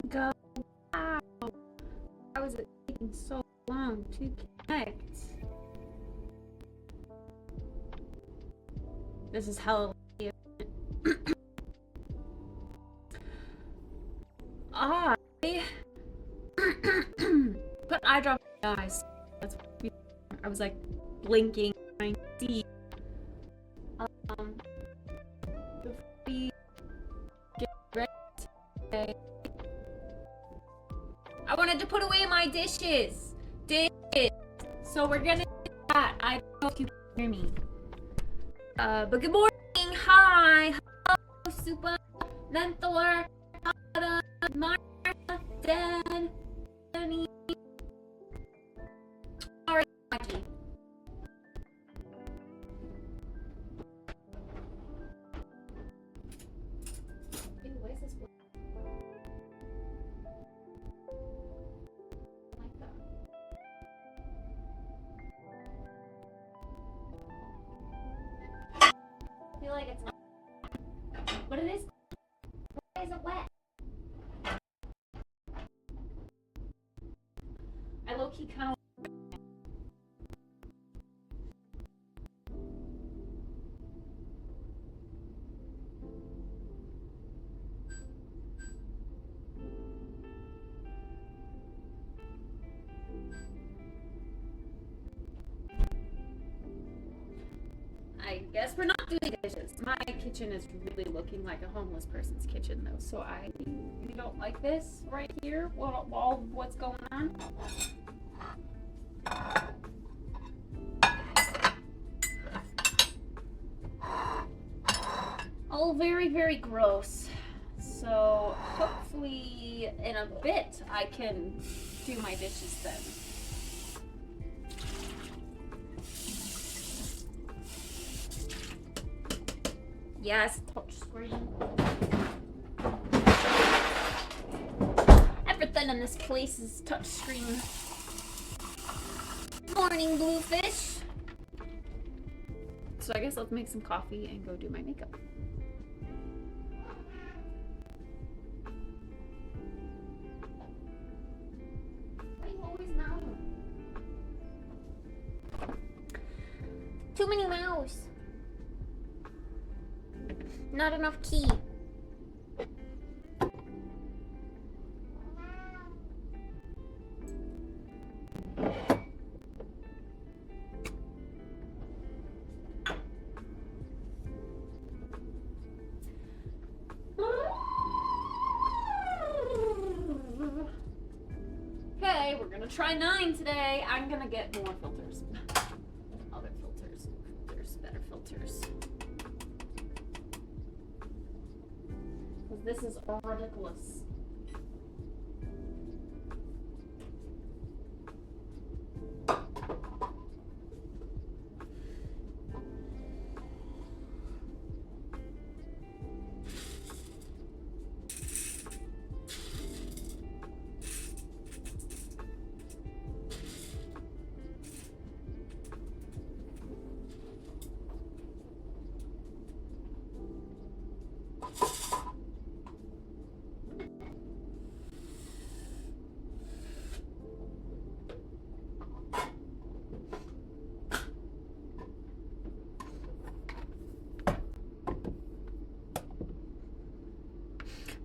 Go. Wow. Why was it taking so long to connect? This is hella I put eye drop in my eyes. That's what I was like blinking, trying to see. Before we get ready today, I wanted to put away my dishes. So we're gonna do that. I don't know if you can hear me. But good morning. Hi. Hello, Super Mentor. Martha, Dan, Danny. Sorry, Maggie. Ew, what is this? Like that. I feel like it's not. What it is? Why is it wet? I low-key kind of Guess we're not doing dishes. My kitchen is really looking like a homeless person's kitchen, though, so you don't like this right here? What's going on? Oh, very, very gross. So hopefully in a bit I can do my dishes then. Yes, touch screen. Everything in this place is touch screen. Morning, Bluefish. So I guess let's make some coffee and go do my makeup. Why are you always mouthing? Too many mouths. Not enough key. Okay, we're gonna try 9 today. I'm gonna get more filters. Other filters, better filters. This is ridiculous.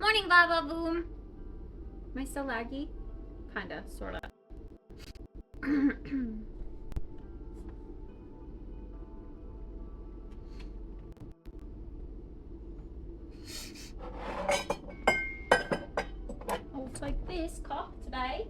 Morning, Baba Boom. Am I still laggy? Kinda, sorta. I'll take this cup today.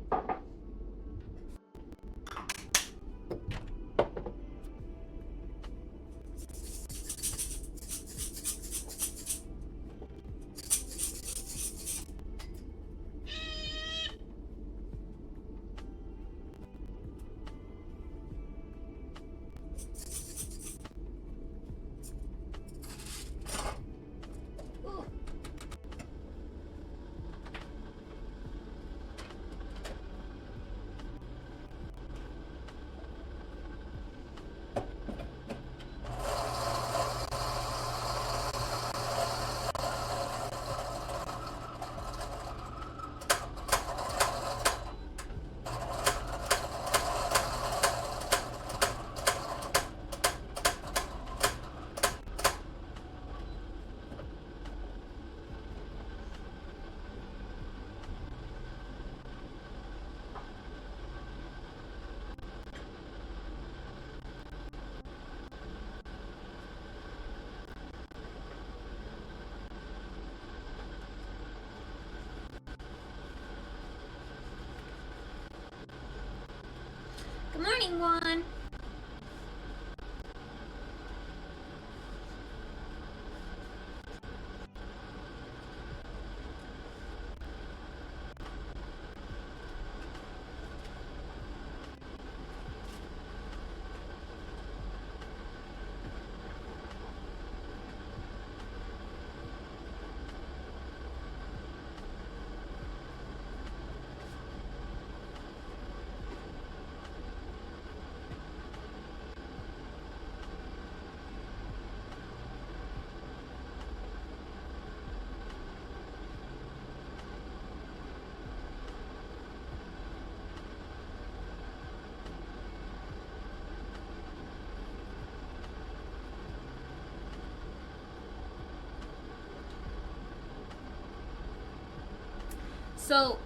Good morning, Juan. So,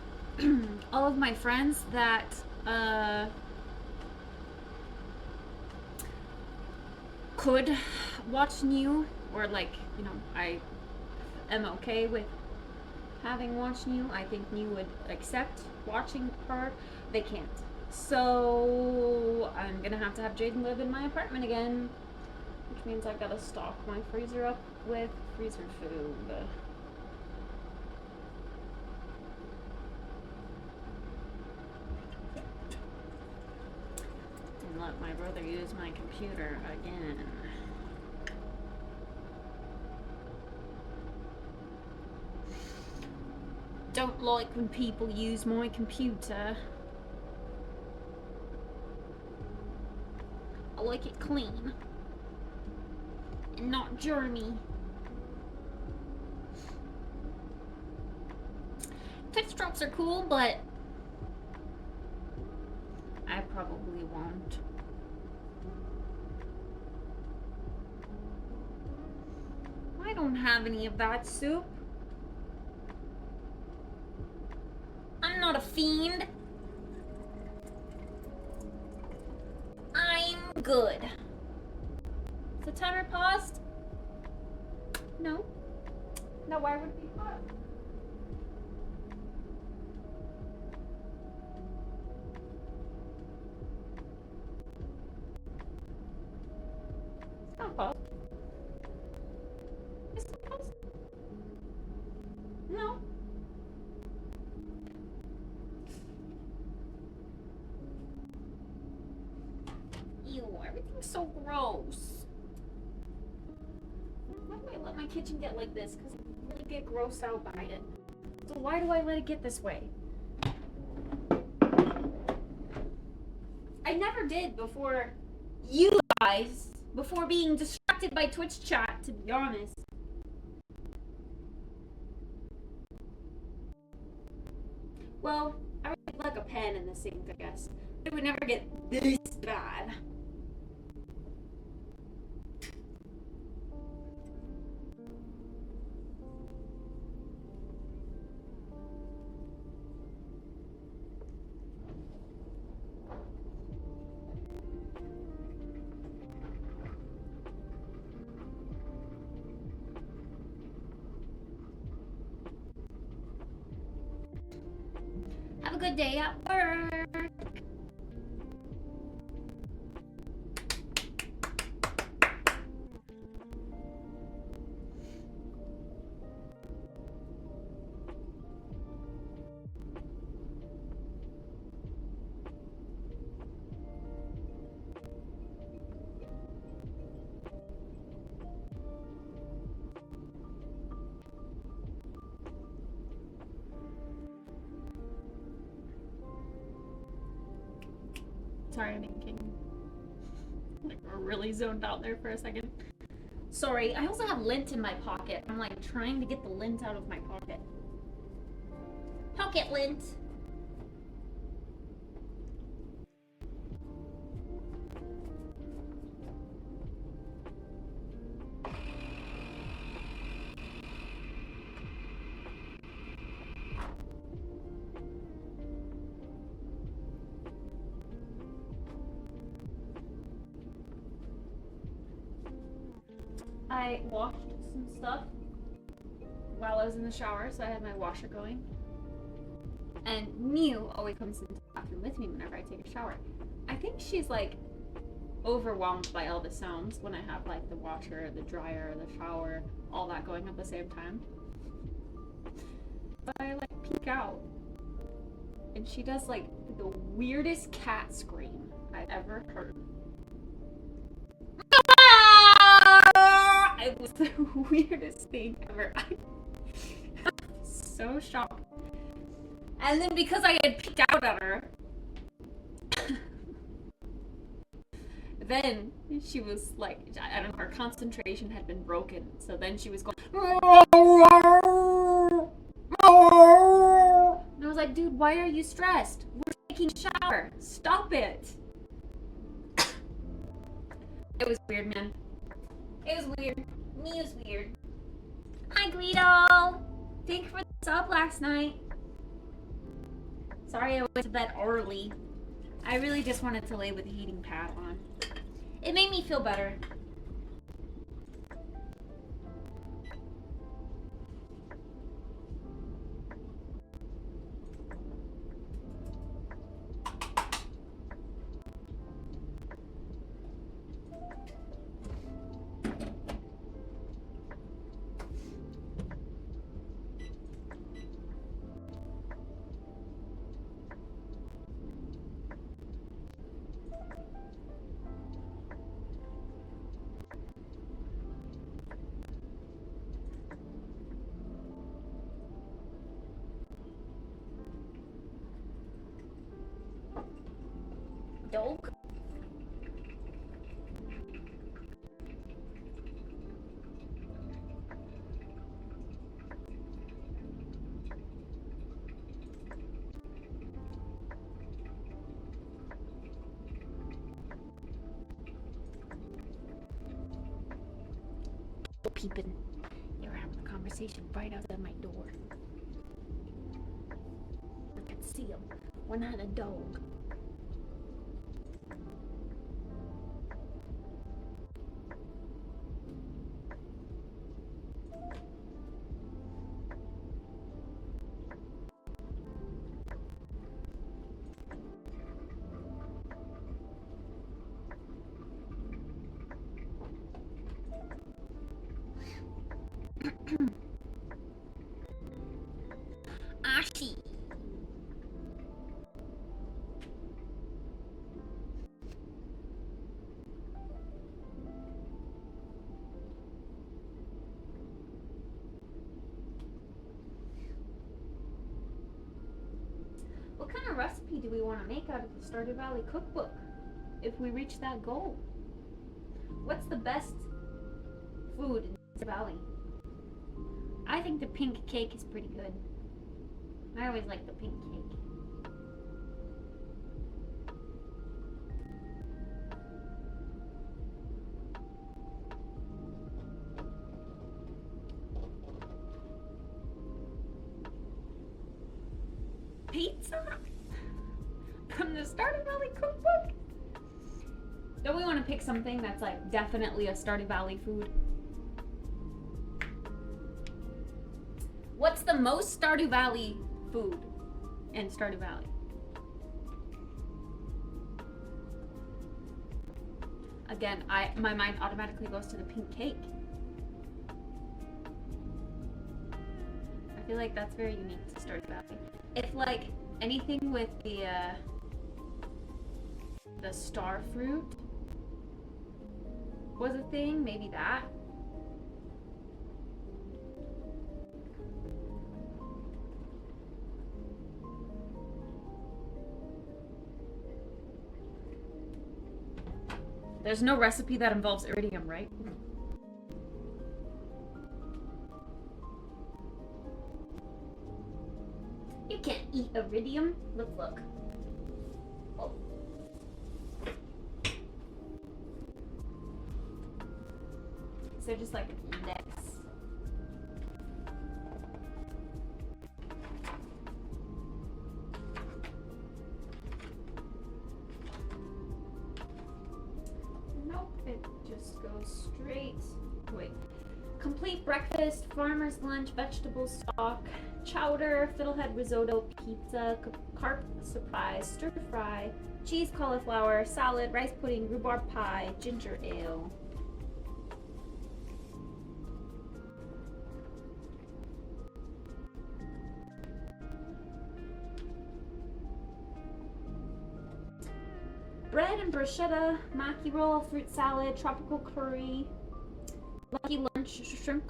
all of my friends that could watch New, or like, you know, I am okay with having watched New. I think New would accept watching her. They can't. So I'm gonna have to have Jaden live in my apartment again, which means I've gotta stock my freezer up with freezer food. And let my brother use my computer again. Don't like when people use my computer. I like it clean and not germy. Text drops are cool, but I probably won't. I don't have any of that soup. I'm not a fiend. I'm good. Is the timer paused? No. No, why would it be paused? It's not paused. It's not paused. No. Ew, everything's so gross. Why do I let my kitchen get like this? Because I really get grossed out by it. So why do I let it get this way? I never did before you guys, before being distracted by Twitch chat, to be honest. Well, I would like a pen in the sink, I guess. It would never get this bad. Have a good day at work. Sorry, I'm thinking. Like, we're really zoned out there for a second. Sorry, I also have lint in my pocket. I'm like trying to get the lint out of my pocket. Pocket lint. I washed some stuff while I was in the shower, so I had my washer going. And Mew always comes into the bathroom with me whenever I take a shower. I think she's like overwhelmed by all the sounds when I have like the washer, the dryer, the shower, all that going at the same time. But I like peek out, and she does like the weirdest cat scream I've ever heard. It was the weirdest thing ever. I'm so shocked. And then because I had peeked out at her, then she was like, I don't know, her concentration had been broken. So then she was going, and I was like, dude, why are you stressed? We're taking a shower. Stop it. It was weird, man. It was weird. Me was weird. Hi, Guido. Thank you for the sub last night. Sorry I went to bed early. I really just wanted to lay with the heating pad on. It made me feel better. dog. Peeping. They were having a conversation right outside my door. I could see them. One had a dog. Ashi. What kind of recipe do we want to make out of the Stardew Valley cookbook if we reach that goal? What's the best food in Stardew Valley? I think the pink cake is pretty good. I always like the pink cake. Pizza? From the Stardew Valley cookbook? Don't we want to pick something that's like definitely a Stardew Valley food? What's the most Stardew Valley food in Stardew Valley? Again, my mind automatically goes to the pink cake. I feel like that's very unique to Stardew Valley. If like anything with the star fruit was a thing, maybe that. There's no recipe that involves iridium, right? You can't eat iridium. Look. Oh. So just like an index. It just goes straight. Wait. Complete breakfast, farmer's lunch, vegetable stock, chowder, fiddlehead risotto, pizza, carp surprise, stir fry, cheese cauliflower, salad, rice pudding, rhubarb pie, ginger ale. Bread and bruschetta, maki roll, fruit salad, tropical curry, lucky lunch, shrimp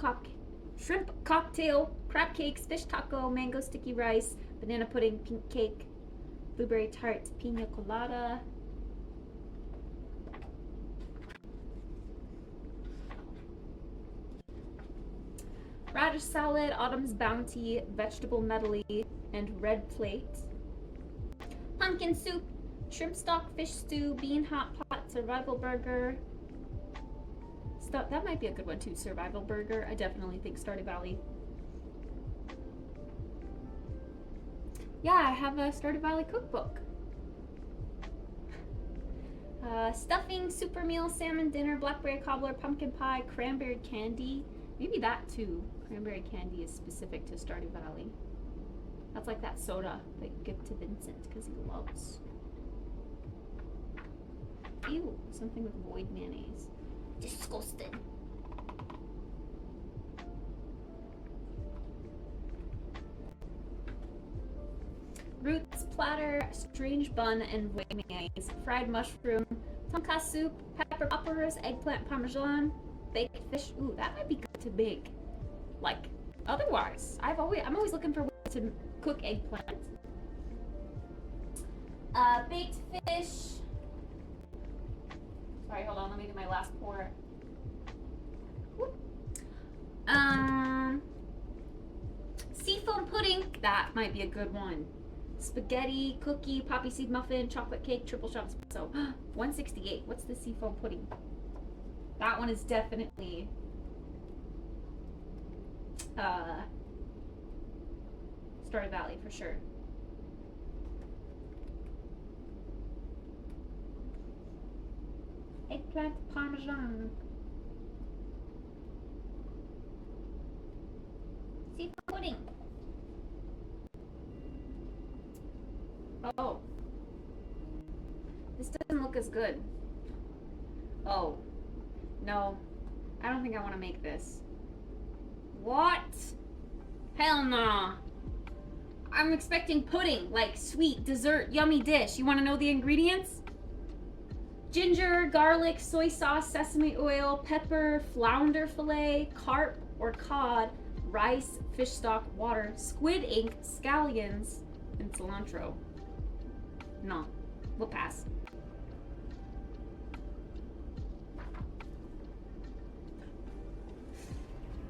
cocktail, crab cakes, fish taco, mango sticky rice, banana pudding, pink cake, blueberry tart, pina colada. Radish salad, autumn's bounty, vegetable medley, and red plate. Pumpkin soup, shrimp stock, fish stew, bean hot pot, survival burger. That might be a good one too, survival burger. I definitely think Stardew Valley. Yeah, I have a Stardew Valley cookbook. Stuffing, super meal, salmon dinner, blackberry cobbler, pumpkin pie, cranberry candy. Maybe that too. Cranberry candy is specific to Stardew Valley. That's like that soda that you give to Vincent because he loves. Ew, something with void mayonnaise. Disgusting. Roots platter, strange bun, and void mayonnaise. Fried mushroom, tonka soup, pepper poppers, eggplant parmesan, baked fish. Ooh, that might be good to bake. Like, otherwise, I'm always looking for ways to cook eggplant. Baked fish. Sorry, hold on. Let me do my last pour. Seafoam pudding. That might be a good one. Spaghetti, cookie, poppy seed muffin, chocolate cake, triple shot espresso. 168. What's the seafoam pudding? That one is definitely Stardew Valley for sure. Eggplant parmesan. Seafoam pudding. Oh. This doesn't look as good. Oh. No. I don't think I want to make this. What? Hell nah. I'm expecting pudding, like sweet, dessert, yummy dish. You want to know the ingredients? Ginger, garlic, soy sauce, sesame oil, pepper, flounder fillet, carp or cod, rice, fish stock, water, squid ink, scallions, and cilantro. No, we'll pass.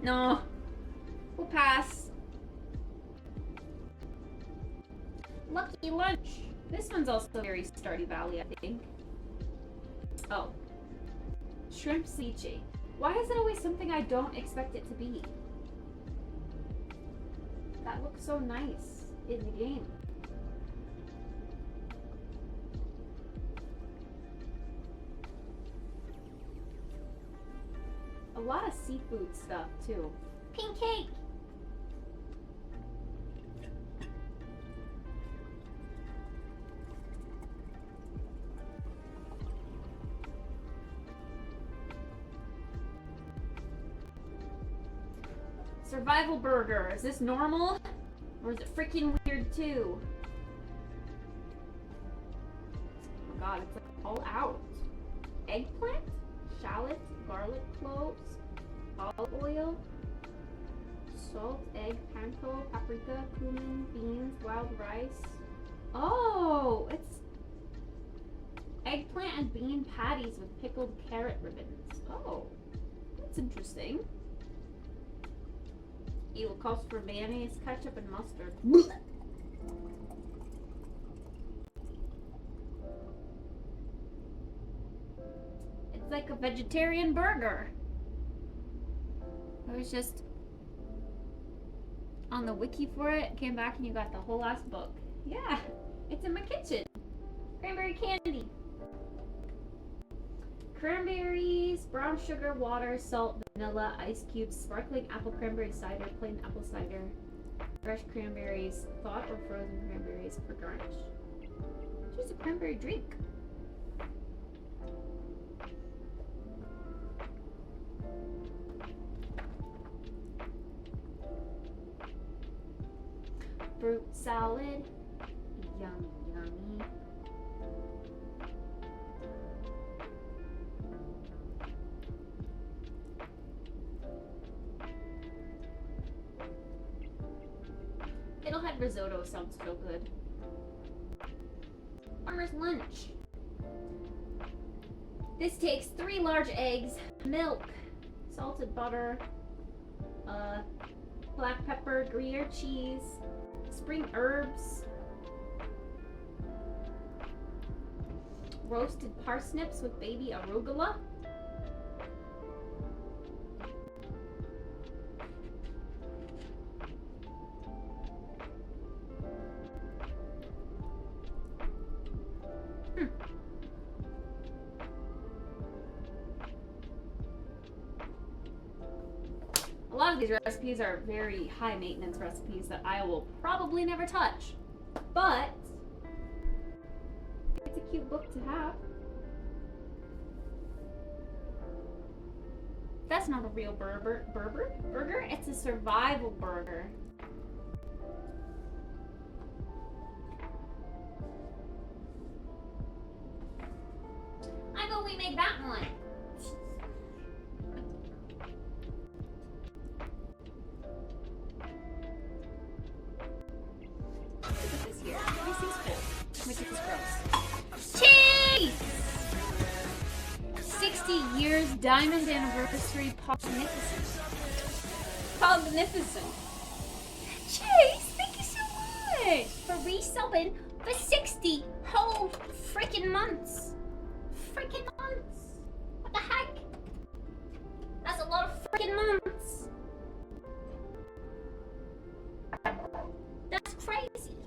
No, we'll pass. Lucky lunch. This one's also very Stardew Valley, I think. Oh. Shrimp ceviche. Why is it always something I don't expect it to be? That looks so nice in the game. A lot of seafood stuff too. Pink cake! Survival burger. Is this normal? Or is it freaking weird too? Oh my god, it's like all out. Eggplant? Shallot? Garlic cloves? Olive oil? Salt, egg, panko, paprika, cumin, beans, wild rice. Oh, it's eggplant and bean patties with pickled carrot ribbons. Oh, that's interesting. Ew, it calls for mayonnaise, ketchup, and mustard. It's like a vegetarian burger. I was just on the wiki for it, came back and you got the whole last book. Yeah, it's in my kitchen. Cranberry candy. Cranberries, brown sugar, water, salt, vanilla, ice cubes, sparkling apple cranberry cider, plain apple cider, fresh cranberries, thawed or frozen cranberries for garnish. Just a cranberry drink. Fruit salad, yummy, yummy. Fiddlehead risotto sounds so good. Farmer's lunch. This takes 3 large eggs, milk, salted butter, black pepper, Gruyere cheese, spring herbs, roasted parsnips with baby arugula, A lot of these recipes are very high maintenance recipes that I will probably never touch, but it's a cute book to have. That's not a real burger. It's a survival burger. I vote we make that one. Which is gross. Cheese! Diamond Anniversary Pognificent. Pognificent. Chase, thank you so much for resubbing for 60 whole freaking months. Freaking months. What the heck? That's a lot of freaking months. That's crazy.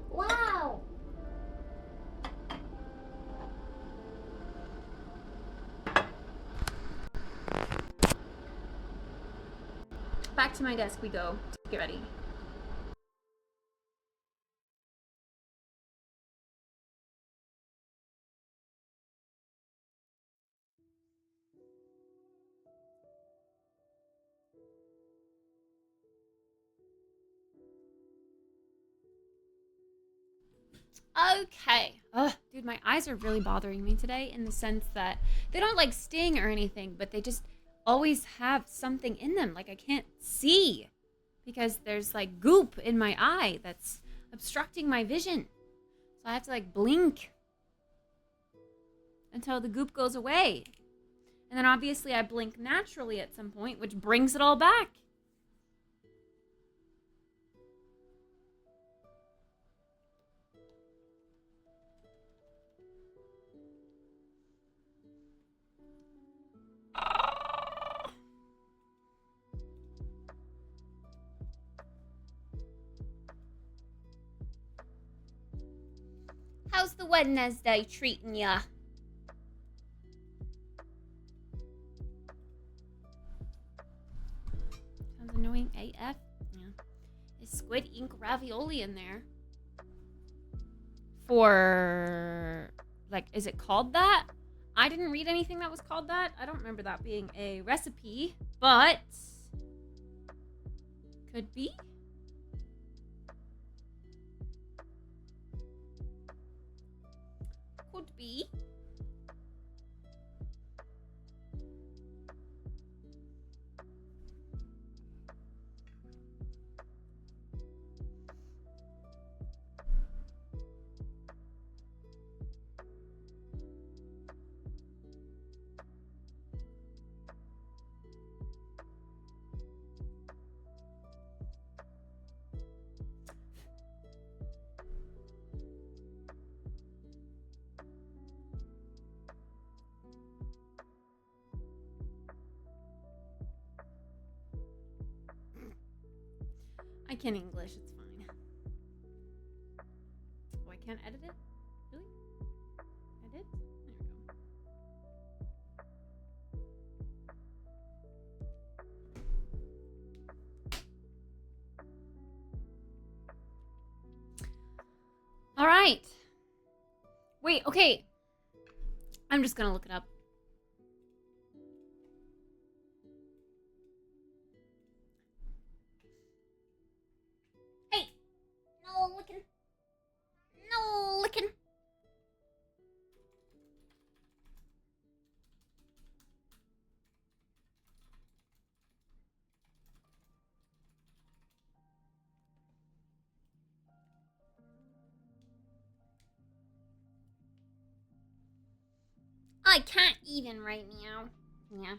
Wow. Back to my desk we go. Get ready. Okay. Ugh, dude, my eyes are really bothering me today in the sense that they don't like sting or anything, but they just always have something in them. Like I can't see because there's like goop in my eye that's obstructing my vision. So I have to like blink until the goop goes away. And then obviously I blink naturally at some point, which brings it all back. How's the Wednesday treating ya? Sounds annoying AF. Yeah. Is squid ink ravioli in there? For, like, is it called that? I didn't read anything that was called that. I don't remember that being a recipe, but could be. Could be. I can English, it's fine. Oh, I can't edit it? Really? Edit? There we go. All right. Wait, okay. I'm just gonna look it up. Hey! No licking. No licking. I can't even right now. Yeah.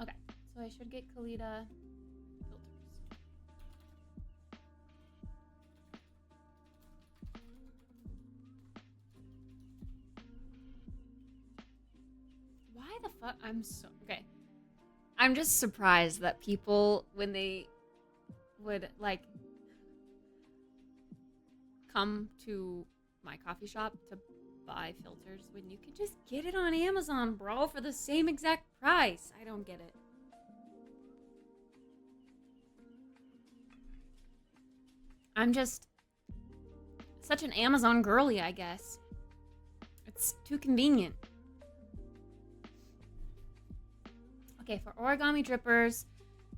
Okay, so I should get Kalita filters. Why the fuck? Okay. I'm just surprised that people, when they would like come to my coffee shop to buy filters when you could just get it on Amazon, bro, for the same exact price. I don't get it. I'm just such an Amazon girly, I guess. It's too convenient. Okay, for origami drippers,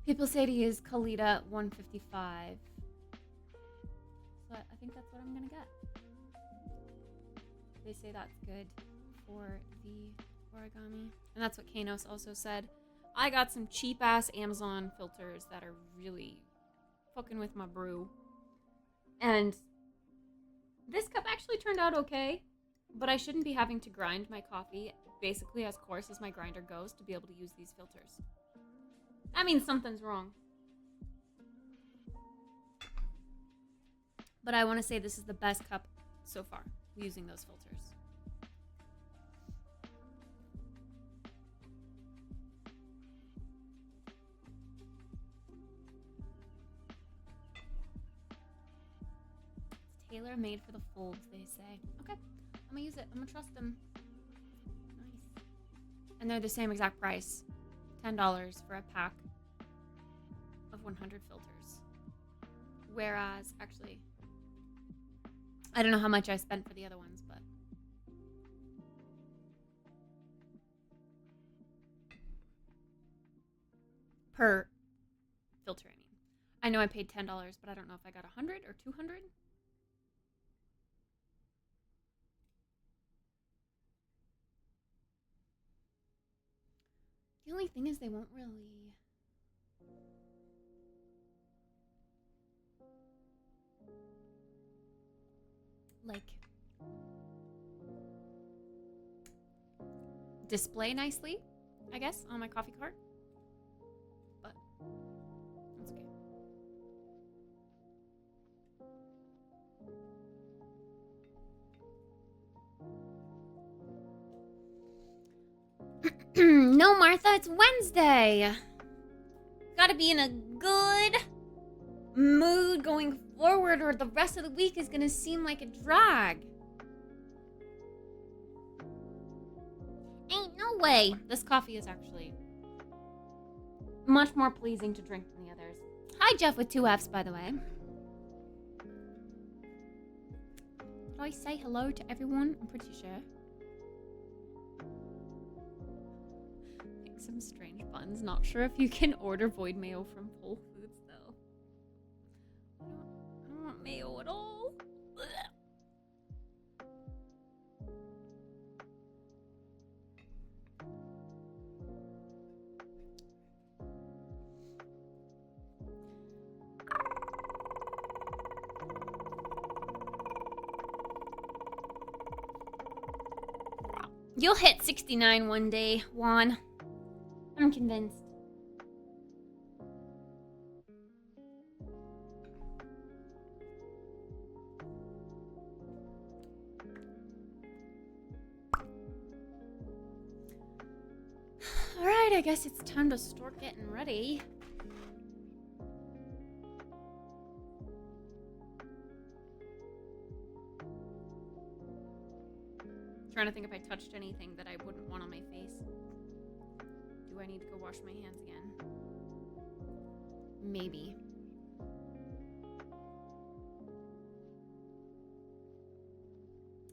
people say to use Kalita 155. So I think that's what I'm gonna get. They say that's good for the origami. And that's what Kanos also said. I got some cheap-ass Amazon filters that are really fucking with my brew. And this cup actually turned out okay, but I shouldn't be having to grind my coffee basically as coarse as my grinder goes to be able to use these filters. That means something's wrong. But I want to say this is the best cup so far using those filters. It's tailor-made for the folds, they say. Okay, I'm gonna use it. I'm gonna trust them. Nice. And they're the same exact price. $10 for a pack of 100 filters. Whereas, actually, I don't know how much I spent for the other ones, but per filter, I mean. I know I paid $10, but I don't know if I got 100 or 200. The only thing is they won't really... like... display nicely, I guess, on my coffee cart. But that's okay. No, Martha, it's Wednesday. Gotta be in a good mood going forward, or the rest of the week is gonna seem like a drag. Ain't no way. This coffee is actually much more pleasing to drink than the others. Hi, Jeff with 2 Fs, by the way. Did I say hello to everyone? I'm pretty sure. Make some strange buns. Not sure if you can order void mayo from Whole Foods, though. I don't want mayo at all. Blech. You'll hit 69 one day, Juan. I'm convinced. Alright, I guess it's time to start getting ready. Trying to think if I touched anything that I wouldn't want on my face. Do I need to go wash my hands again? Maybe.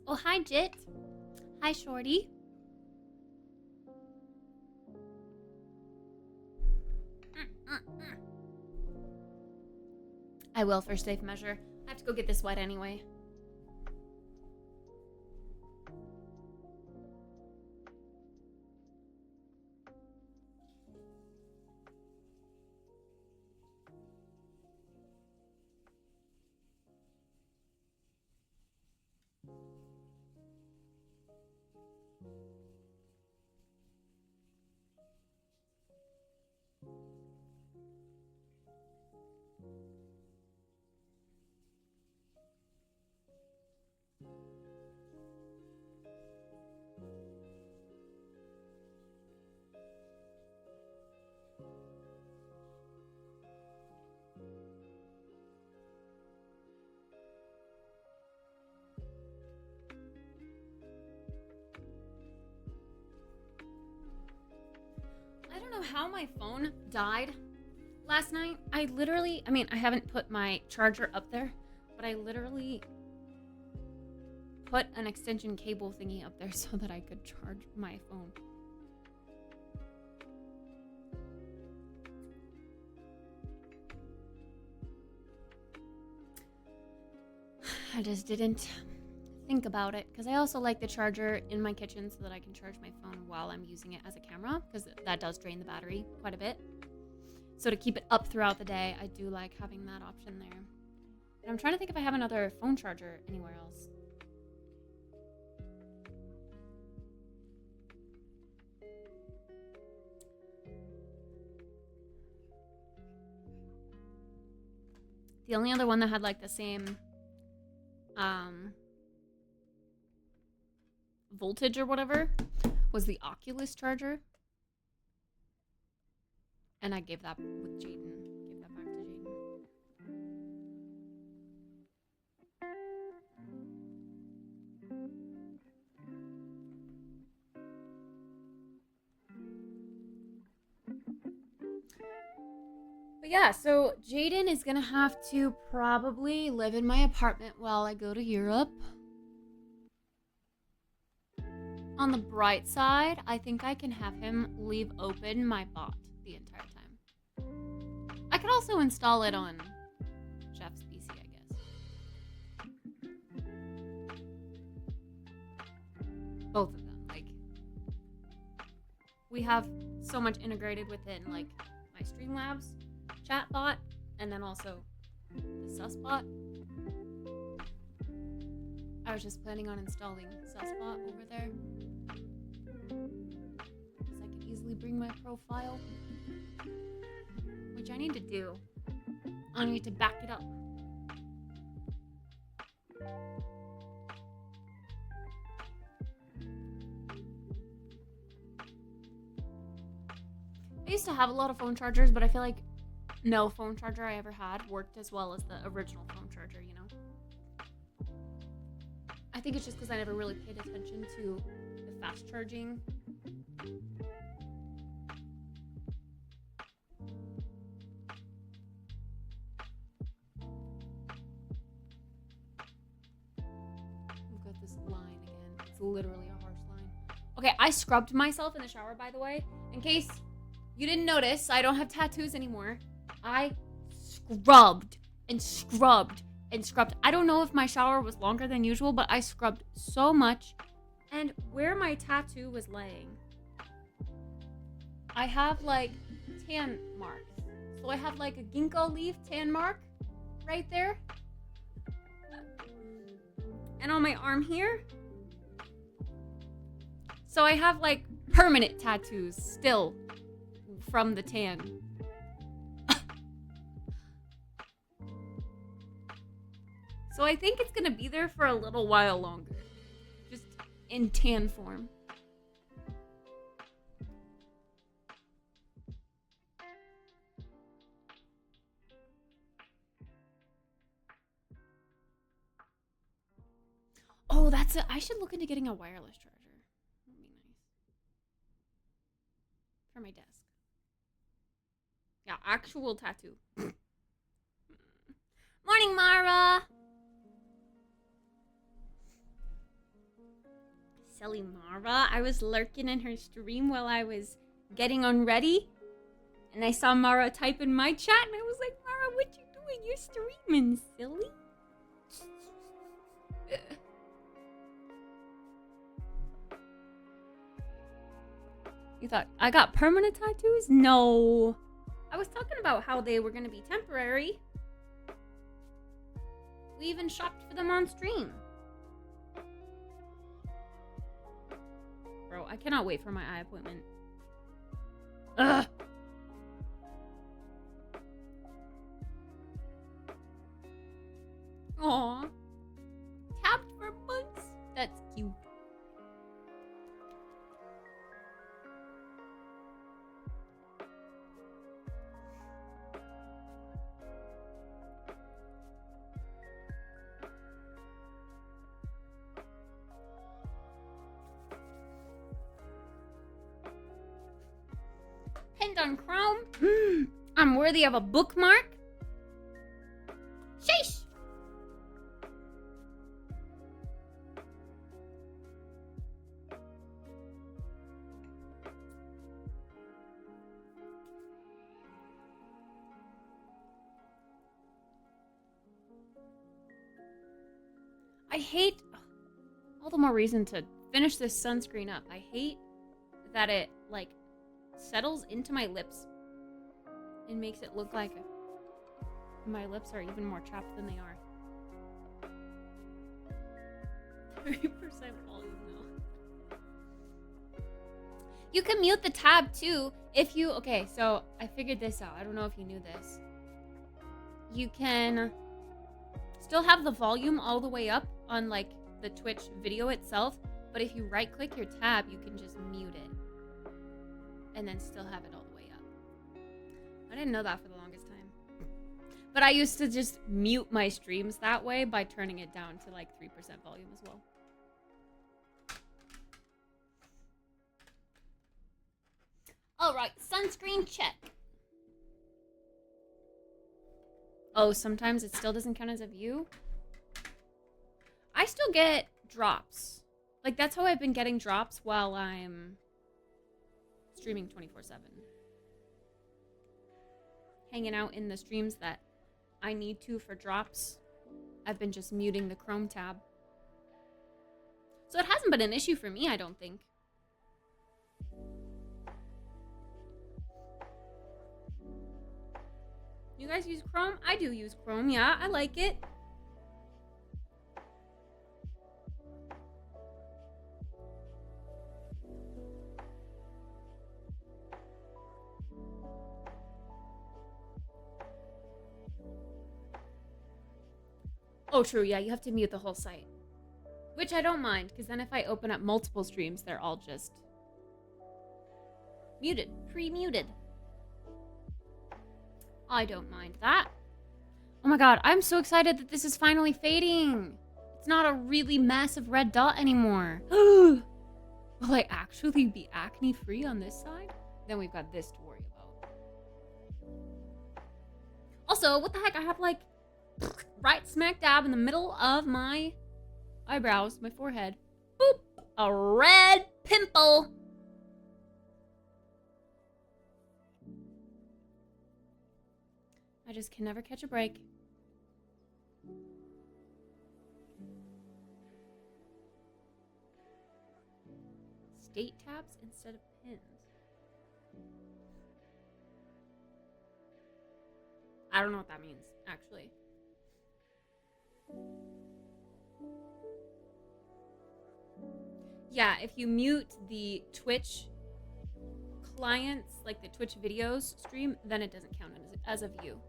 Oh, hi, Jit. Hi, Shorty. I will for safe measure. I have to go get this wet anyway. I don't know how my phone died last night. I haven't put my charger up there, but I literally put an extension cable thingy up there so that I could charge my phone. I just didn't think about it, because I also like the charger in my kitchen so that I can charge my phone while I'm using it as a camera, because that does drain the battery quite a bit. So to keep it up throughout the day, I do like having that option there. And I'm trying to think if I have another phone charger anywhere else. The only other one that had like the same voltage or whatever was the Oculus charger. And I gave that with Jaden. Gave that back to Jaden. But yeah, so Jaden is gonna have to probably live in my apartment while I go to Europe. On the bright side, I think I can have him leave open my bot the entire time. I could also install it on Chef's PC, I guess. Both of them, like, we have so much integrated within, like, my Streamlabs chat bot, and then also the Sus bot. I was just planning on installing Sus bot over there, because I can easily bring my profile, which I need to do. I need to back it up. I used to have a lot of phone chargers, but I feel like no phone charger I ever had worked as well as the original phone charger, you know? I think it's just because I never really paid attention to the fast charging. We've got this line again. It's literally a harsh line. Okay, I scrubbed myself in the shower, by the way. In case you didn't notice, I don't have tattoos anymore. I scrubbed and scrubbed and scrubbed. I don't know if my shower was longer than usual, but I scrubbed so much. And where my tattoo was laying, I have like tan marks. So I have like a ginkgo leaf tan mark right there. And on my arm here. So I have like permanent tattoos still from the tan. So I think it's gonna be there for a little while longer. Just in tan form. Oh, that's it. I should look into getting a wireless charger. That'd be nice. For my desk. Yeah, actual tattoo. Morning, Mara! Silly Mara. I was lurking in her stream while I was getting unready. And I saw Mara type in my chat and I was like, Mara, what you doing? You're streaming, silly. You thought I got permanent tattoos? No. I was talking about how they were going to be temporary. We even shopped for them on stream. Bro, I cannot wait for my eye appointment. Ugh. Aw. Tapped for months? That's cute. Pinned on Chrome. I'm worthy of a bookmark. Sheesh. I hate All the more reason to finish this sunscreen up. I hate that it, like, settles into my lips and makes it look like my lips are even more chapped than they are. 30% volume though. You can mute the tab too if you, okay, so I figured this out. I don't know if you knew this. You can still have the volume all the way up on like the Twitch video itself, but if you right click your tab, you can just mute it and then still have it all the way up. I didn't know that for the longest time. But I used to just mute my streams that way by turning it down to like 3% volume as well. All right, sunscreen check. Oh, sometimes it still doesn't count as a view. I still get drops. Like, that's how I've been getting drops while I'm streaming 24/7. Hanging out in the streams that I need to for drops. I've been just muting the Chrome tab. So it hasn't been an issue for me, I don't think. You guys use Chrome? I do use Chrome, yeah, I like it. Oh, true, yeah, you have to mute the whole site. Which I don't mind, because then if I open up multiple streams, they're all just muted, pre-muted. I don't mind that. Oh my god, I'm so excited that this is finally fading. It's not a really massive red dot anymore. Will I actually be acne-free on this side? Then we've got this to worry about. Also, what the heck? I have like right smack dab in the middle of my eyebrows, my forehead. Boop! A red pimple. I just can never catch a break. State tabs instead of pins. I don't know what that means, actually. Yeah, if you mute the Twitch clients, like the Twitch videos stream, then it doesn't count as a view.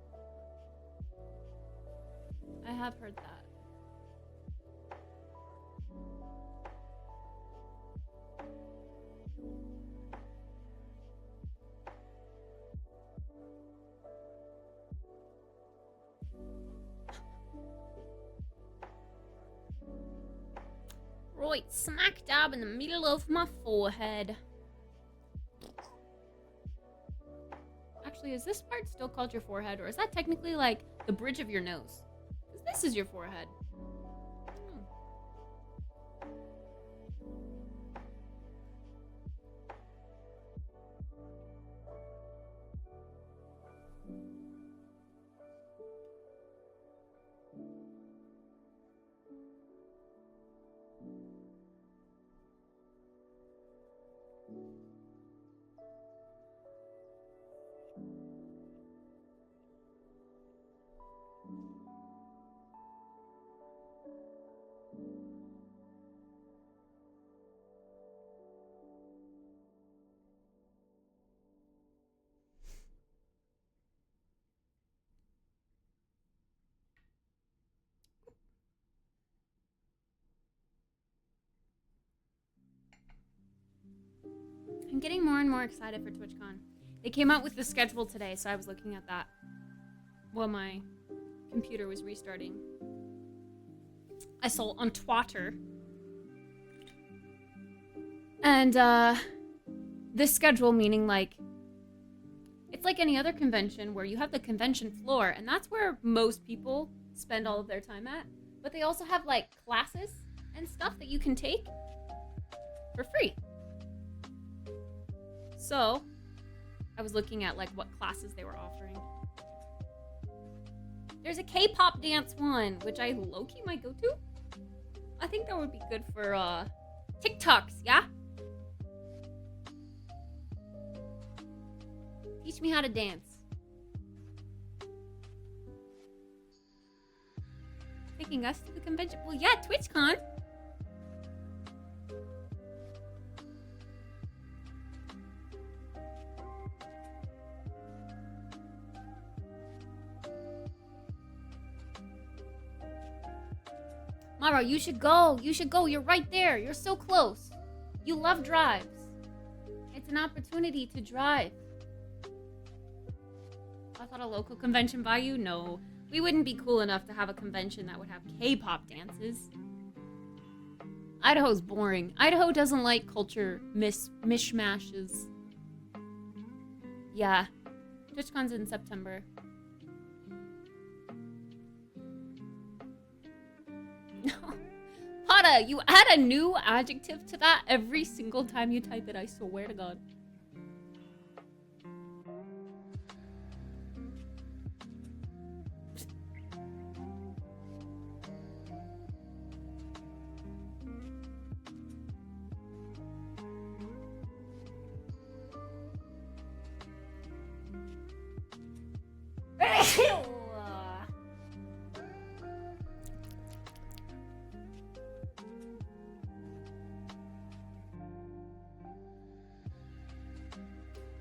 I have heard that. Right, smack dab in the middle of my forehead. Actually, is this part still called your forehead, or is that technically like the bridge of your nose? This is your forehead. I'm getting more and more excited for TwitchCon. They came out with the schedule today, so I was looking at that while my computer was restarting. I saw on Twitter. And this schedule meaning like it's like any other convention where you have the convention floor, and that's where most people spend all of their time at. But they also have like classes and stuff that you can take for free. So, I was looking at like what classes they were offering. There's a K-pop dance one, which I low-key might go to. I think that would be good for TikToks, yeah? Teach me how to dance. Taking us to the convention. Well, yeah, TwitchCon. Mara, you should go. You should go. You're right there. You're so close. You love drives. It's an opportunity to drive. I thought a local convention by you? No. We wouldn't be cool enough to have a convention that would have K-pop dances. Idaho's boring. Idaho doesn't like culture mishmashes. Yeah. TwitchCon's in September. No. Pata, you add a new adjective to that every single time you type it, I swear to God.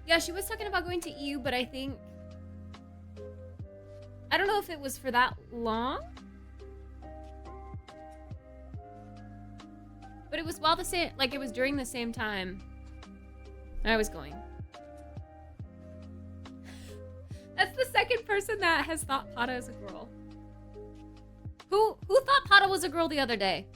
Yeah, she was talking about going to EU, but I think... I don't know if it was for that long. But it was while the same... Like, it was during the same time I was going. That's the second person that has thought Pata is a girl. Who thought Pata was a girl the other day?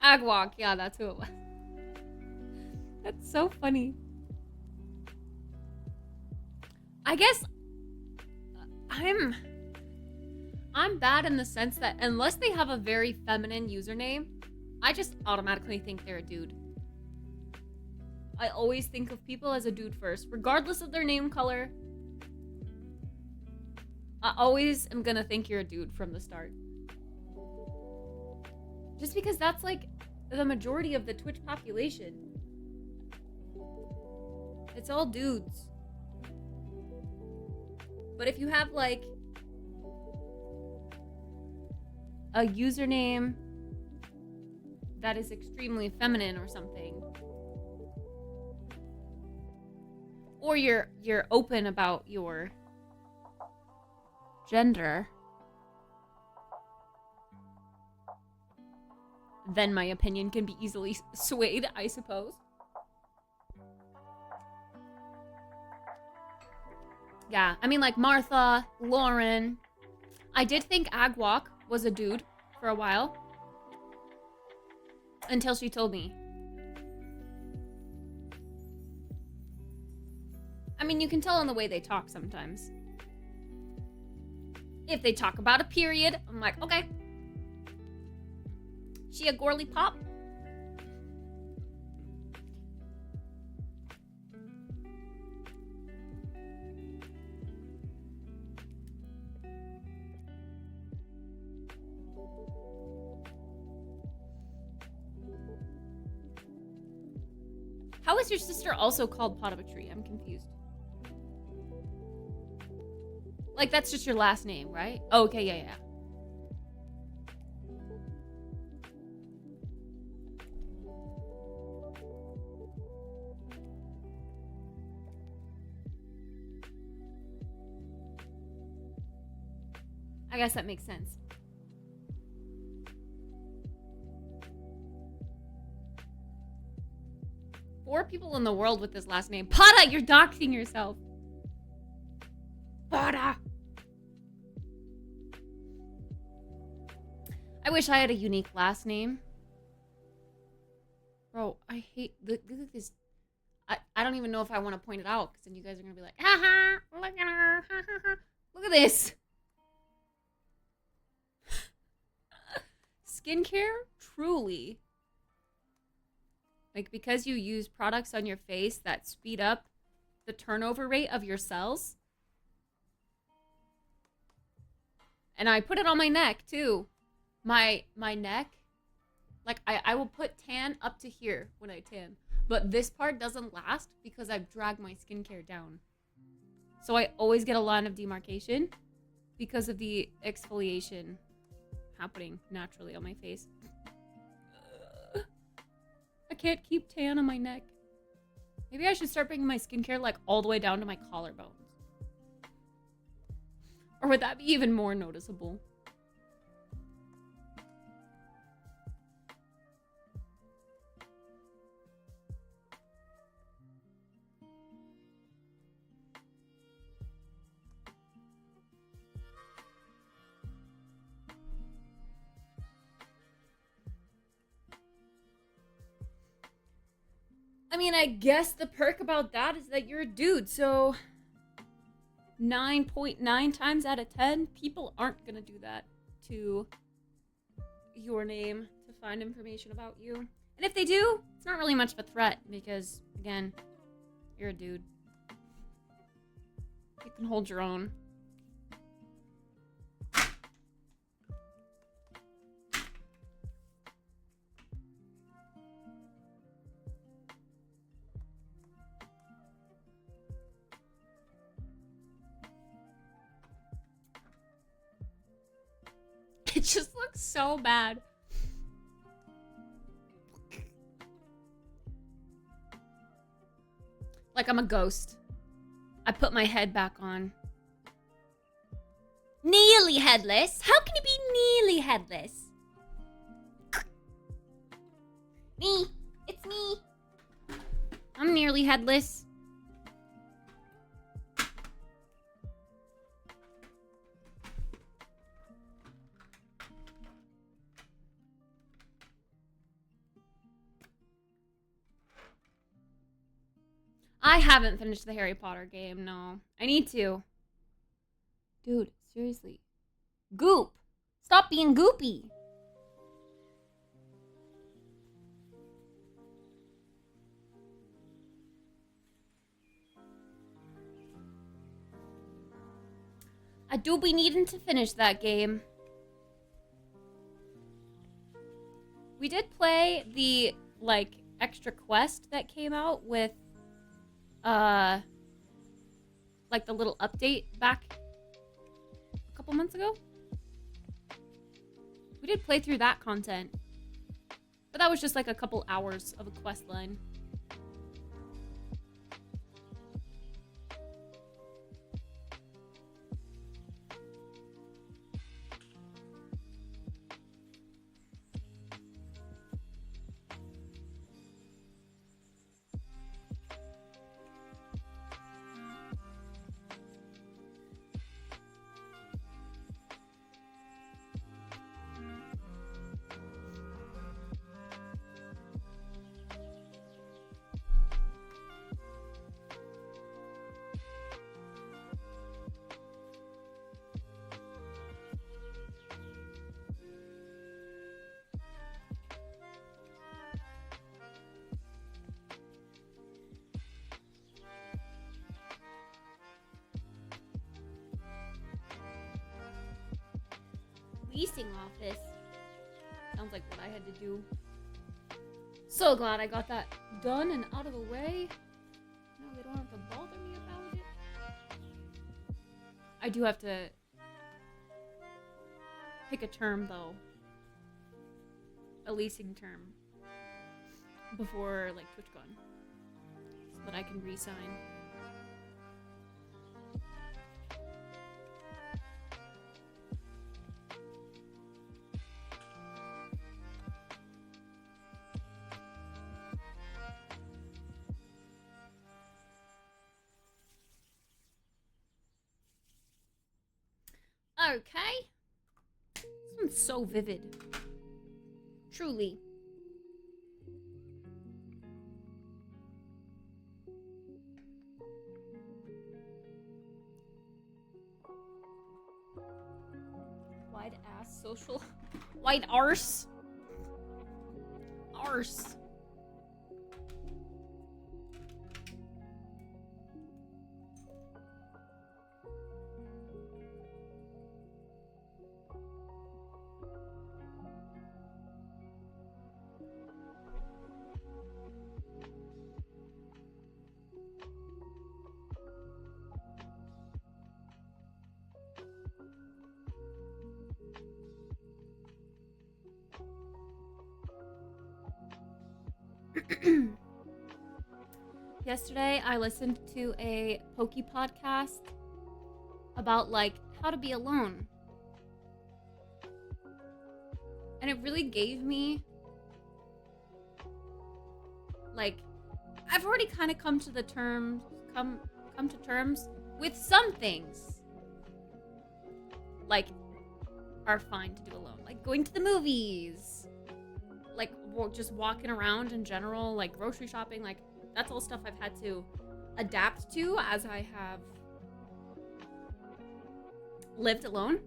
Agwalk, yeah, that's who it was. That's so funny. I guess I'm bad in the sense that unless they have a very feminine username, I just automatically think they're a dude. I always think of people as a dude first, regardless of their name color. I always am gonna think you're a dude from the start. Just because that's like the majority of the Twitch population. It's all dudes. But if you have like a username that is extremely feminine or something, or you're open about your gender, then my opinion can be easily swayed, I suppose. Yeah, I mean, like Martha, Lauren. I did think Agwalk was a dude for a while. Until she told me. I mean, you can tell in the way they talk sometimes. If they talk about a period, I'm like, okay. She a girly pop? How is your sister also called Pot of a Tree? I'm confused. Like, that's just your last name, right? Oh, okay, yeah. I guess that makes sense. Four people in the world with this last name. Pata, you're doxing yourself. Pata. I wish I had a unique last name. Bro, I hate look at this. I don't even know if I want to point it out, because then you guys are gonna be like, haha, look at her, ha ha ha. Look at this. skincare, truly, like because you use products on your face that speed up the turnover rate of your cells. And I put it on my neck too. My neck, like I will put tan up to here when I tan. But this part doesn't last because I've dragged my skincare down. So I always get a line of demarcation because of the exfoliation happening naturally on my face. I can't keep tan on my neck. Maybe I should start bringing my skincare like all the way down to my collarbones. Or would that be even more noticeable? I mean, I guess the perk about that is that you're a dude, so 9.9 times out of 10, people aren't gonna do that to your name to find information about you. And if they do, it's not really much of a threat because, again, you're a dude. You can hold your own. It just looks so bad. Like I'm a ghost. I put my head back on. Nearly headless? How can you be nearly headless? Me. It's me. I'm nearly headless. I haven't finished the Harry Potter game, no. I need to. Dude, seriously. Goop! Stop being goopy! I do be needing to finish that game. We did play the, like, extra quest that came out with like the little update back a couple months ago. We did play through that content, but that was just like a couple hours of a quest line. Leasing office. Sounds like what I had to do. So glad I got that done and out of the way. Now they don't have to bother me about it. I do have to pick a term though. A leasing term. Before like TwitchCon. So that I can re-sign. Okay. This one's so vivid. Truly. Wide ass social. Wide arse. course. Yesterday, I listened to a Pokey podcast about, like, how to be alone. And it really gave me, like, I've already kind of come to terms with some things, like, are fine to do alone. Like, going to the movies, like, just walking around in general, like, grocery shopping, like, that's all stuff I've had to adapt to as I have lived alone.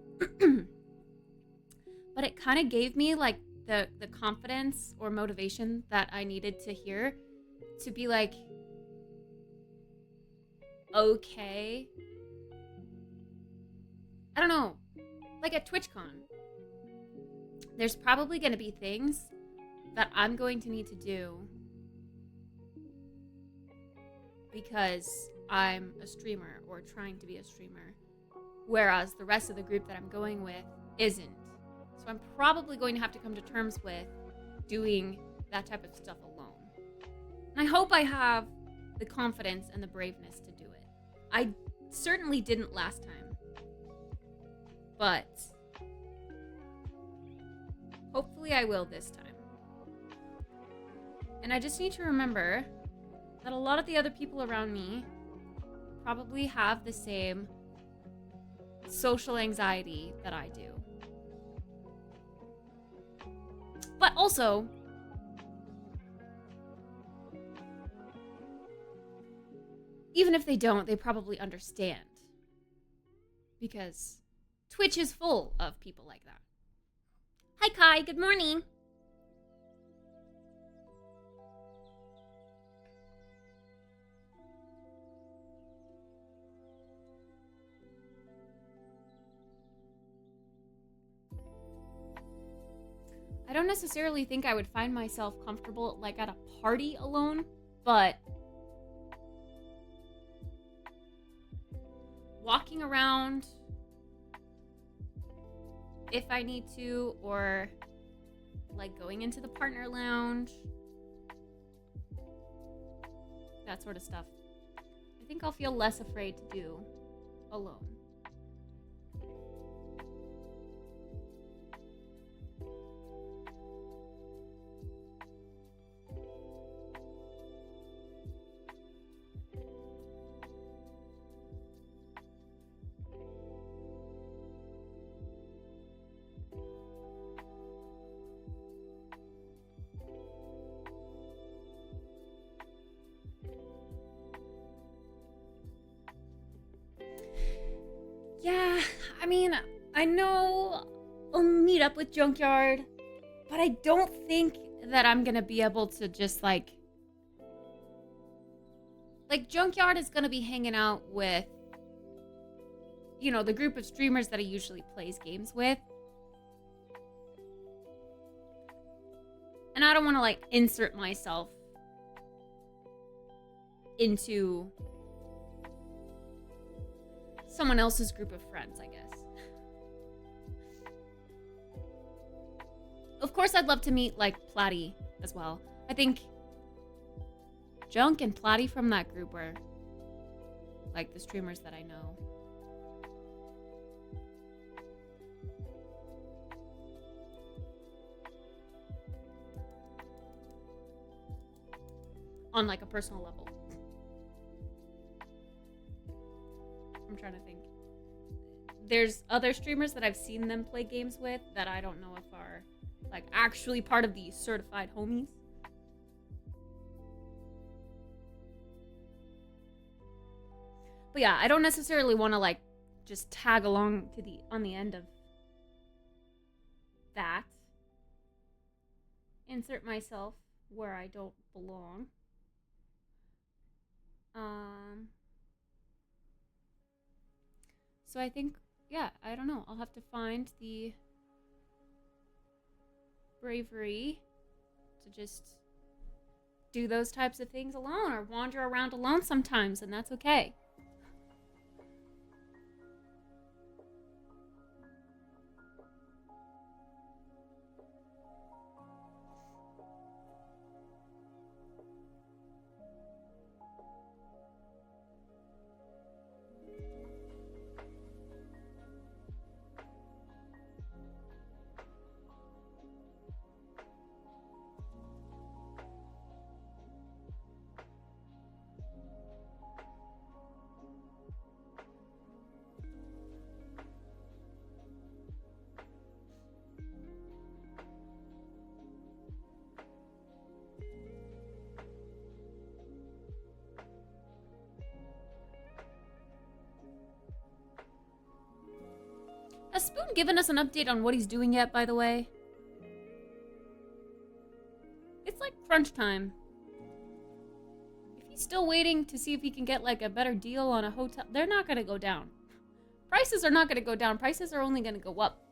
But it kind of gave me, like, the confidence or motivation that I needed to hear to be like, okay. I don't know. Like at TwitchCon, there's probably going to be things that I'm going to need to do because I'm a streamer or trying to be a streamer, whereas the rest of the group that I'm going with isn't. So I'm probably going to have to come to terms with doing that type of stuff alone. And I hope I have the confidence and the braveness to do it. I certainly didn't last time, but hopefully I will this time. And I just need to remember that a lot of the other people around me probably have the same social anxiety that I do. But also, even if they don't, they probably understand. Because Twitch is full of people like that. Hi Kai, good morning. I don't necessarily think I would find myself comfortable like at a party alone, but walking around if I need to, or like going into the partner lounge, that sort of stuff, I think I'll feel less afraid to do alone. Yeah, I mean, I know I'll meet up with Junkyard, but I don't think that I'm gonna be able to just like Junkyard is gonna be hanging out with, you know, the group of streamers that he usually plays games with. And I don't want to like insert myself into someone else's group of friends, I guess. Of course, I'd love to meet, like, Platy as well. I think Junk and Platy from that group were, like, the streamers that I know. On, like, a personal level. I'm trying to think. There's other streamers that I've seen them play games with that I don't know if are like actually part of the certified homies. But yeah, I don't necessarily want to like just tag along to on the end of that. Insert myself where I don't belong. So I think, yeah, I don't know. I'll have to find the bravery to just do those types of things alone or wander around alone sometimes, and that's okay. Has Spoon given us an update on what he's doing yet, by the way? It's like crunch time. If he's still waiting to see if he can get like a better deal on a hotel, they're not gonna go down. Prices are not gonna go down. Prices are only gonna go up.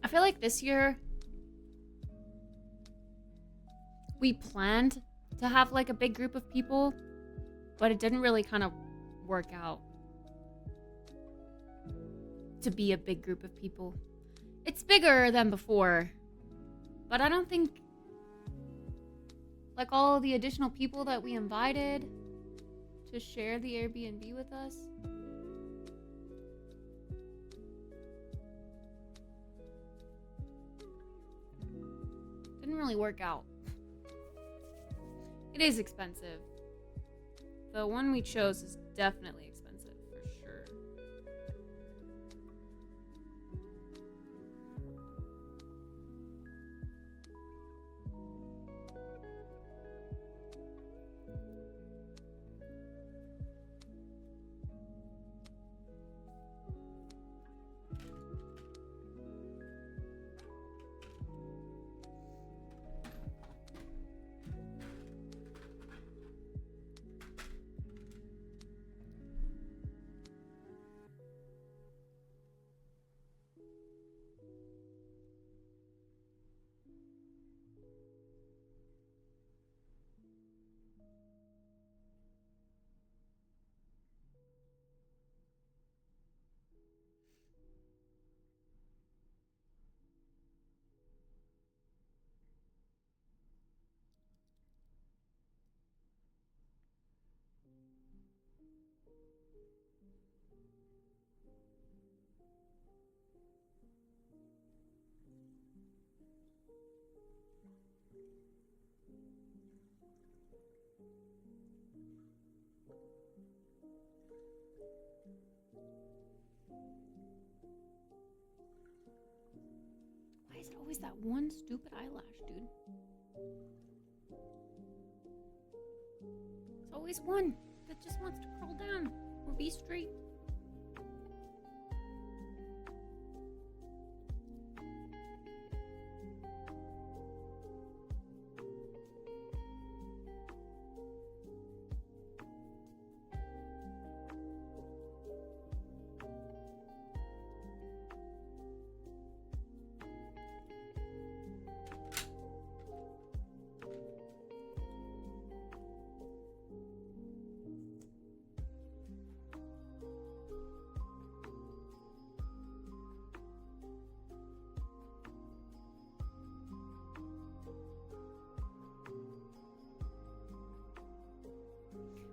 I feel like this year we planned to have like a big group of people, but it didn't really kind of work out to be a big group of people. It's bigger than before, but I don't think like all the additional people that we invited to share the Airbnb with us, didn't really work out. It is expensive. The one we chose is definitely expensive, for sure. is it always that one stupid eyelash, dude? It's always one that just wants to curl down or be straight.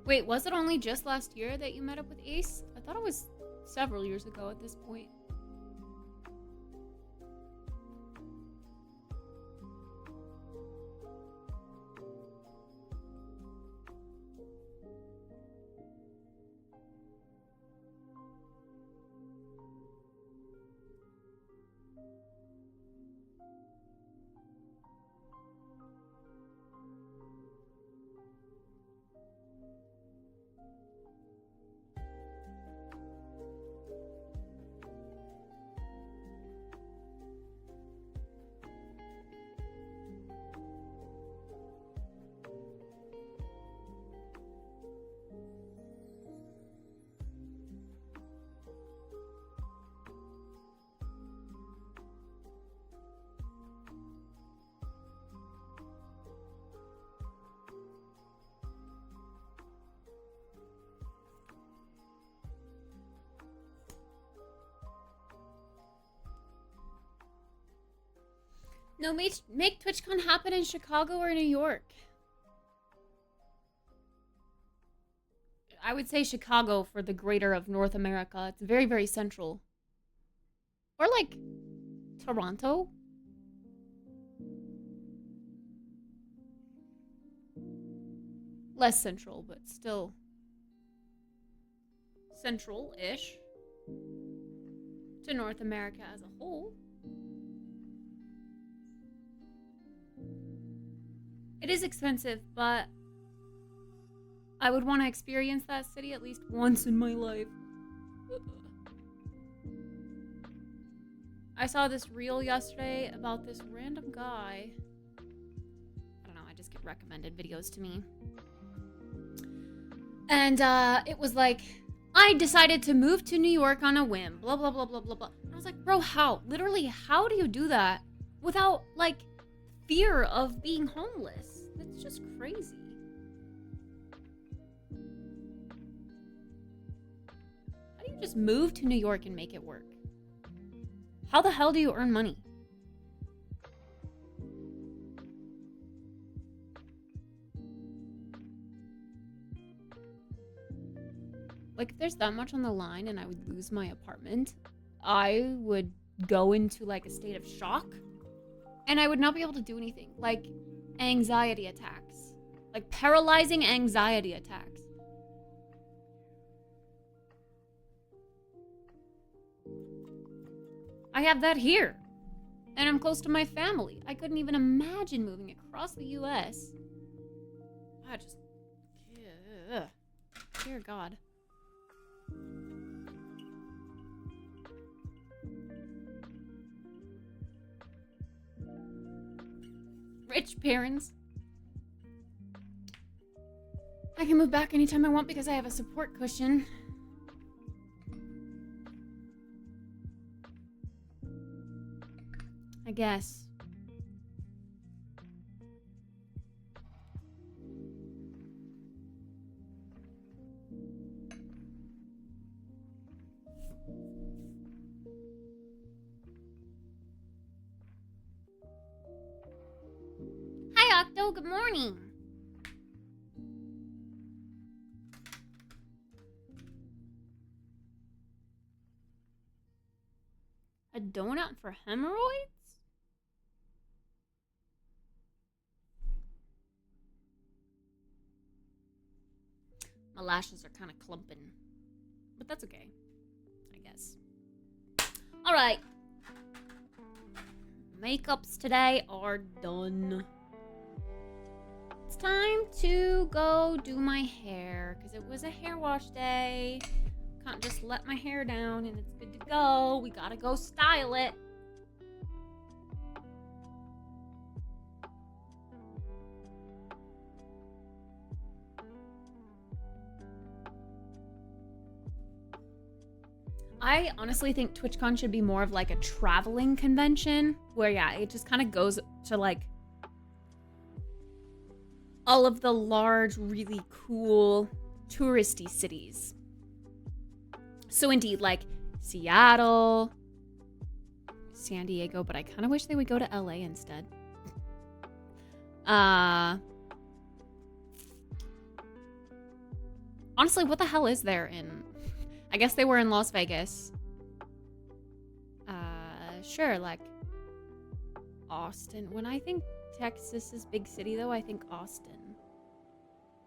Wait, was it only just last year that you met up with Ace? I thought it was several years ago at this point. No, make TwitchCon happen in Chicago or New York. I would say Chicago for the greater of North America. It's very, very central. Or like Toronto. Less central, but still central-ish to North America as a whole. It is expensive, but I would want to experience that city at least once in my life. I saw this reel yesterday about this random guy. I don't know, I just get recommended videos to me. And it was like, I decided to move to New York on a whim, blah, blah, blah, blah, blah, blah. I was like, bro, how? Literally, how do you do that without, like, fear of being homeless? That's just crazy. How do you just move to New York and make it work? How the hell do you earn money? Like, if there's that much on the line and I would lose my apartment, I would go into, like, a state of shock. And I would not be able to do anything. Like, anxiety attacks. Like, paralyzing anxiety attacks. I have that here. And I'm close to my family. I couldn't even imagine moving across the U.S. I just... Ugh. Dear God. Rich parents. I can move back anytime I want because I have a support cushion. I guess. Hi, Octo. Good morning. A donut for hemorrhoids? My lashes are kind of clumping. But that's okay, I guess. All right. makeups today are done. It's time to go do my hair because it was a hair wash day. Can't just let my hair down and it's good to go. We gotta go style it. I honestly think TwitchCon should be more of like a traveling convention where, yeah, it just kind of goes to like all of the large, really cool touristy cities. So indeed, like Seattle, San Diego, but I kind of wish they would go to LA instead. Honestly, what the hell is there in... I guess they were in Las Vegas. Sure, like Austin. When I think Texas is big city, though, I think Austin,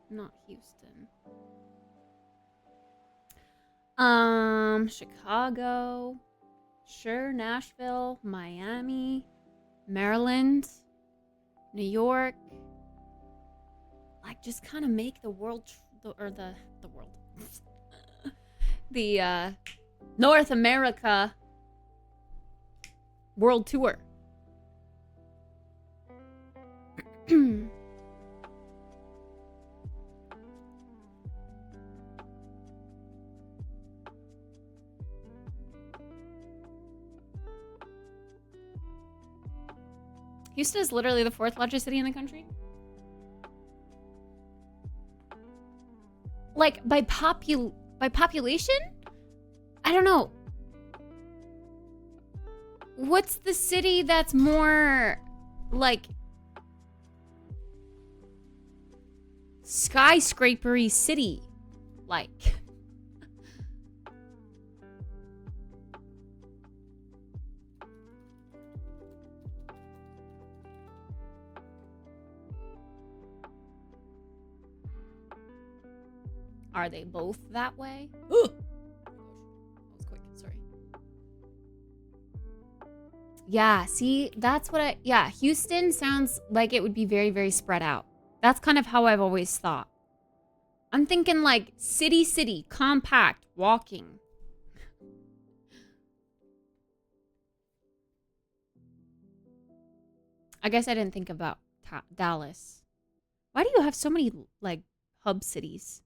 not Houston. Chicago. Sure, Nashville, Miami, Maryland, New York. Like, just kind of make the world, the world. The North America world tour. Houston is literally the 4th largest city in the country. Like by population? I don't know. What's the city that's more like skyscrapery city like? Are they both that way? Ooh. Yeah, see, that's what yeah, Houston sounds like it would be very, very spread out. That's kind of how I've always thought. I'm thinking like city, compact, walking. I guess I didn't think about Dallas. Why do you have so many, like, hub cities?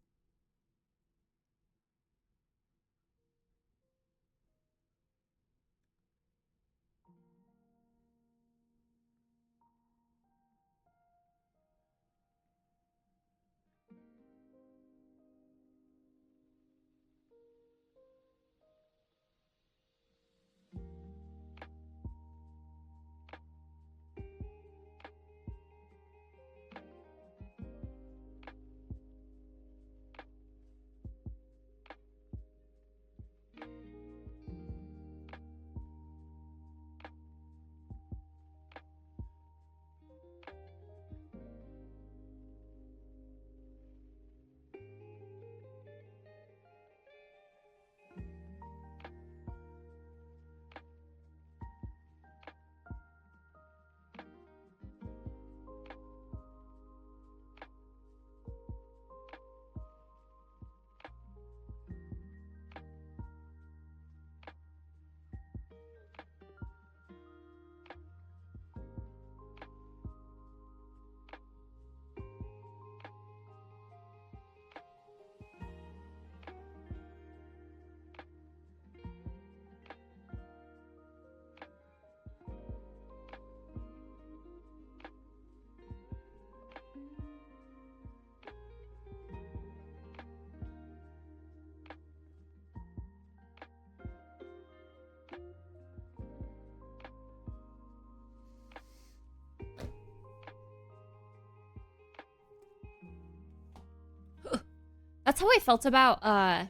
That's how I felt about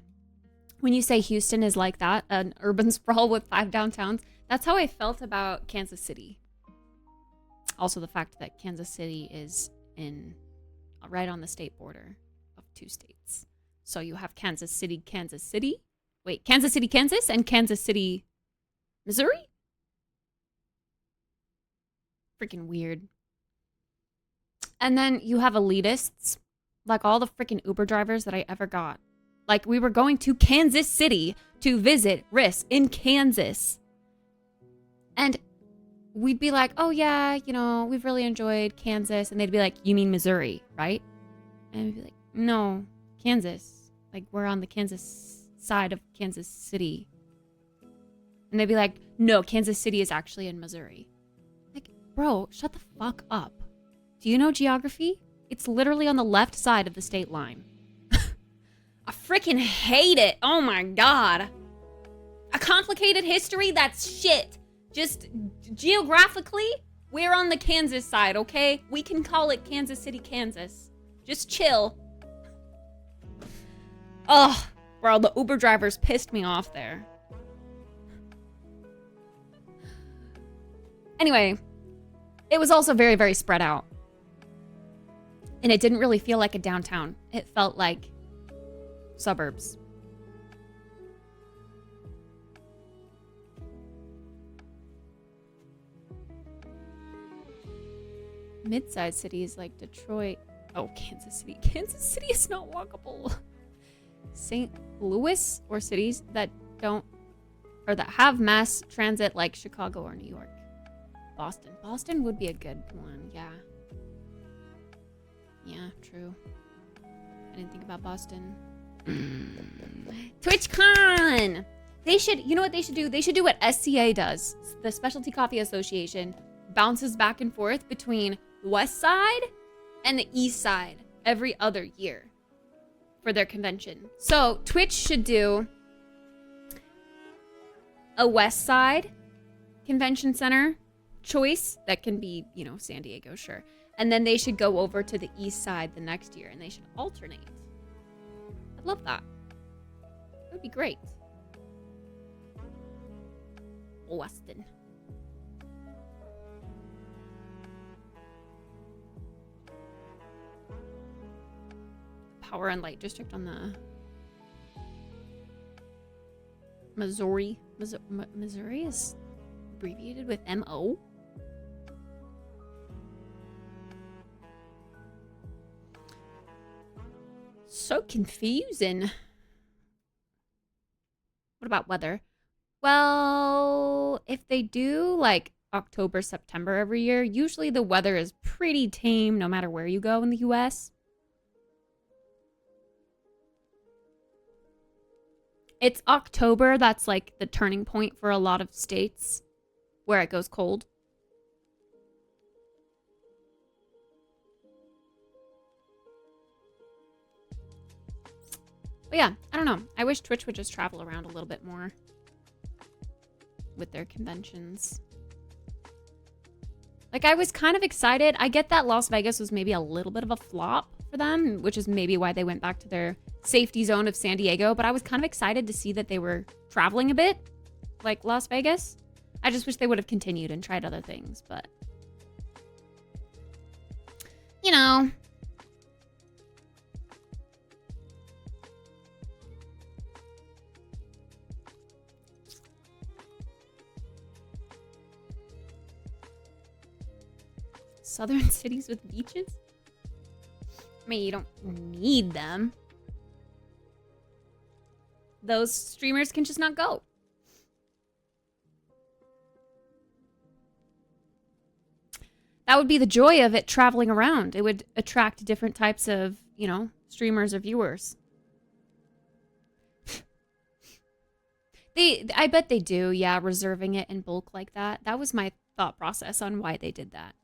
when you say Houston is like that, an urban sprawl with 5 downtowns. That's how I felt about Kansas City. Also the fact that Kansas City is right on the state border of 2 states. So you have Kansas City, wait, Kansas City, Kansas, and Kansas City, Missouri? freaking weird. And then you have elitists, like all the freaking Uber drivers that I ever got. Like, we were going to Kansas City to visit Riss in Kansas. And we'd be like, oh yeah, you know, we've really enjoyed Kansas. And they'd be like, you mean Missouri, right? And we'd be like, no, Kansas. Like, we're on the Kansas side of Kansas City. And they'd be like, no, Kansas City is actually in Missouri. Like, bro, shut the fuck up. Do you know geography? It's literally on the left side of the state line. I freaking hate it. Oh my God. A complicated history? That's shit. Just geographically, we're on the Kansas side, okay? We can call it Kansas City, Kansas. Just chill. Ugh, bro, the Uber drivers pissed me off there. Anyway, it was also very, very spread out. And it didn't really feel like a downtown. It felt like suburbs. Mid-sized cities like Detroit. Oh, Kansas City. Kansas City is not walkable. St. Louis, or cities that don't, or that have mass transit like Chicago or New York. Boston. Boston would be a good one, yeah. Yeah, true. I didn't think about Boston. TwitchCon! They should, you know what they should do? They should do what SCA does. The Specialty Coffee Association bounces back and forth between the West Side and the East Side every other year for their convention. So Twitch should do a West Side convention center choice that can be, you know, San Diego, sure. And then they should go over to the East Side the next year and they should alternate. I'd love that. That would be great. Weston. Power and Light District on the Missouri. Missouri is abbreviated with M-O. So confusing. What about weather? Well, if they do like October, September every year, usually the weather is pretty tame no matter where you go in the US. It's October that's like the turning point for a lot of states where it goes cold. But yeah, I don't know. I wish Twitch would just travel around a little bit more with their conventions. Like, I was kind of excited. I get that Las Vegas was maybe a little bit of a flop for them, which is maybe why they went back to their safety zone of San Diego. But I was kind of excited to see that they were traveling a bit, like Las Vegas. I just wish they would have continued and tried other things, but... You know... Southern cities with beaches? I mean, you don't need them. Those streamers can just not go. That would be the joy of it traveling around. It would attract different types of, you know, streamers or viewers. I bet they do, yeah, reserving it in bulk like that. That was my thought process on why they did that.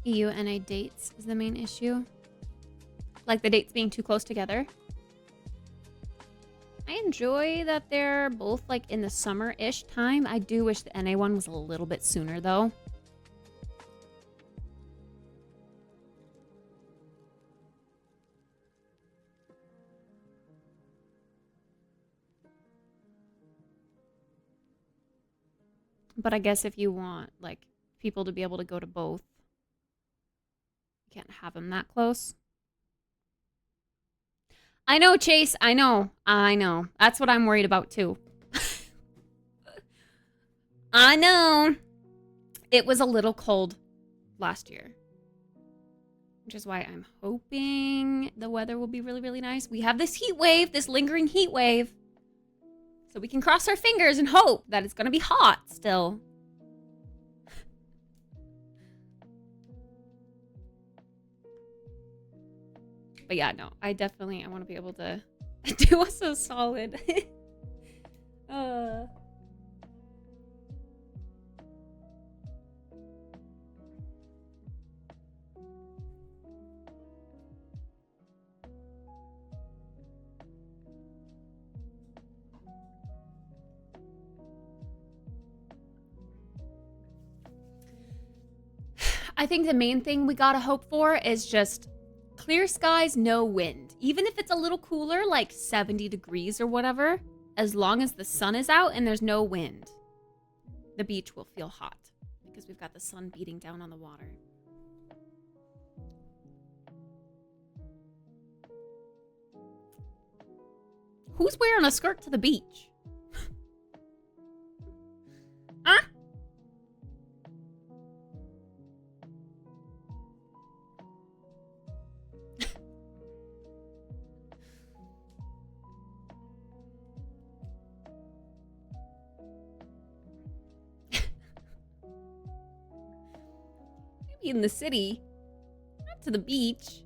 EU-NA dates is the main issue. Like the dates being too close together. I enjoy that they're both like in the summer-ish time. I do wish the NA one was a little bit sooner though. But I guess if you want like people to be able to go to both, you can't have them that close. I know, Chase. I know. That's what I'm worried about too. I know. It was a little cold last year. Which is why I'm hoping the weather will be really, really nice. We have this heat wave, this lingering heat wave. So we can cross our fingers and hope that it's going to be hot still. But yeah, no, I want to be able to do us a solid. I think the main thing we gotta hope for is just clear skies, no wind. Even if it's a little cooler, like 70 degrees or whatever, as long as the sun is out and there's no wind, the beach will feel hot because we've got the sun beating down on the water. Who's wearing a skirt to the beach? Huh? In the city, not to the beach.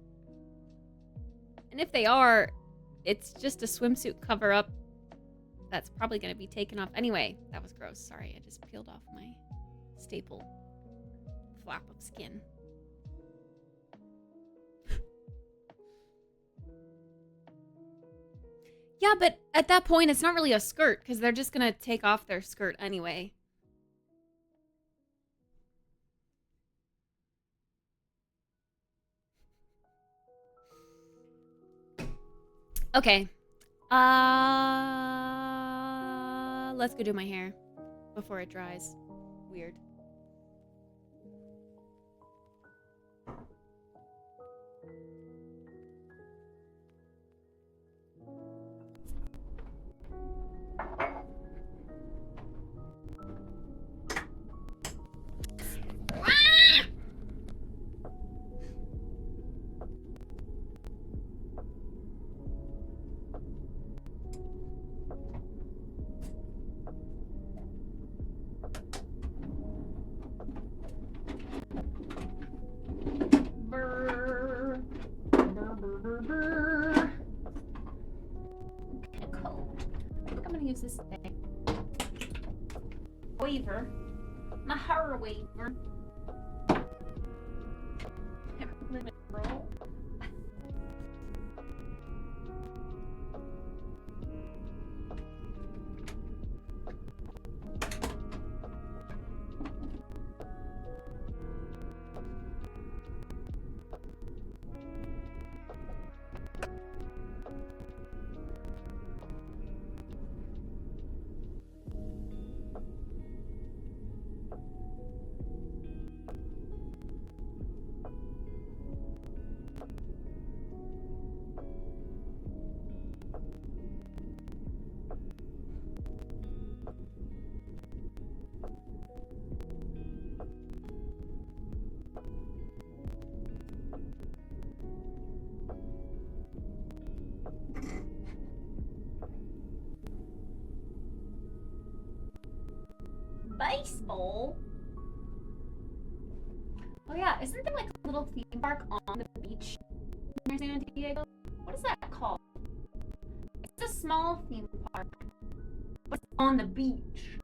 And if they are, it's just a swimsuit cover up that's probably going to be taken off. Anyway, that was gross. Sorry, I just peeled off my staple flap of skin. Yeah, but at that point, it's not really a skirt because they're just going to take off their skirt anyway. Okay. Let's go do my hair before it dries. Weird. This thing. Waver. My hair waver. Roll. Baseball? Oh yeah, isn't there like a little theme park on the beach near San Diego? What is that called? It's a small theme park, but it's on the beach.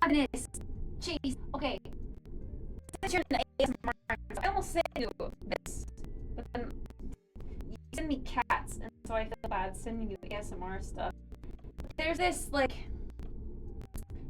goodness. Jeez. Okay. Since you're in the ASMR, I almost said you this, but then you send me cats, and so I feel bad sending you ASMR stuff. There's this like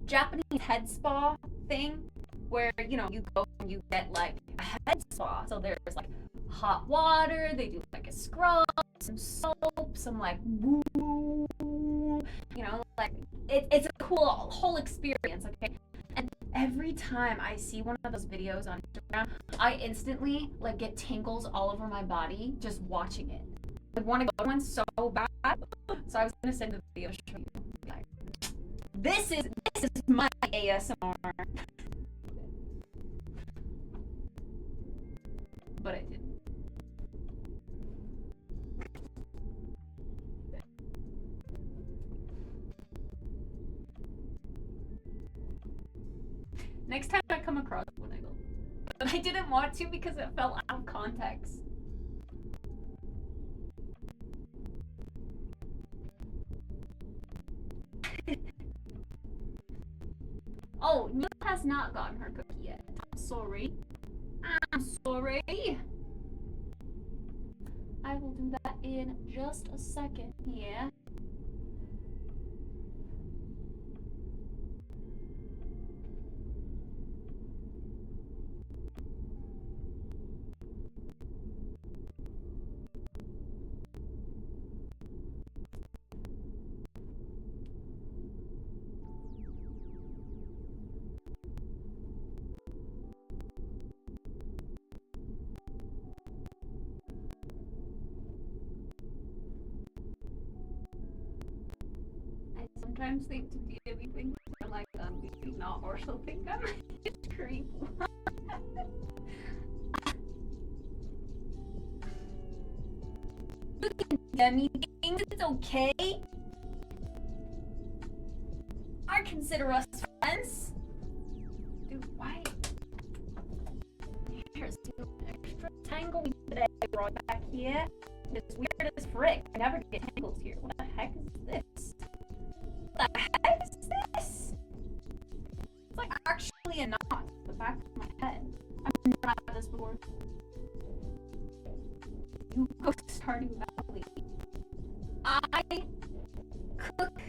Japanese head spa thing where you know you go and you get like a head spa. So there's like hot water, they do like a scrub, some soap, some like woo, you know, like it's a cool whole experience, okay? And every time I see one of those videos on Instagram, I instantly like get tingles all over my body just watching it. I want to go to one so bad. So I was gonna send the video to show you. Like, this is my ASMR. But I didn't. Next time I come across one, I will. But I didn't want to because it fell out of context. Oh, Neil has not gotten her cookie yet. I'm sorry. I'm sorry. I will do that in just a second. Yeah. Sometimes think to be everything. I'm like, maybe not, or she'll think I'm just creep. You can get me things, it's okay. I consider us friends. Dude, why? Here's an extra tangle that I brought back here. It's weird as frick. I never get tangles here. What the heck is this? What the heck is this? It's like actually a knot in the back of my head. I've never had this before. You go to Stardew Valley. I cook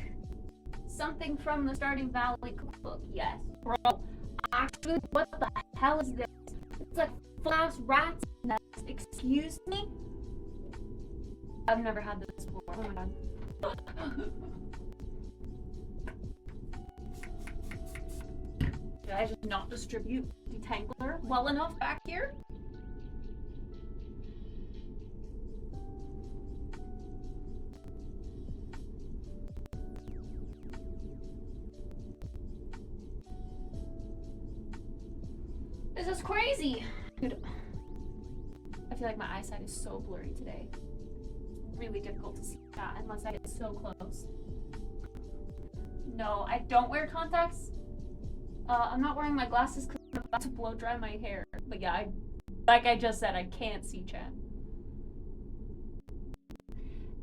something from the Stardew Valley cookbook. Yes, bro. Actually, what the hell is this? It's like flash rat's nest. Excuse me? I've never had this before. Oh my god. Did I just not distribute detangler well enough back here? This is crazy. Dude, I feel like my eyesight is so blurry today. Really difficult to see that unless I get so close. No, I don't wear contacts. I'm not wearing my glasses because I'm about to blow dry my hair. But yeah, like I just said, I can't see chat.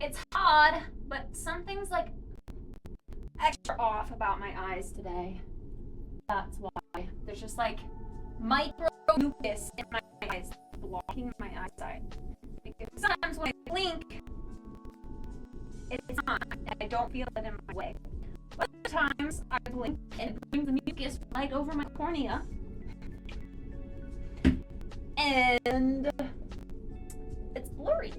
It's odd, but something's like extra off about my eyes today. That's why. There's just like micro mucus in my eyes blocking my eyesight. Because sometimes when I blink, it's on. I don't feel it in my way. Other times I blink and it brings the mucus right over my cornea. And it's blurry.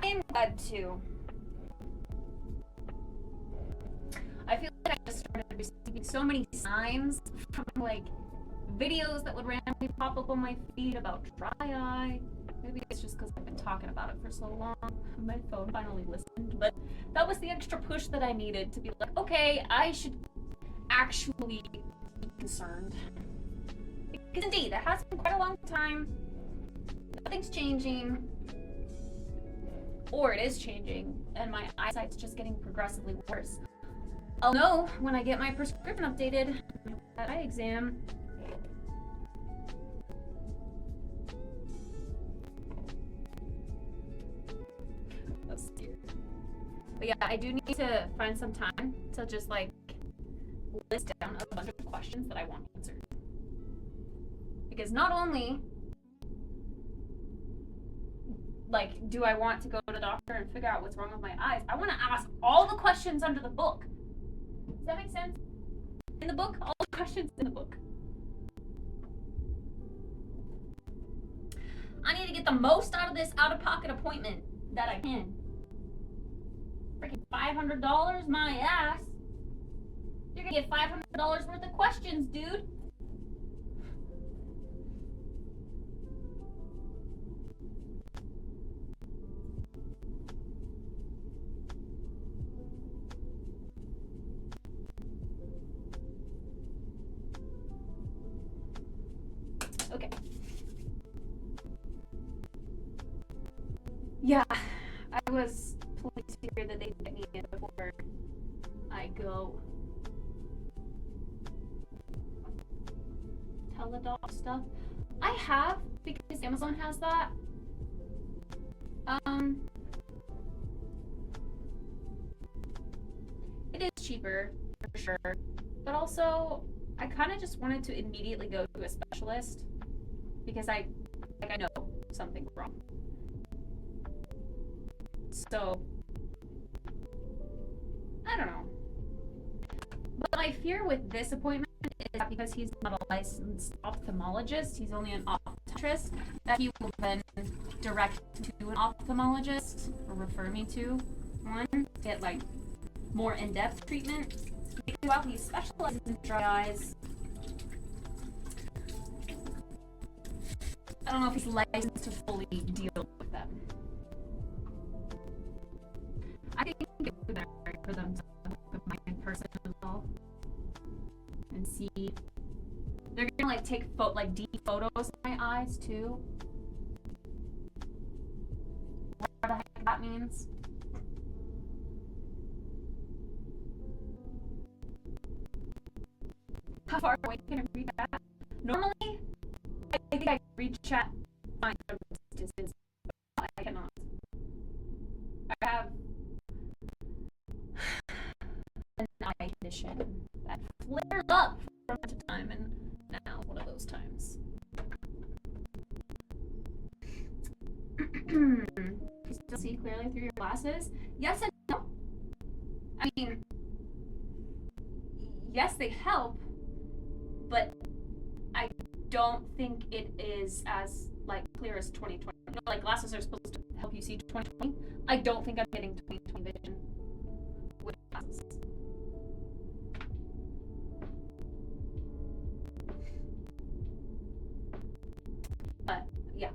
I'm glad too. I feel like I just started receiving so many signs from like videos that would randomly pop up on my feed about dry eye, Maybe it's just because I've been talking about it for so long. My phone finally listened, but that was the extra push that I needed to be like, okay, I should actually be concerned. Because indeed, it has been quite a long time. Nothing's changing. Or it is changing, and my eyesight's just getting progressively worse. I'll know when I get my prescription updated. That eye exam. But yeah, I do need to find some time to just like list down a bunch of questions that I want answered. Because not only like do I want to go to the doctor and figure out what's wrong with my eyes, I want to ask all the questions under the book. Does that make sense? In the book, all the questions in the book. I need to get the most out of this out-of-pocket appointment that I can. Freaking $500, my ass. You're gonna get $500 worth of questions, dude. Okay. Yeah, I was pleased to hear that they get me in before I go. Teledoc stuff. I have, because Amazon has that. It is cheaper, for sure. But also, I kind of just wanted to immediately go to a specialist because I know something's wrong. So, I don't know. But my fear with this appointment is that because he's not a licensed ophthalmologist, he's only an optometrist, that he will then direct to an ophthalmologist or refer me to one to get like more in-depth treatment. Because while he specializes in dry eyes, I don't know if he's licensed to fully deal with them. I think it would be better for them to look at my in person as well and see. They're gonna like take deep photos of my eyes too. What the heck that means? How far away can I read that? Normally, I think I can read chat fine from this distance, but I cannot. I have an eye condition that flares up from time to time, and now one of those times. You still see clearly through your glasses? Yes and no. I mean, yes, they help, but I don't think it is as like clear as 2020. You know, like glasses are supposed to help you see 2020. I don't think I'm getting 2020 vision with glasses. But yeah.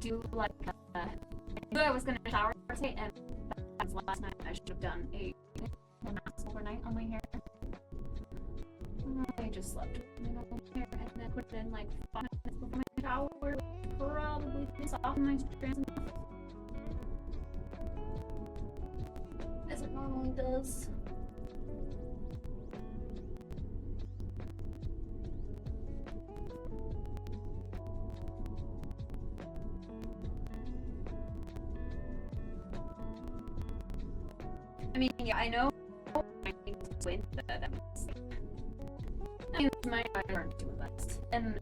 do like I knew I was gonna shower today, and that was last night. I should have done a mask overnight on my hair. I just slept with my hair and then put it in like 5 minutes before my shower. Probably soften my strands enough, as it normally does. I mean, yeah, I know I need to explain that my eyes aren't too best. And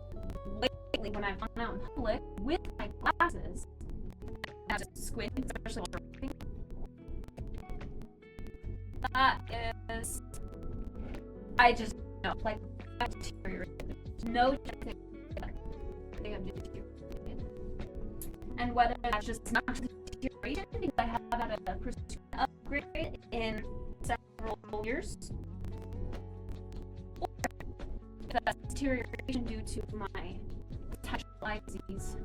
lately, when I've gone out in public with my glasses, I have to squint, especially while driving. That is, I just know, like, I'm deteriorated. No chance I think I'm deteriorated. And whether that's just not deterioration, because I have had a prescription upgrade in several years, or if that's deterioration due to my potential eye disease.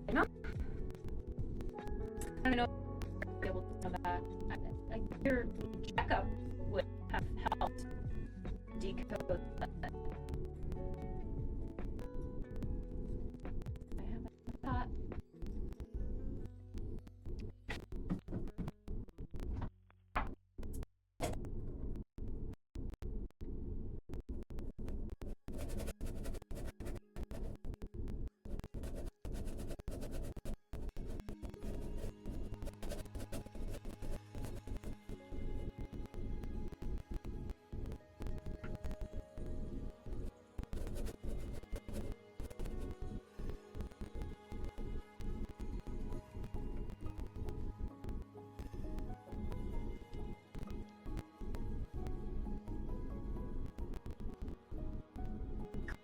I don't know if I'll be able to know that. Your checkup would have helped decode that. I haven't thought.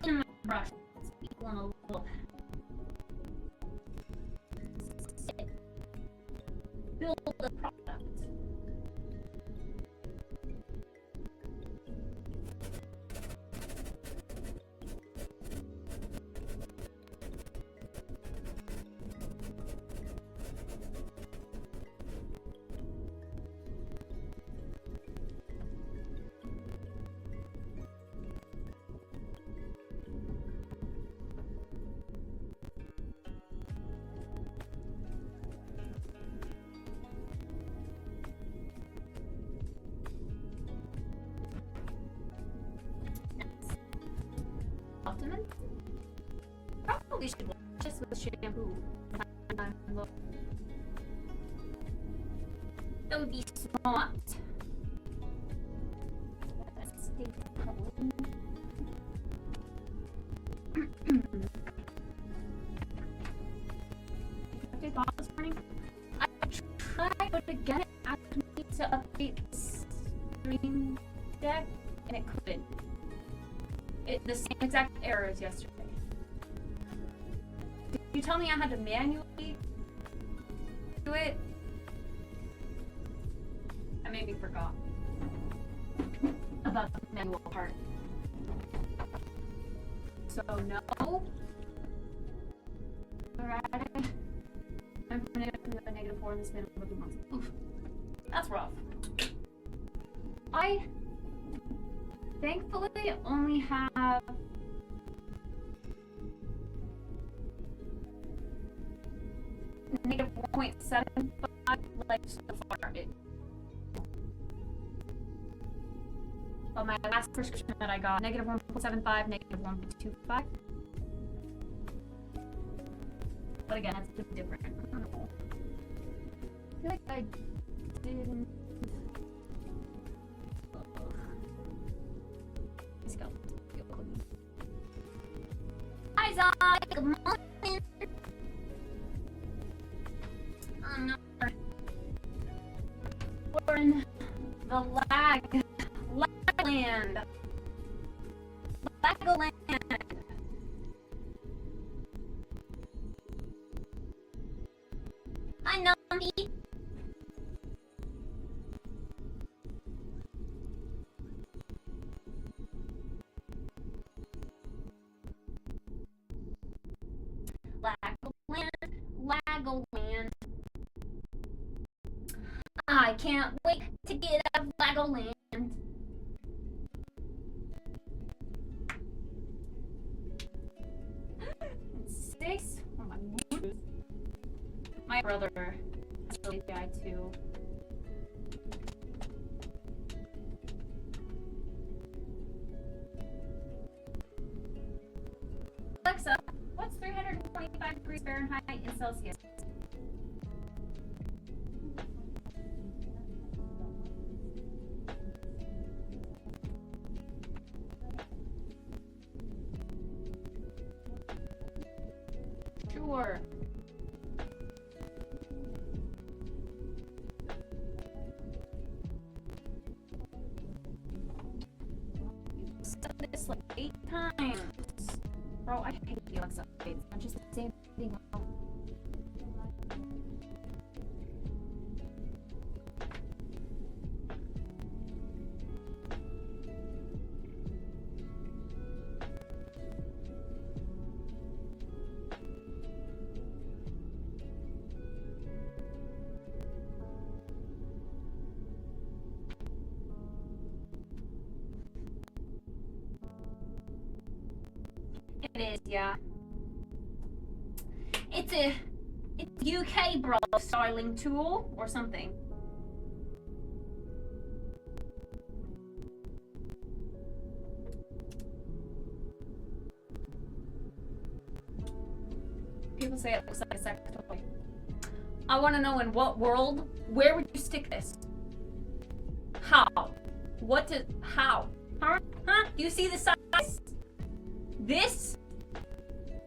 Clean my brush. It's equal in a little. Build the product. Ultimate? Probably should wash this with shampoo. That would be smart. Let's stay clean. Okay, thought this morning. I tried to get it after me to update the stream deck, and it couldn't. The same exact error as yesterday. Did you tell me I had to manually do it? I maybe forgot about the manual part. So no. Alright. I'm putting it from the -4 in the span of a few months. Oof. That's rough. I thankfully only have -1.75 like so far. But my last prescription that I got, -1.75, -1.25. But again, that's a bit different. I don't know. I feel like I didn't. Let's go. Hi, Zai! Good morning! Oh no. We're in the Lagland. Lagland. Hi, Nami. I can't wait to get out of Legoland. Six? Oh my goodness. My brother has really died too. Alexa, what's 325 degrees Fahrenheit in Celsius? Sure. You've said this like 8 times. Bro, I hate the Alexa updates. I'm just the same thing. It is, yeah. It's UK bro styling tool or something. People say it looks like a sex toy. I want to know in what world, where would you stick this? How? How? Huh? Do you see the size? This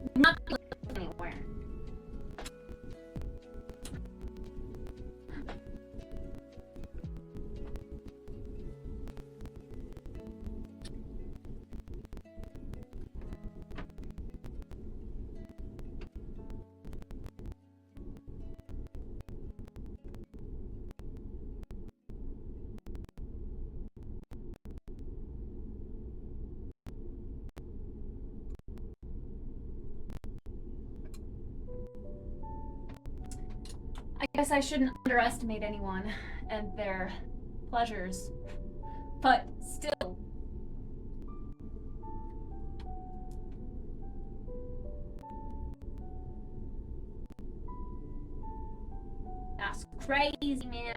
would not be anywhere. I guess I shouldn't underestimate anyone and their pleasures, but still. That's crazy, man.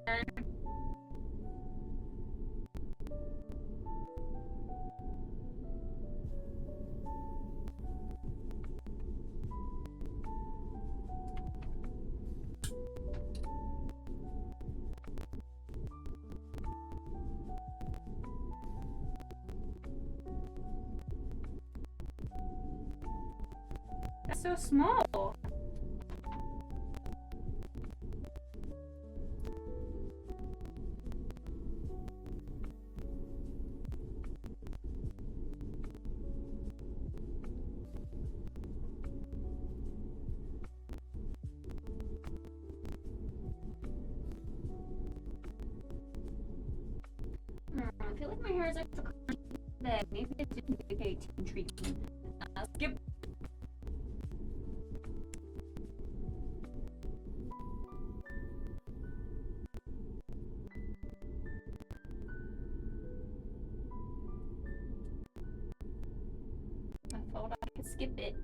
That's so small. I feel like my hair is extra crunchy. Maybe it's just a teen treatment. Skip. I thought I could skip it.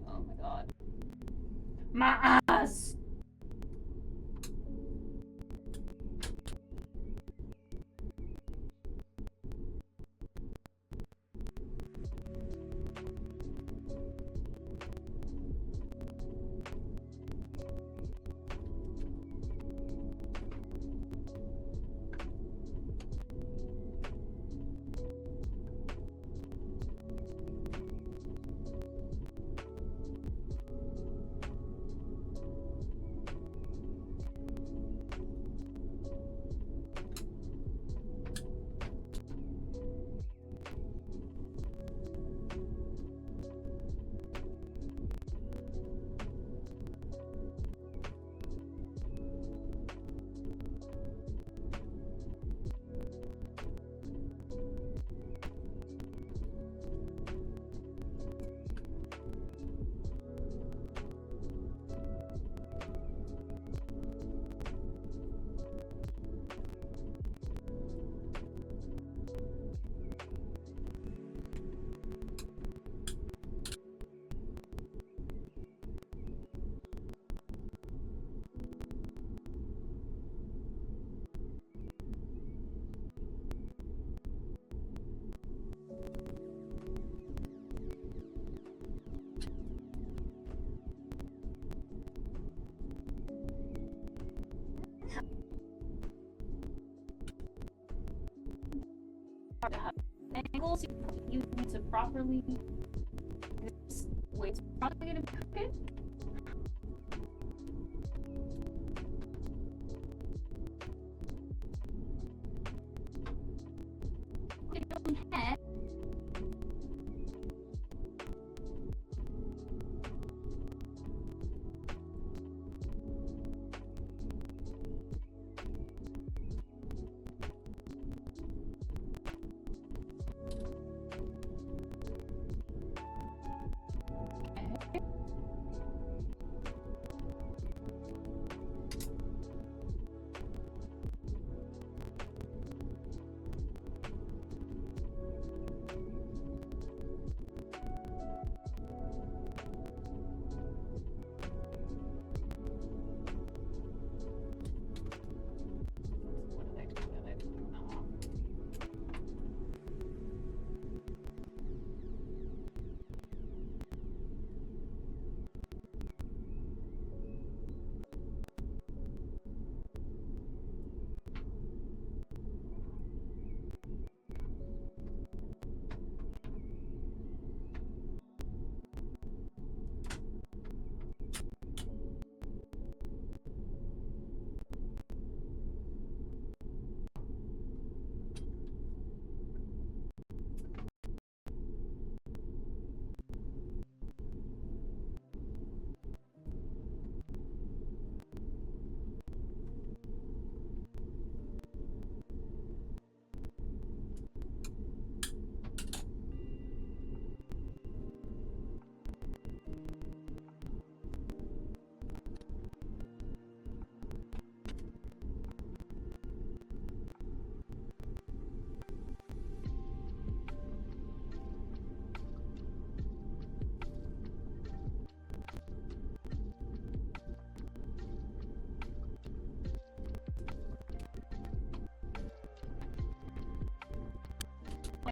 Oh my god. My eyes! hard to have angles. You need to properly. This weight's probably gonna be crooked. Head.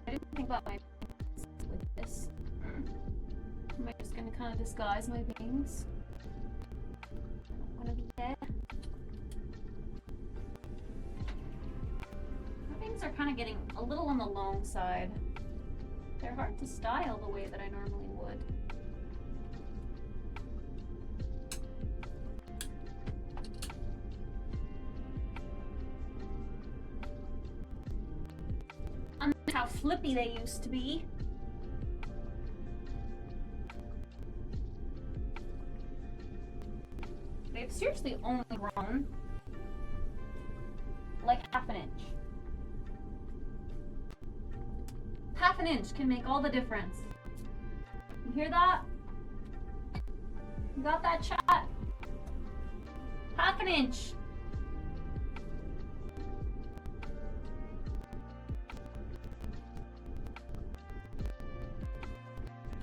I didn't think about my with this. Am I just gonna kind of disguise my bangs? I'm gonna be there. My bangs are kind of getting a little on the long side. They're hard to style the way that I normally would. How flippy they used to be. They've seriously only grown like half an inch. Half an inch can make all the difference. You hear that? You got that, chat? Half an inch.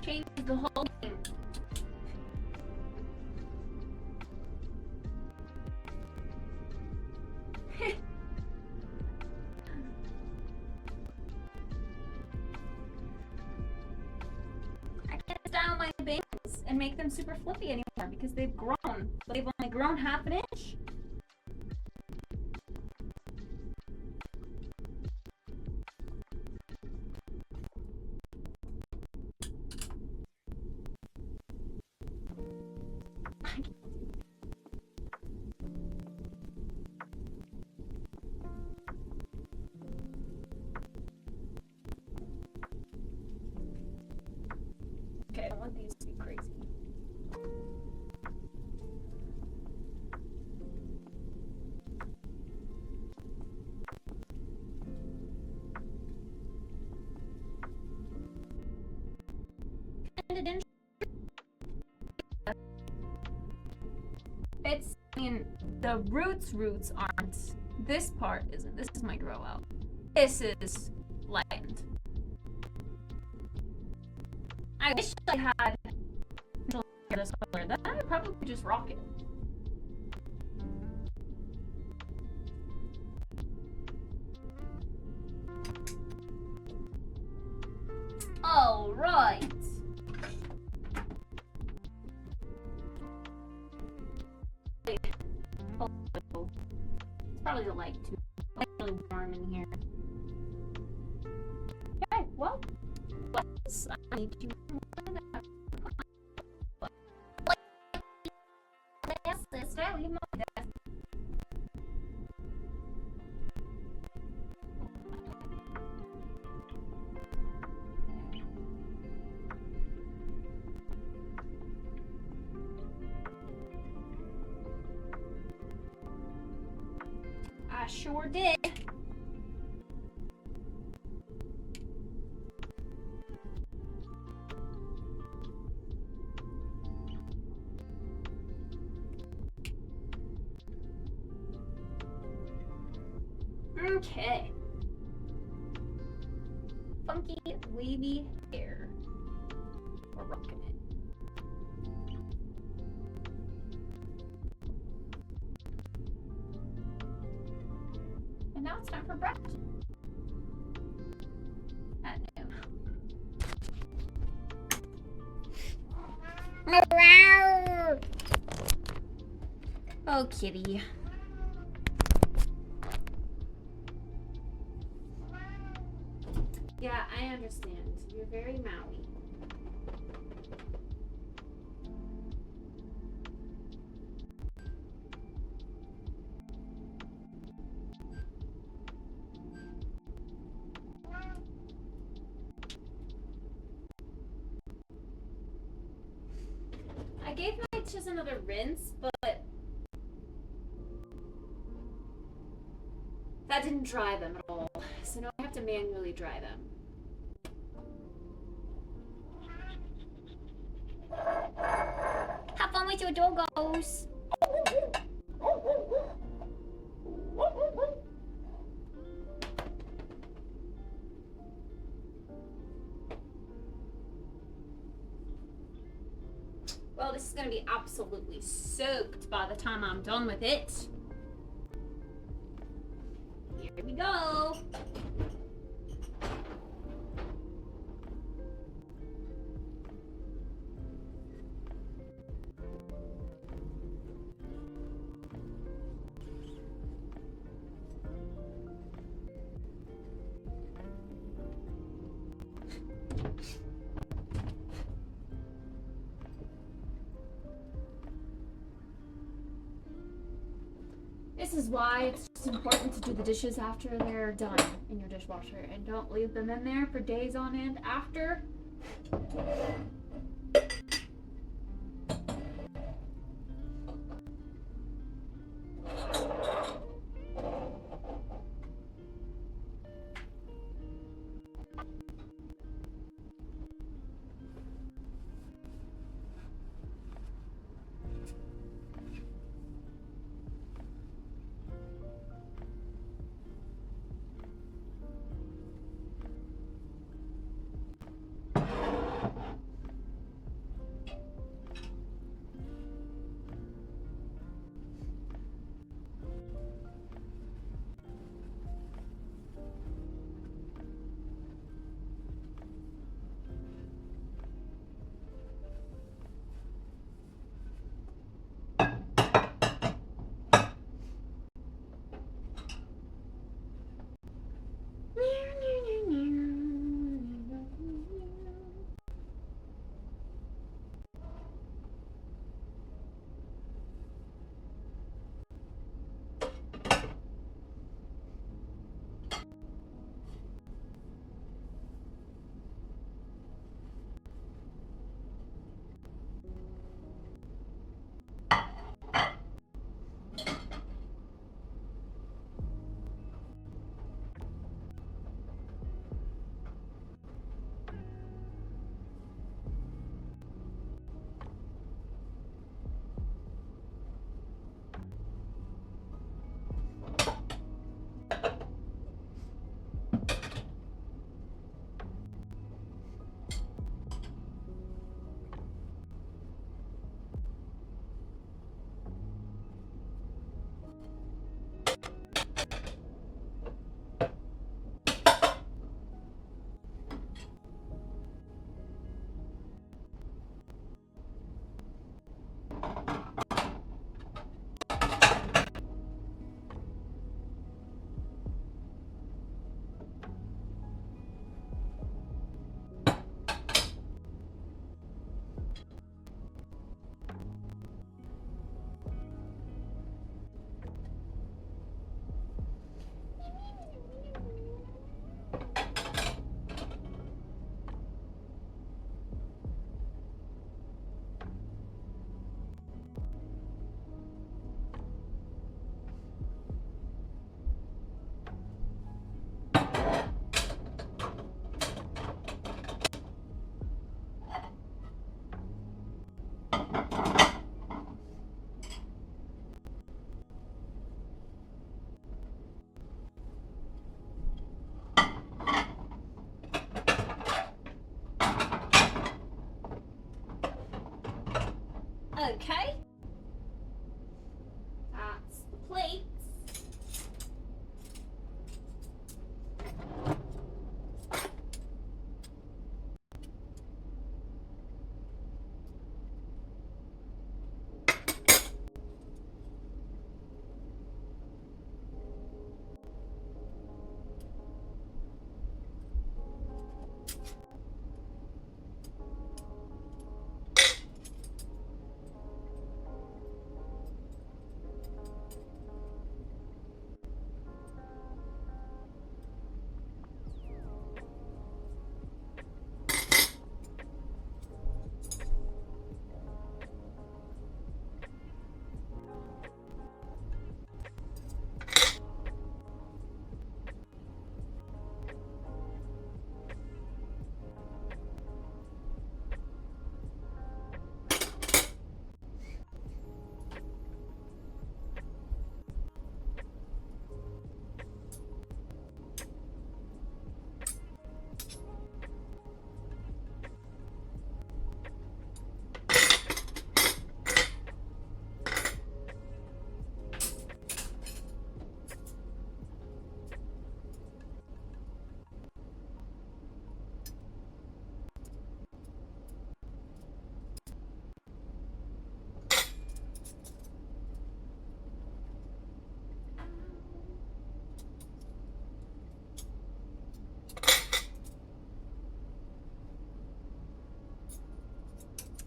Changes the whole game. I can't style my bangs and make them super flippy anymore because they've grown, but they've only grown half an inch. Okay, I don't want these to be crazy. It's, I mean, the roots aren't. This part isn't. This is my grow out. This is lightened. I wish I had this color. Then I would probably just rock it. All right. It's probably the light too. It's really warm in here. dishes. I need to sister, leave my desk. I sure did. Okay. Funky wavy hair. We're rocking it. And now it's time for breakfast. At noon. Oh, kitty. Yeah, I understand. You're very Maui. I gave my dishes another rinse, but that didn't dry them at all. So now I have to manually dry them. Have fun with your doggos. Well, this is gonna be absolutely soaked by the time I'm done with it. Here we go. This is why it's just important to do the dishes after they're done in your dishwasher and don't leave them in there for days on end after. Okay. That's the plates.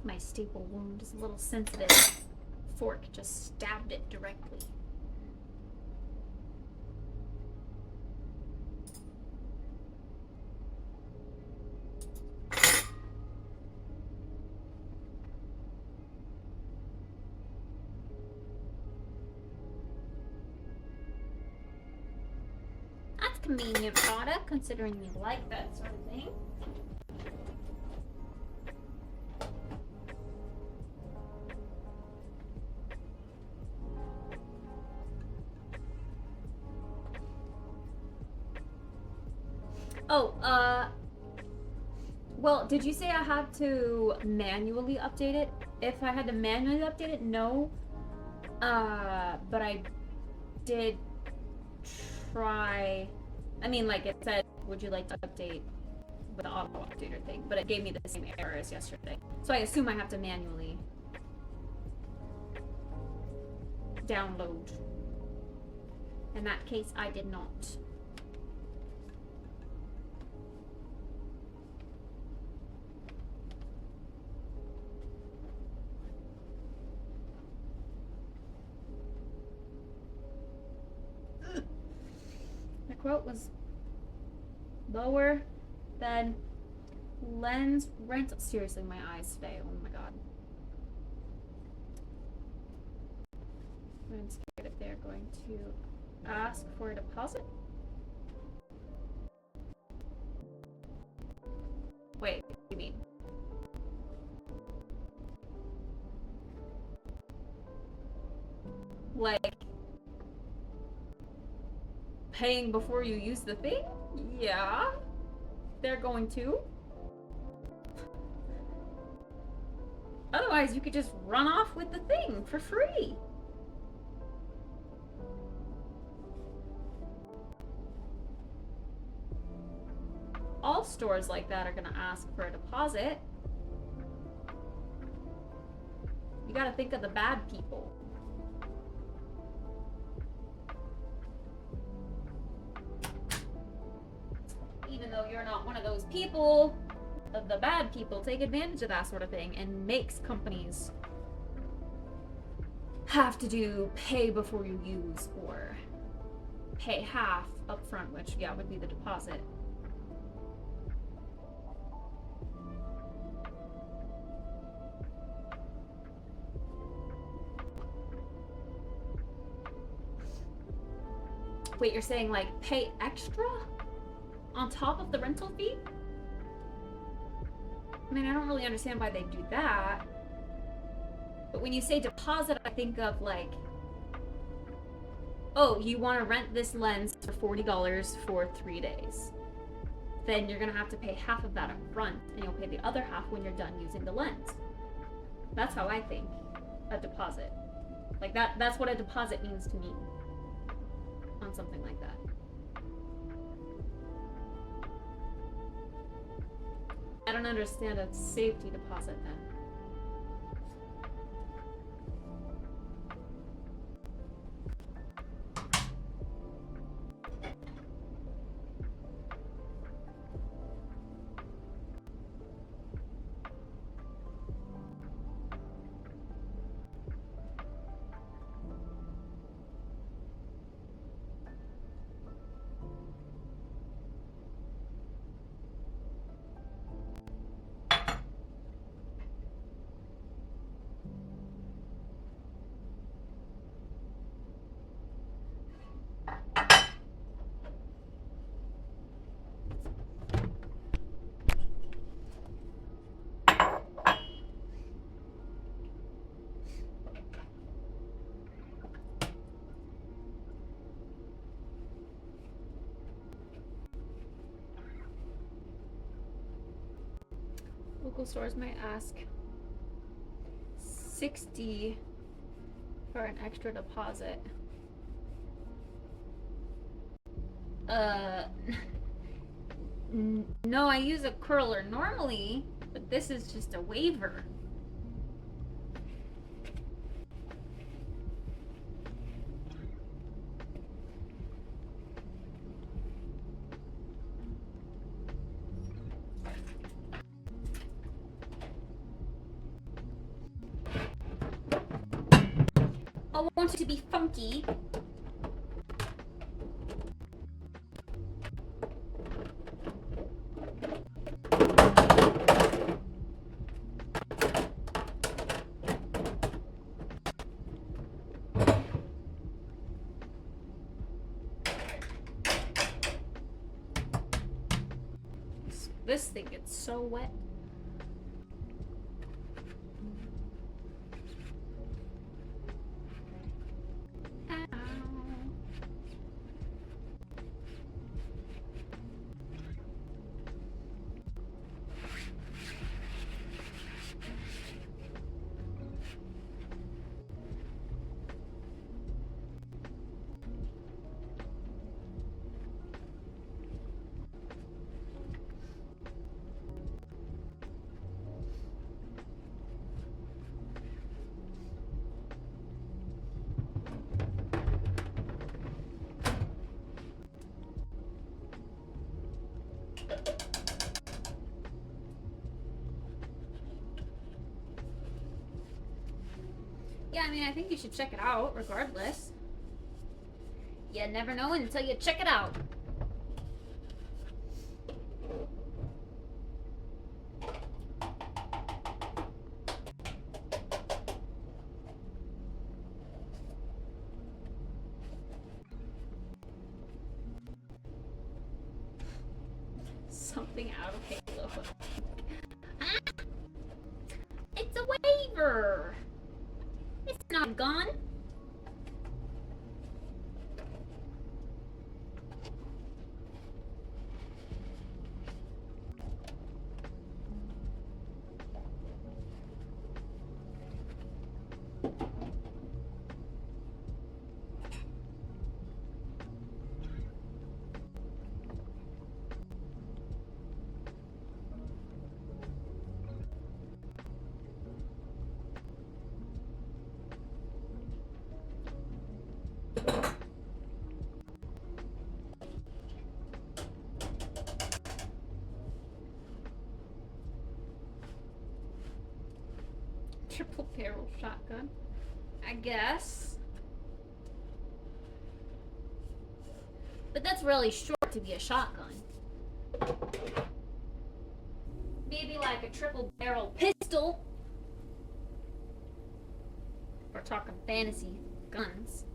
My staple wound is a little sensitive. Fork just stabbed it directly. That's convenient product, considering you like that sort of thing. Oh, well, did you say I had to manually update it? If I had to manually update it, no. But I did try. I mean, like it said, would you like to update with the auto updater thing? But it gave me the same error as yesterday. So I assume I have to manually download. In that case, I did not. The quote was lower than lens rental. Seriously, my eyes today. Oh my god. I'm scared if they're going to ask for a deposit. Wait, what do you mean? Like paying before you use the thing? Yeah, they're going to. Otherwise, you could just run off with the thing for free. All stores like that are gonna ask for a deposit. You gotta think of the bad people. Even though you're not one of those people, the bad people take advantage of that sort of thing and makes companies have to do pay before you use or pay half up front, which yeah would be the deposit. Wait, you're saying like pay extra on top of the rental fee? I mean, I don't really understand why they do that. But when you say deposit, I think of like, oh, you want to rent this lens for $40 for 3 days. Then you're going to have to pay half of that up front, and you'll pay the other half when you're done using the lens. That's how I think. a deposit. Like that's what a deposit means to me on something like that. I don't understand a safety deposit then. Local stores might ask $60 for an extra deposit. No, I use a curler normally, but this is just a waiver. I want it to be funky. This thing gets so wet. Yeah, I mean, I think you should check it out regardless. You never know until you check it out. Something out of Halo. Ah! It's a waiver! It's not gone. Triple barrel shotgun, I guess. But that's really short to be a shotgun. Maybe like a triple barrel pistol. We're talking fantasy guns.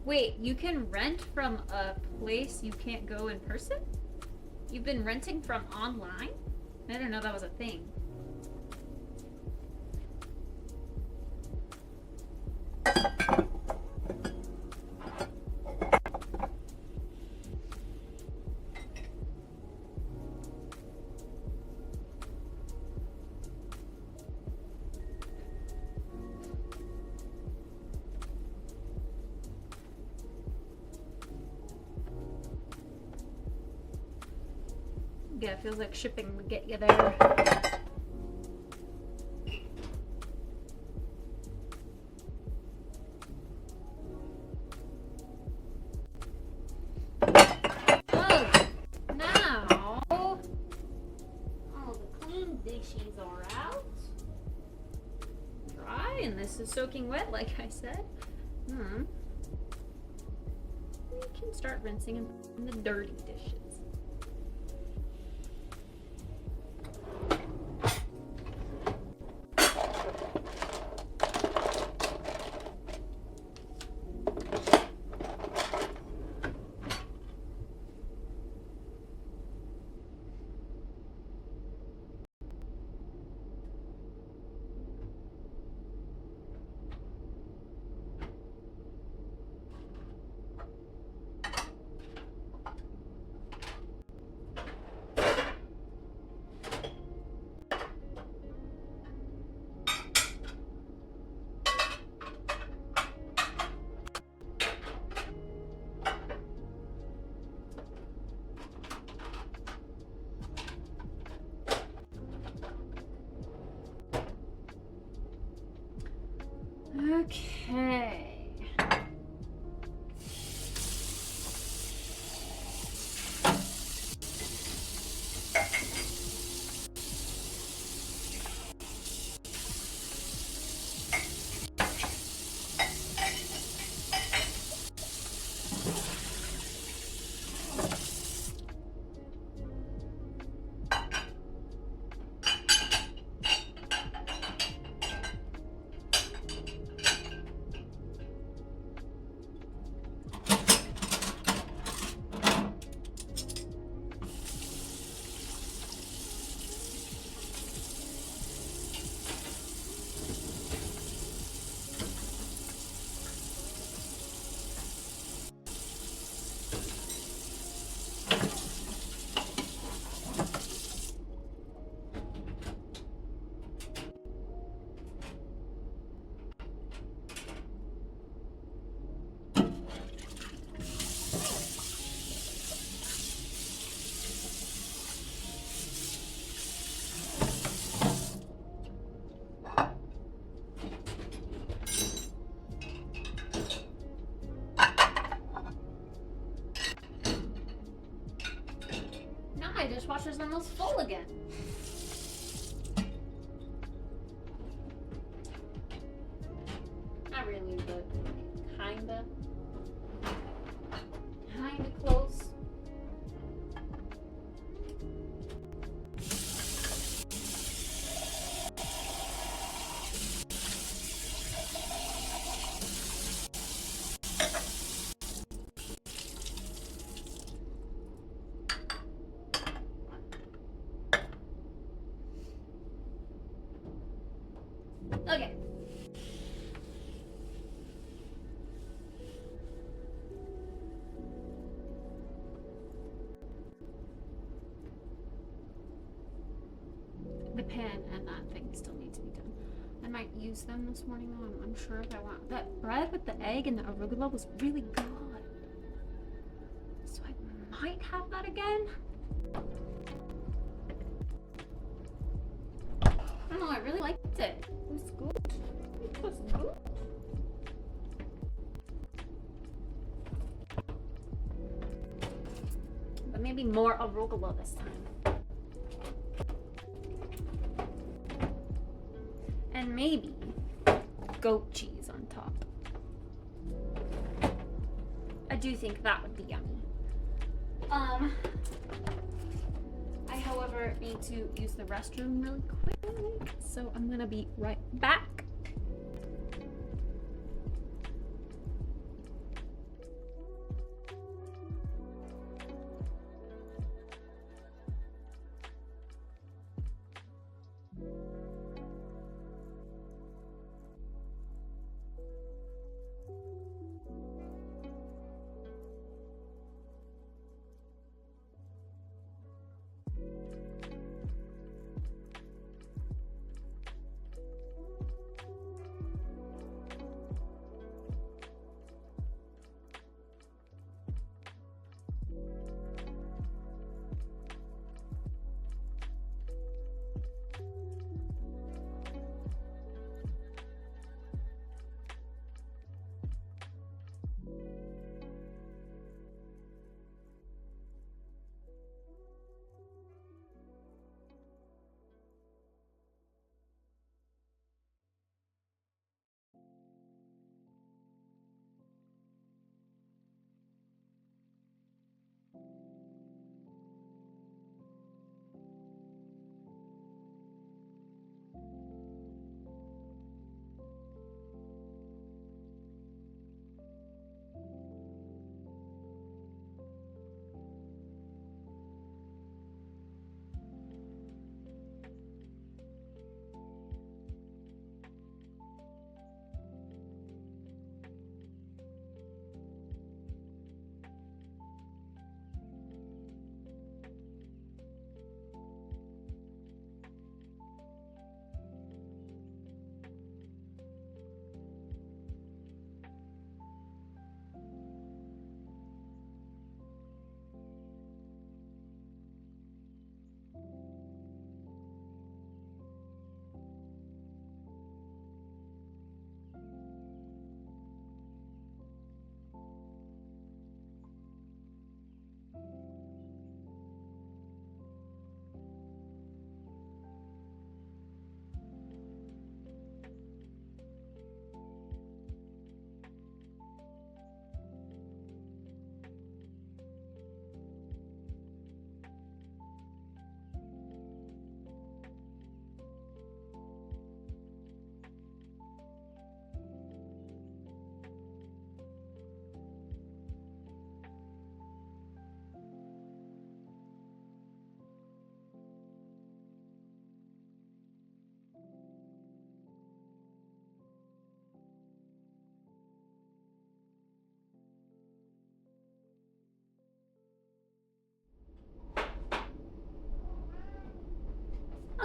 Wait, you can rent from a place you can't go in person? You've been renting from online? I didn't know that was a thing. Yeah, it feels like shipping would get you there. Oh, now all the clean dishes are out. Dry, and this is soaking wet, like I said. We can start rinsing in the dirty dishes. Okay. Now my dishwasher's almost full again. Not really, but kinda. Kinda close. Okay. The pan and that thing still need to be done. I might use them this morning though. I'm unsure if I want. That bread with the egg and the arugula was really good. So I might have that again. I don't know, I really liked it. It was good. It was good. But maybe more arugula this time. And maybe goat cheese on top. I do think that would be yummy. I, however, need to use the restroom really quick, so I'm gonna be right back.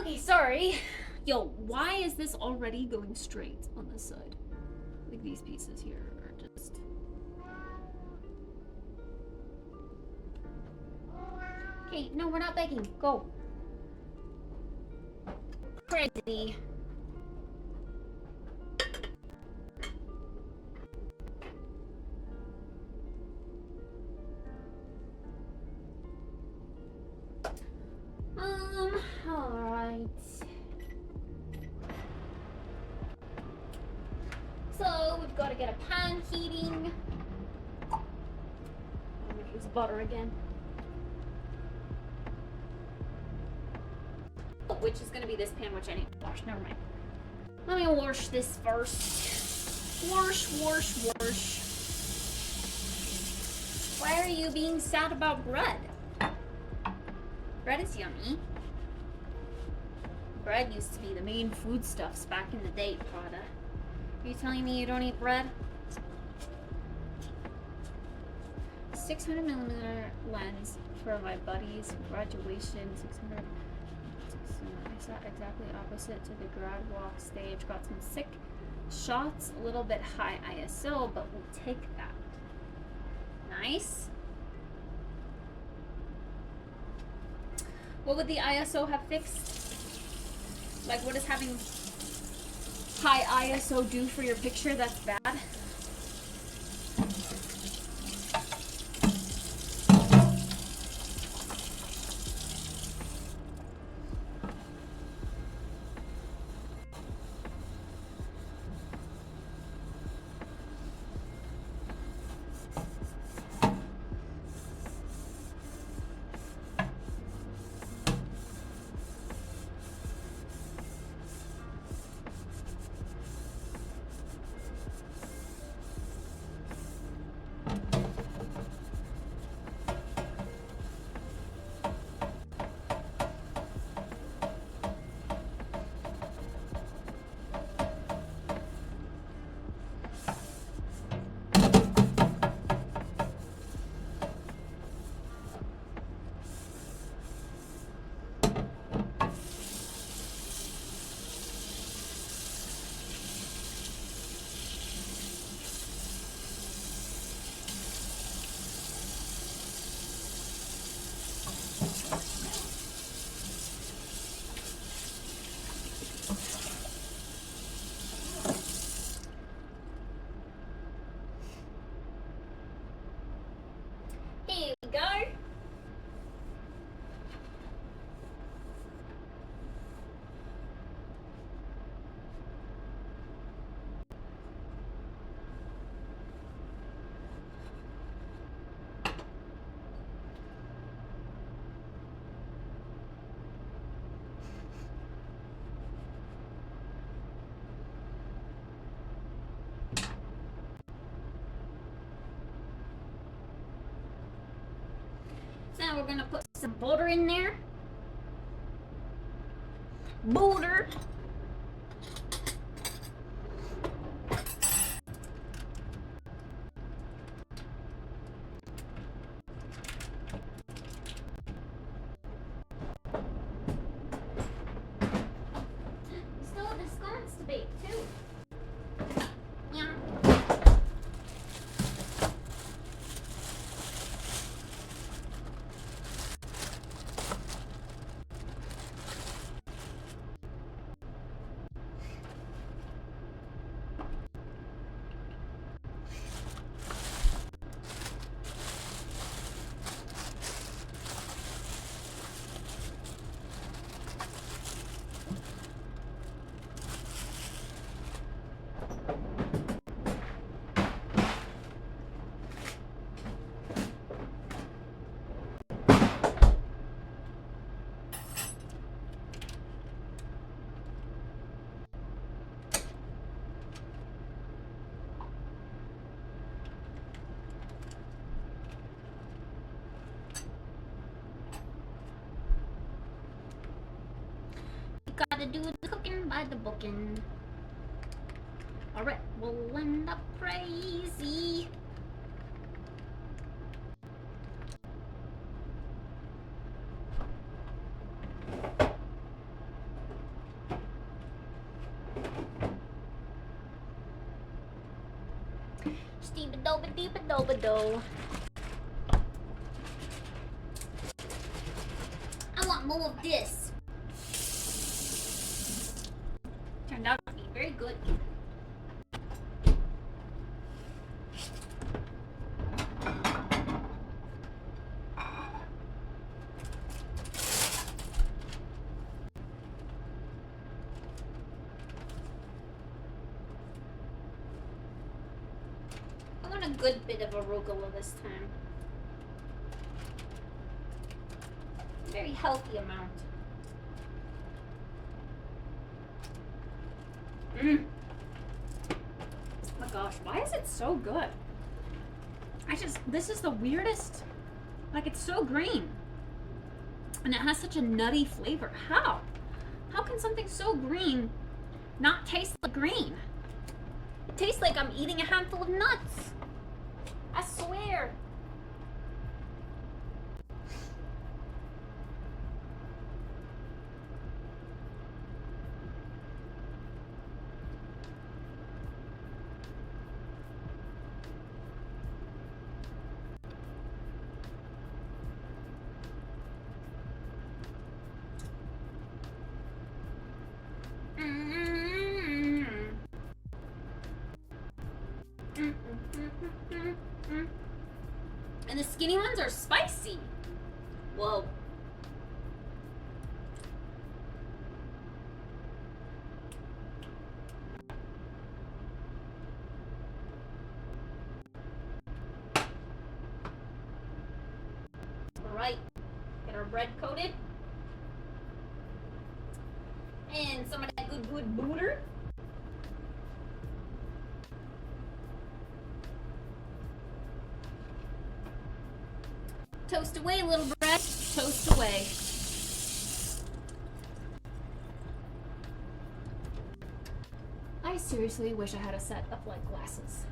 Okay, sorry. Yo, why is this already going straight on this side? Like these pieces here are just... Okay, no, we're not begging. Go. Crazy. Alright. So, we've got to get a pan heating. I'm gonna use butter again. Oh, which is gonna be this pan, which I need to wash. Never mind. Let me wash this first. Wash, wash, wash. Why are you being sad about bread? Bread is yummy. Bread used to be the main foodstuffs back in the day, Prada. Are you telling me you don't eat bread? 600mm lens for my buddy's graduation. 600. I sat exactly opposite to the grad walk stage. Got some sick shots. A little bit high ISO, but we'll take that. Nice. What would the ISO have fixed? Like, what does having high ISO do for your picture that's bad? Here we go. So now we're gonna put some butter in there. Butter. Still have the scones to bake too. Yeah. Gotta do the cooking by the booking. Alright, we'll end up crazy. Steep-a-doba-deep-a-doba-do. I want more of this. Turned out to be very good. I want a good bit of arugula this time. Very healthy amount. Oh my gosh, why is it so good? This is the weirdest, like it's so green. And it has such a nutty flavor. How? How can something so green not taste like green? It tastes like I'm eating a handful of nuts. I swear. And the skinny ones are spicy. Whoa. All right, get our bread coated. And some of that good butter. Toast away, little bread. Toast away. I seriously wish I had a set of like glasses.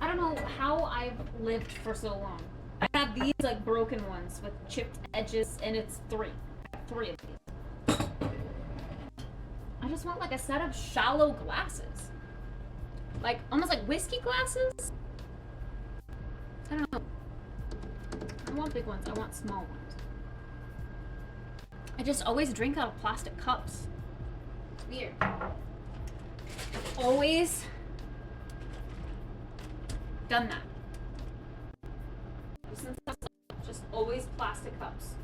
I don't know how I've lived for so long. I have these like broken ones with chipped edges, and it's three. I have three of these. I just want like a set of shallow glasses. Like almost like whiskey glasses. I don't know. I don't want big ones. I want small ones. I just always drink out of plastic cups. It's weird. I've always done that. Since I was just always plastic cups.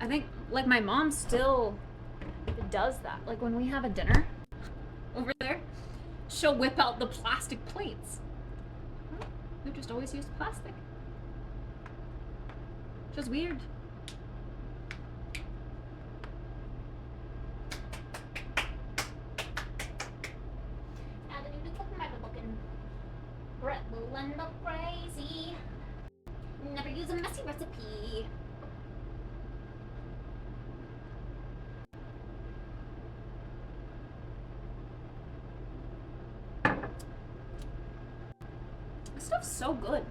I think like my mom still does that. Like when we have a dinner over there, she'll whip out the plastic plates. We just always used plastic. Just weird. Brett will end up crazy. Never use a messy recipe. This stuff's so good.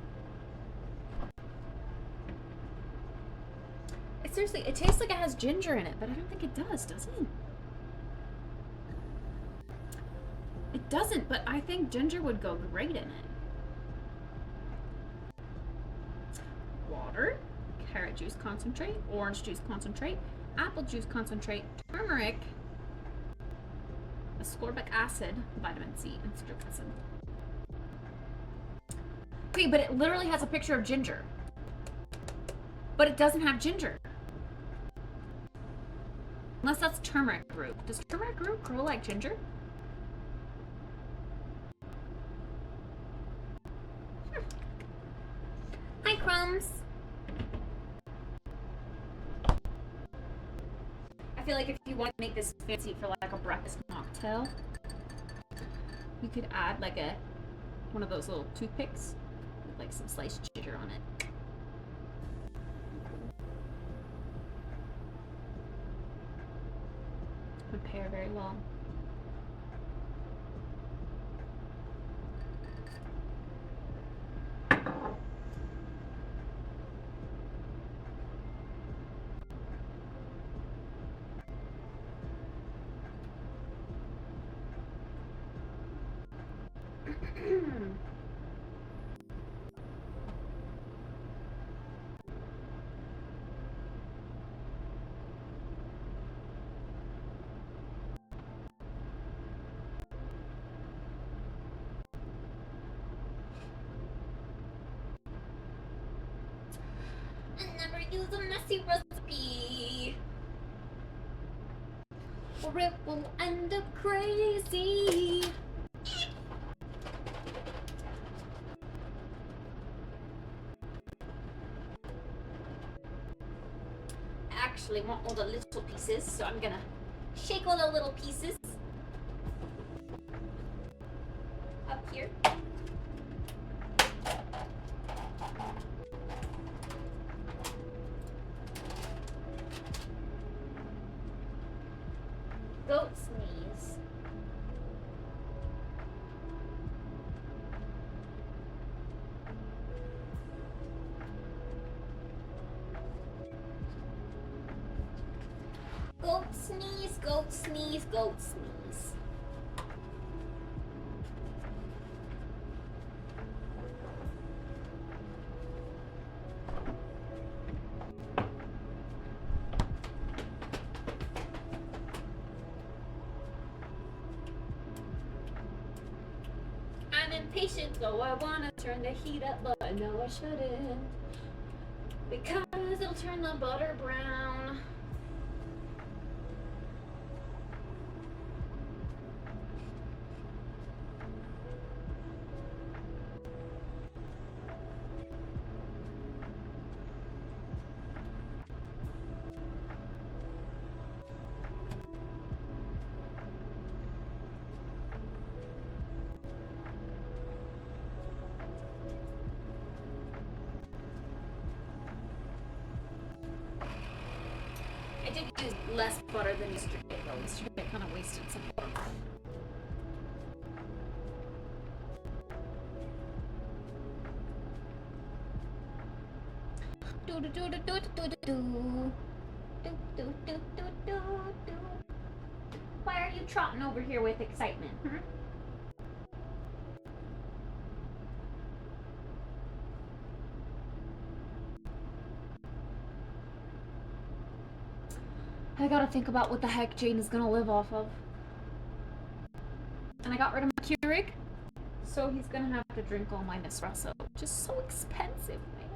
Seriously, it tastes like it has ginger in it, but I don't think it does it? It doesn't, but I think ginger would go great in it. Water, carrot juice concentrate, orange juice concentrate, apple juice concentrate, turmeric, ascorbic acid, vitamin C, and citric acid. Okay, but it literally has a picture of ginger. But it doesn't have ginger. Unless that's turmeric root. Does turmeric root grow like ginger? Hi, Crumbs. I feel like if you want to make this fancy for like a breakfast mocktail, you could add like one of those little toothpicks with like some sliced ginger on it. Would pair very well. I never use a messy recipe, or it will end up crazy. I actually want all the little pieces, so I'm gonna shake all the little pieces up here. Goat sneeze. Goat sneeze, goat sneeze, goat sneeze. I'm impatient, so I wanna turn the heat up, but I know I shouldn't, because it'll turn the butter brown. I did use less butter than yesterday, though. Yesterday I kind of wasted some butter. Do do do do do do do do do do do do do do. Why are you trotting over here with excitement? Hmm? I gotta think about what the heck Jane is gonna live off of. And I got rid of my Keurig, so he's gonna have to drink all my Nespresso, which is so expensive, man.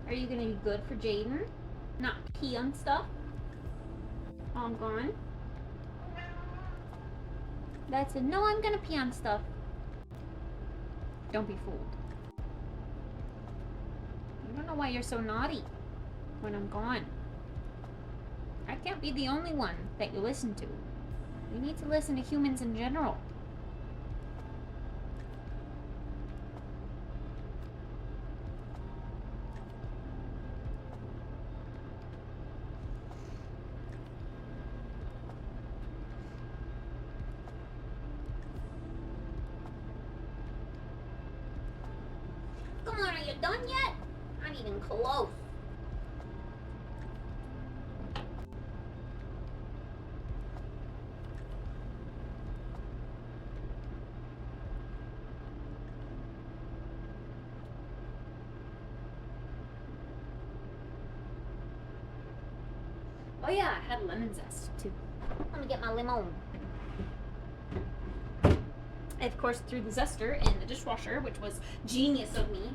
Are you gonna be good for Jaden? Not pee on stuff? While I'm gone? That's it. No, I'm gonna pee on stuff. Don't be fooled. I don't know why you're so naughty when I'm gone. I can't be the only one that you listen to. You need to listen to humans in general. Come on, are you done yet? Not even close. Oh yeah, I had lemon zest too. Let me get my lemon. I of course threw the zester in the dishwasher, which was genius of me.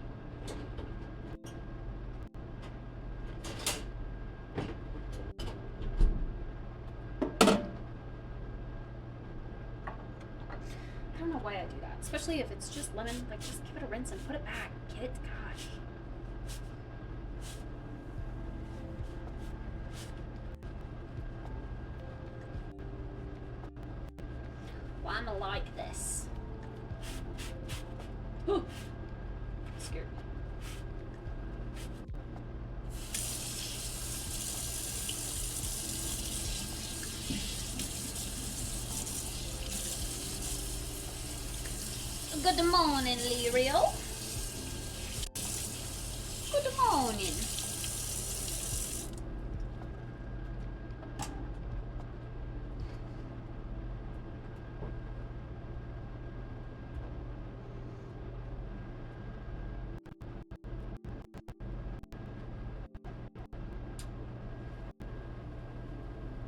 I don't know why I do that, especially if it's just lemon. Like, just give it a rinse and put it back. Get it? Gosh. Why am I like this? Ooh. Scared me. Good morning, Lirio. Good morning.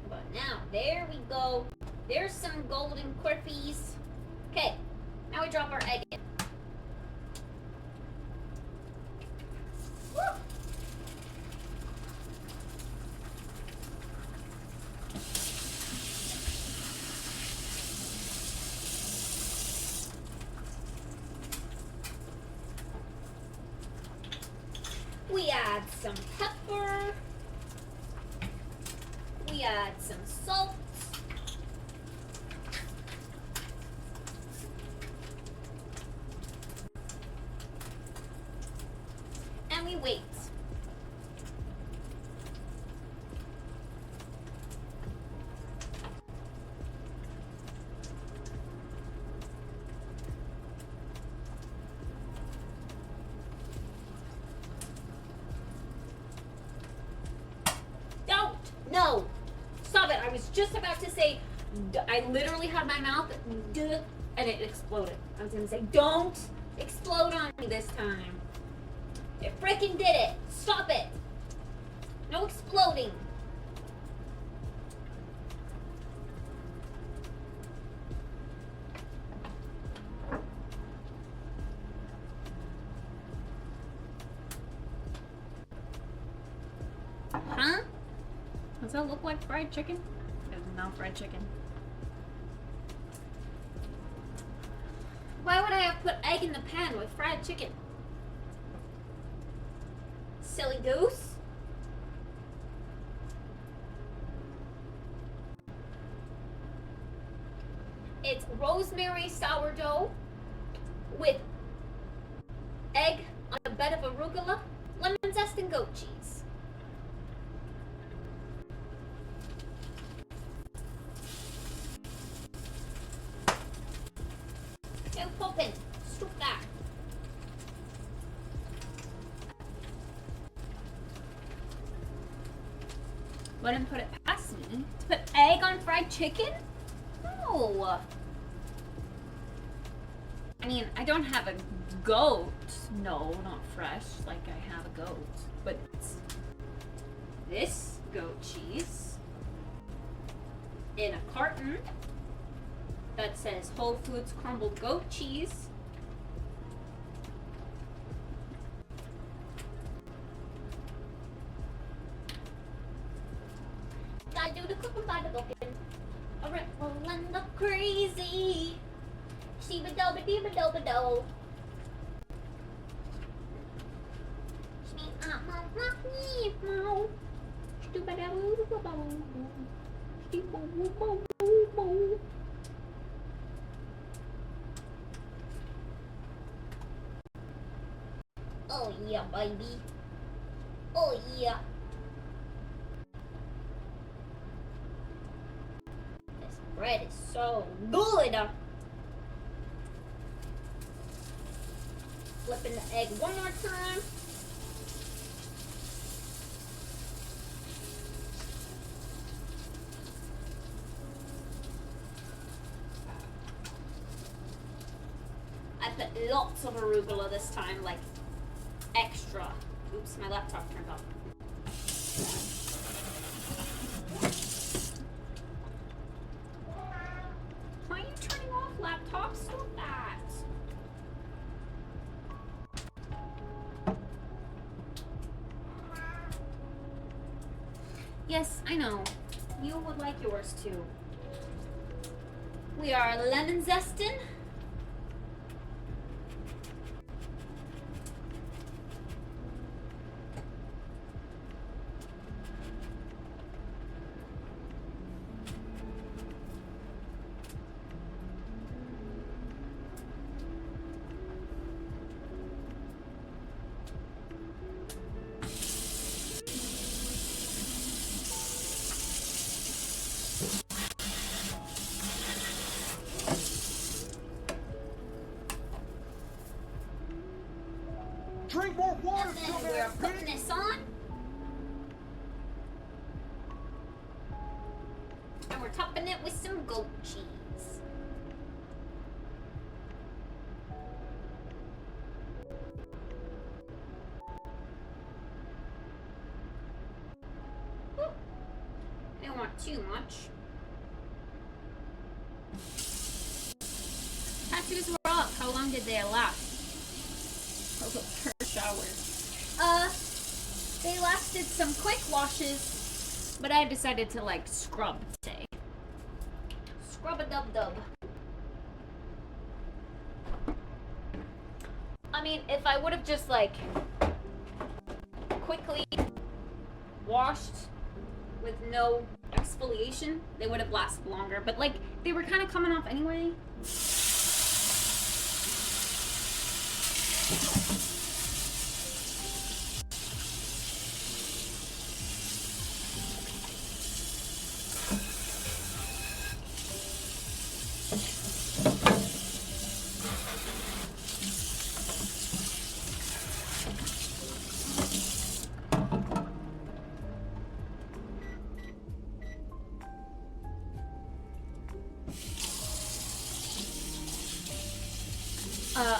But now, there we go. There's some golden quirpies. Okay, now we drop our egg in. Woo! We add some pepper. We add some salt. And we wait. Don't! No! Stop it! I was just about to say, I literally had my mouth, and it exploded. I was gonna say, don't explode on me this time. It frickin' did it! Stop it! No exploding! Huh? Does that look like fried chicken? It's not fried chicken. Why would I have put egg in the pan with fried chicken? Silly goose. It's rosemary sourdough with egg on a bed of arugula, lemon zest, and goat cheese. No popping. Stop that. Wouldn't put it past me to put egg on fried chicken? No. I mean, I don't have a goat. No, not fresh, like I have a goat. But this goat cheese in a carton that says Whole Foods crumbled goat cheese. Gotta do the cooking by the booking. Alright, rolling the crazy. Sheba-doba-deba-doba-do. Oh yeah, baby. Oh yeah. This bread is so good. Flipping the egg one more time. I put lots of arugula this time, like extra. Oops, my laptop turned off. Why are you turning off laptop? Stop that. Yes, I know. You would like yours too. We are lemon zesting. Drink more water, And then we're putting this on. And we're topping it with some goat cheese. Woo. I don't want too much. Tattoos were up. How long did they last? Per shower. They lasted some quick washes, but I decided to like scrub today. Scrub a dub dub. I mean, if I would have just like quickly washed with no exfoliation, they would have lasted longer. But like they were kind of coming off anyway.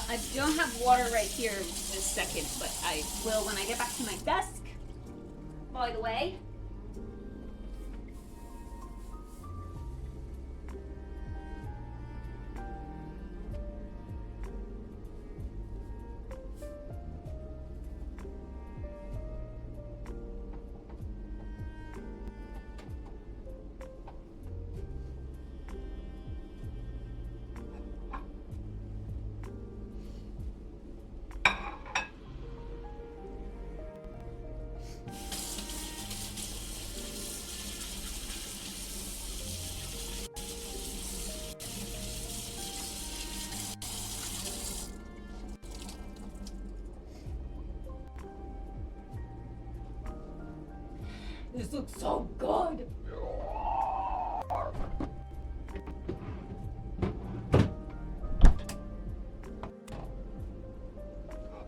I don't have water right here this second, but I will when I get back to my desk. By the way. This looks so good.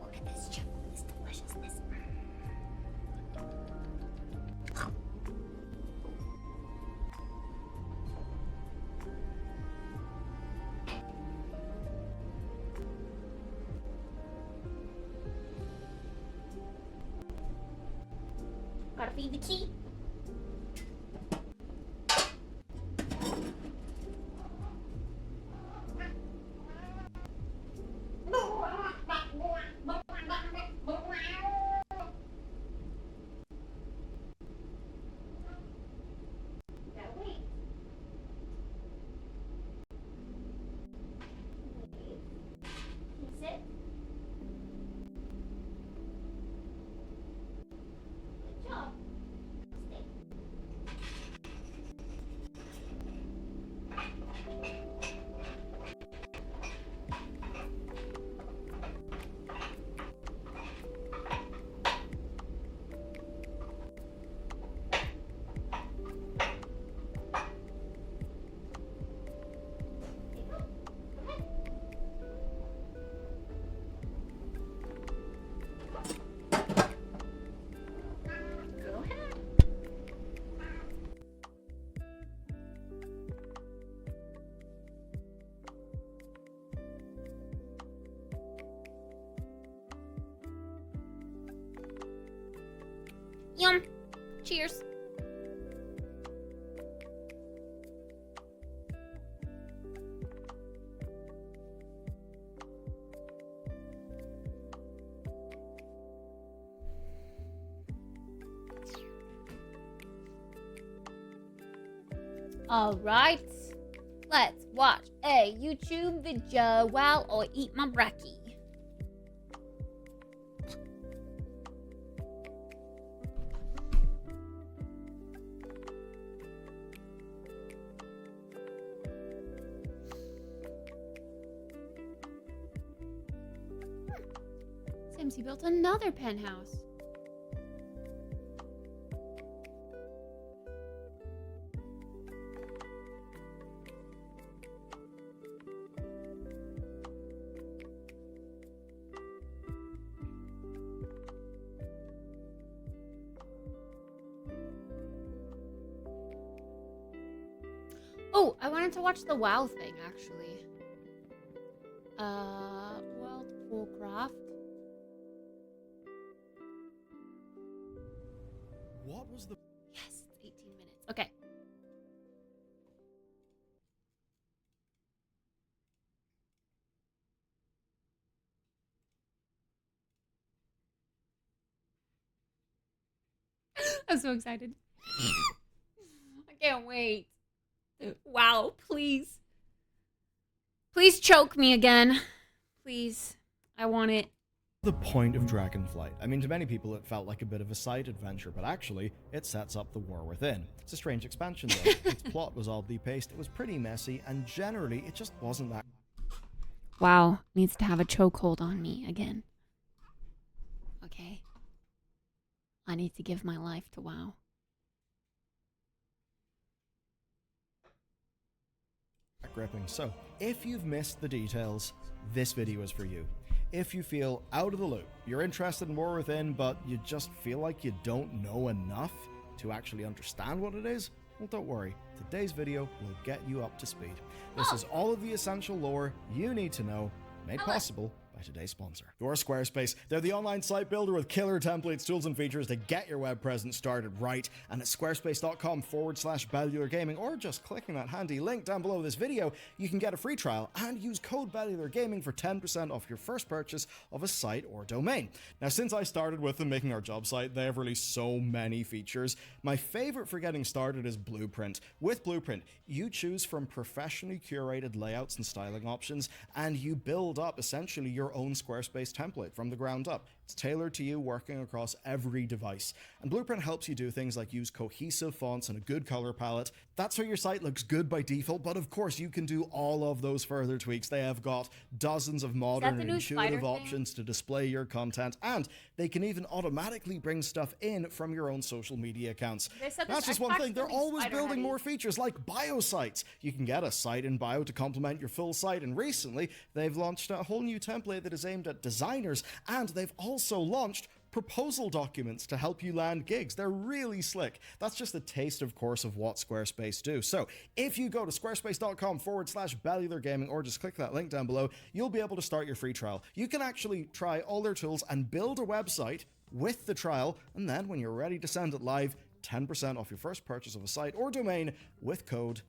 Look at this chip, this deliciousness. Gotta feed the key. Yum. Cheers. All right. Let's watch a YouTube video while I eat my brekkie. He built another penthouse. wanted to watch the WoW thing, actually. World of Warcraft. What was the... Yes, it's 18 minutes. Okay. I'm so excited. I can't wait. Wow, please. Please choke me again. Please. I want it. The point of Dragonflight? I mean, to many people it felt like a bit of a side adventure, but actually, it sets up the war within. It's a strange expansion though. Its plot was oddly paced, it was pretty messy, and generally, it just wasn't that... WoW needs to have a chokehold on me again. Okay. I need to give my life to WoW. gripping. So, if you've missed the details, this video is for you. If you feel out of the loop, you're interested in War Within, but you just feel like you don't know enough to actually understand what it is, well, don't worry. Today's video will get you up to speed. This is all of the essential lore you need to know, made possible by today's sponsor. Your Squarespace. They're the online site builder with killer templates, tools, and features to get your web presence started right. And at squarespace.com/BellularGaming, or just clicking that handy link down below this video, you can get a free trial and use code BellularGaming for 10% off your first purchase of a site or domain. Now, since I started with them making our job site, they have released so many features. My favorite for getting started is Blueprint. With Blueprint, you choose from professionally curated layouts and styling options, and you build up essentially your own Squarespace template from the ground up. It's tailored to you, working across every device. And Blueprint helps you do things like use cohesive fonts and a good color palette. That's how your site looks good by default, but of course you can do all of those further tweaks. They have got dozens of modern and intuitive options to display your content, and they can even automatically bring stuff in from your own social media accounts. That's just one thing. They're always building more features like bio sites. You can get a site in bio to complement your full site, and recently they've launched a whole new template that is aimed at designers, and they've also launched proposal documents to help you land gigs. They're really slick. That's just a taste, of course, of what Squarespace do. So if you go to squarespace.com/BellularGaming or just click that link down below, you'll be able to start your free trial. You can actually try all their tools and build a website with the trial, and then when you're ready to send it live, 10% off your first purchase of a site or domain with code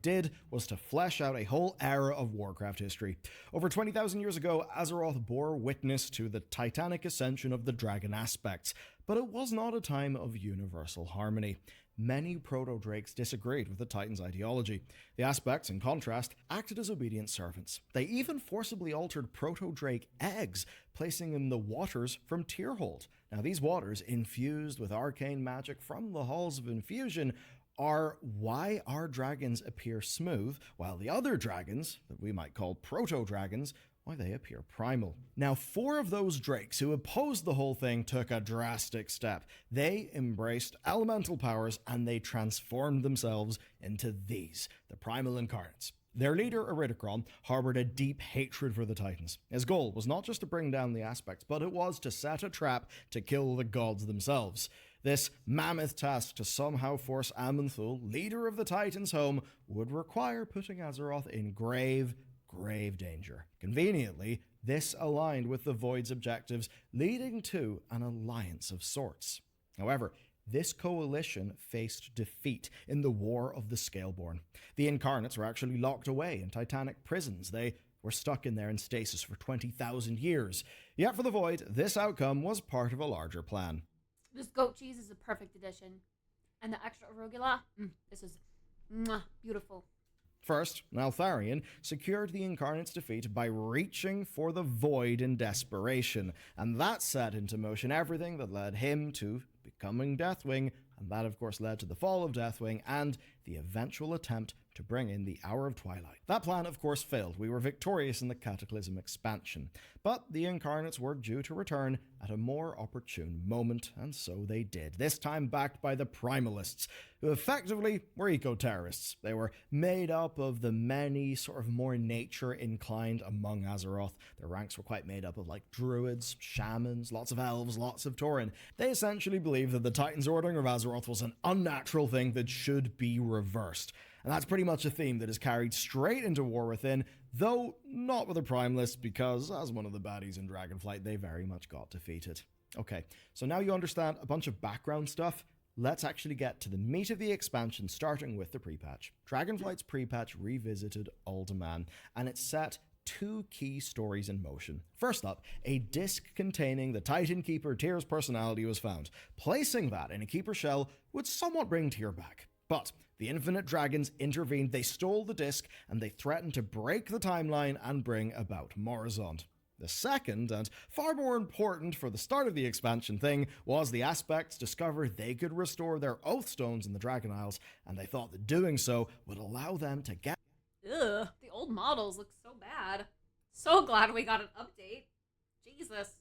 did was to flesh out a whole era of Warcraft history. Over 20,000 years ago, Azeroth bore witness to the titanic ascension of the dragon aspects, but it was not a time of universal harmony. Many proto-drakes disagreed with the Titans' ideology. The aspects, in contrast, acted as obedient servants. They even forcibly altered proto-drake eggs, placing in the waters from Tyrhold. Now, these waters, infused with arcane magic from the halls of infusion, are why our dragons appear smooth, while the other dragons, that we might call proto-dragons, why they appear primal. Now, 4 of those drakes who opposed the whole thing took a drastic step. They embraced elemental powers and they transformed themselves into these, the primal incarnates. Their leader, Iridikron, harbored a deep hatred for the Titans. His goal was not just to bring down the aspects, but it was to set a trap to kill the gods themselves. This mammoth task to somehow force Aman'Thul, leader of the Titans, home, would require putting Azeroth in grave danger. Conveniently, this aligned with the Void's objectives, leading to an alliance of sorts. However, this coalition faced defeat in the War of the Scaleborn. The Incarnates were actually locked away in titanic prisons. They were stuck in there in stasis for 20,000 years. Yet for the Void, this outcome was part of a larger plan. This goat cheese is a perfect addition. And the extra arugula, this is beautiful. First, Neltharion secured the Incarnate's defeat by reaching for the Void in desperation, and that set into motion everything that led him to becoming Deathwing, and that of course led to the fall of Deathwing and the eventual attempt to bring in the Hour of Twilight. That plan of course failed. We were victorious in the Cataclysm expansion, but the Incarnates were due to return at a more opportune moment, and so they did, this time backed by the Primalists, who effectively were eco-terrorists. They were made up of the many sort of more nature-inclined among Azeroth. Their ranks were quite made up of like druids, shamans, lots of elves, lots of Tauren. They essentially believed that the Titans' ordering of Azeroth was an unnatural thing that should be reversed. And that's pretty much a theme that is carried straight into War Within, though not with the Primalists, because as one of the baddies in Dragonflight, they very much got defeated. Okay, so now you understand a bunch of background stuff. Let's actually get to the meat of the expansion, starting with the pre-patch. Dragonflight's pre-patch revisited Uldaman, and it set 2 key stories in motion. First up, a disc containing the Titan Keeper Tyr's personality was found. Placing that in a Keeper shell would somewhat bring Tyr back. But the Infinite Dragons intervened, they stole the disc, and they threatened to break the timeline and bring about Morozond. The second, and far more important for the start of the expansion thing, was the aspects discovered they could restore their Oathstones in the Dragon Isles, and they thought that doing so would allow them to get Ugh, the old models look so bad. So glad we got an update. Jesus.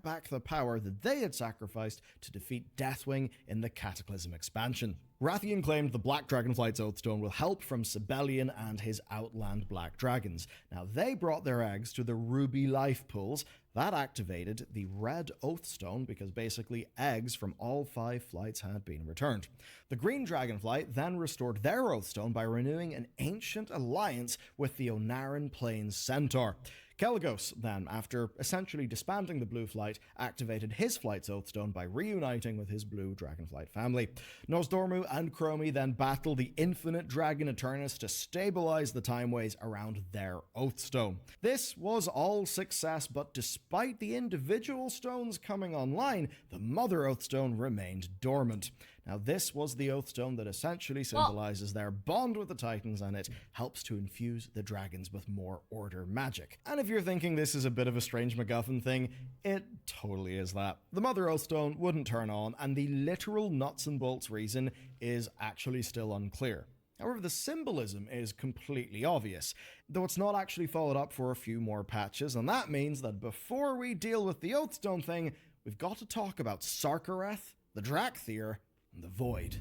back the power that they had sacrificed to defeat Deathwing in the Cataclysm expansion. Rathian claimed the Black Dragonflight's Oathstone with help from Sibelian and his Outland Black Dragons. Now, they brought their eggs to the Ruby Life Pools. That activated the Red Oathstone because basically eggs from all 5 flights had been returned. The Green Dragonflight then restored their Oathstone by renewing an ancient alliance with the Onaran Plains Centaur. Kelagos then, after essentially disbanding the Blue Flight, activated his flight's Oathstone by reuniting with his Blue Dragonflight family. Nosdormu and Chromie then battled the Infinite Dragon Eternus to stabilize the timeways around their Oathstone. This was all success, but despite the individual stones coming online, the Mother Oathstone remained dormant. Now, this was the Oathstone that essentially symbolizes their bond with the Titans, and it helps to infuse the dragons with more Order magic. And if you're thinking this is a bit of a strange MacGuffin thing, it totally is that. The Mother Oathstone wouldn't turn on, and the literal nuts and bolts reason is actually still unclear. However, the symbolism is completely obvious, though it's not actually followed up for a few more patches, and that means that before we deal with the Oathstone thing, we've got to talk about Sarkareth, the Drakthir, and the Void.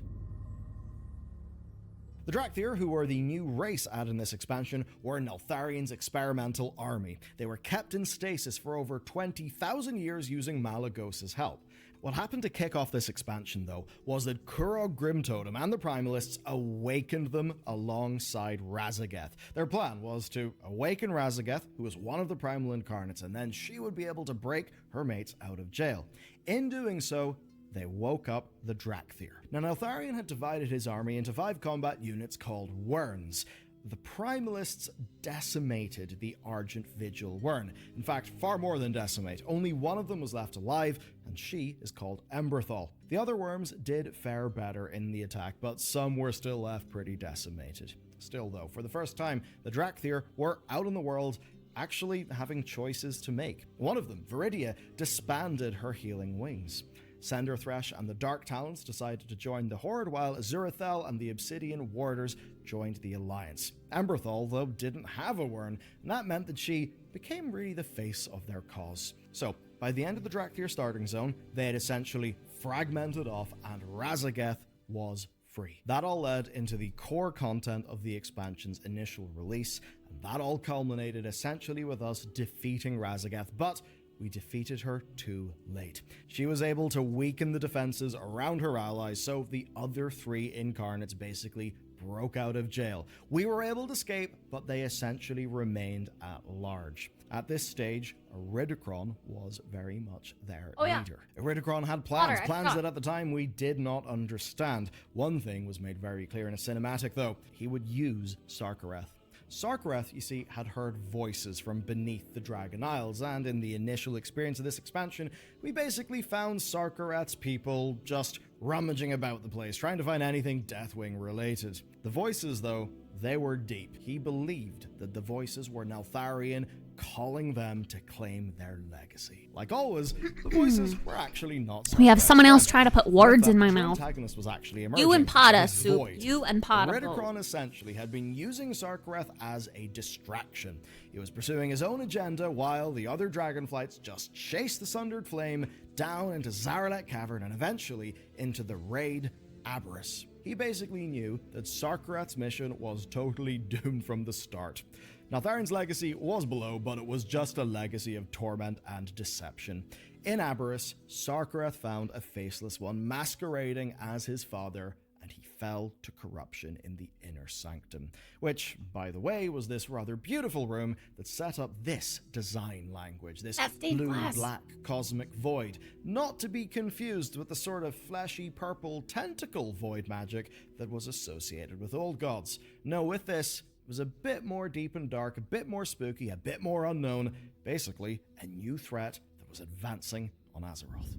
The Drakthir, who were the new race added in this expansion, were Neltharion's experimental army. They were kept in stasis for over 20,000 years using Malagos's help. What happened to kick off this expansion, though, was that Kurog Grimtotem and the Primalists awakened them alongside Razageth. Their plan was to awaken Razageth, who was one of the Primal Incarnates, and then she would be able to break her mates out of jail. In doing so, they woke up the Drakthir. Now, Neltharion had divided his army into 5 combat units called Wyrns. The Primalists decimated the Argent Vigil Wyrn. In fact, far more than decimate. Only one of them was left alive, and she is called Emberthal. The other worms did fare better in the attack, but some were still left pretty decimated. Still, though, for the first time, the Drakthir were out in the world, actually having choices to make. One of them, Viridia, disbanded her healing wings. Senderthresh and the Dark Talons decided to join the Horde, while Azurathel and the Obsidian Warders joined the Alliance. Emberthal, though, didn't have a Wyrn, and that meant that she became really the face of their cause. So, by the end of the Drakthir starting zone, they had essentially fragmented off, and Razageth was free. That all led into the core content of the expansion's initial release, and that all culminated essentially with us defeating Razageth, but we defeated her too late. She was able to weaken the defenses around her allies, so the other 3 incarnates basically broke out of jail. We were able to escape, but they essentially remained at large. At this stage, Iridikron was very much their leader. Iridikron had plans that at the time we did not understand. One thing was made very clear in a cinematic, though. He would use Sarkareth. Sarkareth, you see, had heard voices from beneath the Dragon Isles, and in the initial experience of this expansion, we basically found Sarkareth's people just rummaging about the place, trying to find anything Deathwing related. The voices, though, they were deep. He believed that the voices were Neltharion calling them to claim their legacy. Like always, the voices were actually not We have someone else try to put words in my the mouth. Antagonist was actually emerging. You and Pada, This Soup. Void. You and Pada. Iridikron essentially had been using Sarkareth as a distraction. He was pursuing his own agenda while the other Dragonflights just chased the Sundered Flame down into Zaralet Cavern and eventually into the raid Aberys. he basically knew that Sarkareth's mission was totally doomed from the start. Neltharion's legacy was below, but it was just a legacy of torment and deception. In Aberrus, Sarkareth found a faceless one masquerading as his father, and he fell to corruption in the inner sanctum, which, by the way, was this rather beautiful room that set up this design language, this blue-black cosmic void, not to be confused with the sort of fleshy purple tentacle void magic that was associated with old gods. No, with this, it was a bit more deep and dark, a bit more spooky, a bit more unknown, basically a new threat that was advancing on Azeroth.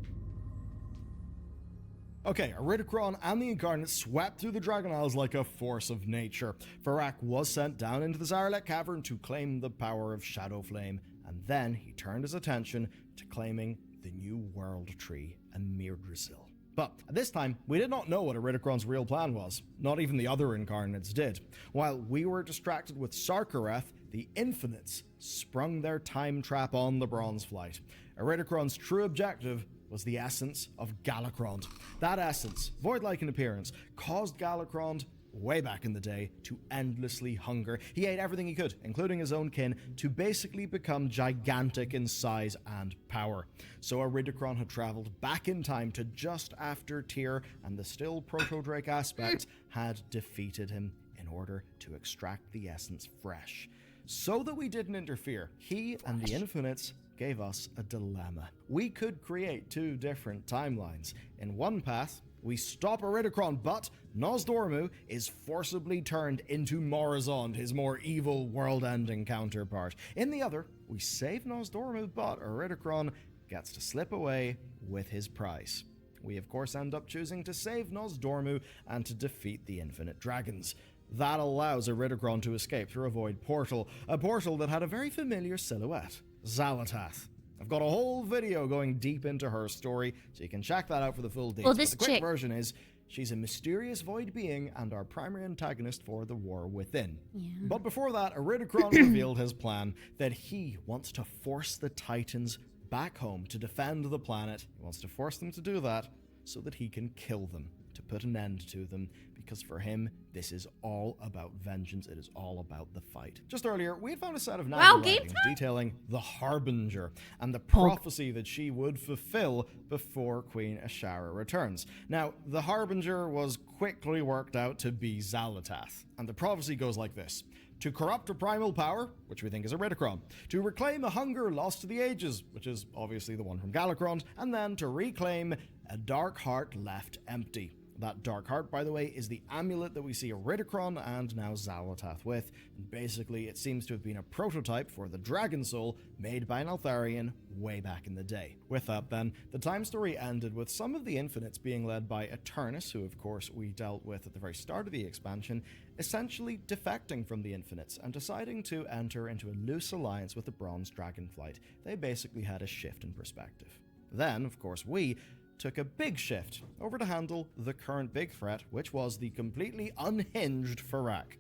Okay, Iridikron and the Incarnate swept through the Dragon Isles like a force of nature. Farak was sent down into the Zaralek Cavern to claim the power of Shadowflame, and then he turned his attention to claiming the new World Tree and Mirdrasil. But at this time, we did not know what Iridikron's real plan was. Not even the other Incarnates did. While we were distracted with Sarkareth, the Infinites sprung their time trap on the Bronze Flight. Iridikron's true objective was the essence of Galakrond. That essence, void-like in appearance, caused Galakrond, way back in the day, to endlessly hunger. He ate everything he could, including his own kin, to basically become gigantic in size and power. So Iridikron had traveled back in time to just after Tyr and the still Proto-Drake aspects had defeated him in order to extract the essence fresh. So that we didn't interfere, he and the Infinites gave us a dilemma. We could create two different timelines. In one path, we stop Iridikron, but Nosdormu is forcibly turned into Morazond, his more evil world-ending counterpart. In the other, we save Nosdormu, but Iridikron gets to slip away with his prize. We of course end up choosing to save Nosdormu and to defeat the Infinite Dragons. That allows Iridikron to escape through a void portal, a portal that had a very familiar silhouette. Xalatath. I've got a whole video going deep into her story, so you can check that out for the full details. Well, this but the quick chick version is, she's a mysterious void being and our primary antagonist for the war within. Yeah. But before that, Iridikron revealed his plan that he wants to force the Titans back home to defend the planet. He wants to force them to do that so that he can kill them, to put an end to them, because for him, this is all about vengeance. It is all about the fight. Just earlier, we had found a set of writings detailing the Harbinger and the prophecy that she would fulfill before Queen Ashara returns. Now, the Harbinger was quickly worked out to be Xalatath, and the prophecy goes like this. To corrupt a primal power, which we think is Iridikron. To reclaim a hunger lost to the ages, which is obviously the one from Galakrond. And then to reclaim a dark heart left empty. That dark heart, by the way, is the amulet that we see Iridikron and now Xalatath with. And basically, it seems to have been a prototype for the Dragon Soul made by Neltharion way back in the day. With that, then, the time story ended with some of the Infinites being led by Eternus, who, of course, we dealt with at the very start of the expansion, essentially defecting from the Infinites and deciding to enter into a loose alliance with the Bronze Dragonflight. They basically had a shift in perspective. Then, of course, we took a big shift over to handle the current big threat, which was the completely unhinged Farak.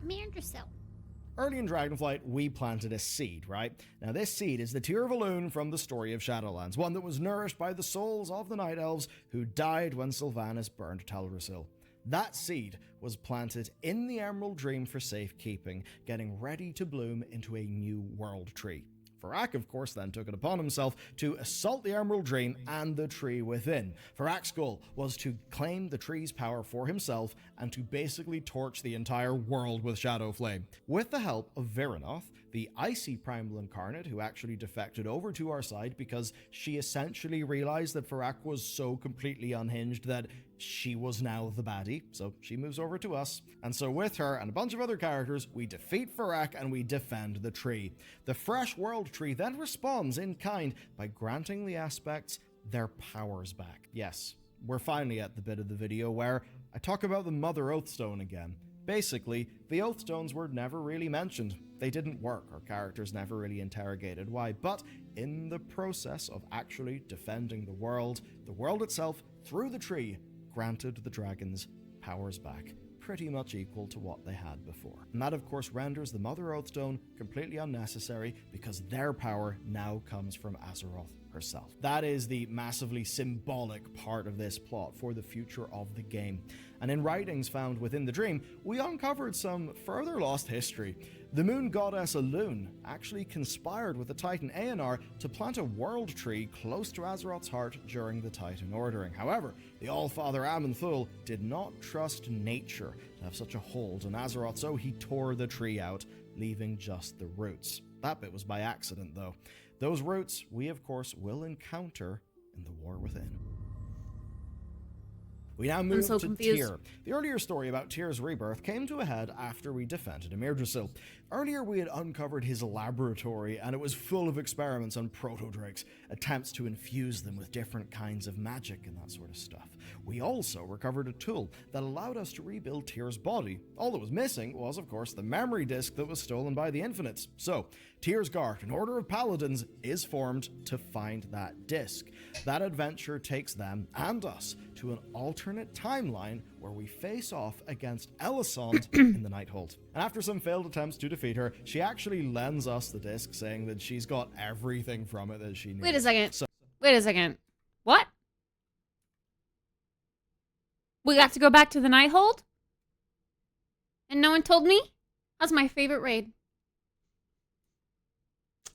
Mirdrasil. Early in Dragonflight, we planted a seed, right? Now this seed is the Tear of Elune from the story of Shadowlands, one that was nourished by the souls of the Night Elves who died when Sylvanas burned Teldrassil. That seed was planted in the Emerald Dream for safekeeping, getting ready to bloom into a new world tree. Farak, of course, then took it upon himself to assault the Emerald Dream and the tree within. Farak's goal was to claim the tree's power for himself and to basically torch the entire world with Shadow Flame. With the help of Virinoth, the icy primal incarnate who actually defected over to our side because she essentially realized that Farak was so completely unhinged that she was now the baddie, so she moves over to us. And so with her and a bunch of other characters, we defeat Farak and we defend the tree. The fresh world tree then responds in kind by granting the aspects their powers back. Yes, we're finally at the bit of the video where I talk about the Mother Oathstone again. Basically, the Oathstones were never really mentioned. They didn't work, our characters never really interrogated why, but in the process of actually defending the world itself, through the tree, granted the dragons powers back, pretty much equal to what they had before. And that, of course, renders the Mother Oathstone completely unnecessary because their power now comes from Azeroth herself. That is the massively symbolic part of this plot for the future of the game. And in writings found within the dream, we uncovered some further lost history. The moon goddess Elune actually conspired with the Titan Aenar to plant a world tree close to Azeroth's heart during the Titan ordering. However, the Allfather Amenthul did not trust nature to have such a hold on Azeroth, so he tore the tree out, leaving just the roots. That bit was by accident, though. Those roots we, of course, will encounter in the War Within. We now move to Tyr. The earlier story about Tyr's rebirth came to a head after we defended Emirdrasil. Earlier we had uncovered his laboratory, and it was full of experiments on proto-drakes, attempts to infuse them with different kinds of magic and that sort of stuff. We also recovered a tool that allowed us to rebuild Tyr's body. All that was missing was, of course, the memory disk that was stolen by the Infinites. So, Tyr's Guard, an order of paladins, is formed to find that disk. That adventure takes them and us to an alternate timeline where we face off against Elisande in the Nighthold. And after some failed attempts to defeat her, she actually lends us the disc, saying that she's got everything from it that she needs. Wait a second. What? We got to go back to the Nighthold? And no one told me? That's my favorite raid.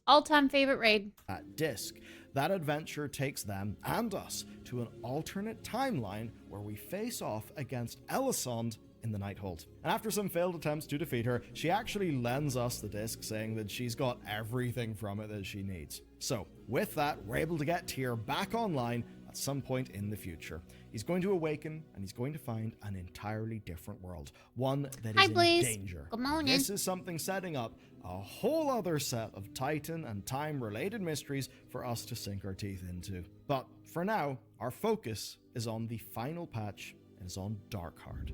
All-time favorite raid. At disc. That adventure takes them and us to an alternate timeline where we face off against Elisande in the Nighthold. And after some failed attempts to defeat her, she actually lends us the disc, saying that she's got everything from it that she needs. So, with that, we're able to get Tyr back online at some point in the future. He's going to awaken, and he's going to find an entirely different world. One that is in danger. Good morning. This is something setting up a whole other set of Titan and time-related mysteries for us to sink our teeth into. But for now, our focus is on the final patch, and is on Darkheart.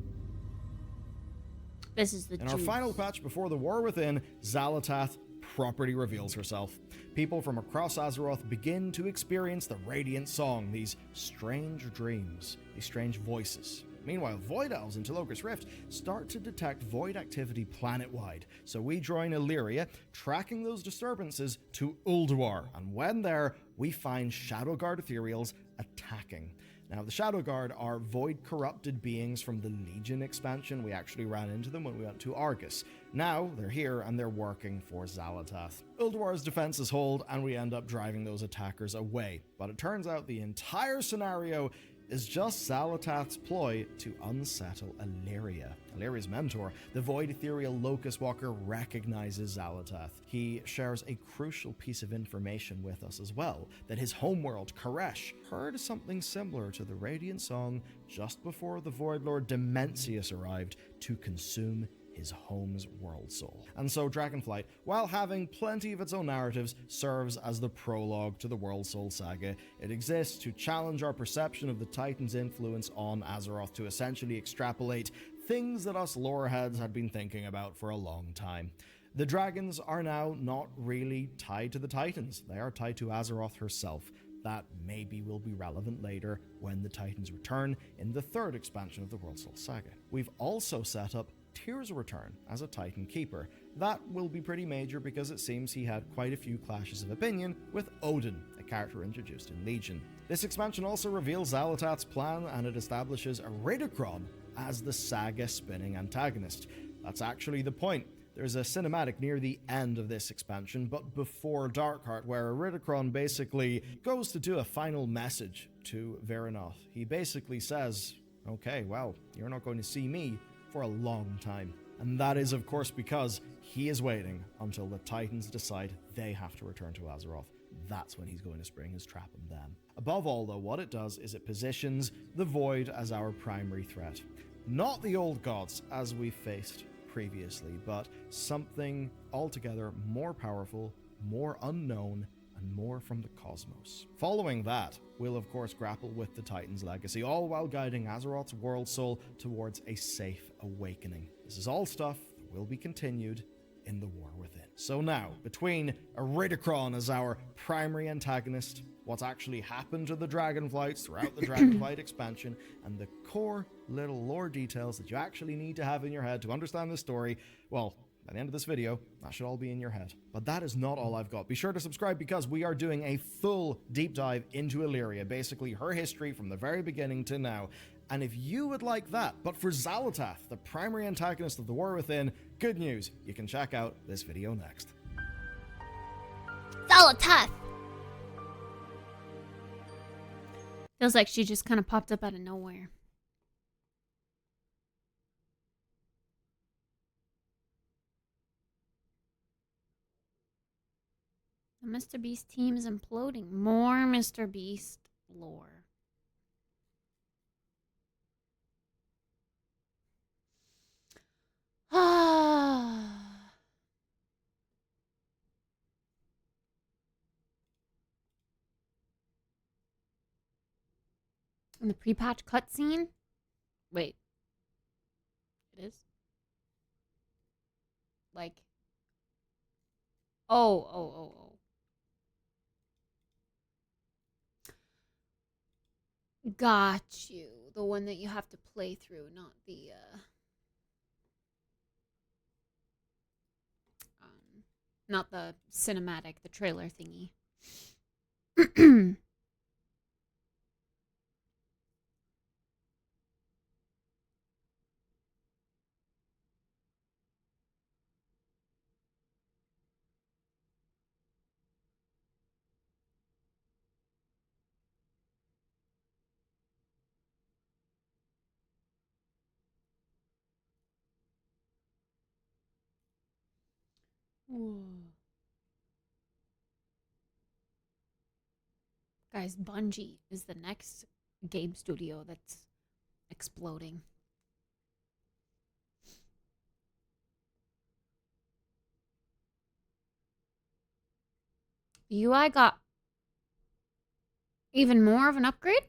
This is the In our final patch before the War Within, Xal'atath properly reveals herself. People from across Azeroth begin to experience the Radiant Song, these strange dreams, these strange voices. Meanwhile, Void Elves in Telogris Rift start to detect void activity planet-wide, so we join Illyria, tracking those disturbances to Ulduar, and when there, we find Shadowguard Ethereals attacking. Now, the Shadowguard are void-corrupted beings from the Legion expansion. We actually ran into them when we went to Argus. Now, they're here, and they're working for Xal'atath. Ulduar's defenses hold, and we end up driving those attackers away. But it turns out the entire scenario is just Xal'atath's ploy to unsettle Illyria. Illyria's mentor, the Void Ethereal Locust Walker, recognizes Xal'atath. He shares a crucial piece of information with us as well, that his homeworld, Koresh, heard something similar to the Radiant Song just before the Void Lord Demencius arrived to consume his home's world soul. And so Dragonflight, while having plenty of its own narratives, serves as the prologue to the World Soul saga. It exists to challenge our perception of the Titan's influence on Azeroth, to essentially extrapolate things that us loreheads had been thinking about for a long time. The dragons are now not really tied to the Titans. They are tied to Azeroth herself. That maybe will be relevant later when the Titans return in the third expansion of the World Soul saga. We've also set up Tyr's return as a Titan Keeper. That will be pretty major because it seems he had quite a few clashes of opinion with Odin, a character introduced in Legion. This expansion also reveals Xal'atath's plan, and it establishes Iridikron as the saga-spinning antagonist. That's actually the point. There's a cinematic near the end of this expansion, but before Darkheart, where Iridikron basically goes to do a final message to Verinoth. He basically says, okay, well, you're not going to see me for a long time. And that is, of course, because he is waiting until the Titans decide they have to return to Azeroth. That's when he's going to spring his trap on them. Above all, though, what it does is it positions the Void as our primary threat. Not the old gods, as we faced previously, but something altogether more powerful, more unknown, and more from the cosmos. Following that, we'll of course grapple with the Titan's legacy, all while guiding Azeroth's world soul towards a safe awakening. This is all stuff that will be continued in the War Within. So now, between Iridikron as our primary antagonist, what's actually happened to the Dragonflights throughout the Dragonflight expansion, and the core little lore details that you actually need to have in your head to understand the story, well, by the end of this video, that should all be in your head. But that is not all I've got. Be sure to subscribe because we are doing a full deep dive into Illyria, basically her history from the very beginning to now. And if you would like that, but for Xal'atath, the primary antagonist of the War Within, good news, you can check out this video next. Xal'atath! Feels like she just kind of popped up out of nowhere. The Mr. Beast team is imploding. More Mr. Beast lore. In the pre-patch cutscene? Wait. It is? Like... Oh. Got you. The one that you have to play through, not the, not the cinematic, the trailer thingy. Whoa. Guys, Bungie is the next game studio that's exploding. The UI got even more of an upgrade?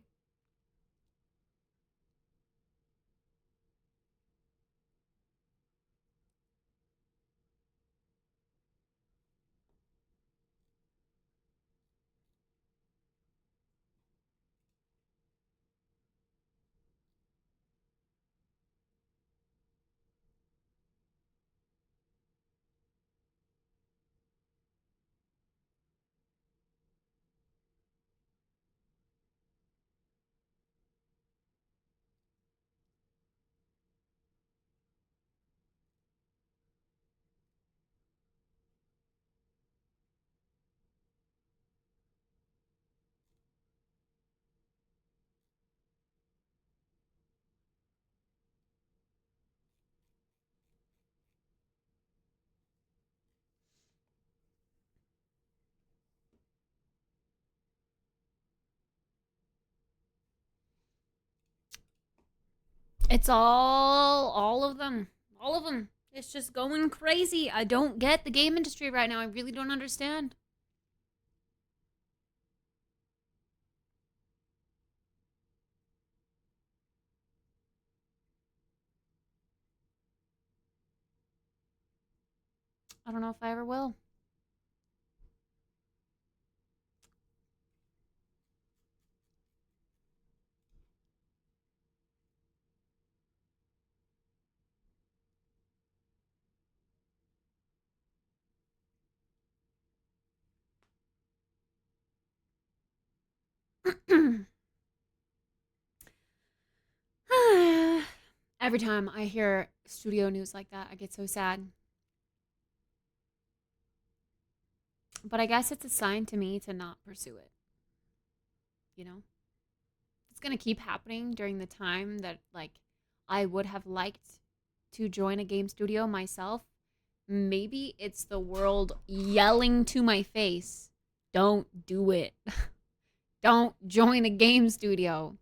It's all of them. All of them. It's just going crazy. I don't get the game industry right now. I really don't understand. I don't know if I ever will. Every time I hear studio news like that, I get so sad. But I guess it's a sign to me to not pursue it. You know? It's going to keep happening during the time that, like, I would have liked to join a game studio myself. Maybe it's the world yelling to my face, don't do it. Don't join a game studio.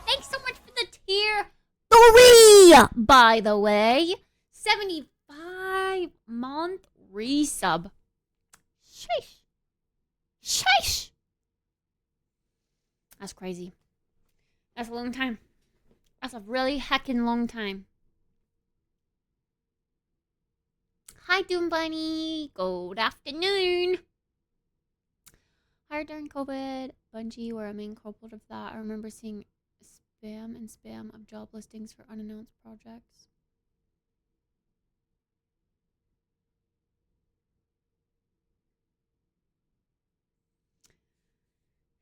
Thanks so much for the tier 3, by the way. 75-month resub. Sheesh. Sheesh. That's crazy. That's a long time. That's a really heckin' long time. Hi, Doom Bunny. Good afternoon. Hired during COVID. Bungie were a main culprit of that. I remember seeing spam of job listings for unannounced projects.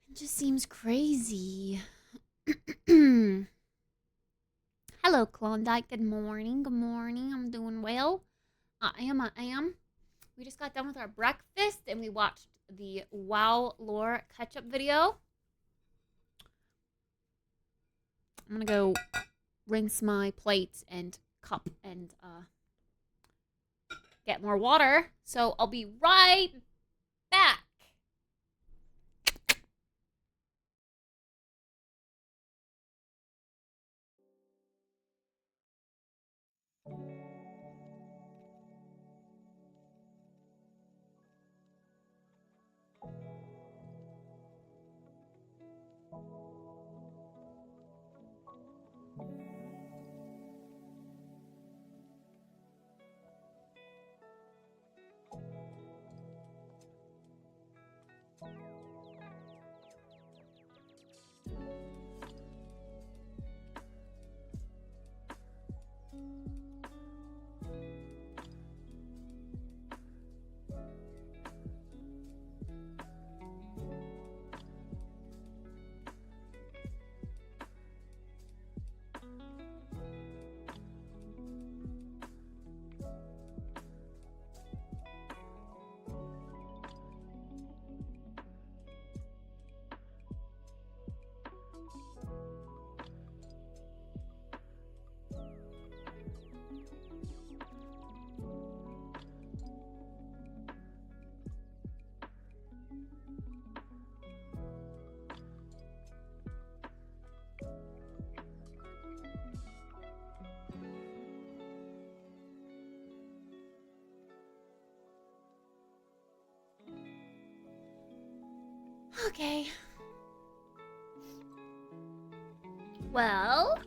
It just seems crazy. Hello, Klondike. Good morning. Good morning. I'm doing well. I am. We just got done with our breakfast and we watched the WoW lore catch-up video. I'm gonna go rinse my plate and cup and get more water. So I'll be right back. Okay. Well,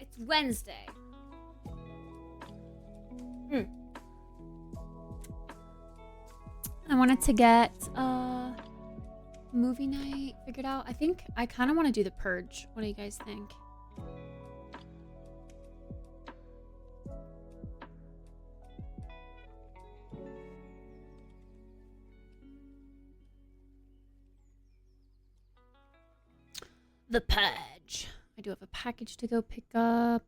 it's Wednesday. I wanted to get movie night figured out. I think I kind of want to do The Purge. What do you guys think? The Purge. I do have a package to go pick up.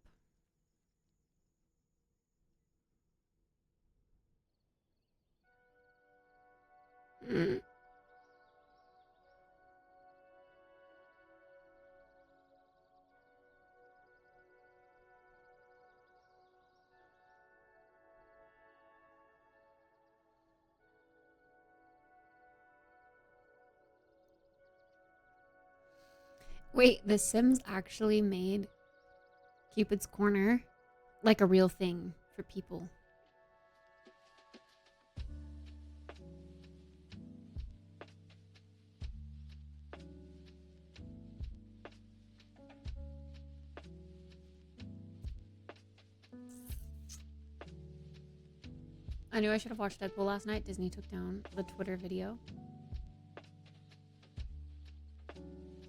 Wait, The Sims actually made Cupid's Corner like a real thing for people. I knew I should have watched Deadpool last night. Disney took down the Twitter video.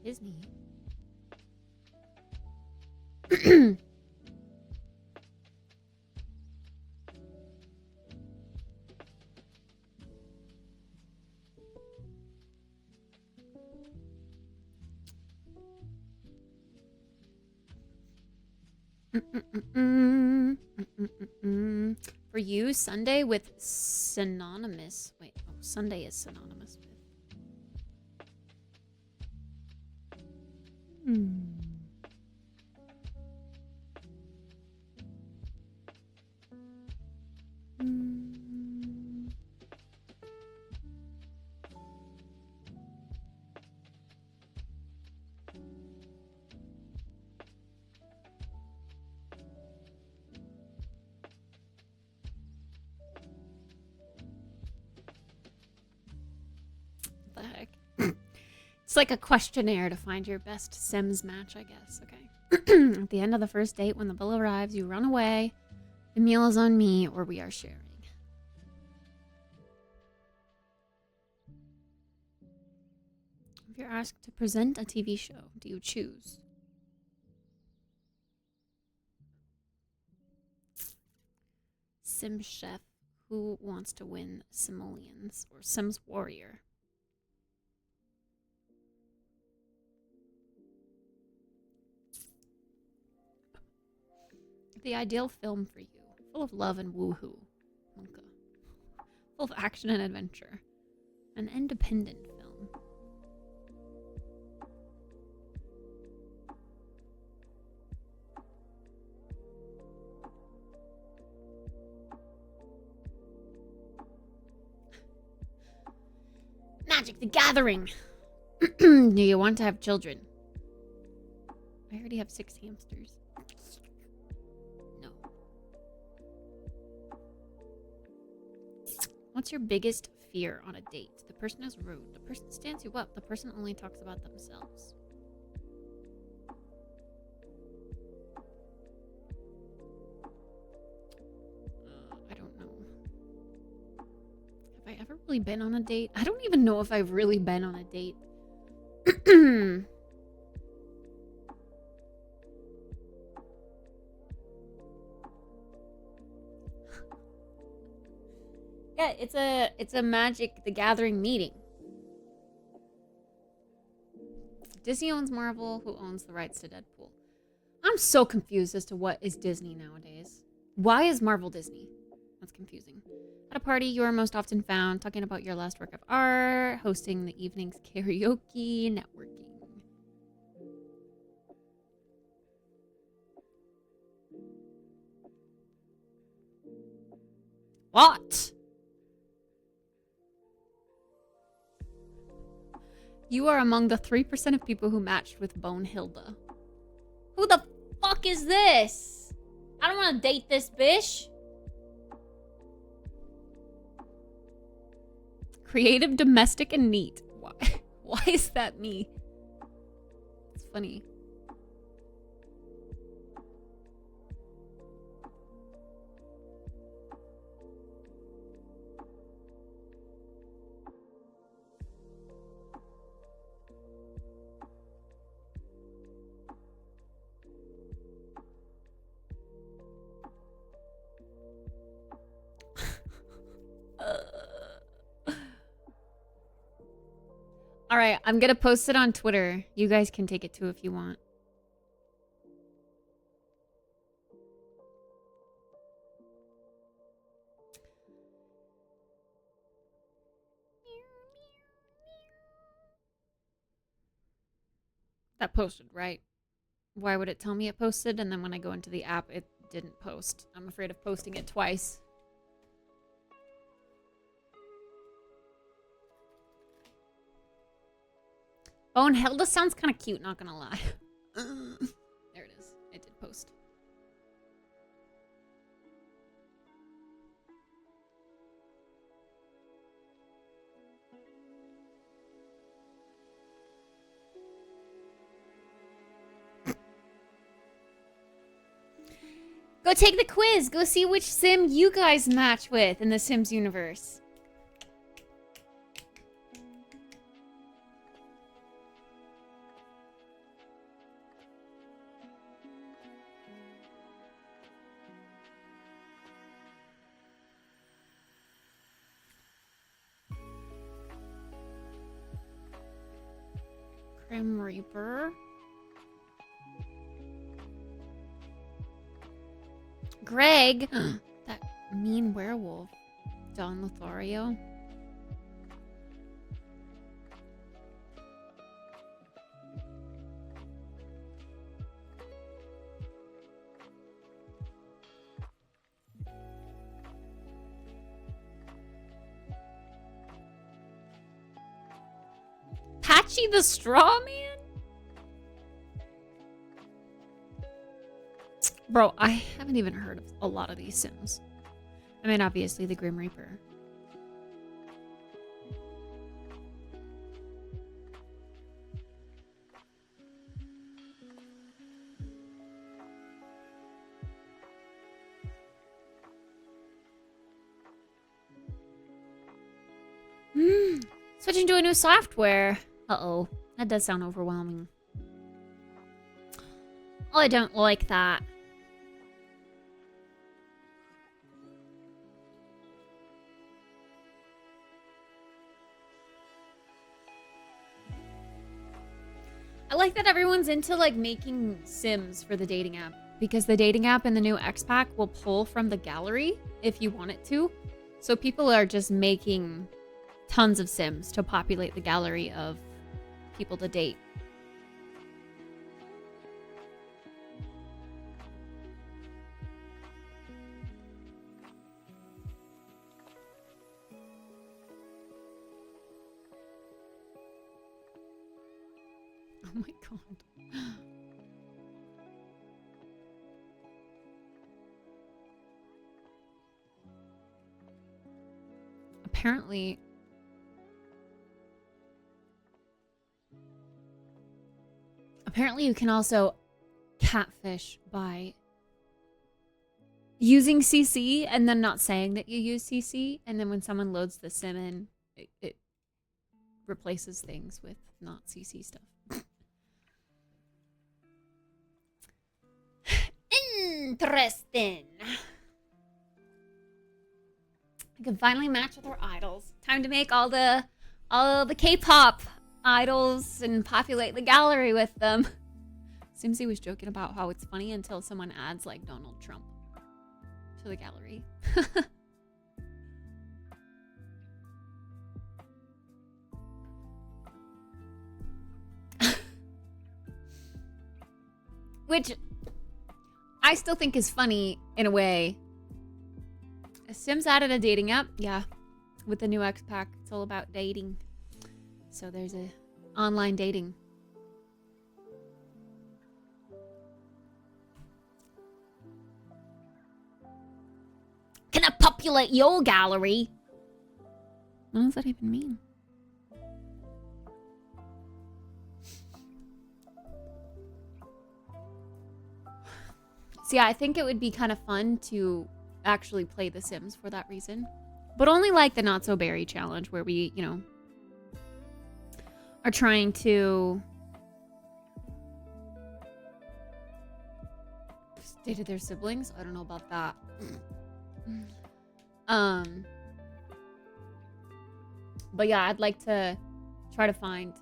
Disney. For you, Sunday with synonymous. Wait, oh, Sunday is synonymous with. What the heck? It's like a questionnaire to find your best Sims match, I guess. Okay. At the end of the first date, when the bill arrives, you run away. The meal is on me, or we are sharing. If you're asked to present a TV show, do you choose? Sim Chef, Who Wants to Win Simoleons, or Sims Warrior? The ideal film for you, full of love and woohoo. Wonka. Full of action and adventure. An independent film. Magic the Gathering. Do you want to have children? I already have 6 hamsters. No. What's your biggest fear on a date? The person is rude. The person stands you up. The person only talks about themselves. I don't know. Have I ever really been on a date? I don't even know if I've really been on a date. Yeah, it's a Magic the Gathering meeting. Disney owns Marvel, who owns the rights to Deadpool. I'm so confused as to what is Disney nowadays. Why is Marvel Disney? That's confusing. At a party, you are most often found talking about your last work of art, hosting the evening's karaoke, networking. What? You are among the 3% of people who matched with Bone Hilda. Who the fuck is this? I don't want to date this bitch. Creative, domestic, and neat. Why? Why is that me? It's funny. All right, I'm gonna post it on Twitter. You guys can take it too if you want. That posted, right? Why would it tell me it posted? And then when I go into the app, it didn't post. I'm afraid of posting it twice. Bone Hilda sounds kind of cute, not gonna lie. There it is. It did post. Go take the quiz. Go see which sim you guys match with in the Sims universe. Grim Reaper. Greg! That mean werewolf. Don Lothario. Patchy the Straw Man? Bro, I haven't even heard of a lot of these Sims. I mean, obviously the Grim Reaper. Switching to a new software. Uh-oh. That does sound overwhelming. Oh, I don't like that. I like that everyone's into like making Sims for the dating app, because the dating app in the new X Pack will pull from the gallery if you want it to. So people are just making tons of Sims to populate the gallery of people to date. Oh my god. Apparently you can also catfish by using CC and then not saying that you use CC, and then when someone loads the sim in, it replaces things with not CC stuff. Interesting. I can finally match with our idols. Time to make all the K-pop idols and populate the gallery with them. Simsy was joking about how it's funny until someone adds like Donald Trump to the gallery. Which I still think is funny in a way. Sims added a dating app. Yeah. With the new X Pack. It's all about dating. So there's a online dating. Can I populate your gallery? What does that even mean? So yeah, I think it would be kind of fun to actually play The Sims for that reason. But only like the Not So Berry challenge where we, you know, are trying to dated their siblings. I don't know about that. But yeah, I'd like to try to find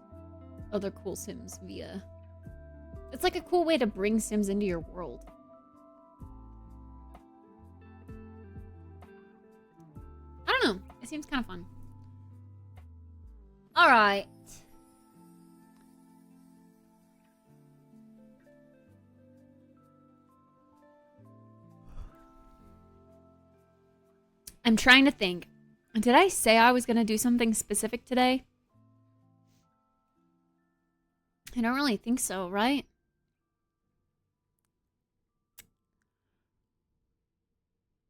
other cool Sims via... It's like a cool way to bring Sims into your world. I don't know. It seems kind of fun. All right. I'm trying to think. Did I say I was going to do something specific today? I don't really think so, right?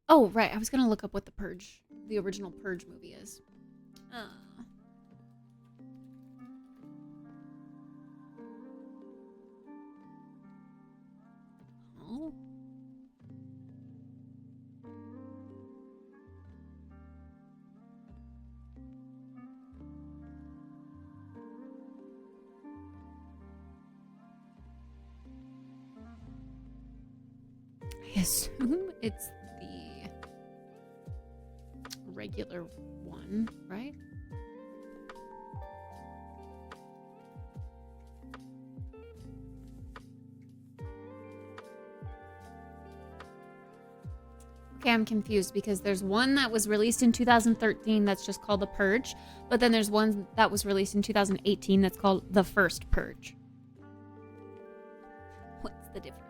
Oh, right. I was going to look up what the original Purge movie is. Oh. I assume it's the regular one, right? Okay, I'm confused because there's one that was released in 2013 that's just called The Purge, but then there's one that was released in 2018 that's called The First Purge. What's the difference?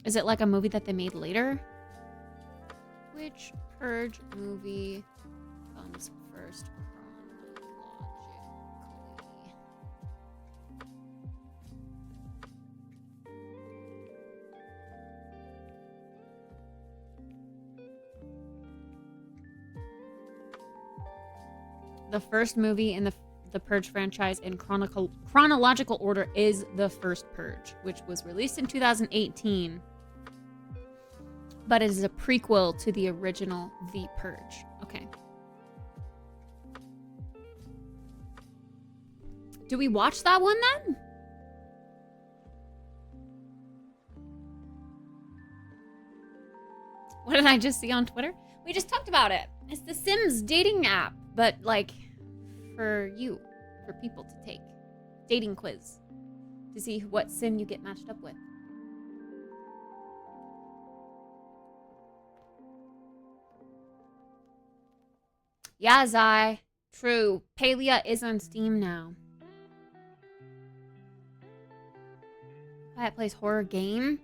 Is it like a movie that they made later? Which Purge movie comes first chronologically? The first movie in the the Purge franchise in chronological order is the first Purge, which was released in 2018, but it is a prequel to the original The Purge. Okay. Do we watch that one then? What did I just see on Twitter? We just talked about it. It's the Sims dating app, but like for people to take. Dating quiz to see what sim you get matched up with. Yeah, Zai. True. Palia is on Steam now. Quiet Place horror game?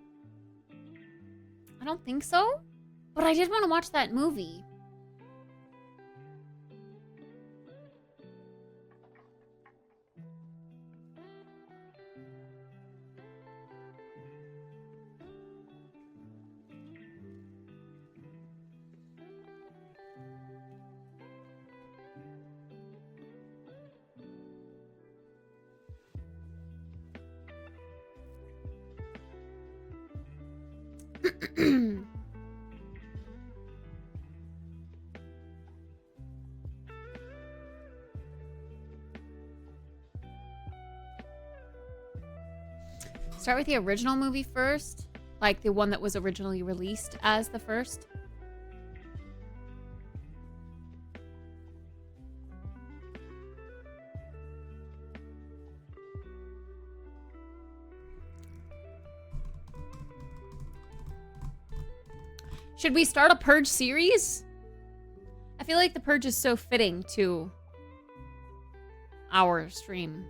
I don't think so. But I did want to watch that movie. Start with the original movie first, like the one that was originally released as the first. Should we start a Purge series? I feel like the Purge is so fitting to our stream.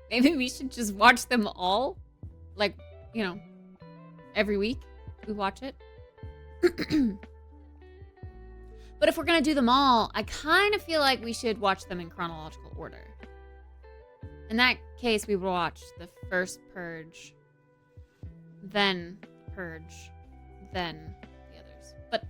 Maybe we should just watch them all. Like, you know, every week we watch it. But if we're going to do them all, I kind of feel like we should watch them in chronological order. In that case, we will watch the first Purge, then Purge, then the others. But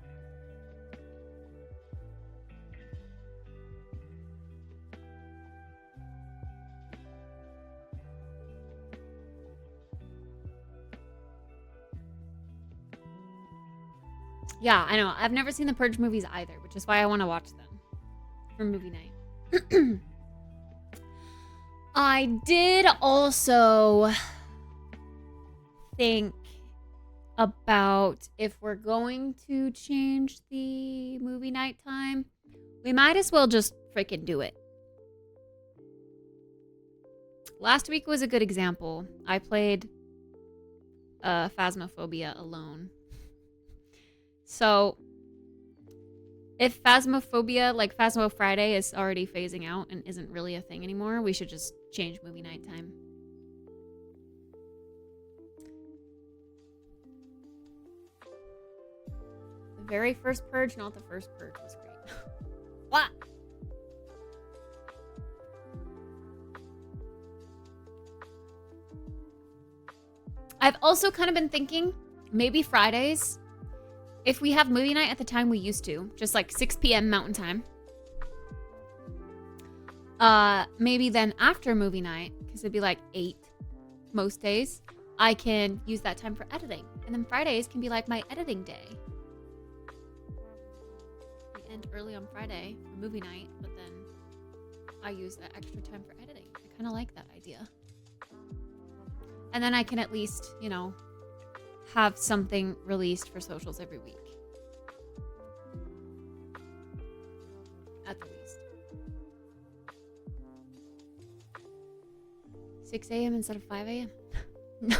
yeah, I know. I've never seen the Purge movies either, which is why I want to watch them for movie night. I did also think about if we're going to change the movie night time, we might as well just freaking do it. Last week was a good example. I played Phasmophobia alone. So, if Phasmophobia, like Phasmo Friday, is already phasing out and isn't really a thing anymore, we should just change movie night time. The very first Purge, not the first Purge, was great. What? I've also kind of been thinking, maybe Fridays, if we have movie night at the time we used to, just like 6 p.m. Mountain Time, maybe then after movie night, because it'd be like 8 most days, I can use that time for editing. And then Fridays can be like my editing day. We end early on Friday for movie night, but then I use that extra time for editing. I kind of like that idea. And then I can at least, you know, have something released for socials every week. At the least. 6 a.m. instead of 5 a.m.? No.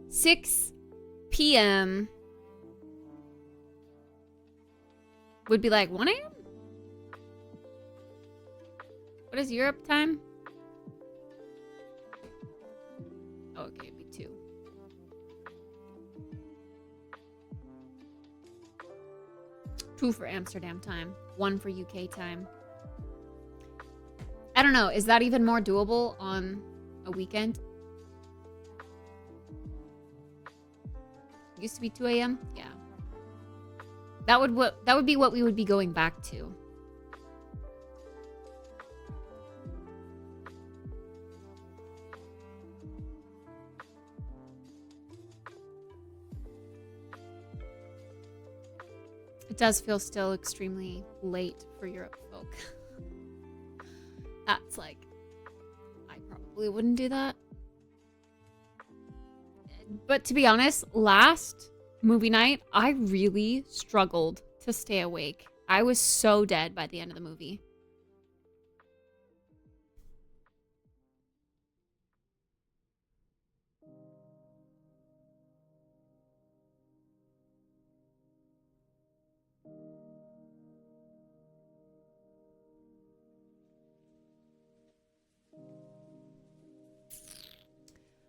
6 p.m. would be like 1 a.m.? What is Europe time? Oh, okay, it'd be 2. Two for Amsterdam time, 1 for UK time. I don't know, is that even more doable on a weekend? Used to be 2 a.m.? Yeah. That would be what we would be going back to. It does feel still extremely late for Europe folk. That's like, I probably wouldn't do that. But to be honest, last movie night, I really struggled to stay awake. I was so dead by the end of the movie.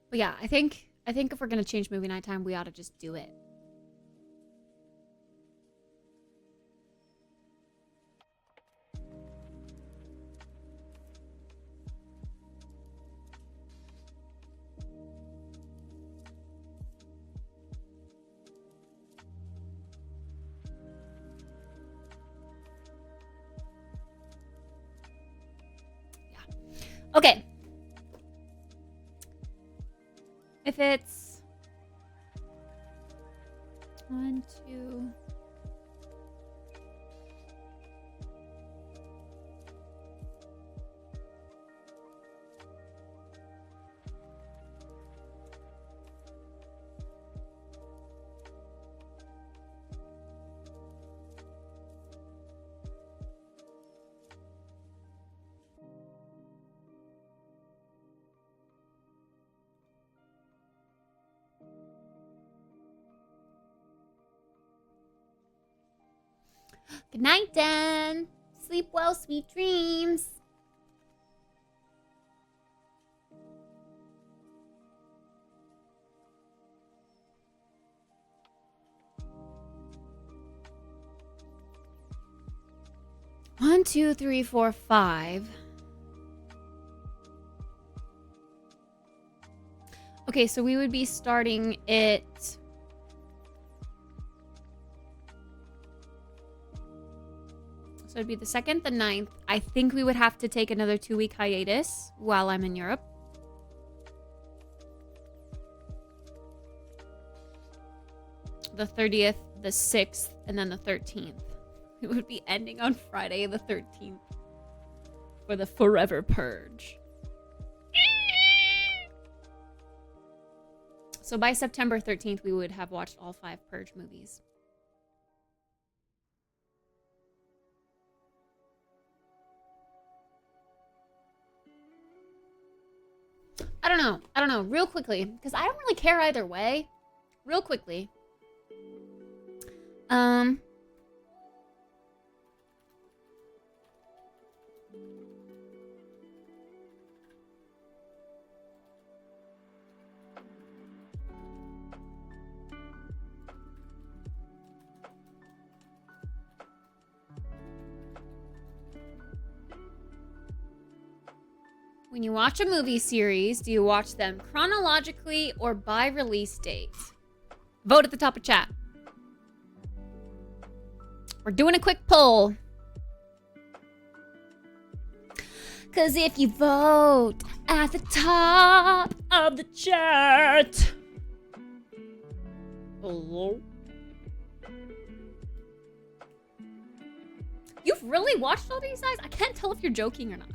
But yeah, I think if we're gonna change movie night time, we ought to just do it. Yeah. Okay. If it's 1, 2. Good night, Dan. Sleep well, sweet dreams. One, 2, 3, 4, 5. Okay, so we would be starting it. So it'd be the 2nd, the 9th. I think we would have to take another 2-week hiatus while I'm in Europe. The 30th, the 6th, and then the 13th. It would be ending on Friday the 13th for the Forever Purge. So by September 13th, we would have watched all 5 Purge movies. I don't know. Real quickly, because I don't really care either way. Real quickly. When you watch a movie series, do you watch them chronologically or by release date? Vote at the top of chat. We're doing a quick poll. Because if you vote at the top of the chart. Hello? You've really watched all these guys? I can't tell if you're joking or not.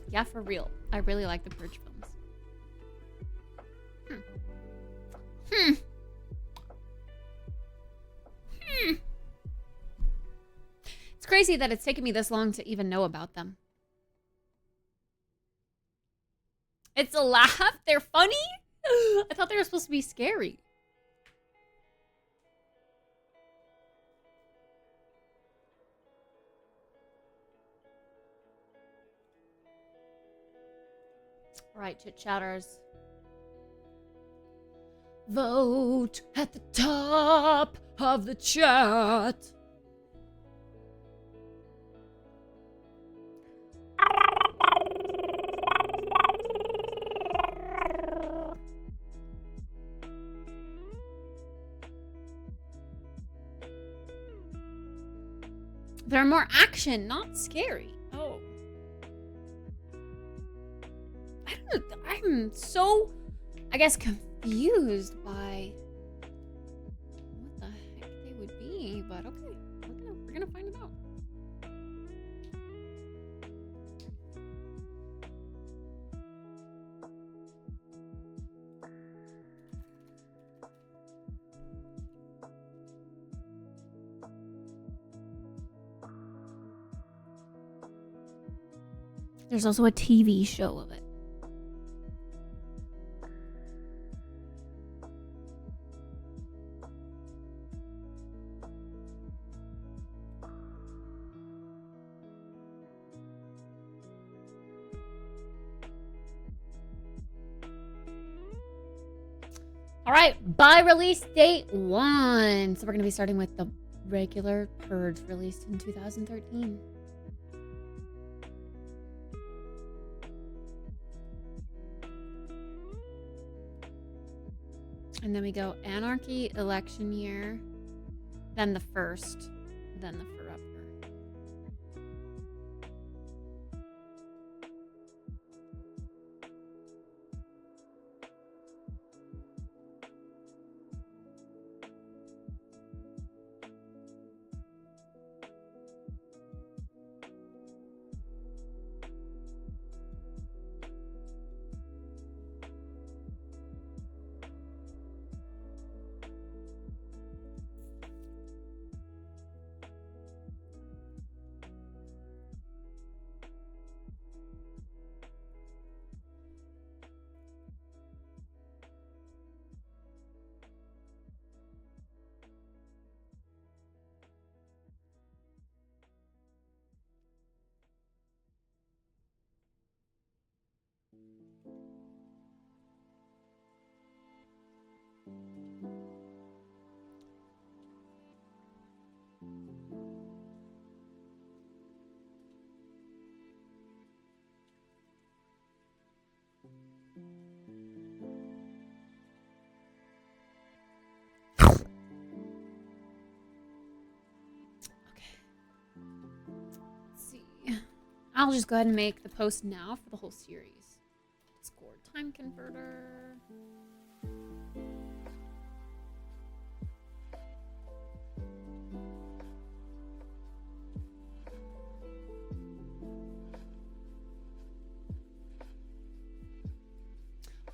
Yeah, for real. I really like the Purge films. crazy that it's taken me this long to even know about them. It's a laugh? They're funny? I thought they were supposed to be scary. All right, chit-chatters. Vote at the top of the chat. They're more action, not scary. Oh. I don't know. I'm so, I guess, confused by what the heck they would be, but okay. We're gonna find it out. There's also a TV show of it. All right, by release date 1. So we're going to be starting with the regular Purge released in 2013. And then we go Anarchy, Election Year, then the First, then the Forever. I'll just go ahead and make the post now for the whole series. Discord time converter.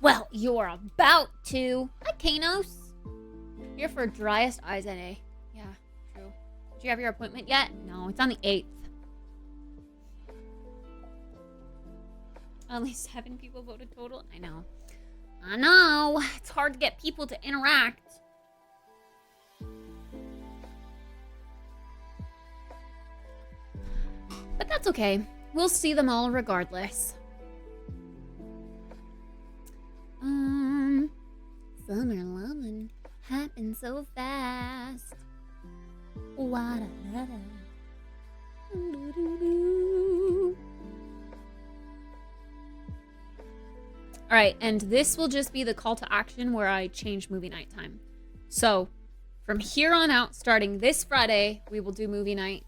Well, you're about to. Hi, Kanos. Here for driest eyes NA. Yeah, true. Did you have your appointment yet? No, it's on the 8th. Only 7 people voted total. I know. I know. It's hard to get people to interact. But that's okay. We'll see them all regardless. Summer loving happened so fast. What a letter. All right, and this will just be the call to action where I change movie night time. So from here on out, starting this Friday, we will do movie night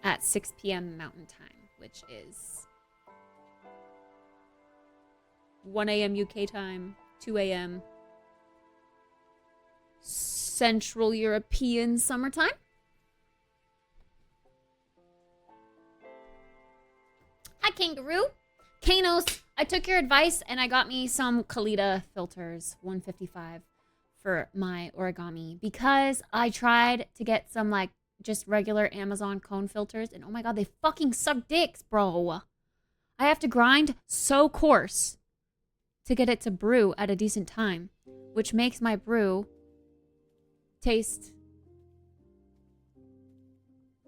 at 6 p.m. Mountain Time, which is 1 a.m. UK time, 2 a.m. Central European summertime. Hi, Kangaroo. Kanos, I took your advice and I got me some Kalita filters, 155, for my origami because I tried to get some like just regular Amazon cone filters. And oh my God, they fucking suck dicks, bro. I have to grind so coarse to get it to brew at a decent time, which makes my brew taste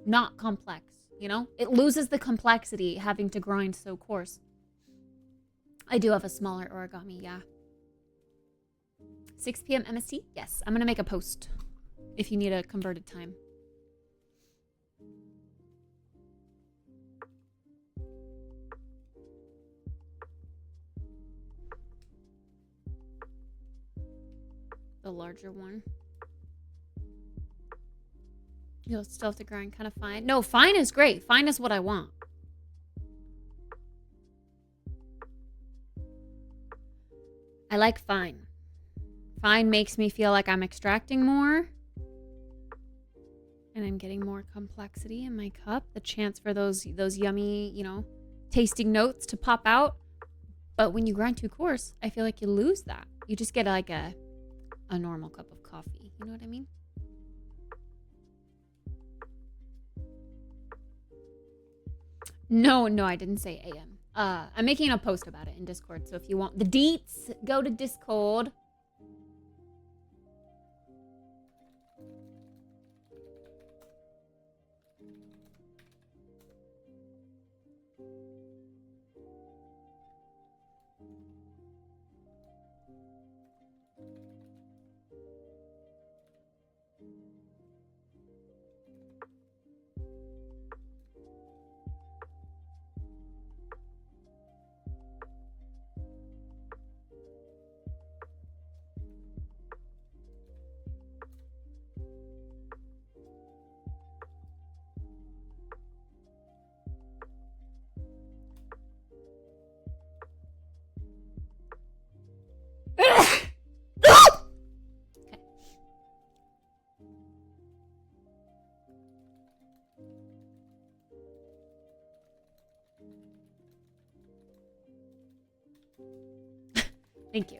not complex, you know? It loses the complexity having to grind so coarse. I do have a smaller origami, yeah. 6 p.m. MST? Yes, I'm gonna make a post if you need a converted time. The larger one. You'll still have to grind kind of fine. No, fine is great. Fine is what I want. I like fine. Fine makes me feel like I'm extracting more. And I'm getting more complexity in my cup. The chance for those yummy, you know, tasting notes to pop out. But when you grind too coarse, I feel like you lose that. You just get like a normal cup of coffee. You know what I mean? No, I didn't say AM. I'm making a post about it in Discord. So if you want the deets, go to Discord. Thank you.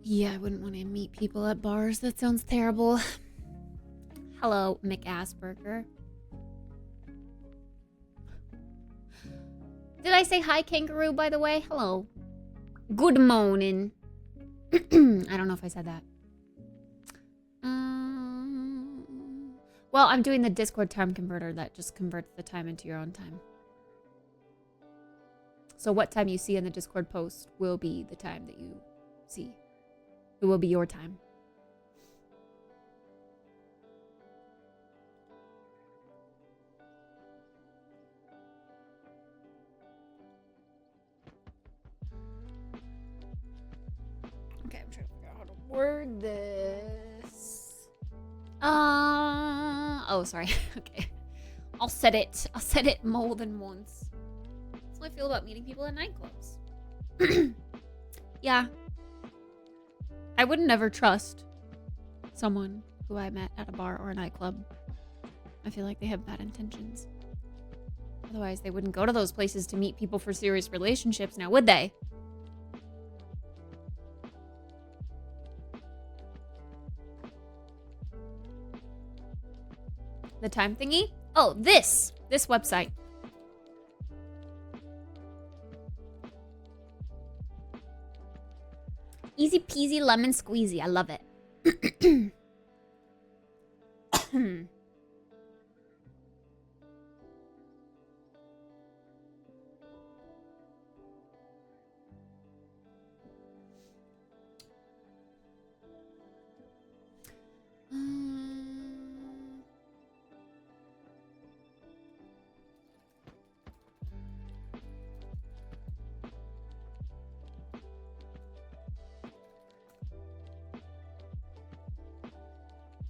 Yeah, I wouldn't want to meet people at bars. That sounds terrible. Hello, McAsperger. Did I say hi, kangaroo, by the way? Hello. Good morning. I don't know if I said that. Well, I'm doing the Discord time converter that just converts the time into your own time. So what time you see in the Discord post will be the time that you see. It will be your time. word this? Oh, sorry. Okay. I'll set it. I'll set it more than once. That's how I feel about meeting people at nightclubs. Yeah. I would never trust someone who I met at a bar or a nightclub. I feel like they have bad intentions. Otherwise, they wouldn't go to those places to meet people for serious relationships, now would they? The time thingy? Oh, this website. Easy peasy lemon squeezy. I love it.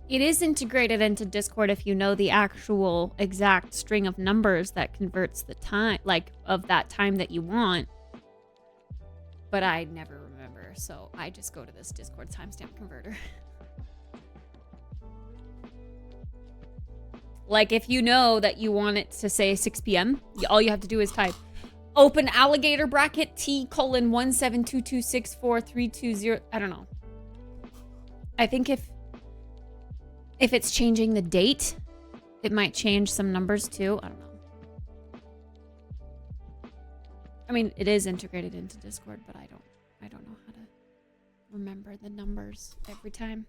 It is integrated into Discord if you know the actual exact string of numbers that converts the time, like, of that time that you want. But I never remember, so I just go to this Discord timestamp converter. Like, if you know that you want it to say 6 p.m., all you have to do is type open alligator bracket T:172264320. I don't know. I think if it's changing the date, it might change some numbers too. I don't know. I mean, it is integrated into Discord, but I don't know how to remember the numbers every time.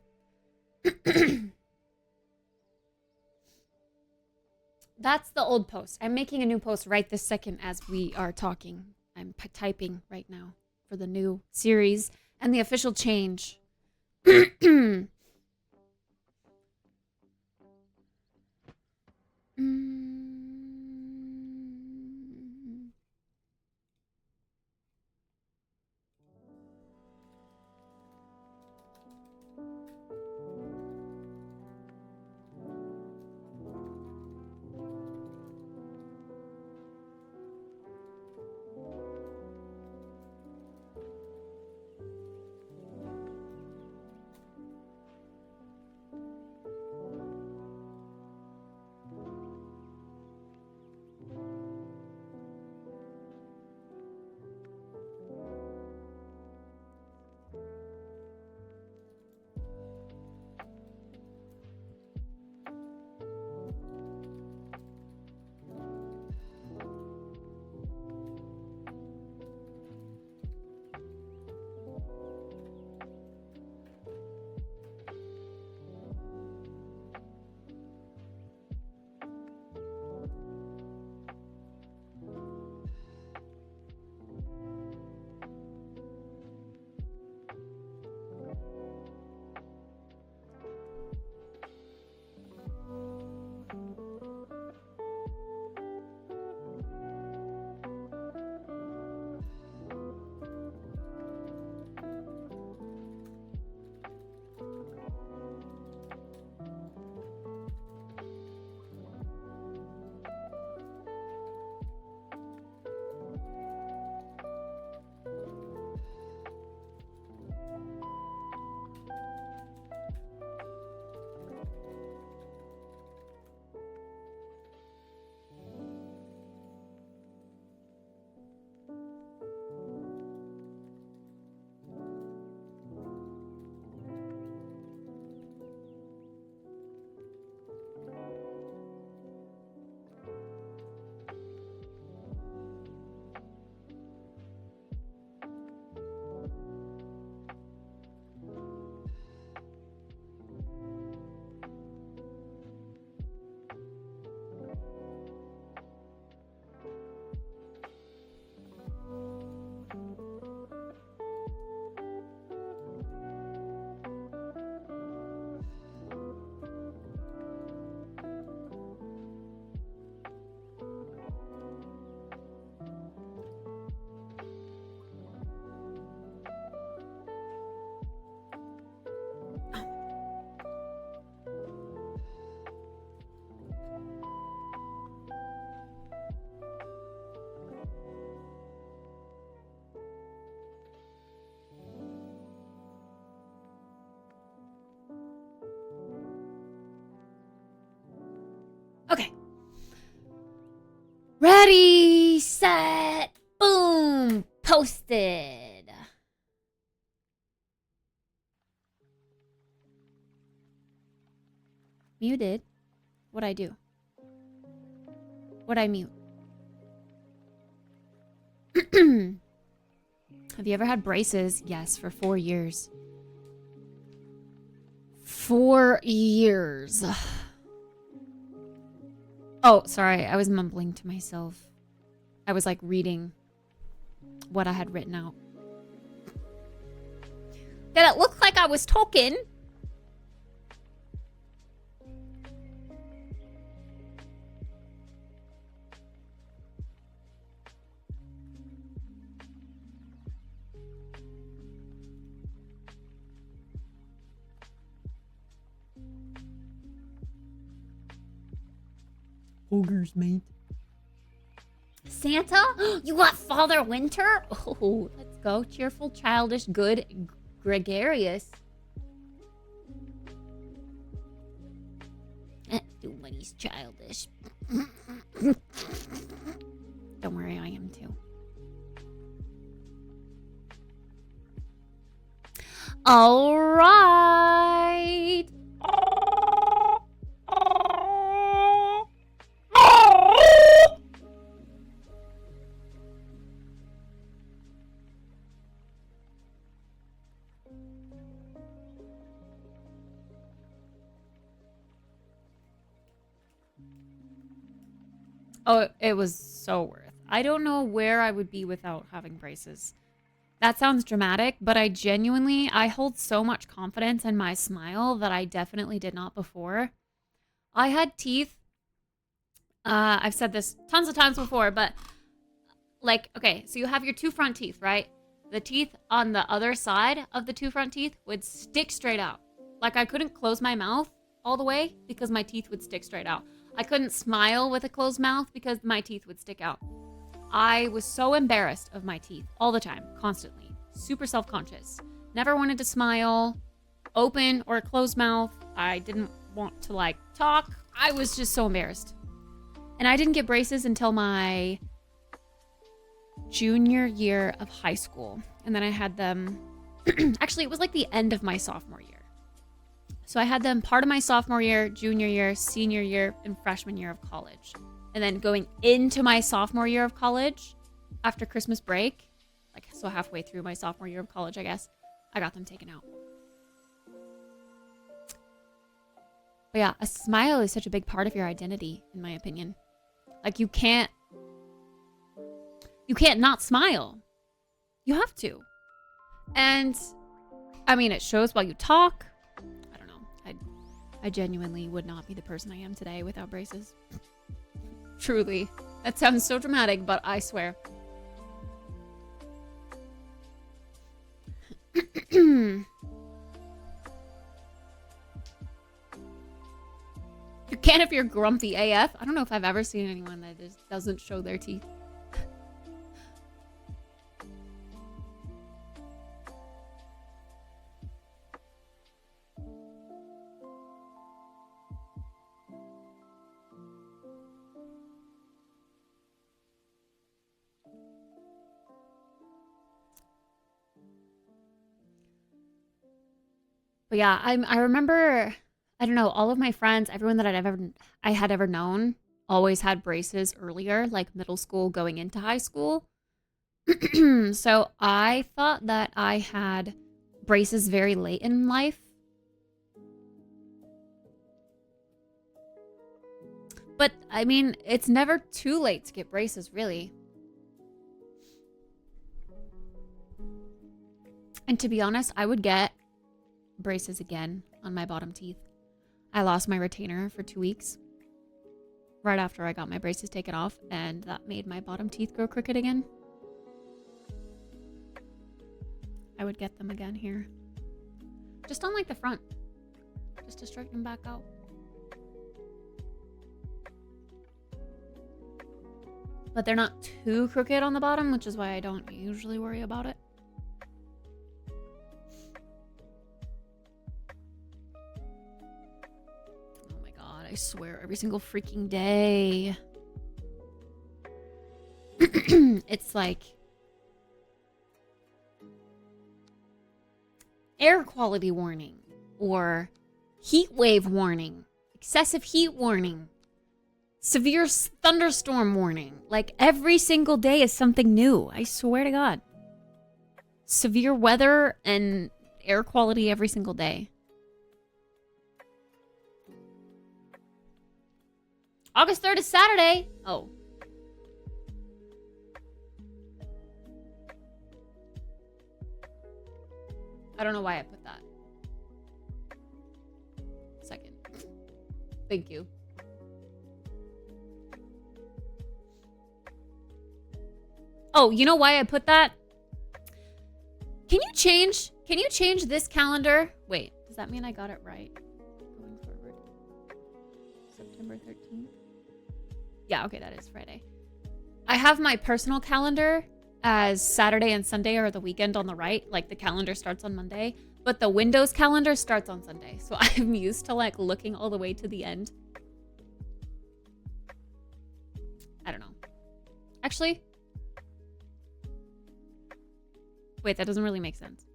That's the old post. I'm making a new post right this second as we are talking. I'm typing right now for the new series and the official change. Ready, set, boom, posted. Muted? What'd I do? What'd I mute? Have you ever had braces? Yes, for 4 years. 4 years. Oh, sorry. I was mumbling to myself. I was like reading what I had written out. Did it look like I was talking? Ogres, mate. Santa? You got Father Winter? Oh, let's go. Cheerful, childish, good, gregarious. Nobody's childish. Don't worry, I am too. All right. Oh, it was so worth. I don't know where I would be without having braces. That sounds dramatic, but I hold so much confidence in my smile that I definitely did not before. I had teeth. I've said this tons of times before, but like, okay, so you have your 2 front teeth, right? The teeth on the other side of the 2 front teeth would stick straight out. Like I couldn't close my mouth all the way because my teeth would stick straight out. I couldn't smile with a closed mouth because my teeth would stick out. I was so embarrassed of my teeth all the time, constantly. Super self-conscious. Never wanted to smile, open or closed mouth. I didn't want to like talk. I was just so embarrassed. And I didn't get braces until my junior year of high school. And then I had them, actually it was like the end of my sophomore year. So I had them part of my sophomore year, junior year, senior year, and freshman year of college. And then going into my sophomore year of college, after Christmas break, like so halfway through my sophomore year of college, I guess, I got them taken out. But yeah, a smile is such a big part of your identity, in my opinion. Like you can't not smile. You have to. And I mean, it shows while you talk. I genuinely would not be the person I am today without braces. Truly. That sounds so dramatic, but I swear. You can if you're grumpy AF. I don't know if I've ever seen anyone that just doesn't show their teeth. But yeah, I remember, I don't know, all of my friends, everyone that I had ever known always had braces earlier, like middle school going into high school. So I thought that I had braces very late in life. But I mean, it's never too late to get braces, really. And to be honest, I would get braces again on my bottom teeth. I lost my retainer for 2 weeks right after I got my braces taken off, and that made my bottom teeth grow crooked again. I would get them again here. Just on like the front. Just to straighten them back out. But they're not too crooked on the bottom, which is why I don't usually worry about it. I swear, every single freaking day. it's like air quality warning or heat wave warning, excessive heat warning, severe thunderstorm warning. Like every single day is something new. I swear to God. Severe weather and air quality every single day. August 3rd is Saturday. Oh. I don't know why I put that. Second. Thank you. Oh, you know why I put that? Can you change this calendar? Wait, does that mean I got it right? Going forward. September 13th? Yeah, okay, that is Friday. I have my personal calendar as Saturday and Sunday are the weekend on the right. Like the calendar starts on Monday, but the Windows calendar starts on Sunday. So I'm used to like looking all the way to the end. I don't know. Actually, wait, that doesn't really make sense.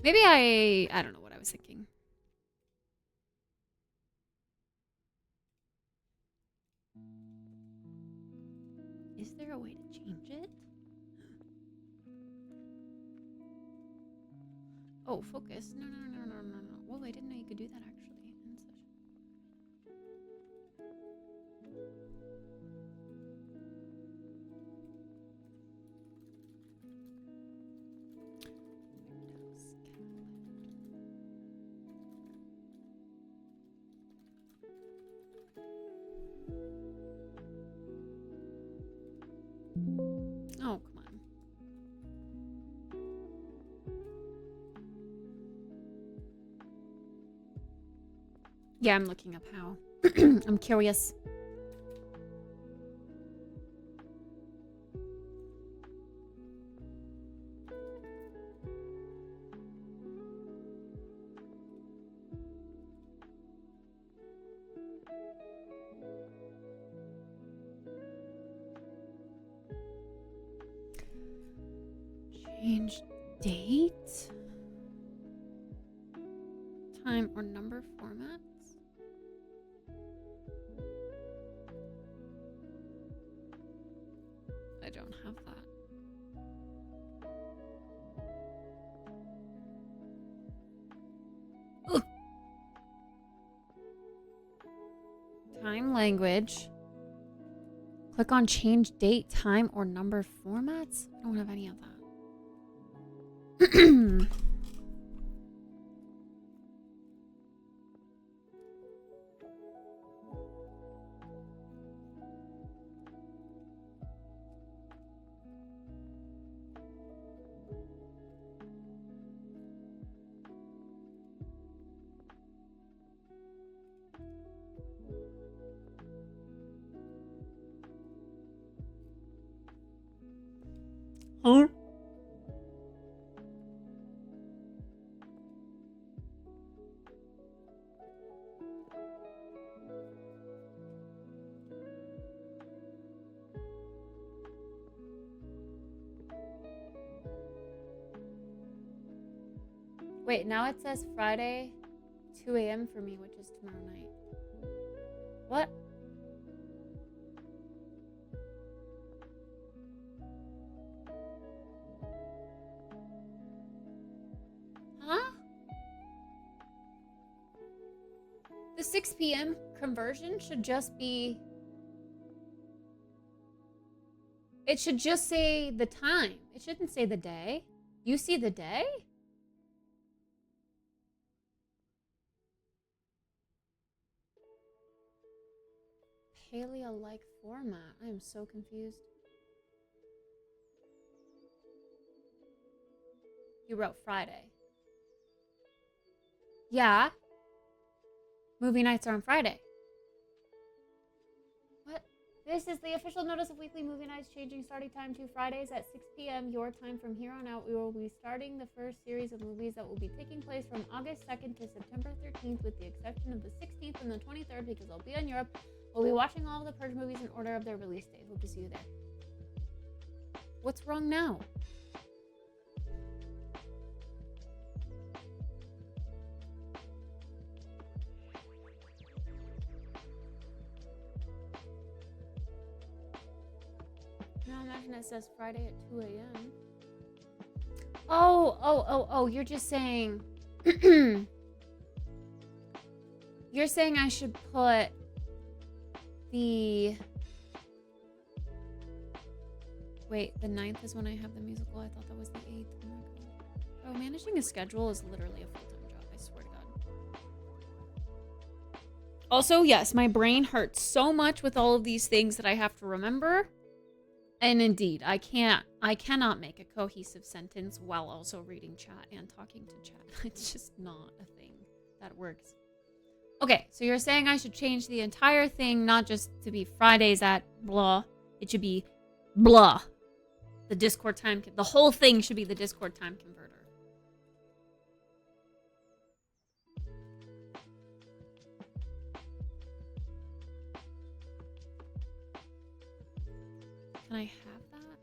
Maybe I don't know what I was thinking. Is there a way to change it? Oh, focus. No. Whoa, I didn't know you could do that actually. Oh, come on. Yeah, I'm looking up how. I'm curious. Change date, time or number formats. I don't have that. Ugh. Time, language. Click on change date, time, or number formats. I don't have any of that. Huh? Wait, now it says Friday, 2 a.m. for me, which is tomorrow night. What? Huh? The 6 p.m. conversion should just be... It should just say the time. It shouldn't say the day. You see the day? Paleo-like format. I am so confused. You wrote Friday. Yeah. Movie nights are on Friday. What? This is the official notice of weekly movie nights changing starting time to Fridays at 6 p.m. your time. From here on out, we will be starting the first series of movies that will be taking place from August 2nd to September 13th, with the exception of the 16th and the 23rd because I'll be in Europe. We'll be watching all of the Purge movies in order of their release date. Hope to see you there. What's wrong now? Now imagine it says Friday at 2 a.m. Oh, you're just saying... You're saying I should put the... Wait, the 9th is when I have the musical? I thought that was the 8th. Oh my god. Bro, managing a schedule is literally a full-time job, I swear to god. Also, yes, my brain hurts so much with all of these things that I have to remember. And indeed, I cannot make a cohesive sentence while also reading chat and talking to chat. It's just not a thing that works. Okay, so you're saying I should change the entire thing, not just to be Fridays at blah. It should be blah. The Discord time, the whole thing should be the Discord time converter. Can I have that?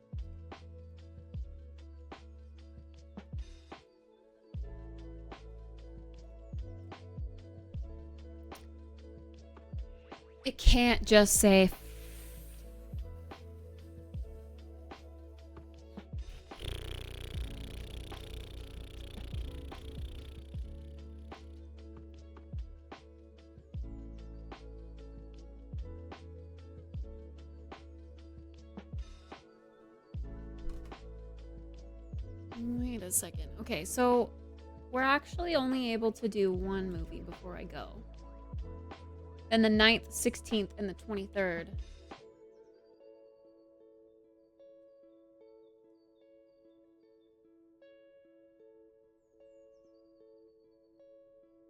It can't just say Wait a second. Okay, so we're actually only able to do one movie before I go. Then the 9th, 16th, and the 23rd.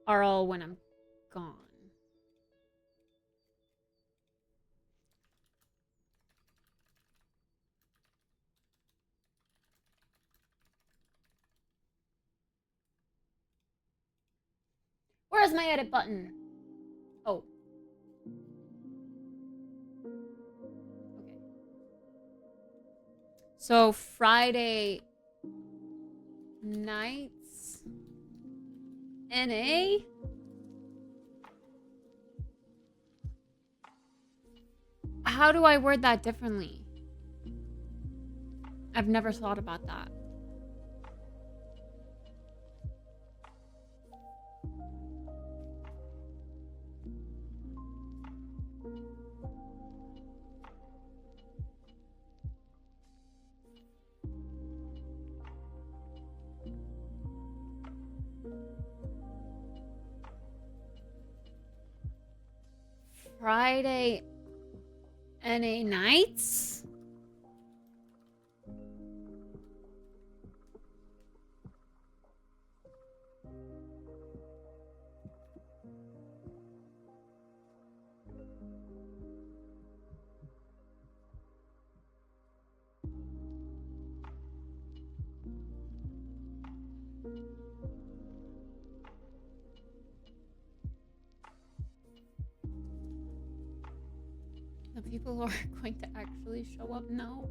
Are all when I'm gone. Where's my edit button? Oh. Okay. So Friday nights NA? How do I word that differently? I've never thought about that. Friday NA nights? The people who are going to actually show up now.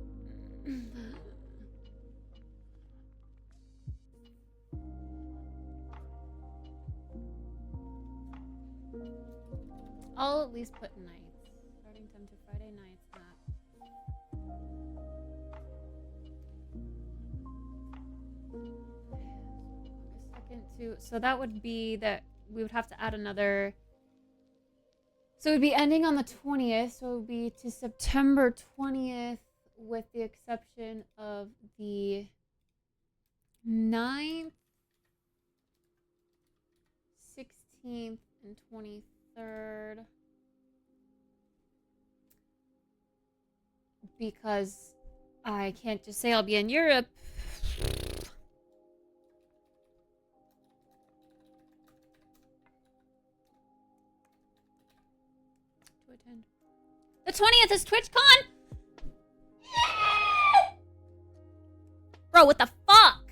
I'll at least put nights. Starting time to Friday nights at August 2nd to, so that would be that we would have to add another. So it would be ending on the 20th, so it would be to September 20th with the exception of the 9th, 16th, and 23rd. Because I can't just say I'll be in Europe. The 20th is TwitchCon? Bro, what the fuck?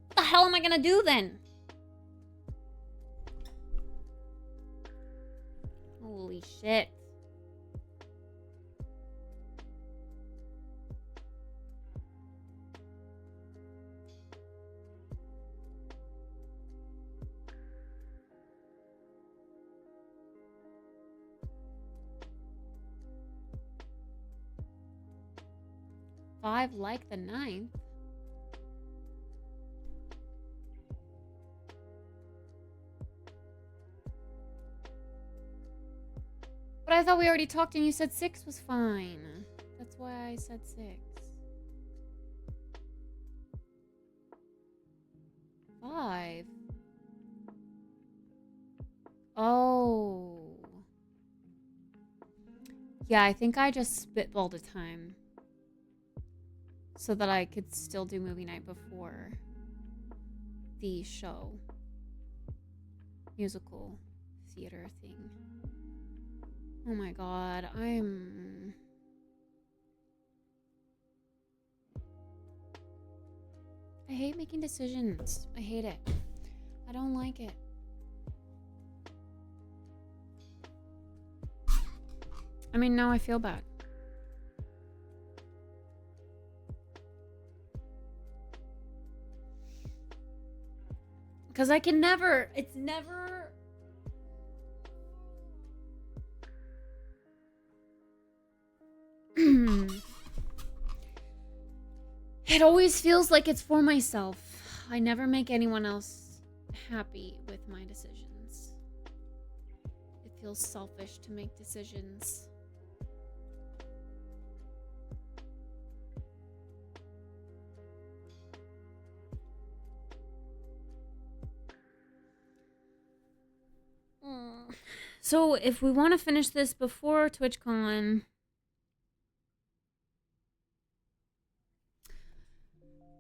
What the hell am I gonna do then? Holy shit. Five like the ninth. But I thought we already talked and you said 6 was fine. That's why I said 6. 5. Oh. Yeah, I think I just spitballed a time so that I could still do movie night before the show. Musical theater thing. Oh my god, I hate making decisions. I hate it. I don't like it. I mean, now I feel bad. Because I can never, it's never... It always feels like it's for myself. I never make anyone else happy with my decisions. It feels selfish to make decisions. So if we want to finish this before TwitchCon,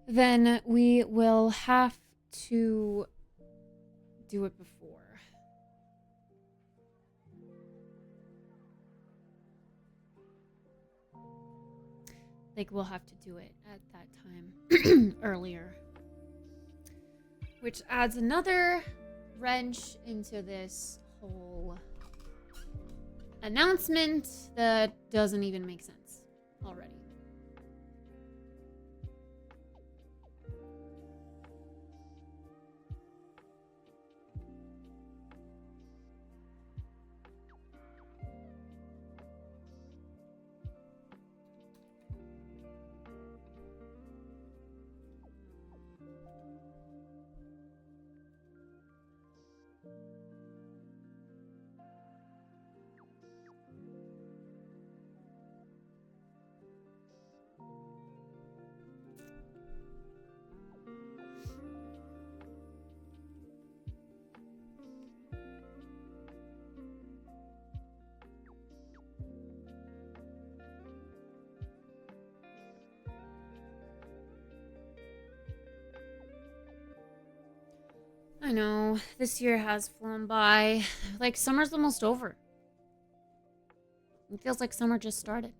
then we will have to do it before. Like, we'll have to do it at that time earlier. Which adds another wrench into this whole announcement that doesn't even make sense already. I know, this year has flown by. Like, summer's almost over. It feels like summer just started.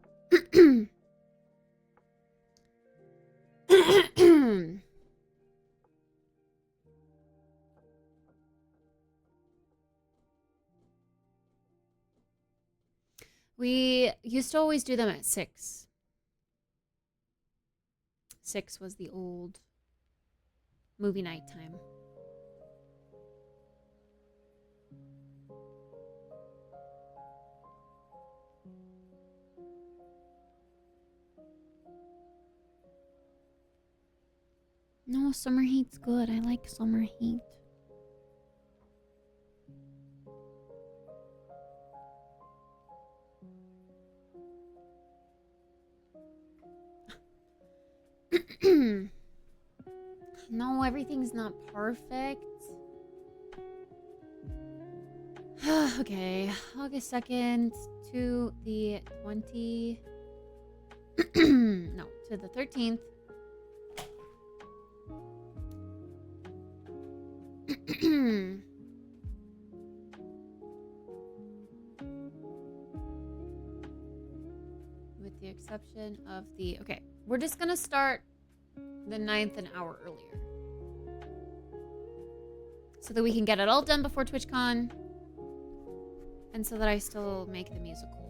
We used to always do them at 6. 6 was the old movie night time. No, summer heat's good. I like summer heat. No, everything's not perfect. Okay, August 2nd to the 20... no, to the 13th. With the exception of the... Okay, we're just gonna start the 9th an hour earlier. So that we can get it all done before TwitchCon. And so that I still make the musical.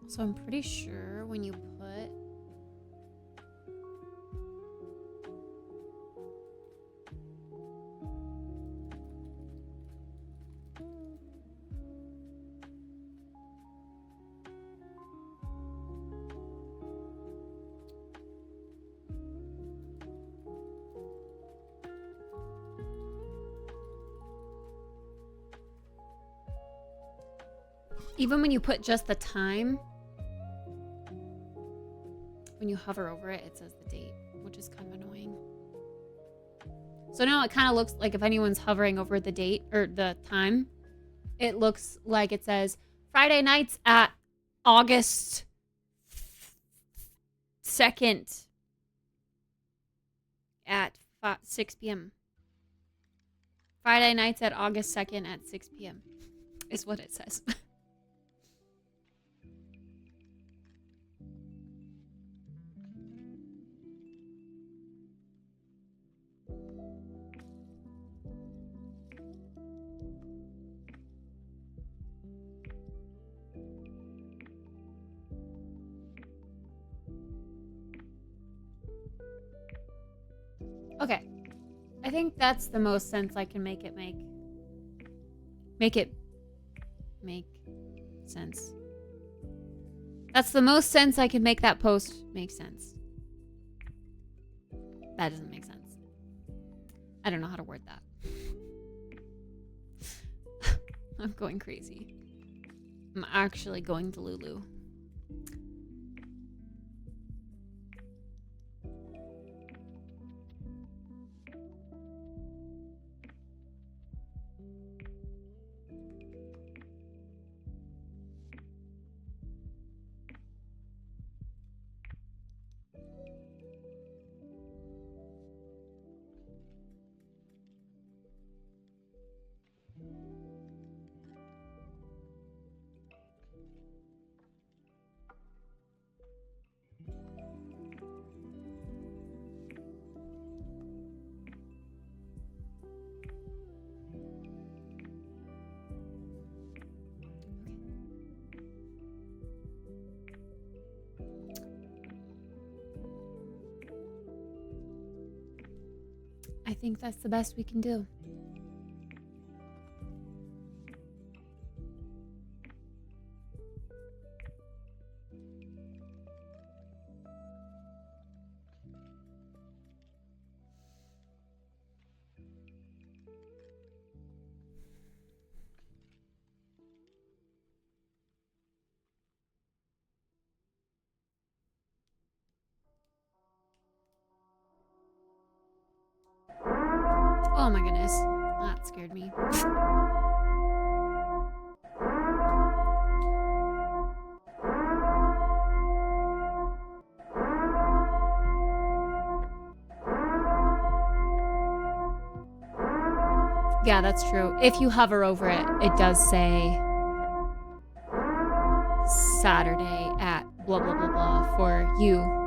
So I'm pretty sure when you put even when you put just the time, when you hover over it, it says the date, which is kind of annoying. So now it kind of looks like if anyone's hovering over the date or the time, it looks like it says Friday nights at August 2nd at 6 p.m. Friday nights at August 2nd at 6 p.m. is what it says. Okay. I think that's the most sense I can make it make. Make it make sense. That's the most sense I can make that post make sense. That doesn't make sense. I don't know how to word that. I'm going crazy. I'm actually going to Lulu. I think that's the best we can do. Oh my goodness. That scared me. Yeah, that's true. If you hover over it, it does say Saturday at blah blah blah blah for you.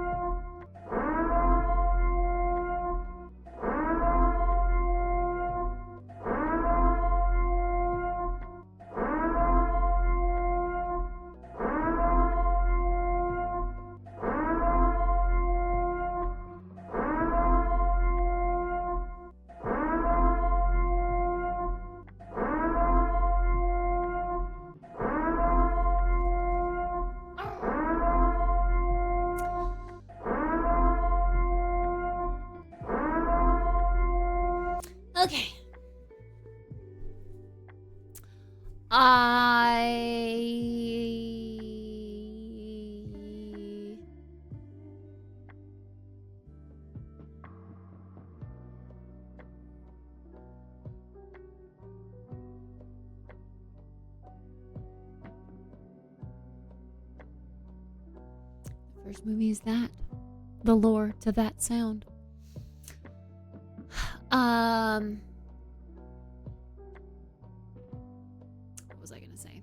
Okay. I... First movie is that. The lore to that sound. What was I gonna say?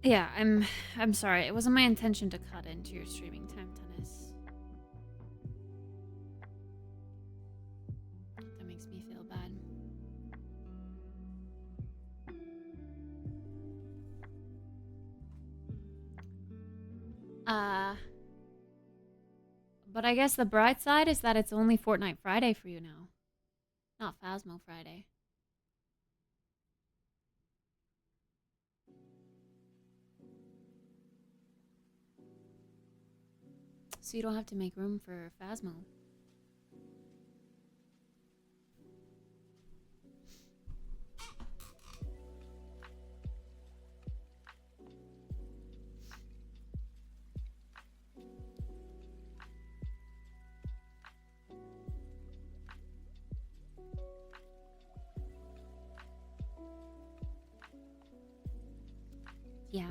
Yeah, I'm sorry. It wasn't my intention to cut into your streaming time, Tennis. That makes me feel bad. But I guess the bright side is that it's only Fortnite Friday for you now. Not Phasmo Friday. So you don't have to make room for Phasmo. Yeah.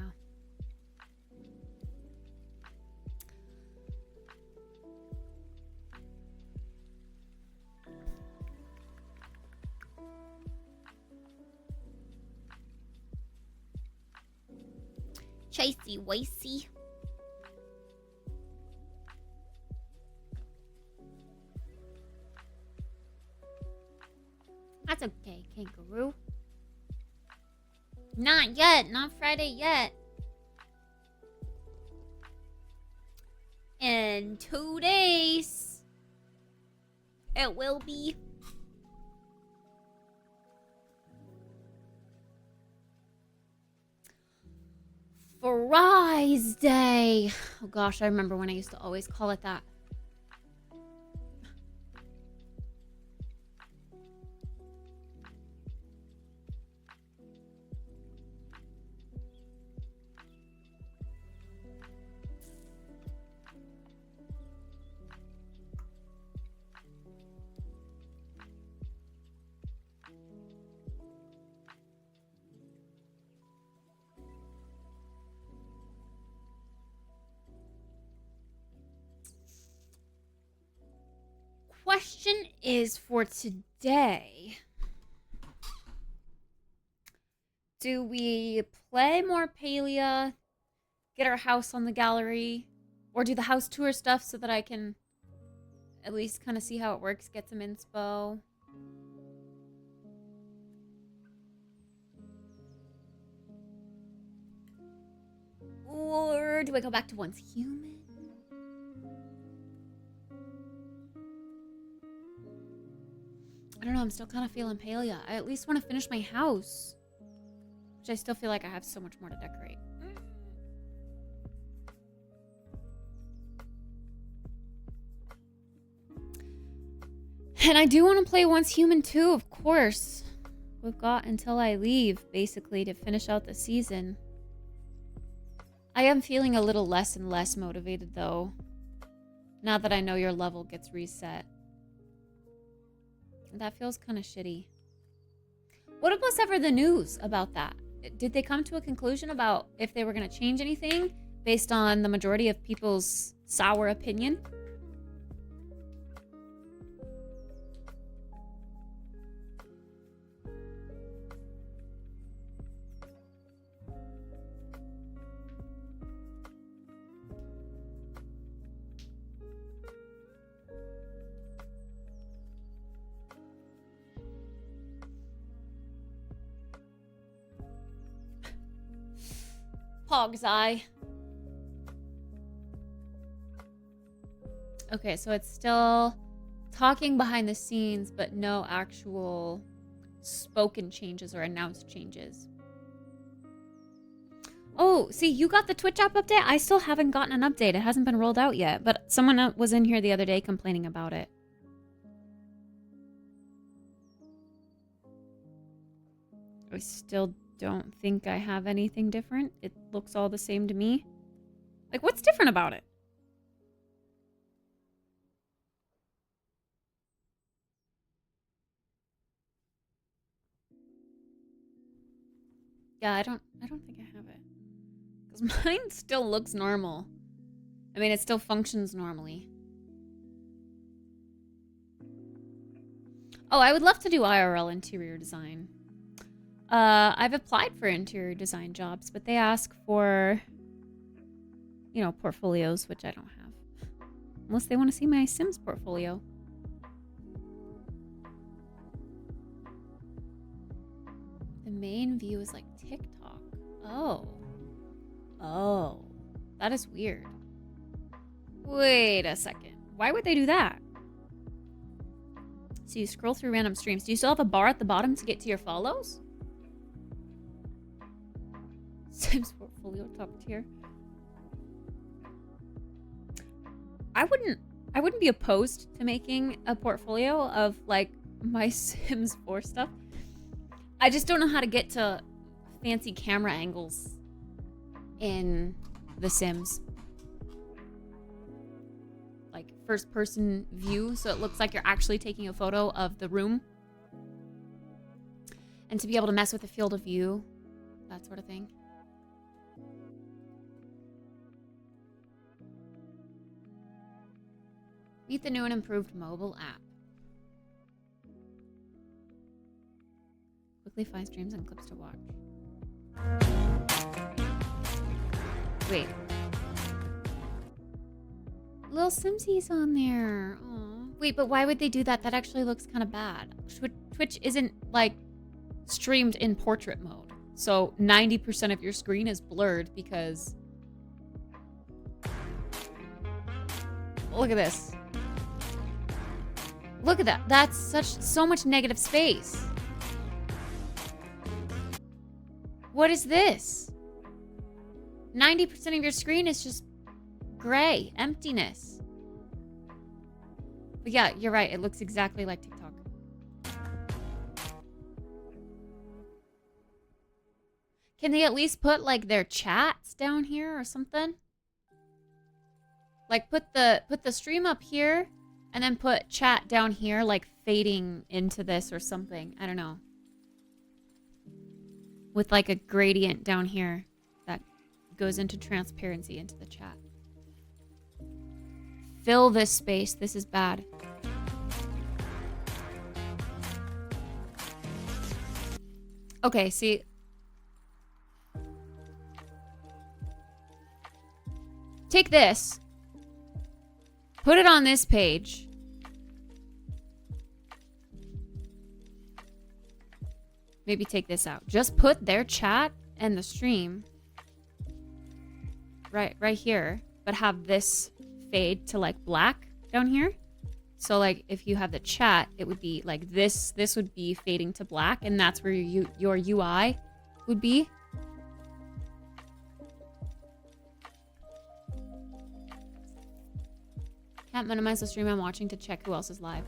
Chasey Wasey. That's okay, kangaroo. Not yet, not Friday yet. In 2 days, it will be. Fries Day. Oh gosh, I remember when I used to always call it that. Question is for today. Do we play more Palia, get our house on the gallery, or do the house tour stuff so that I can at least kind of see how it works, get some inspo? Or do I go back to Once Human? I don't know, I'm still kind of feeling Palia. I at least want to finish my house. Which I still feel like I have so much more to decorate. And I do want to play Once Human too, of course. We've got until I leave, basically, to finish out the season. I am feeling a little less and less motivated, though. Now that I know your level gets reset. That feels kind of shitty. What was ever the news about that? Did they come to a conclusion about if they were going to change anything based on the majority of people's sour opinion? Pog's Eye. Okay, so it's still talking behind the scenes, but no actual spoken changes or announced changes. Oh, see, you got the Twitch app update? I still haven't gotten an update. It hasn't been rolled out yet, but someone was in here the other day complaining about it. I still don't think I have anything different. It looks all the same to me. Like, what's different about it? Yeah, I don't think I have it. Because mine still looks normal. I mean, it still functions normally. Oh, I would love to do IRL interior design. I've applied for interior design jobs, but they ask for, you know, portfolios, which I don't have. Unless they want to see my Sims portfolio. The main view is like TikTok. Oh. Oh. That is weird. Wait a second. Why would they do that? So you scroll through random streams. Do you still have a bar at the bottom to get to your follows? Sims portfolio top tier. I wouldn't be opposed to making a portfolio of like my Sims 4 stuff. I just don't know how to get to fancy camera angles in The Sims. Like first person view, so it looks like you're actually taking a photo of the room. And to be able to mess with the field of view, that sort of thing. Meet the new and improved mobile app. Quickly find streams and clips to watch. Wait. Little Simsies on there. Aww. Wait, but why would they do that? That actually looks kind of bad. Twitch isn't, like, streamed in portrait mode. So 90% of your screen is blurred because... Look at this. Look at that. That's so much negative space. What is this? 90% of your screen is just gray, emptiness. But yeah, you're right. It looks exactly like TikTok. Can they at least put like their chats down here or something? Like put the stream up here and then put chat down here, like fading into this or something. I don't know. With like a gradient down here that goes into transparency into the chat. Fill this space. This is bad. Okay, see. Take this. Put it on this page. Maybe take this out. Just put their chat and the stream right here, but have this fade to like black down here. So like if you have the chat, it would be like this would be fading to black, and that's where your UI would be. Can't minimize the stream I'm watching to check who else is live.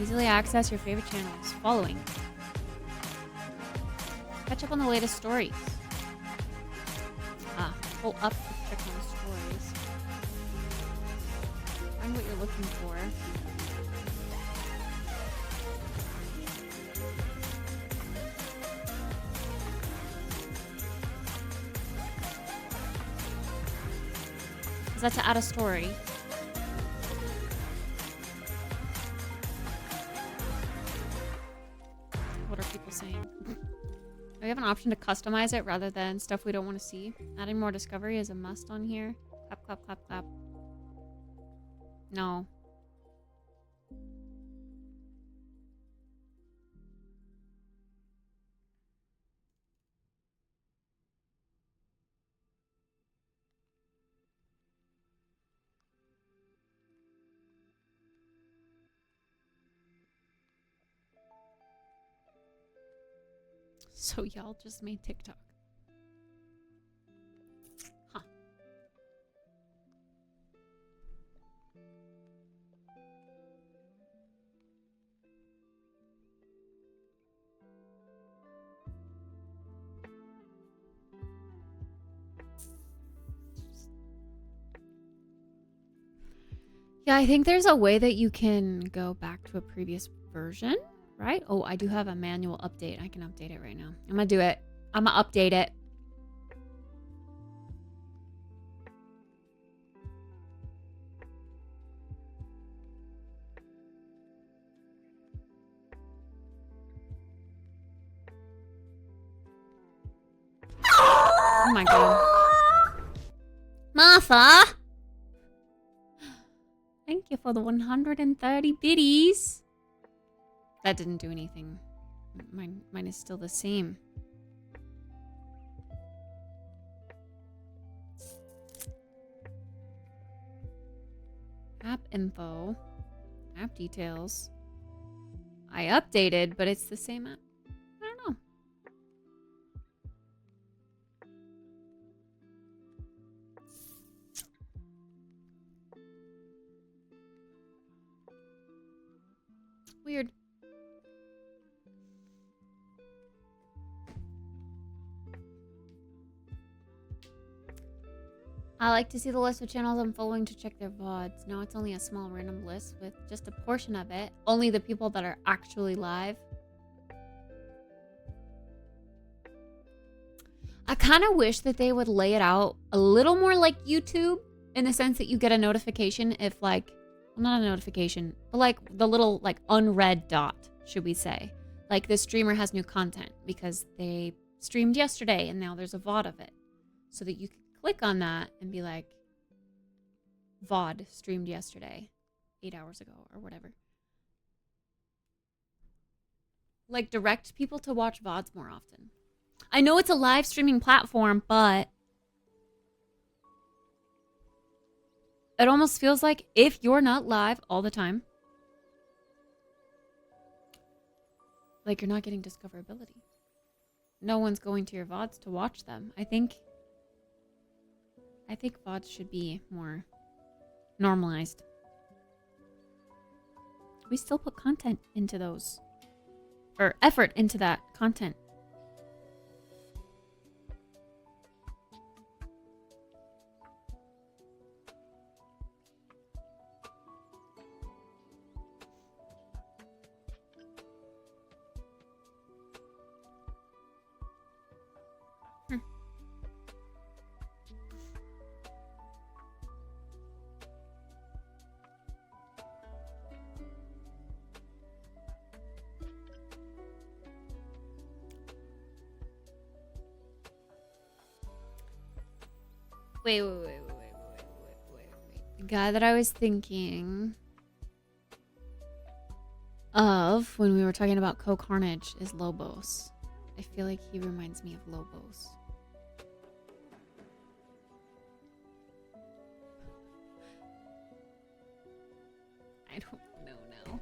Easily access your favorite channels. Following. Catch up on the latest stories. Pull up to check on the stories. Find what you're looking for. Is that to add a story? What are people saying? Do we have an option to customize it rather than stuff we don't want to see? Adding more discovery is a must on here. Clap, clap, clap, clap. No. So y'all just made TikTok. Huh. Yeah, I think there's a way that you can go back to a previous version, right? Oh, I do have a manual update. I can update it right now. I'm gonna do it. I'm gonna update it. Oh my god. Martha! Thank you for the 130 biddies. That didn't do anything. Mine is still the same. App info. App details. I updated, but it's the same app. I don't know. Weird. I like to see the list of channels I'm following to check their VODs. Now it's only a small random list with just a portion of it. Only the people that are actually live. I kind of wish that they would lay it out a little more like YouTube in the sense that you get a notification if like, well, not a notification, but like the little like unread dot, should we say. Like this streamer has new content because they streamed yesterday and now there's a VOD of it. So that you can click on that and be like, VOD streamed yesterday, 8 hours ago or whatever. Like direct people to watch VODs more often. I know it's a live streaming platform, but it almost feels like if you're not live all the time, like you're not getting discoverability. No one's going to your VODs to watch them. I think VODs should be more normalized. We still put content into those. Or effort into that content. Wait. The guy that I was thinking of when we were talking about Co-Carnage is Lobos. I feel like he reminds me of Lobos. I don't know now.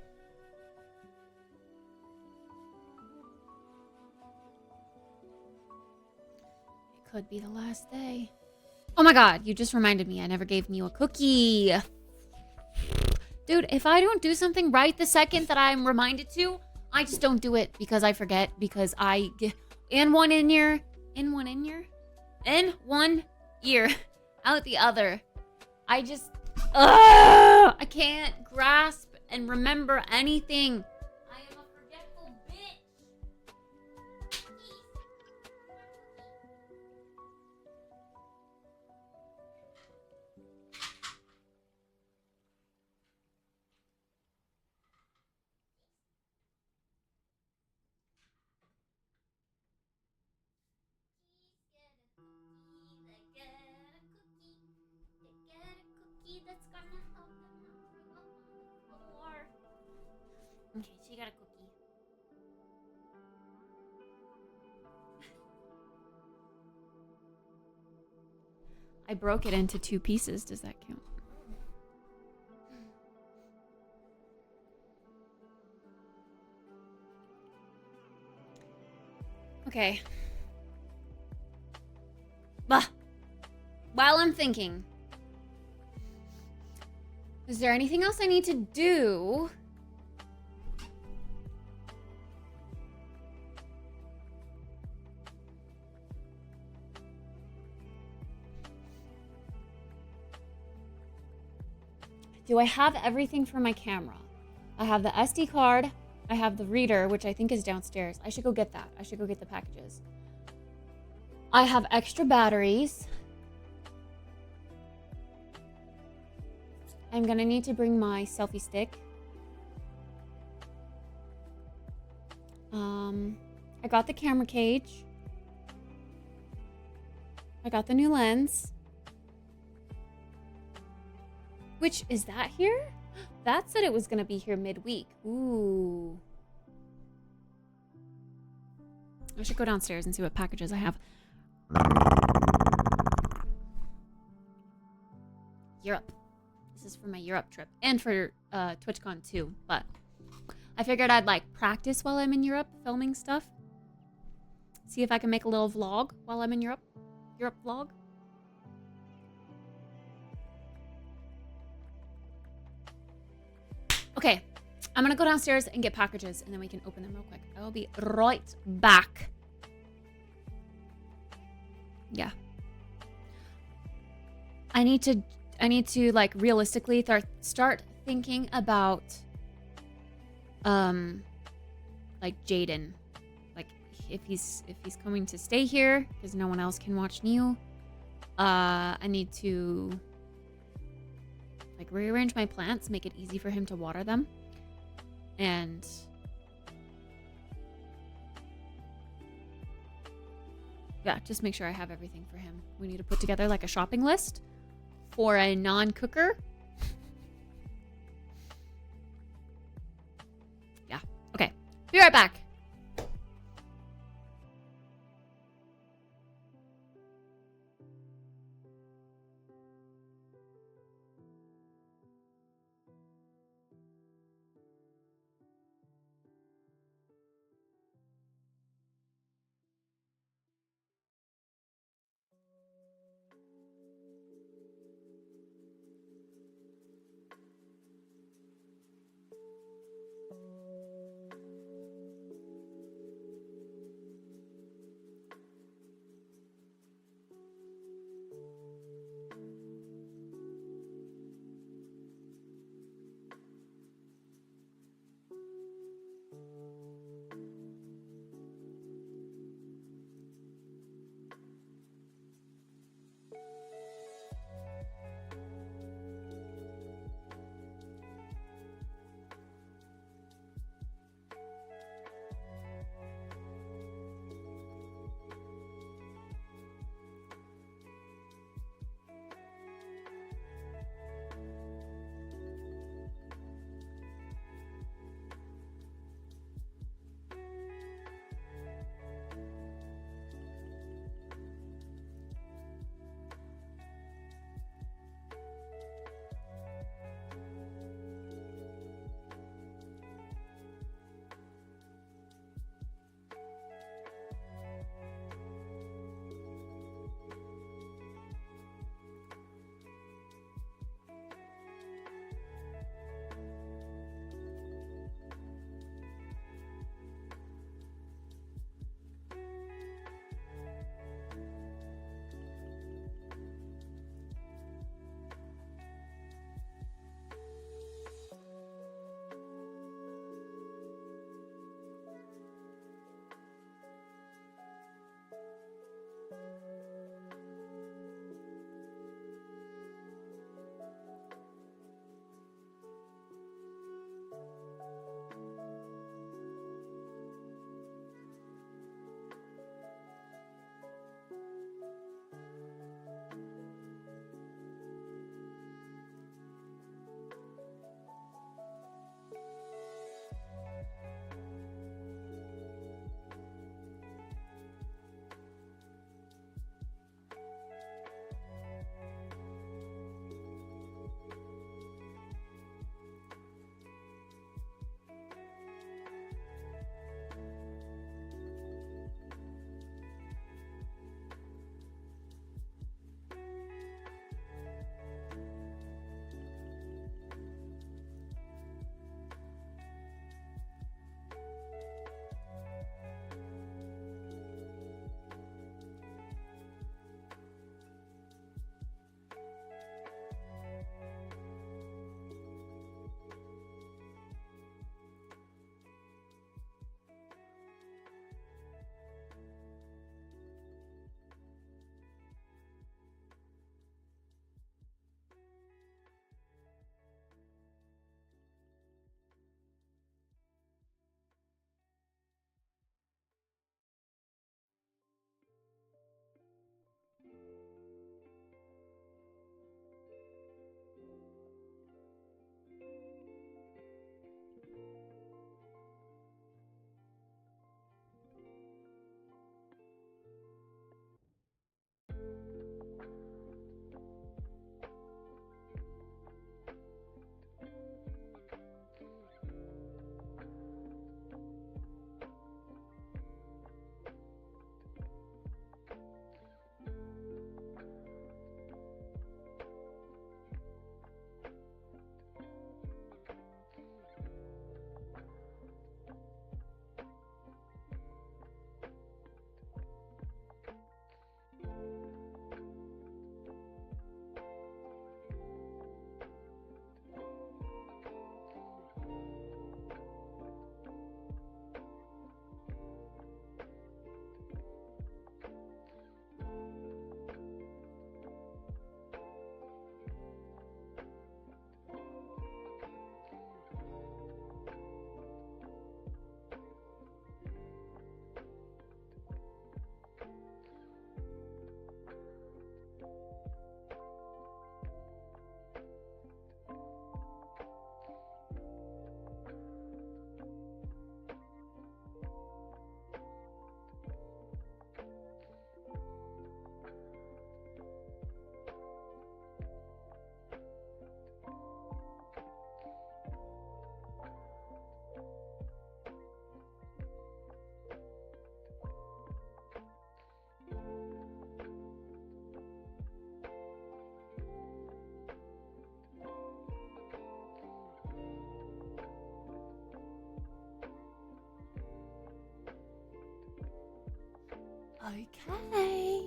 It could be the last day. Oh my god, you just reminded me. I never gave you a cookie. Dude, if I don't do something right the second that I'm reminded to, I just don't do it because I forget. Because I get in one ear, out the other. I just, I can't grasp and remember anything. I am a forgetful bitch. That's gonna help them not throw up on the floor. Okay, she got a cookie. I broke it into 2 pieces. Does that count? Okay. Bah. While I'm thinking, is there anything else I need to do? Do I have everything for my camera? I have the SD card. I have the reader, which I think is downstairs. I should go get that. I should go get the packages. I have extra batteries. I'm gonna need to bring my selfie stick. I got the camera cage. I got the new lens. Which, is that here? That said it was gonna be here midweek. Ooh. I should go downstairs and see what packages I have. Europe. This is for my Europe trip. And for TwitchCon too. But I figured I'd like practice while I'm in Europe filming stuff. See if I can make a little vlog while I'm in Europe. Europe vlog. Okay, I'm gonna go downstairs and get packages and then we can open them real quick. I will be right back. Yeah. I need to like realistically start thinking about like Jaden. Like if he's coming to stay here because no one else can watch Neil. I need to like rearrange my plants, make it easy for him to water them. And yeah, just make sure I have everything for him. We need to put together like a shopping list for a non-cooker. Yeah, okay. Be right back. Okay.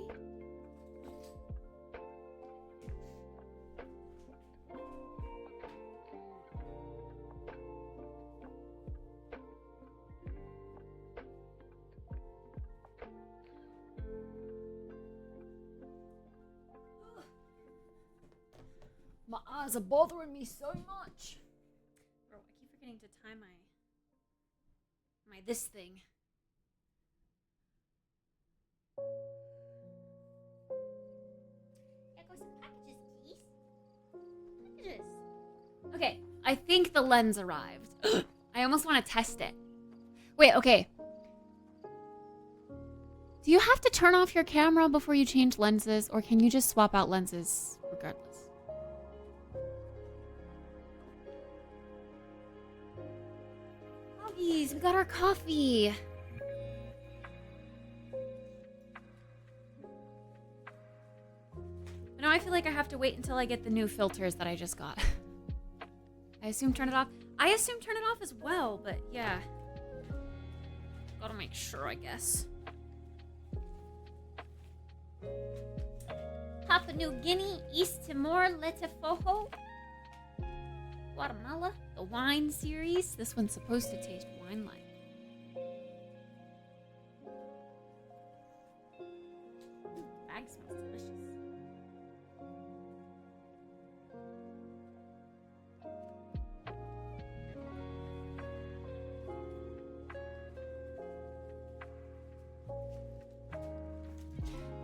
My eyes are bothering me so much. Bro, I keep forgetting to tie my this thing. There goes some packages, please. Packages. Okay, I think the lens arrived. I almost want to test it. Wait, okay. Do you have to turn off your camera before you change lenses, or can you just swap out lenses regardless? Doggies, we got our coffee. Now I feel like I have to wait until I get the new filters that I just got. I assume turn it off. I assume turn it off as well, but yeah. Gotta make sure, I guess. Papua New Guinea, East Timor, Letifoho, Guatemala, the wine series. This one's supposed to taste wine-like. Bag smells delicious.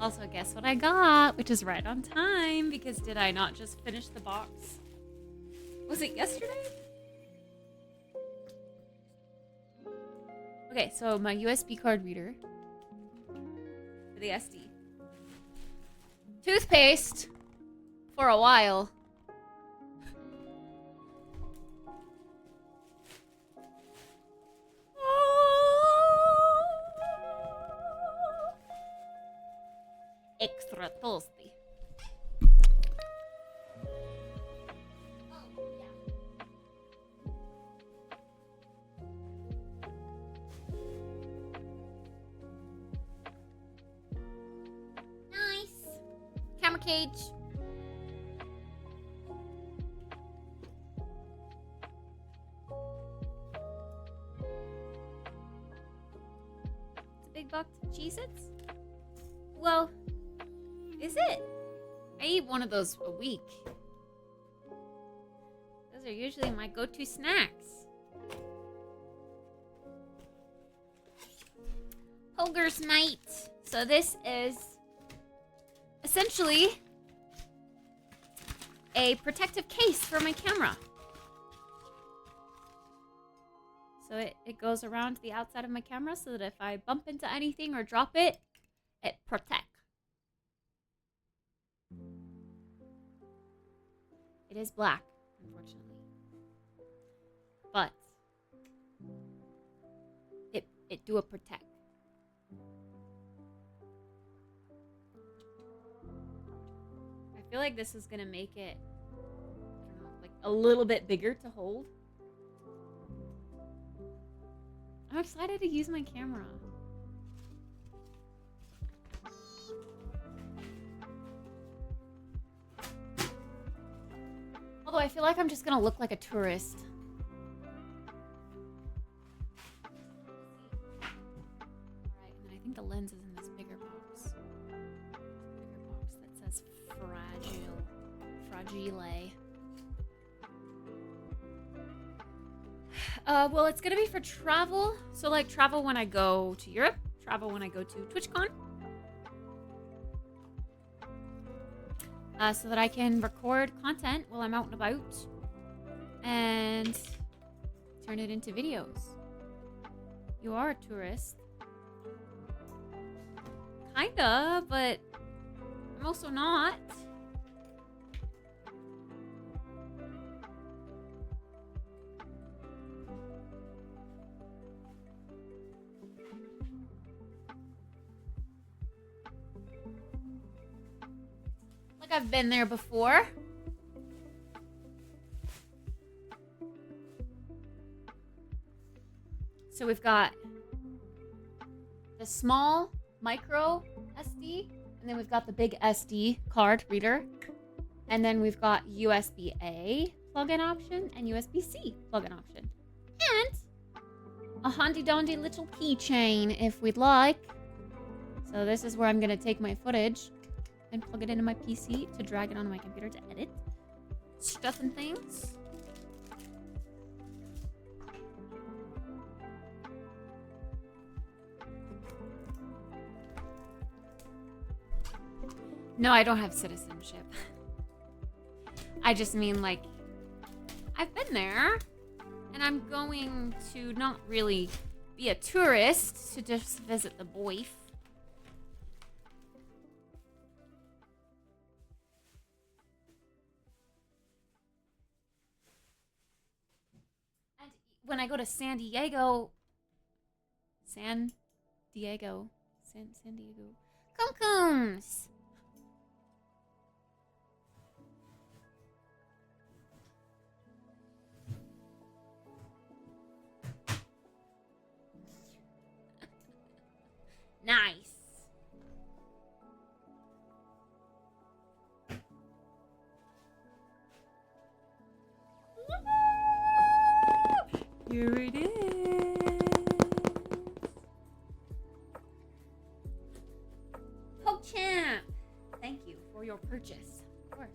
Also, guess what I got, which is right on time, because did I not just finish the box? Was it yesterday? Okay, so my USB card reader for the SD. Toothpaste for a while. Extra toasty. nice. Camera cage. It's a big box of Cheez-Its. Well, is it? I eat one of those a week. Those are usually my go-to snacks. Hoger's Night. So this is essentially a protective case for my camera. So it goes around the outside of my camera so that if I bump into anything or drop it, it protects. It is black, unfortunately. But it do a protect. I feel like this is gonna make it, I don't know, like a little bit bigger to hold. I'm excited to use my camera. Although I feel like I'm just gonna look like a tourist. Alright, and then I think the lens is in this bigger box. Bigger box that says fragile. Well, it's gonna be for travel. So like travel when I go to Europe, travel when I go to TwitchCon. So that I can record content while I'm out and about and turn it into videos. You are a tourist. Kinda, but I'm also not. I've been there before. So we've got the small micro SD, and then we've got the big SD card reader, and then we've got USB-A plug-in option and USB-C plug-in option, and a handy-dandy little keychain if we'd like. So this is where I'm gonna take my footage and plug it into my PC to drag it onto my computer to edit stuff and things. No, I don't have citizenship. I just mean, like, I've been there, and I'm going to not really be a tourist to just visit the boif. And when I go to San Diego, San Diego, Kumkums. Nice. Here it is. PogChamp, thank you for your purchase. Of course.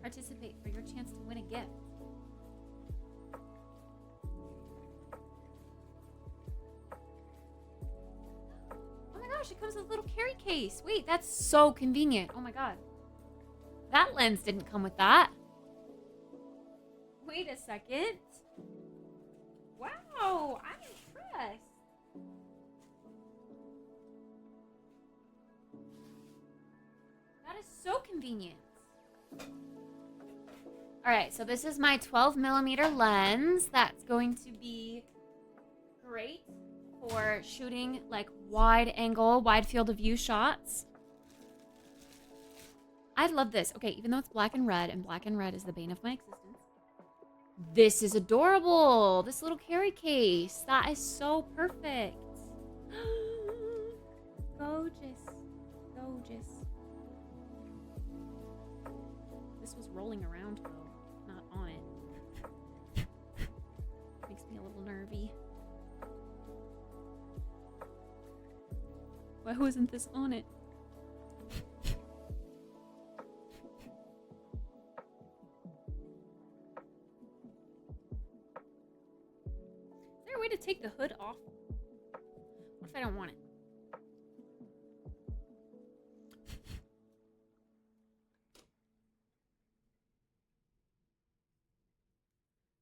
Participate for your chance to win a gift. It comes with a little carry case. Wait, that's so convenient. Oh my god. That lens didn't come with that. Wait a second. Wow, I'm impressed. That is so convenient. Alright, so this is my 12mm lens. That's going to be great for shooting like wide angle, wide field of view shots. I love this. Okay, even though it's black and red is the bane of my existence. This is adorable. This little carry case. That is so perfect. Gorgeous. Gorgeous. This was rolling around though, not on it. Makes me a little nervy. Why wasn't this on it? Is there a way to take the hood off? What if I don't want it?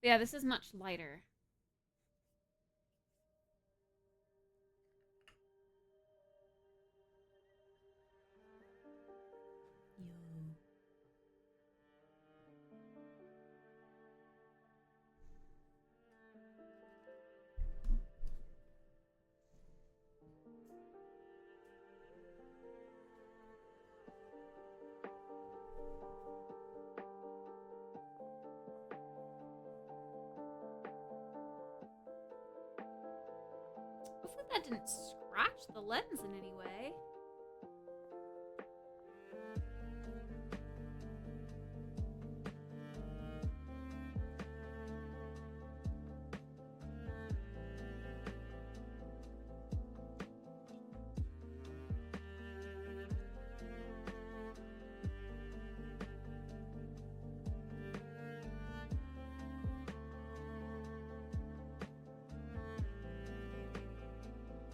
Yeah, this is much lighter. Hopefully that didn't scratch the lens in any way.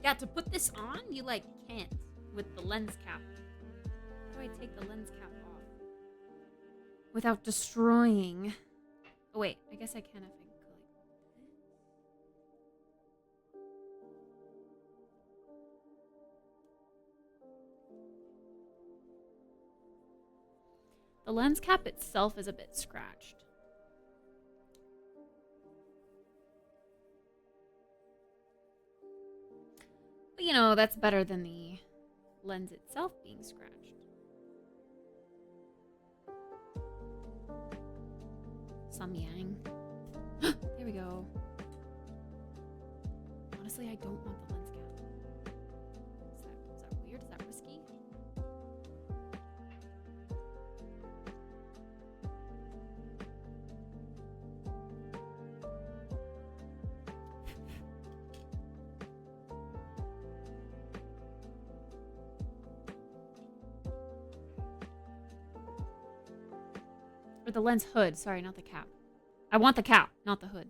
Yeah, to put this on, you like can't with the lens cap. How do I take the lens cap off without destroying? Oh wait, I guess I can if I go like this. The lens cap itself is a bit scratched. But you know, that's better than the lens itself being scratched. Samyang. There we go. Honestly, I don't want the lens cap. Or the lens hood. Sorry, not the cap. I want the cap, not the hood.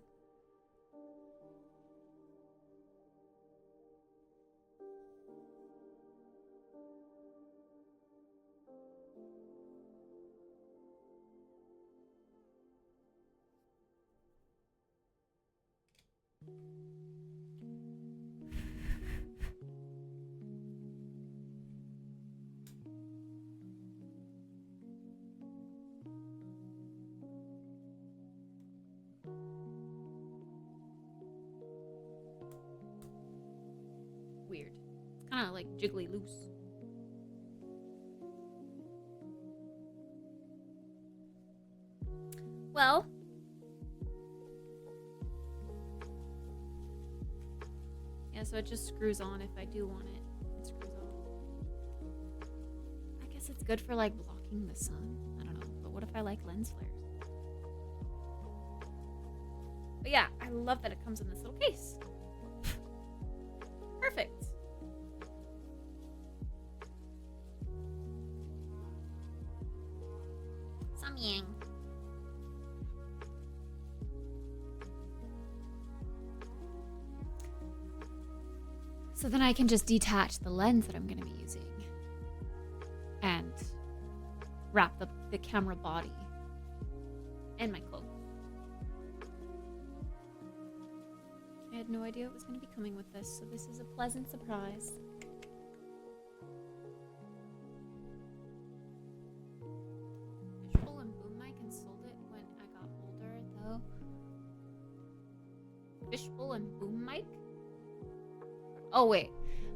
Weird. It's kind of like jiggly loose. Well. Yeah, so it just screws on if I do want it. It screws on. I guess it's good for like blocking the sun. I don't know. But what if I like lens flares? But yeah, I love that it comes in this little case. Perfect. Samyang. So then I can just detach the lens that I'm going to be using and wrap the camera body and my clothes. I had no idea it was going to be coming with this, so this is a pleasant surprise. Fishbowl and boom mic and sold it when I got older, though. Fishbowl and boom mic? Oh, wait.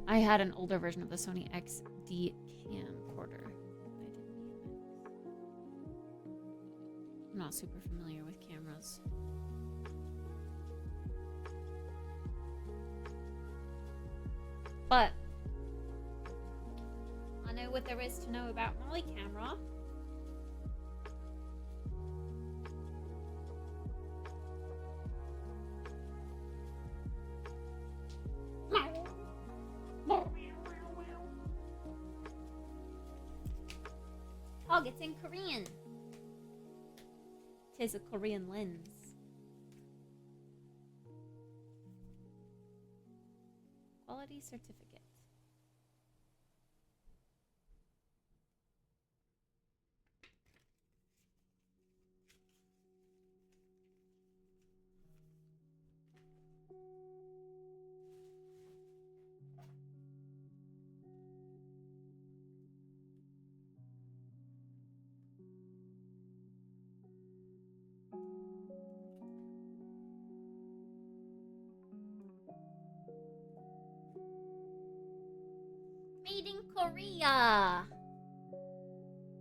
I had an older version of the Sony XD camcorder. I didn't mean that. I'm not super familiar with cameras. But I know what there is to know about my camera. Oh, it's in Korean. Tis a Korean lens. Quality certificate. Made in Korea.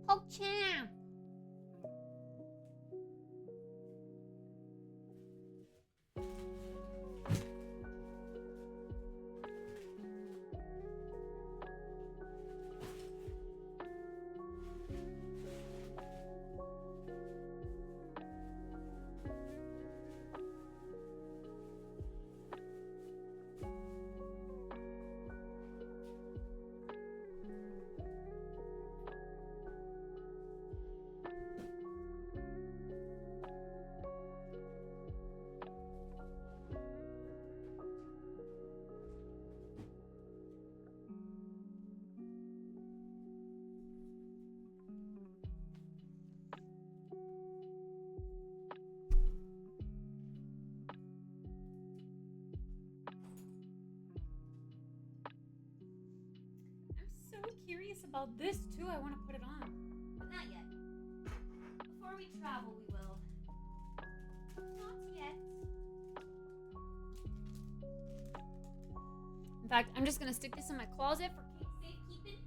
Pokchamp. Curious about this too. I want to put it on, but not yet. Before we travel, we will. Not yet. In fact, I'm just gonna stick this in my closet for safekeeping.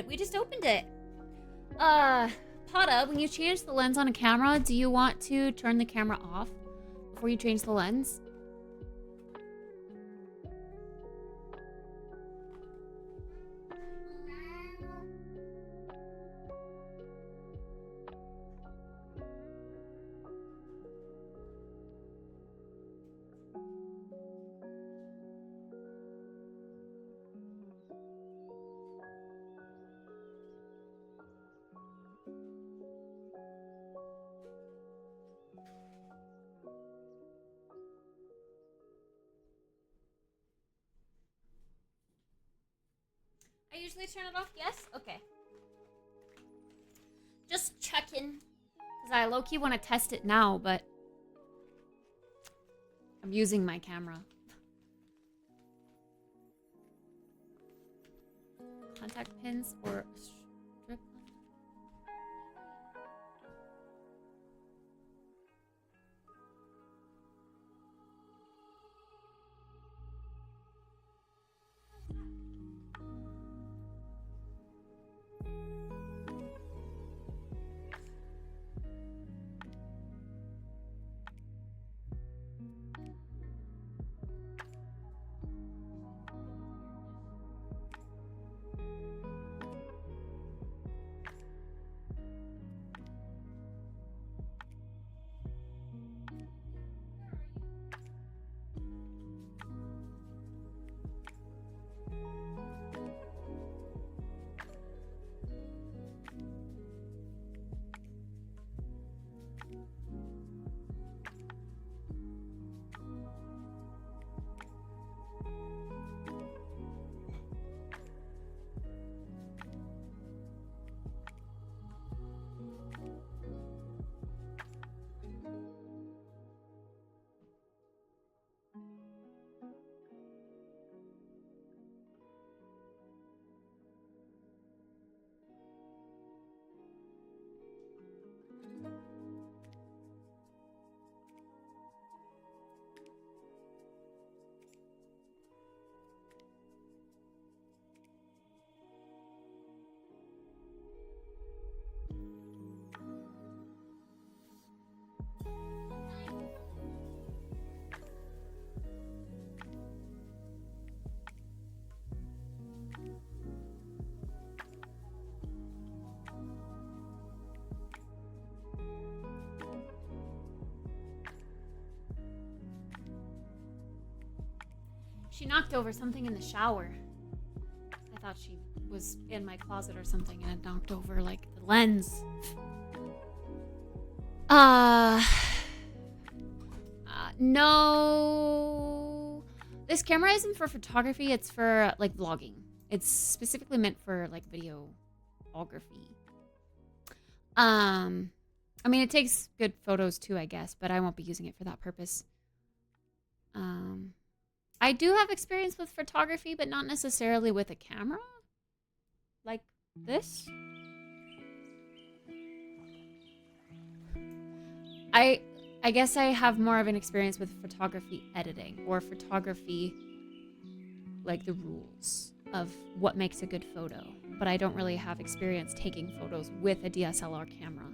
We just opened it. Pata, when you change the lens on a camera, do you want to turn the camera off before you change the lens? I usually turn it off. Yes? Okay. Just checking. Because I low-key want to test it now, but I'm using my camera. Contact pins or strip. She knocked over something in the shower. I thought she was in my closet or something and it knocked over like the lens. No. This camera isn't for photography, it's for like vlogging. It's specifically meant for like videography. I mean, it takes good photos too, I guess, but I won't be using it for that purpose. I do have experience with photography, but not necessarily with a camera. Like this. I guess I have more of an experience with photography editing or photography, like the rules of what makes a good photo. But I don't really have experience taking photos with a DSLR camera.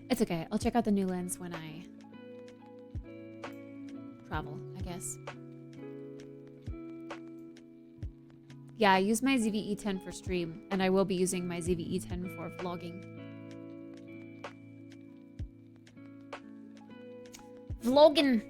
It's okay. I'll check out the new lens when I travel, I guess. Yeah, I use my ZV-E10 for stream, and I will be using my ZV-E10 for vlogging. Vlogging!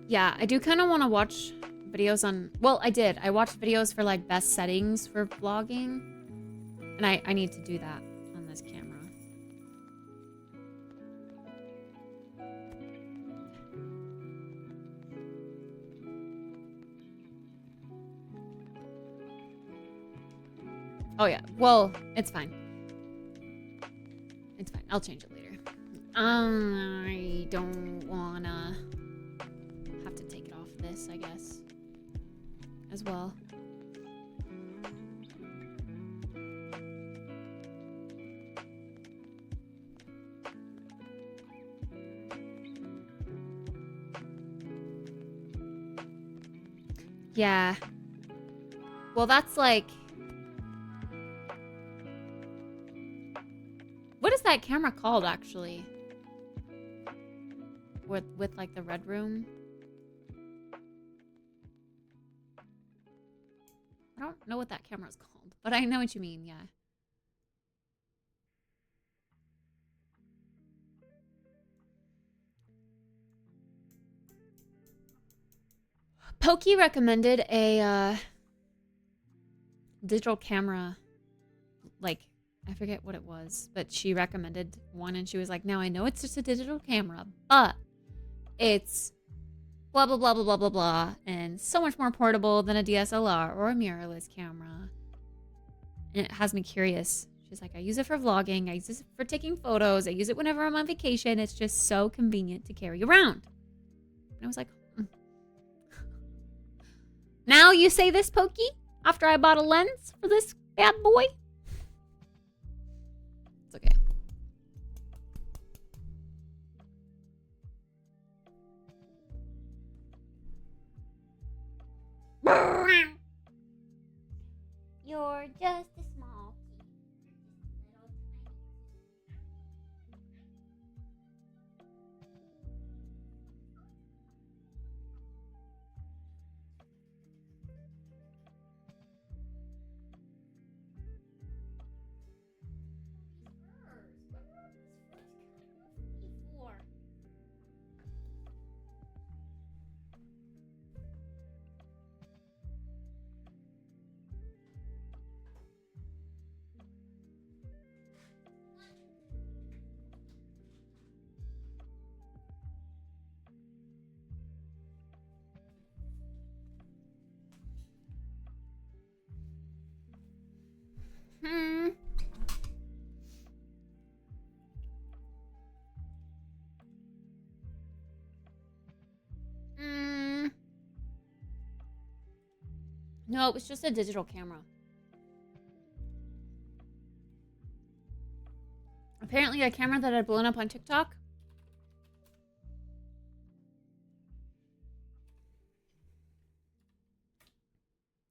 Yeah, I do kind of want to watch videos on... Well, I did. I watched videos for, like, best settings for vlogging. And I need to do that on this camera. Oh, yeah. Well, it's fine. It's fine. I'll change it later. I don't wanna... have to take it off this, I guess, as well. Yeah. Well, that's like... What is that camera called, actually? With like, the red room? I don't know what that camera's called, but I know what you mean, yeah. Pokey recommended a digital camera, like, I forget what it was, but she recommended one and she was like, now I know it's just a digital camera, but it's blah, blah, blah, blah, blah, blah, blah, and so much more portable than a DSLR or a mirrorless camera. And it has me curious. She's like, I use it for vlogging. I use it for taking photos. I use it whenever I'm on vacation. It's just so convenient to carry around. And I was like, Now you say this, Pokey? After I bought a lens for this bad boy? It's okay. You're just a small key. No, it was just a digital camera. Apparently a camera that had blown up on TikTok.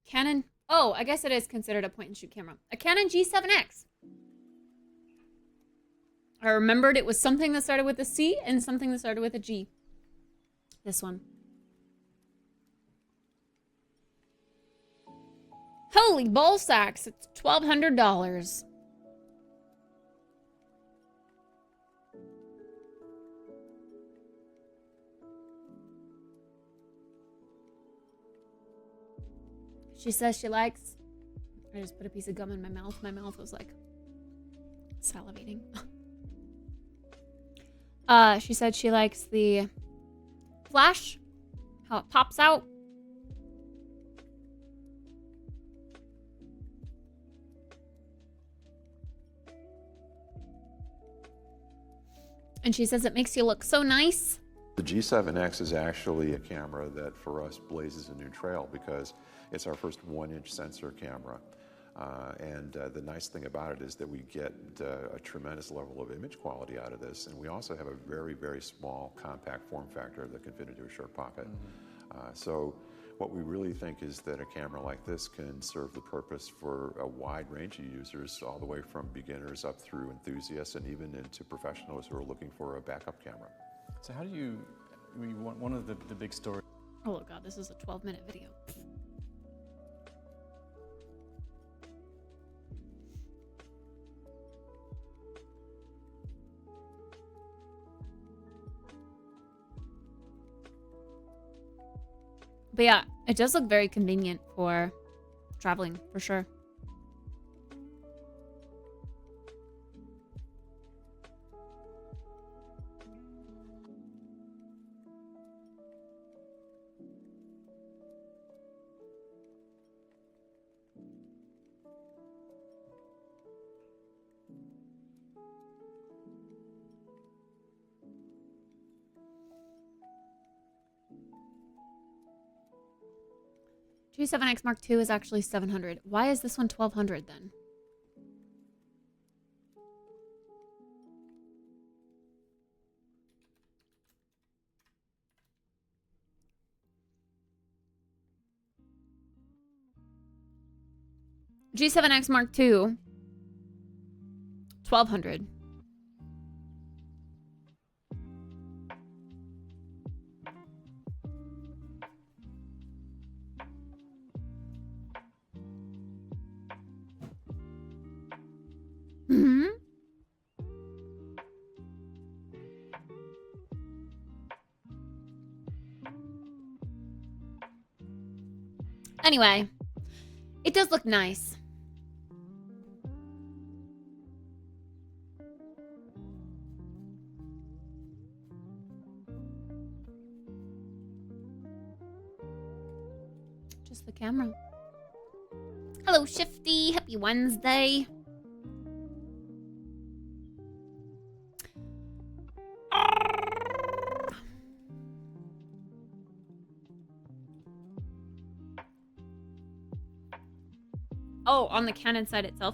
Canon. Oh, I guess it is considered a point and shoot camera. A Canon G7X. I remembered it was something that started with a C and something that started with a G. This one. Holy ball sacks. It's $1,200. She says she likes... I just put a piece of gum in my mouth. My mouth was like salivating. She said she likes the flash, how it pops out. And she says it makes you look so nice. The G7X is actually a camera that for us blazes a new trail because it's our first 1-inch sensor camera. The nice thing about it is that we get a tremendous level of image quality out of this, and we also have a very, very small compact form factor that can fit into a shirt pocket. So what we really think is that a camera like this can serve the purpose for a wide range of users, all the way from beginners up through enthusiasts and even into professionals who are looking for a backup camera. So how do you, one of the big stories. Oh God, this is a 12-minute video. But yeah, it does look very convenient for traveling, for sure. G7X Mark II is actually $700. Why is this one $1,200 then? G7X Mark II, $1,200. Anyway, it does look nice. Just the camera. Hello, Shifty. Happy Wednesday. Oh, on the Canon side itself.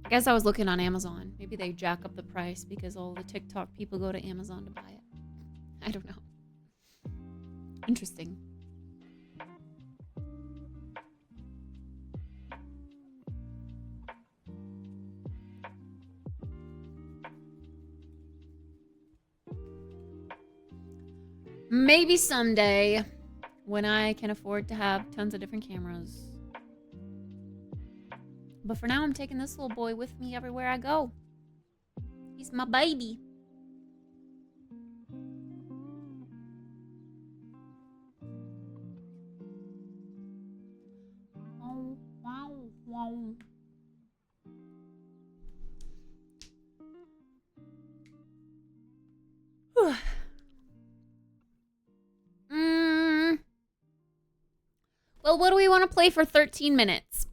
I guess I was looking on Amazon. Maybe they jack up the price because all the TikTok people go to Amazon to buy it. I don't know. Interesting. Maybe someday when I can afford to have tons of different cameras. But for now, I'm taking this little boy with me everywhere I go. He's my baby. Oh, wow, wow. Well, what do we want to play for 13 minutes?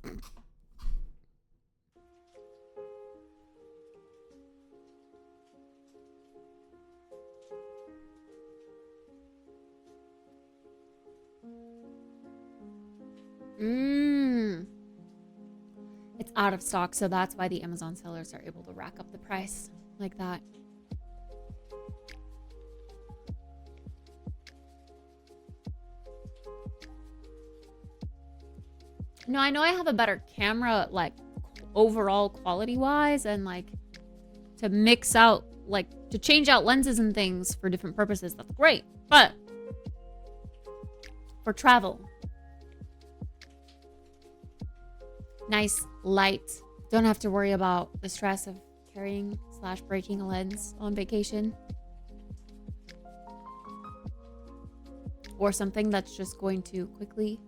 It's out of stock, so that's why the Amazon sellers are able to rack up the price like that. No, I know I have a better camera, like, overall quality-wise, and, like, to mix out, like, to change out lenses and things for different purposes, that's great. But for travel, nice, light, don't have to worry about the stress of carrying / breaking a lens on vacation. Or something that's just going to quickly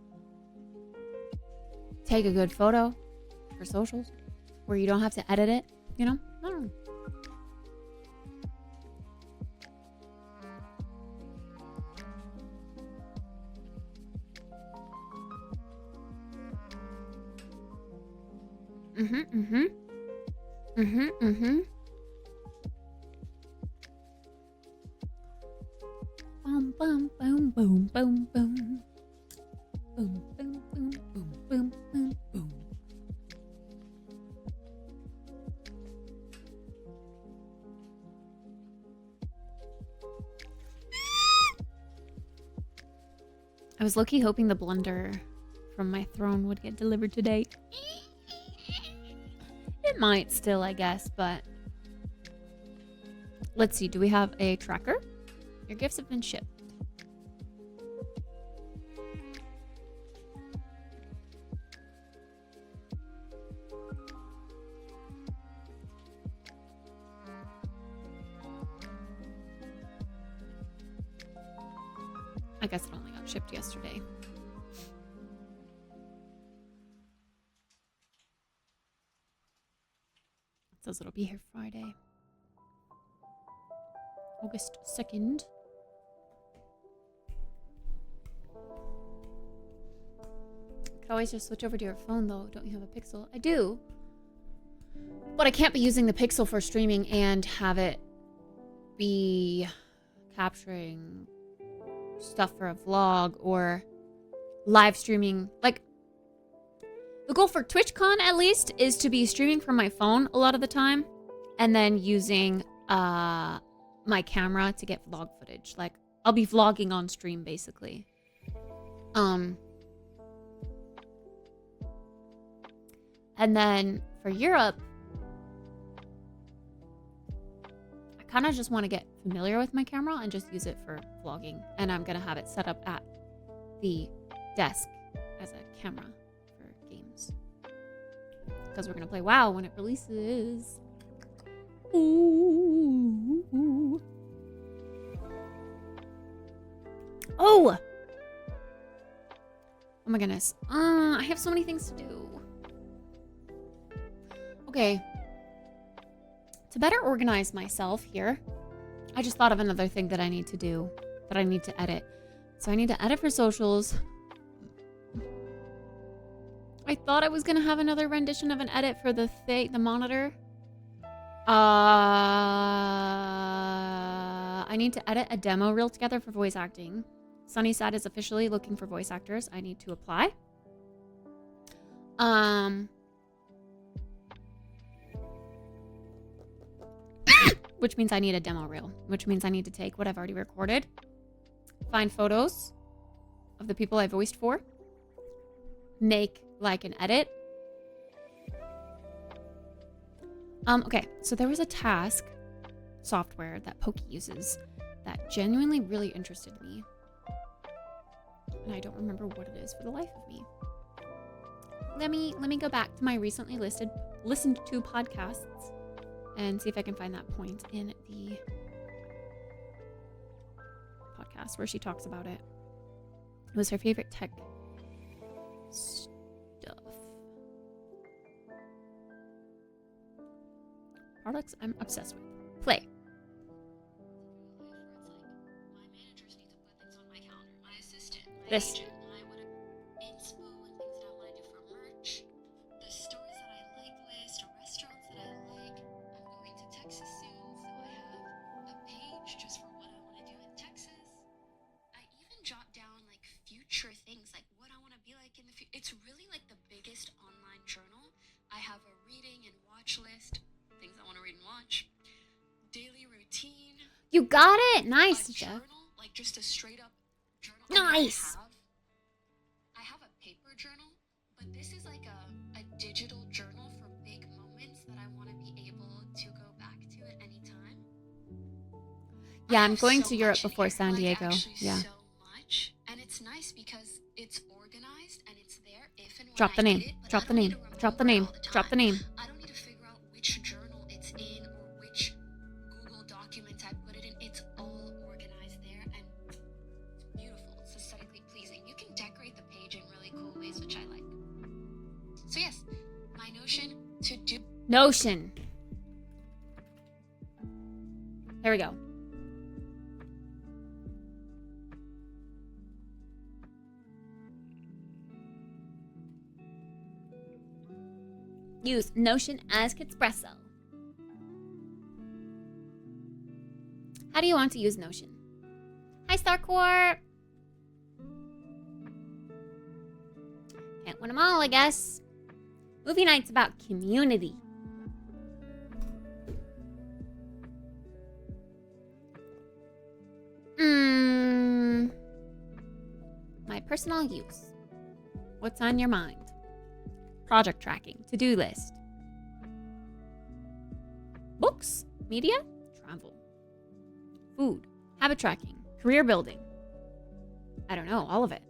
take a good photo for socials where you don't have to edit it, you know? I don't know. Boom, boom, boom, boom, boom, boom. Boom, boom, boom, boom, boom, boom, boom. I was low-key hoping the blender from my throne would get delivered today. It might still, I guess, but let's see. Do we have a tracker? Your gifts have been shipped. I guess it only got shipped yesterday. It says it'll be here Friday. August 2nd. Could always just switch over to your phone though. Don't you have a Pixel? I do. But I can't be using the Pixel for streaming and have it be capturing stuff for a vlog or live streaming. Like, the goal for TwitchCon at least is to be streaming from my phone a lot of the time and then using my camera to get vlog footage. Like, I'll be vlogging on stream basically. And then for Europe, I kind of just want to get familiar with my camera and just use it for vlogging. And I'm going to have it set up at the desk as a camera for games. Because we're going to play WoW when it releases. Ooh. Oh! my goodness. I have so many things to do. Okay. To better organize myself here, I just thought of another thing that I need to do, that I need to edit. So I need to edit for socials. I thought I was gonna have another rendition of an edit for the monitor. I need to edit a demo reel together for voice acting. Sunnyside is officially looking for voice actors. I need to apply. Which means I need a demo reel, which means I need to take what I've already recorded, find photos of the people I voiced for, make like an edit. Okay, so there was a task software that Pokey uses that genuinely really interested me. And I don't remember what it is for the life of me. Let me go back to my recently listened to podcasts and see if I can find that point in the podcast where she talks about it. It was her favorite tech stuff. Products I'm obsessed with. Play. This. It's really like the biggest online journal. I have a reading and watch list, things I want to read and watch, daily routine. You got it. Nice, Jeff. Journal, like just a straight up journal. Nice. I have a paper journal, but this is like a digital journal for big moments that I want to be able to go back to at any time. Yeah, I'm going to Europe before San Diego. Yeah. So much, and it's nice because it's organized and it's there if and when Drop the I name. need it, but Drop I the don't name. need to Drop the remember it name. all the Drop the time. name. I don't need to figure out which journal it's in or which Google document I put it in. It's all organized there and it's beautiful. It's aesthetically pleasing. You can decorate the page in really cool ways, which I like. So yes, my notion to do. Notion. There we go. Use Notion as Kittspresso. How do you want to use Notion? Hi, Starcorp. Can't win them all, I guess. Movie night's about community. My personal use. What's on your mind? Project tracking, to-do list. Books, media, travel. Food, habit tracking, career building. I don't know, all of it.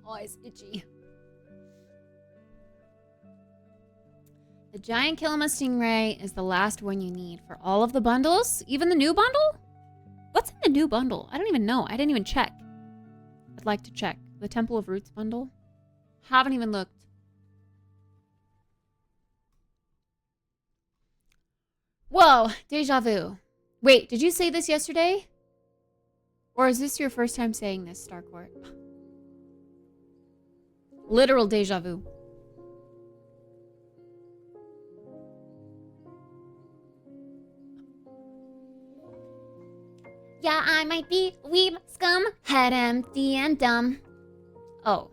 Eyes itchy. The giant Kilima Stingray is the last one you need for all of the bundles. Even the new bundle? What's in the new bundle? I don't even know. I didn't even check. I'd like to check. The Temple of Roots bundle? Haven't even looked. Whoa, deja vu. Wait, did you say this yesterday? Or is this your first time saying this, Starcourt? Literal deja vu. Yeah, I might be weeb scum, head empty and dumb. Oh.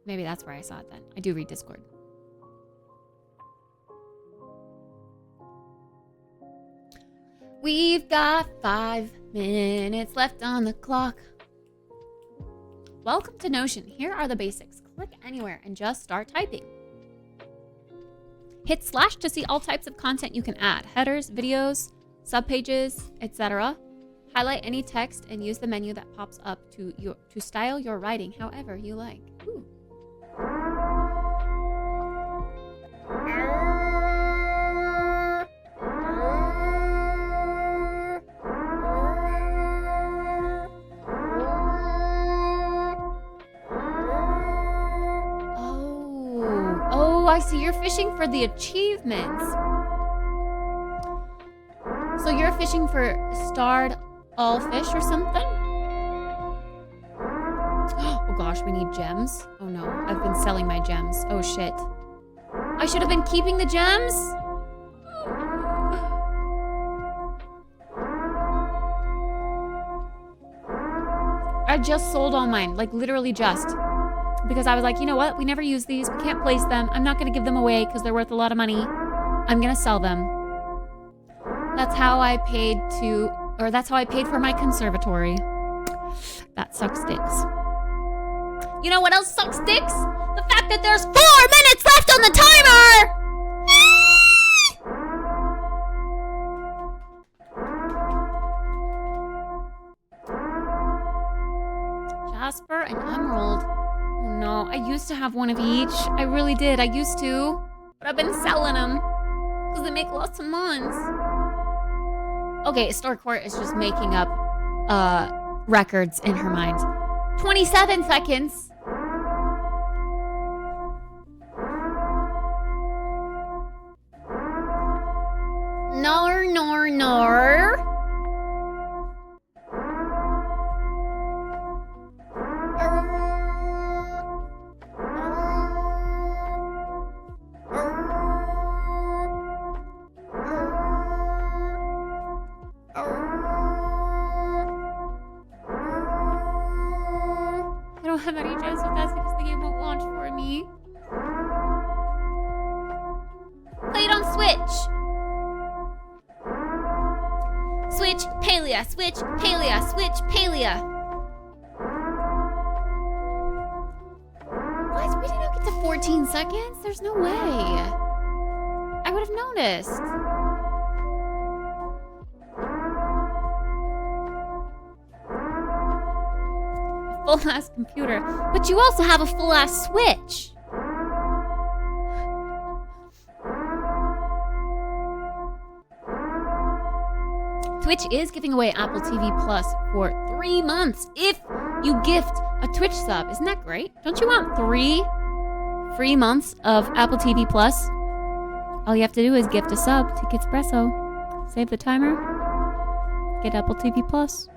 Maybe that's where I saw it then. I do read Discord. We've got 5 minutes left on the clock. Welcome to Notion. Here are the basics. Click anywhere and just start typing. Hit / to see all types of content you can add. Headers, videos, subpages, etc. Highlight any text and use the menu that pops up to style your writing however you like. Ooh. Oh, I see. You're fishing for the achievements. So you're fishing for starred all fish or something? Oh gosh, we need gems. Oh no, I've been selling my gems. Oh shit. I should have been keeping the gems? I just sold all mine, like literally just. Because I was like, you know what? We never use these. We can't place them. I'm not gonna give them away because they're worth a lot of money. I'm gonna sell them. That's how I paid for my conservatory. That sucks dicks. You know what else sucks dicks? The fact that there's 4 minutes left on the timer! Jasper and Emerald. Oh no, I used to have one of each. I really did, I used to. But I've been selling them. Because they make lots of mons. Okay, Starcourt is just making up records in her mind. 27 seconds. Nor. I don't have any chance with that because the game won't launch for me. Play it on Switch. Switch, Palia, Switch, Palia, Switch, Palia. What? We did not get to 14 seconds? There's no way. I would have noticed. Full-ass computer. But you also have a full-ass Switch. Twitch is giving away Apple TV Plus for 3 months if you gift a Twitch sub. Isn't that great? Don't you want 3 free months of Apple TV Plus? All you have to do is gift a sub to Kittspresso. Save the timer. Get Apple TV Plus.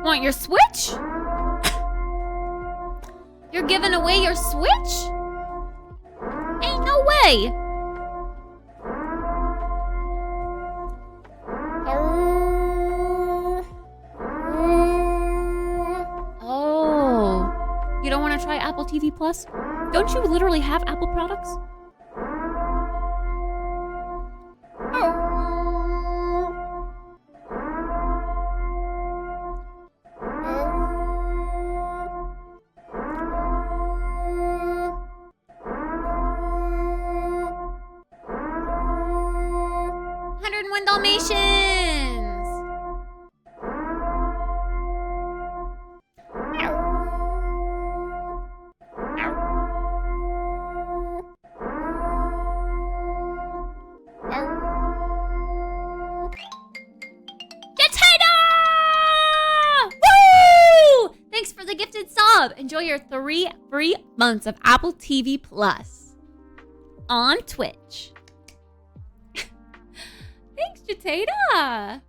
Want your Switch? You're giving away your Switch? Ain't no way. Oh. You don't want to try Apple TV Plus? Don't you literally have Apple products? Enjoy your 3 free months of Apple TV Plus on Twitch. Thanks, Jatata.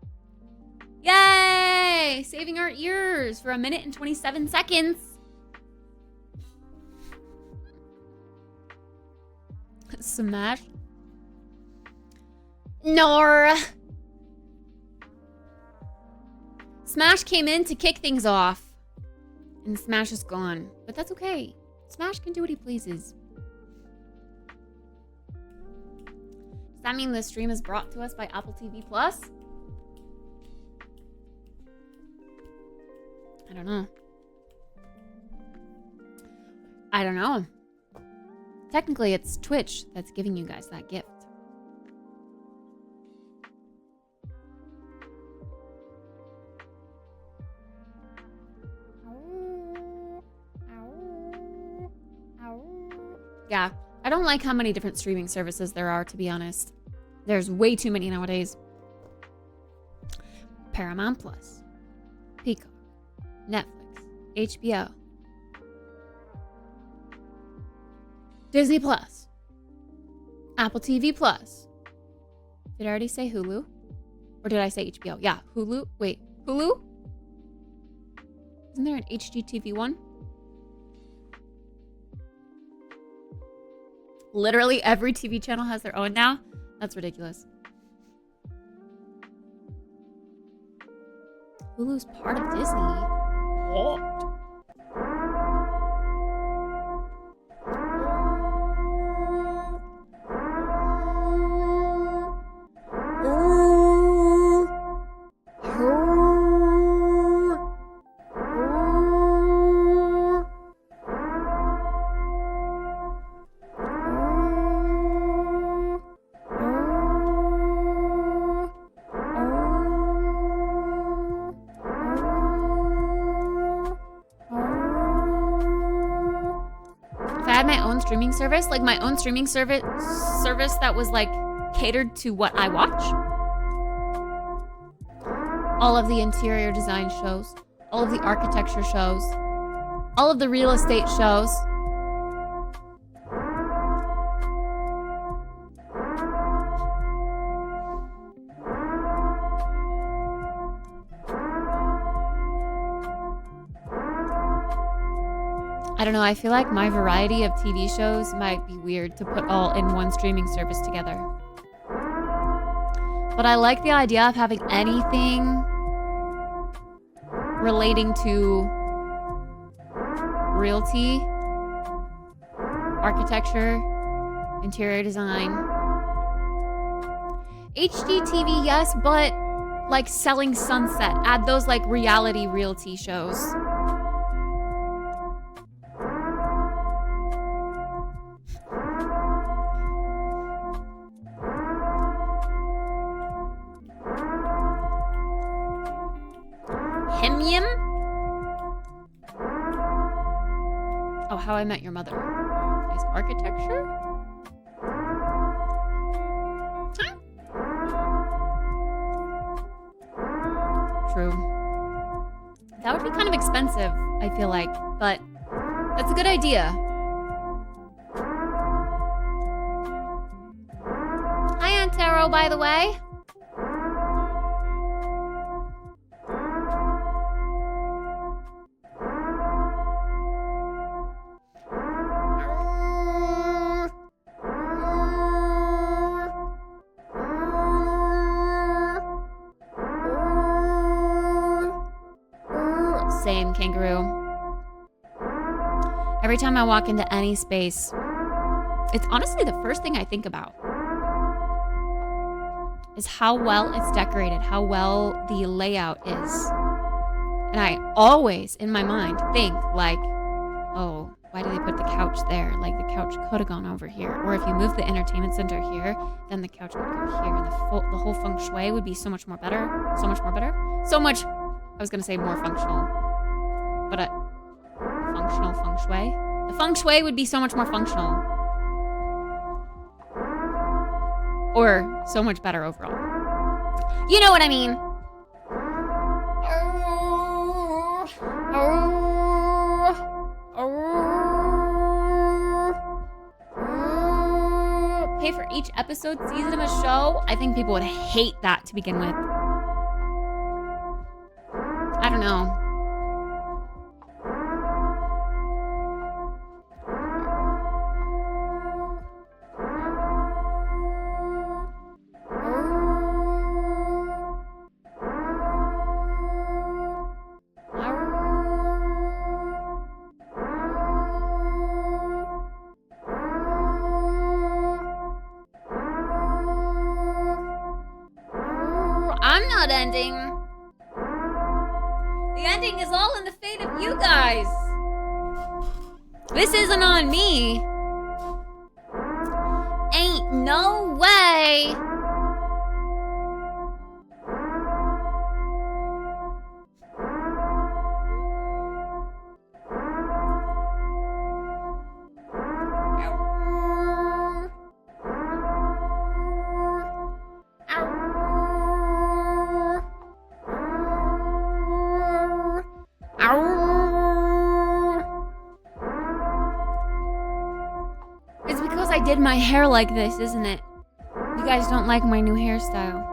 Yay! Saving our ears for 1 minute and 27 seconds. Smash. Nor. Smash came in to kick things off. And Smash is gone. But that's okay. Smash can do what he pleases. Does that mean the stream is brought to us by Apple TV Plus? I don't know. I don't know. Technically, it's Twitch that's giving you guys that gift. Yeah, I don't like how many different streaming services there are, to be honest. There's way too many nowadays. Paramount Plus, Peacock, Netflix, HBO, Disney Plus, Apple TV Plus. Did I already say Hulu? Or did I say HBO? Yeah, Hulu. Wait, Hulu? Isn't there an HGTV one? Literally every TV channel has their own now? That's ridiculous. Hulu's part of Disney. What? Streaming service, like my own streaming service that was like catered to what I watch. All of the interior design shows, all of the architecture shows, all of the real estate shows. I don't know, I feel like my variety of TV shows might be weird to put all in one streaming service together. But I like the idea of having anything relating to realty, architecture, interior design. HGTV, yes, but like Selling Sunset. Add those like reality realty shows. How I Met Your Mother is architecture? Huh? True. That would be kind of expensive, I feel like, but that's a good idea. Hi, Antero, by the way. Same, kangaroo. Every time I walk into any space, it's honestly the first thing I think about is how well it's decorated, how well the layout is. And I always, in my mind, think like, oh, why did they put the couch there? Like, the couch could have gone over here. Or if you move the entertainment center here, then the couch would go here. And the whole feng shui would be so much more better. So much more better. So much, I was going to say more functional. But functional feng shui? The feng shui would be so much more functional. Or so much better overall. You know what I mean? Pay for each episode, season of a show? I think people would hate that to begin with. I don't know. not ending. The ending is all in the fate of you guys. This isn't on me. Ain't no way. It's because I did my hair like this, isn't it? You guys don't like my new hairstyle.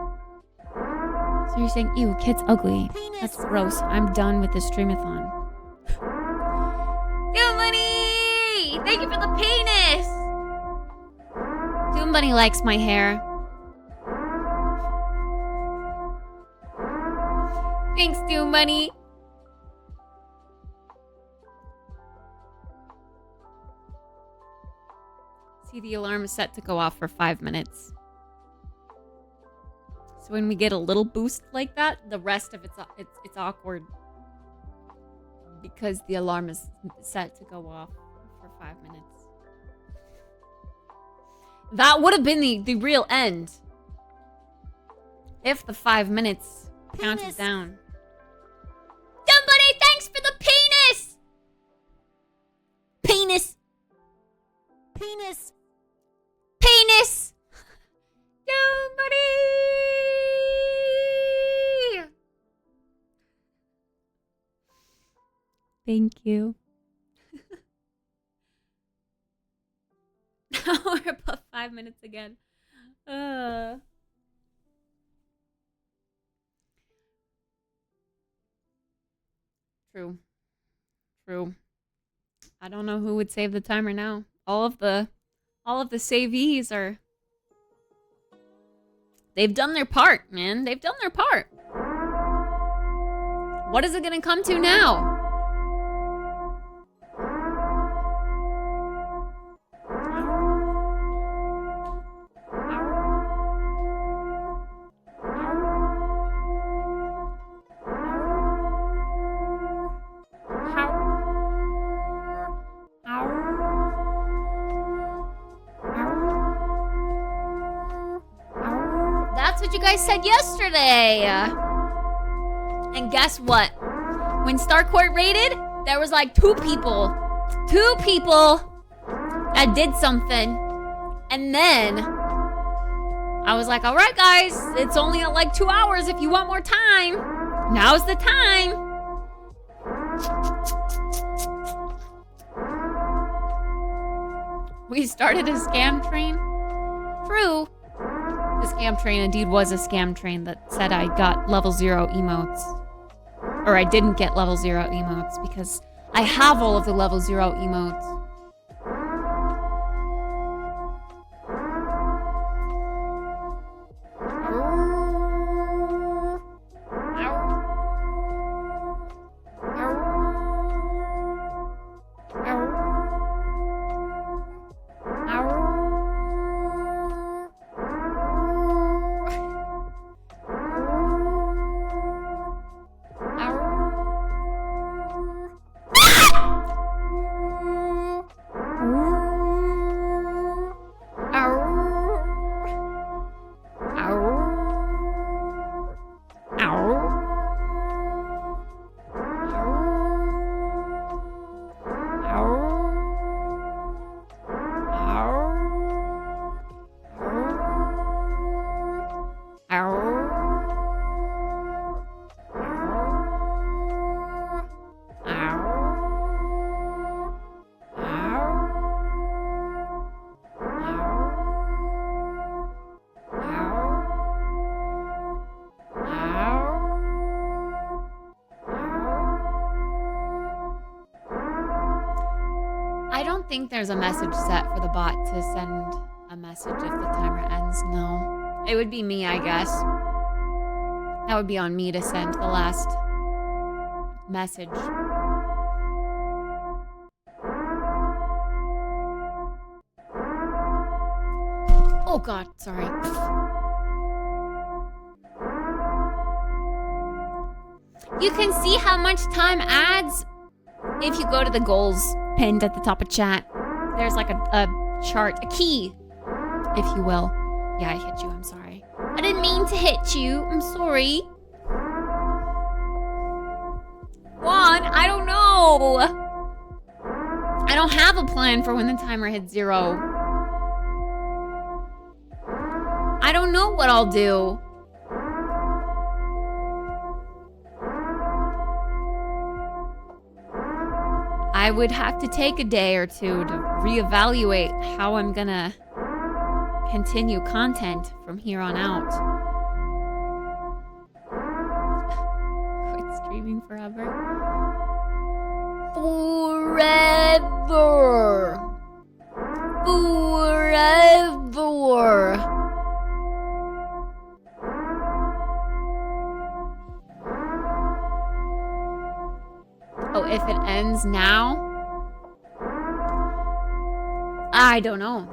So you're saying, ew, kid's ugly. That's gross. I'm done with the streamathon. Doom Bunny! Thank you for the penis! Doom Bunny likes my hair. Thanks, Doom Bunny. See, the alarm is set to go off for 5 minutes. So when we get a little boost like that, the rest of it's awkward. Because the alarm is set to go off for 5 minutes. That would have been the real end. If the 5 minutes counted down. Somebody, thanks for the penis! Penis. Penis. Penis! Somebody! Thank you. Now we're above 5 minutes again. True. True. I don't know who would save the timer now. All of the savees are... They've done their part, man. They've done their part. What is it gonna come to now? That's what you guys said yesterday. And guess what? When Starcourt raided, there was like two people that did something. And then I was like, all right, guys, it's only like 2 hours if you want more time. Now's the time. We started a scam train. True. The scam train indeed was a scam train that said I got level 0 emotes. Or I didn't get level 0 emotes because I have all of the level 0 emotes. There's a message set for the bot to send a message if the timer ends. No. It would be me, I guess. That would be on me to send the last message. Oh god, sorry. You can see how much time adds if you go to the goals pinned at the top of chat. There's like a chart, a key, if you will. Yeah, I hit you. I'm sorry. I didn't mean to hit you. I'm sorry. Juan, I don't know. I don't have a plan for when the timer hits 0. I don't know what I'll do. I would have to take a day or two to reevaluate how I'm gonna continue content from here on out. Quit streaming forever. Forever. Oh, if it ends now? I don't know.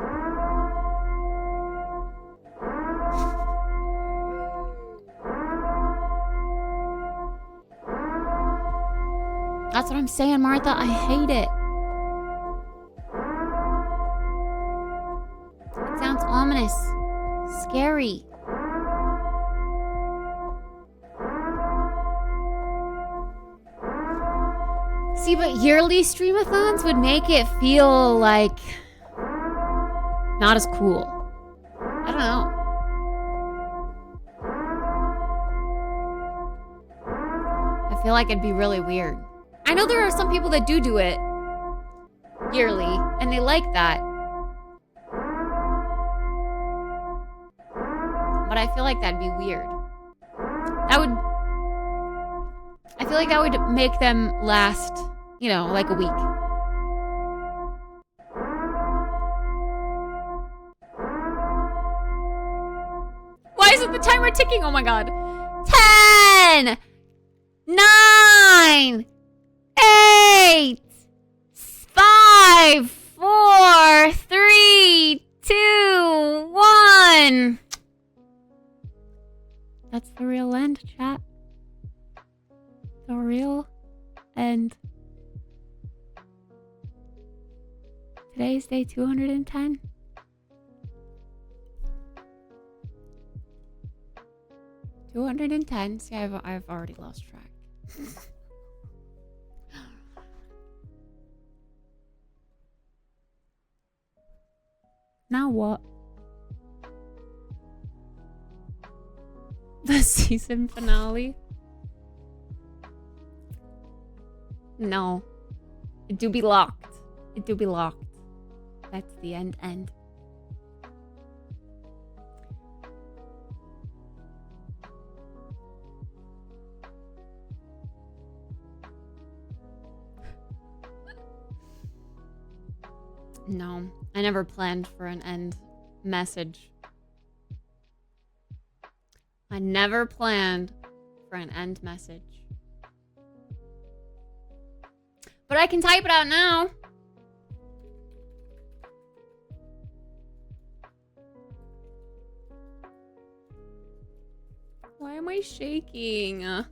That's what I'm saying, Martha. I hate it. It sounds ominous. Scary. See, but yearly streamathons would make it feel like not as cool. I don't know. I feel like it'd be really weird. I know there are some people that do it yearly, and they like that. But I feel like that'd be weird. I feel like that would make them last, you know, like a week. Why isn't the timer ticking? Oh my god. 10, 9, 8, 5, 4, 3, 2, 1. That's the real end, chat. The real end. Today's day 210. See, I've already lost track. Now what? The season finale? No. It do be locked. It do be locked. That's the end. No, I never planned for an end message. I never planned for an end message. But I can type it out now. Why am I shaking?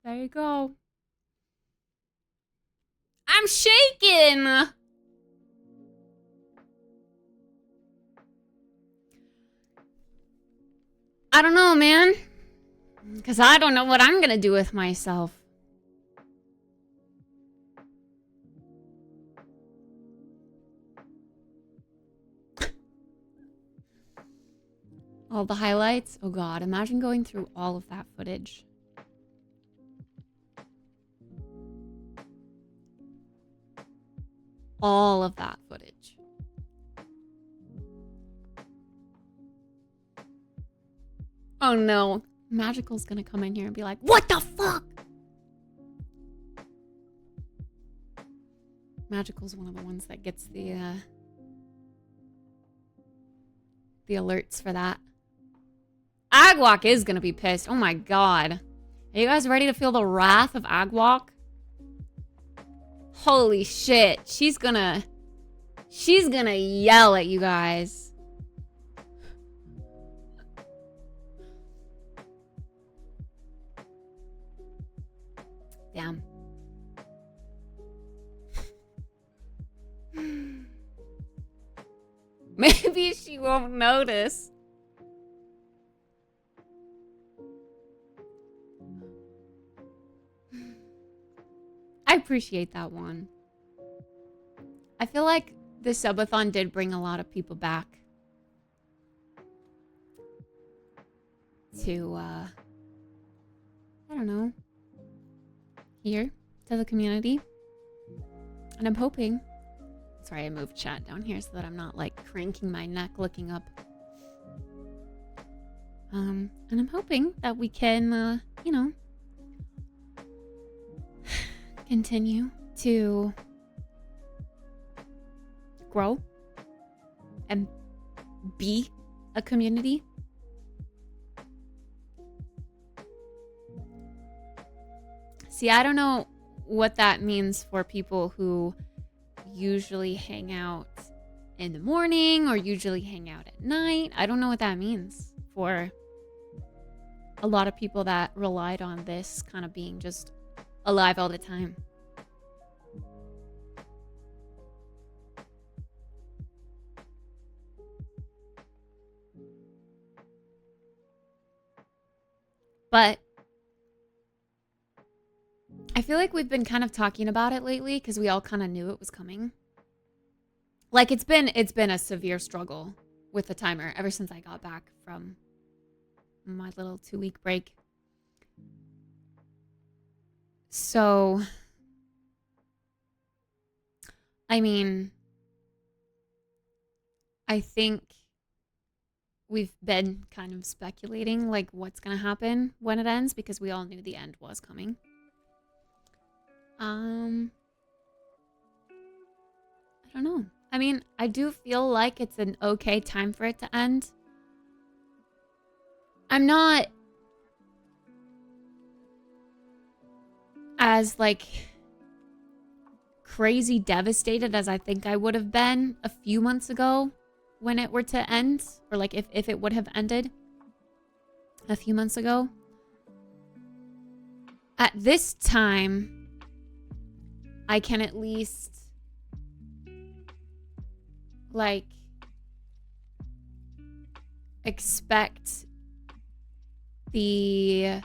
There you go. I'm shaking! I don't know, man. Because I don't know what I'm gonna do with myself. All the highlights? Oh god, imagine going through all of that footage. All of that footage. Oh no. Magical's gonna come in here and be like, what the fuck? Magical's one of the ones that gets the alerts for that. Agwalk is gonna be pissed. Oh my god. Are you guys ready to feel the wrath of Agwalk? Holy shit. She's gonna yell at you guys. Damn. Maybe she won't notice. I appreciate that one. I feel like the subathon did bring a lot of people back to, I don't know, here to the community. And I'm hoping, sorry, I moved chat down here so that I'm not like cranking my neck looking up. And I'm hoping that we can, you know, continue to grow and be a community. See, I don't know what that means for people who usually hang out in the morning or usually hang out at night. I don't know what that means for a lot of people that relied on this kind of being just alive all the time. But I feel like we've been kind of talking about it lately because we all kind of knew it was coming. Like it's been a severe struggle with the timer ever since I got back from my little 2-week break. So, I mean, I think we've been kind of speculating like what's going to happen when it ends because we all knew the end was coming. I don't know. I mean, I do feel like it's an okay time for it to end. I'm not as like crazy devastated as I think I would have been a few months ago when it were to end, or like if it would have ended a few months ago. At this time, I can at least like expect the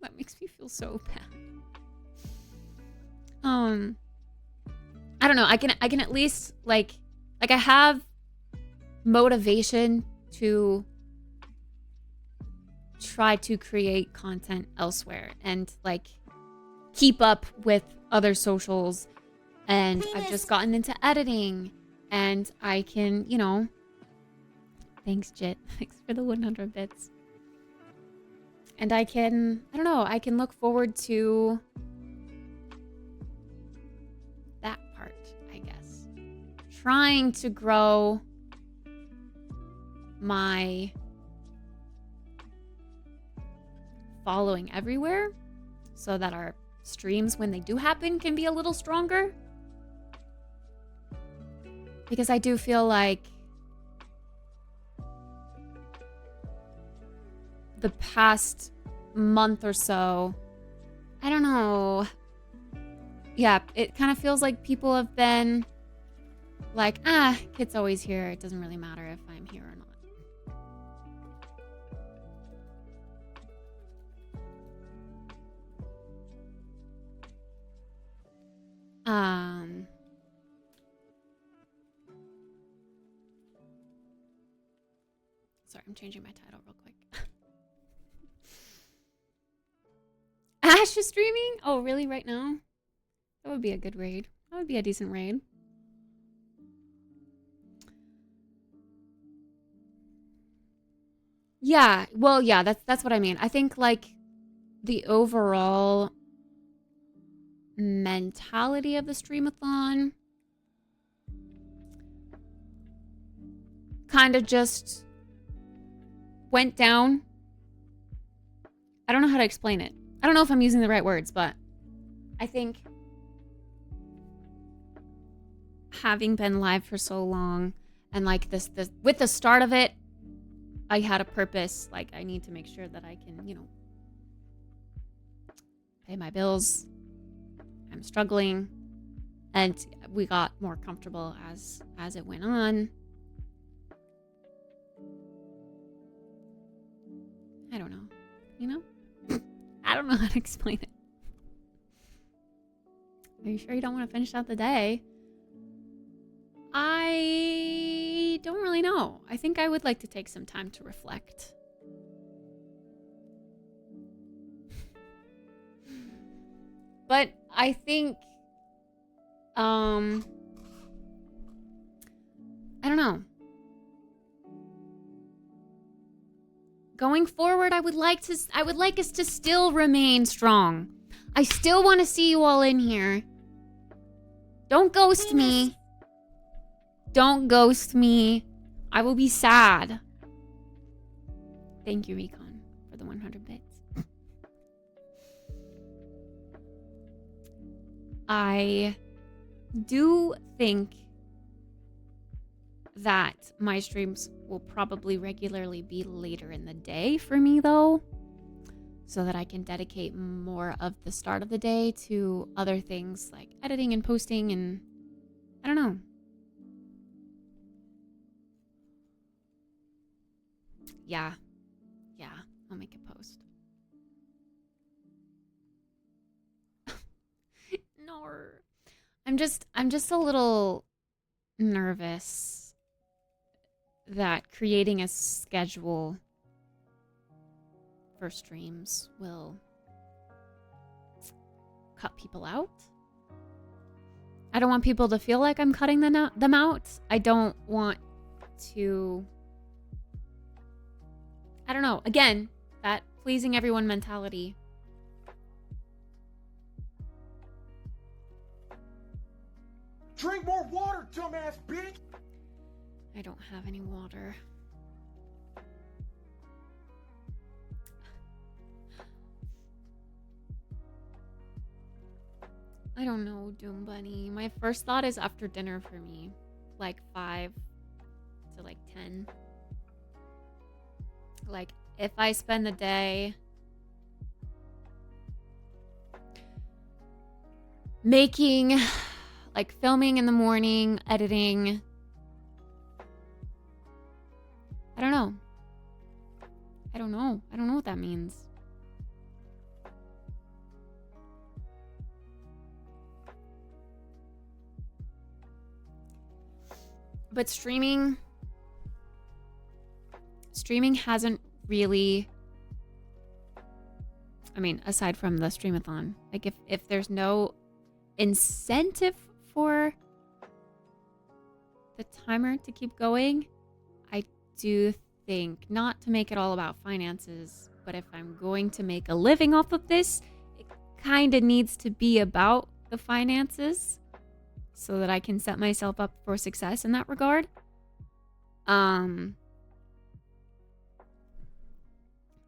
that makes me feel so bad. I don't know. I can at least like I have motivation to try to create content elsewhere and like keep up with other socials, and I've just gotten into editing and I can, you know, thanks Jit, thanks for the 100 bits. And I don't know, I can look forward to that part, I guess. Trying to grow my following everywhere so that our streams, when they do happen, can be a little stronger. Because I do feel like the past month or so, I don't know. Yeah, it kind of feels like people have been like, Kit's always here. It doesn't really matter if I'm here or not. Sorry, I'm changing my title real quick. Ash is streaming? Oh, really? Right now? That would be a good raid. That would be a decent raid. Yeah, well, yeah, that's what I mean. I think, like, the overall mentality of the stream-a-thon kind of just went down. I don't know how to explain it. I don't know if I'm using the right words, but I think having been live for so long, and like this with the start of it, I had a purpose. Like, I need to make sure that I can, you know, pay my bills. I'm struggling, and we got more comfortable as it went on. I don't know, you know? I don't know how to explain it. Are you sure you don't want to finish out the day? I don't really know. I think I would like to take some time to reflect. But I think, I don't know. Going forward, I would like us to still remain strong. I still want to see you all in here. Don't ghost me. Don't ghost me. I will be sad. Thank you, Recon, for the 100 bits. I do think that my streams will probably regularly be later in the day for me, though, so that I can dedicate more of the start of the day to other things like editing and posting, and I don't know. Yeah, I'll make a post. No, I'm just a little nervous that creating a schedule for streams will cut people out. I don't want people to feel like I'm cutting them out. I don't want to, I don't know, again, that pleasing everyone mentality. Drink more water, dumbass bitch! I don't have any water. I don't know, Doom Bunny. My first thought is after dinner for me. Like 5 to like 10. Like, if I spend the day making, like, filming in the morning, editing. I don't know. I don't know what that means. But streaming hasn't really, I mean, aside from the stream-a-thon, like if there's no incentive for the timer to keep going, I do think, not to make it all about finances, but if I'm going to make a living off of this, it kind of needs to be about the finances so that I can set myself up for success in that regard.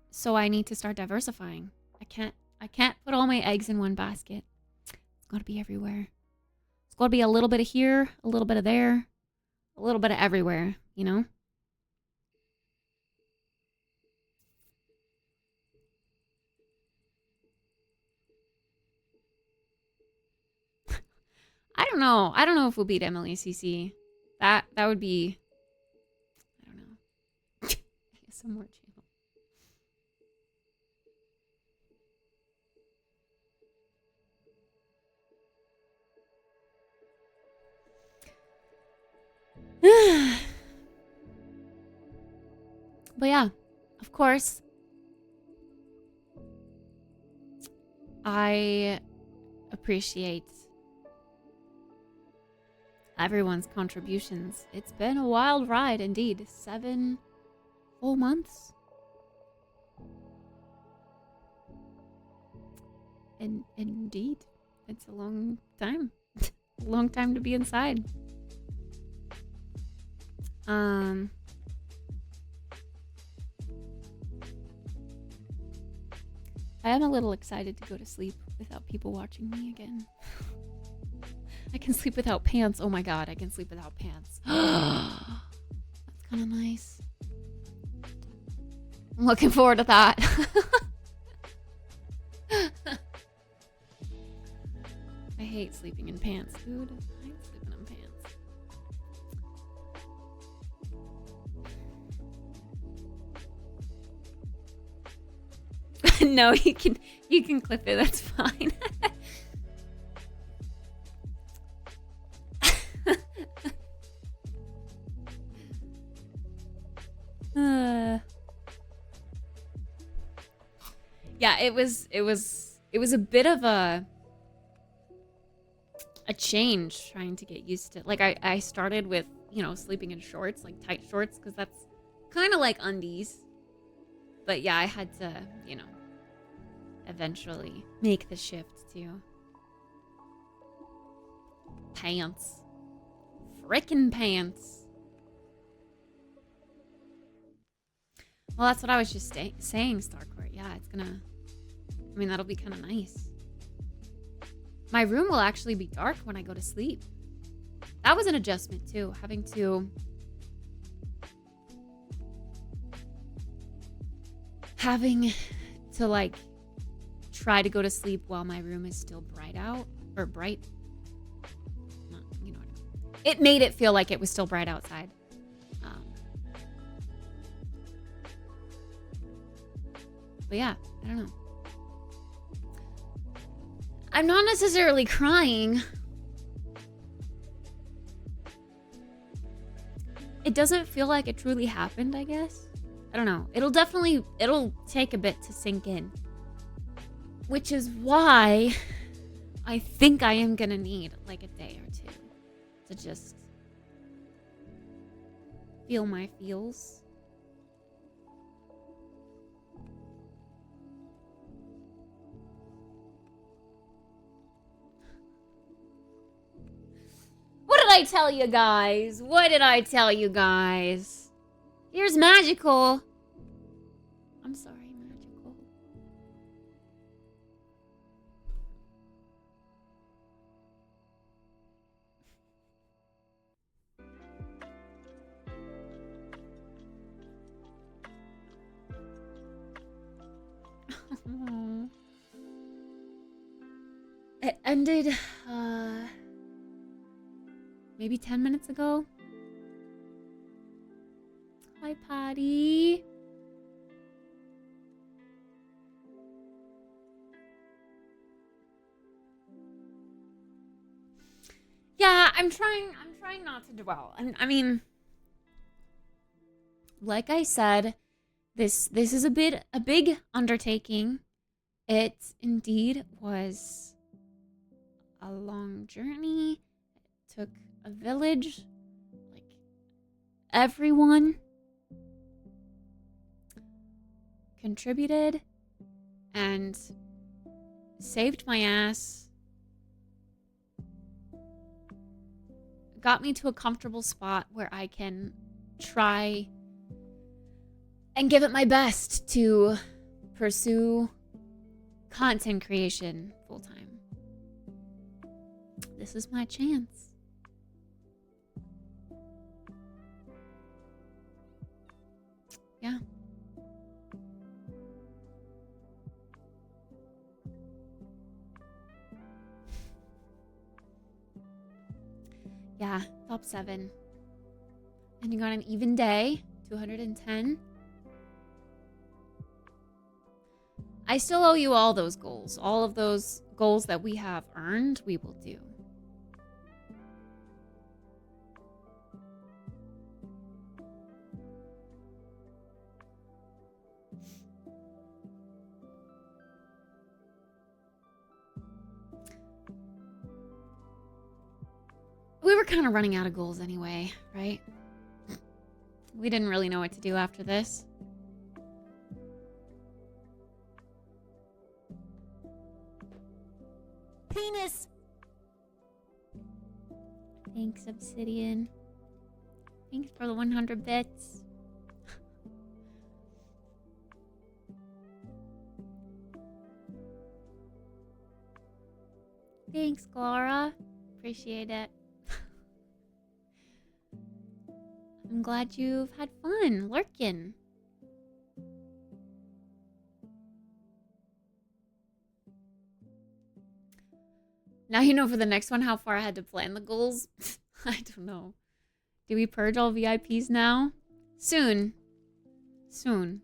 So I need to start diversifying. I can't put all my eggs in one basket. It's got to be everywhere. It's got to be a little bit of here, a little bit of there, a little bit of everywhere, you know? I don't know. I don't know if we'll beat Emily CC. That would be, I don't know. Some more channel. But yeah, of course, I appreciate everyone's contributions. It's been a wild ride indeed. 7 full months. And indeed, it's a long time. A long time to be inside. I am a little excited to go to sleep without people watching me again. I can sleep without pants. Oh my god, I can sleep without pants. That's kind of nice. I'm looking forward to that. I hate sleeping in pants, dude. I hate sleeping in pants. No, you can clip it. That's fine. Yeah, it was a bit of a change trying to get used to. Like I started with, you know, sleeping in shorts, like tight shorts, because that's kind of like undies. But yeah, I had to, you know, eventually make the shift to pants. Frickin' pants. Well, that's what I was just saying, Starcourt. Yeah, it's gonna... I mean, that'll be kind of nice. My room will actually be dark when I go to sleep. That was an adjustment, too. Having to, like, try to go to sleep while my room is still bright out. Or bright. You know what I mean. It made it feel like it was still bright outside. But yeah, I don't know. I'm not necessarily crying. It doesn't feel like it truly happened, I guess. I don't know. It'll take a bit to sink in. Which is why I think I am gonna need like a day or two to just feel my feels. What did I tell you guys? What did I tell you guys? Here's magical. I'm sorry, magical. It ended, maybe 10 minutes ago. Hi, Patty. Yeah, I'm trying not to dwell. I mean, like I said, this is a big undertaking. It indeed was a long journey. It took a village, like everyone contributed and saved my ass. Got me to a comfortable spot where I can try and give it my best to pursue content creation full time. This is my chance. Yeah. Yeah, top 7. And you got an even day, 210. I still owe you all those goals. All of those goals that we have earned, we will do. We were kind of running out of goals anyway, right? We didn't really know what to do after this. Penis! Thanks, Obsidian. Thanks for the 100 bits. Thanks, Clara. appreciate it. I'm glad you've had fun lurking. Now you know for the next one how far I had to plan the goals. I don't know. Do we purge all VIPs now? Soon. Soon.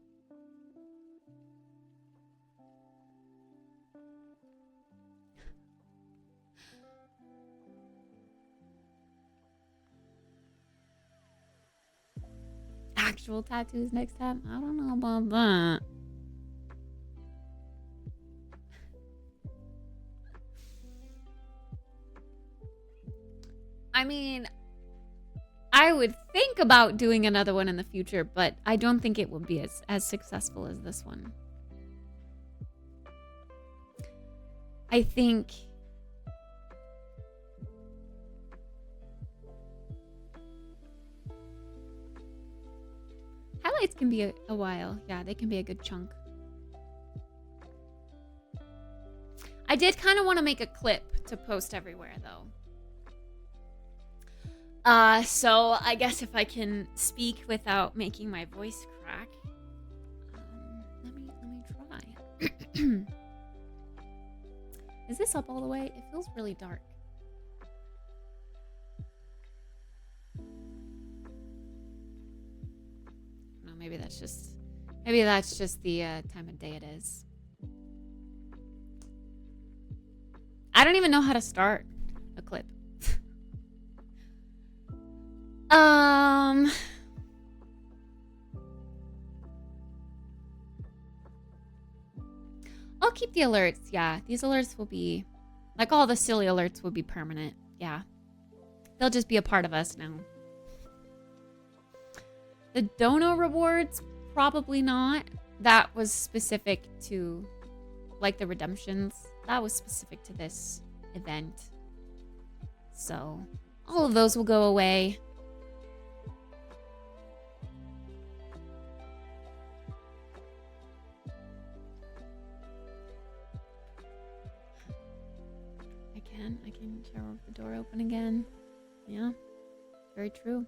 Actual tattoos next time? I don't know about that. I mean, I would think about doing another one in the future, but I don't think it would be as successful as this one. I think highlights can be a while. Yeah, they can be a good chunk. I did kind of want to make a clip to post everywhere, though. So I guess if I can speak without making my voice crack, let me try. Is this up all the way? It feels really dark. No, maybe that's just the time of day it is. I don't even know how to start a clip. I'll keep the alerts. Yeah, these alerts will be, like all the silly alerts will be permanent. Yeah, they'll just be a part of us now. The dono rewards, probably not. That was specific to, like the redemptions, that was specific to this event. So all of those will go away. I can shower with the door open again. Yeah, very true.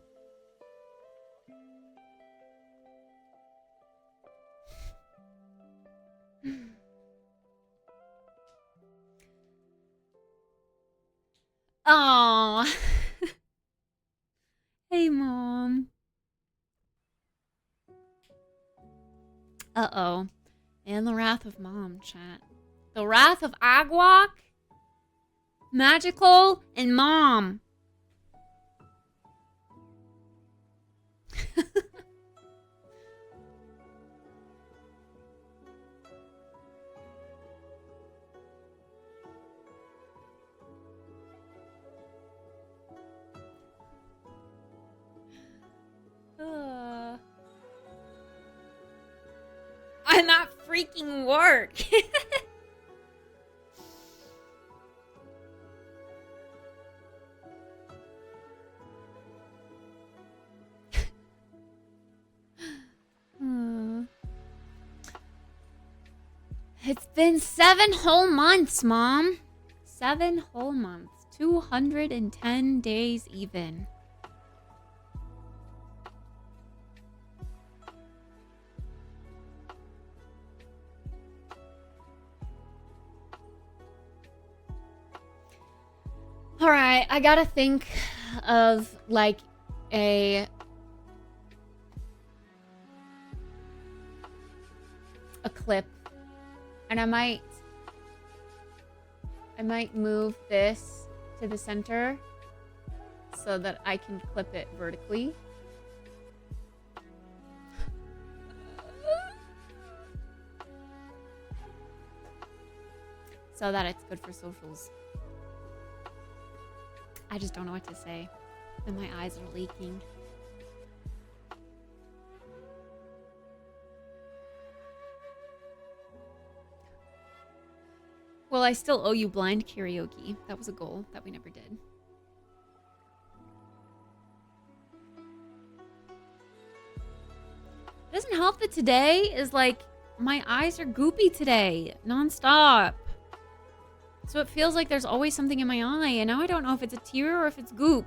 Oh, hey, Mom. Uh-oh. And the wrath of Mom, chat. The wrath of Agwok, Magical, and Mom. And that freaking work. It's been 7 whole months, Mom. 7 whole months. 210 days even. All right, I gotta think of like a clip, and I might move this to the center so that I can clip it vertically. So that it's good for socials. I just don't know what to say. And my eyes are leaking. Well, I still owe you blind karaoke. That was a goal that we never did. It doesn't help that today is like, my eyes are goopy today, nonstop. So it feels like there's always something in my eye, and now I don't know if it's a tear or if it's goop.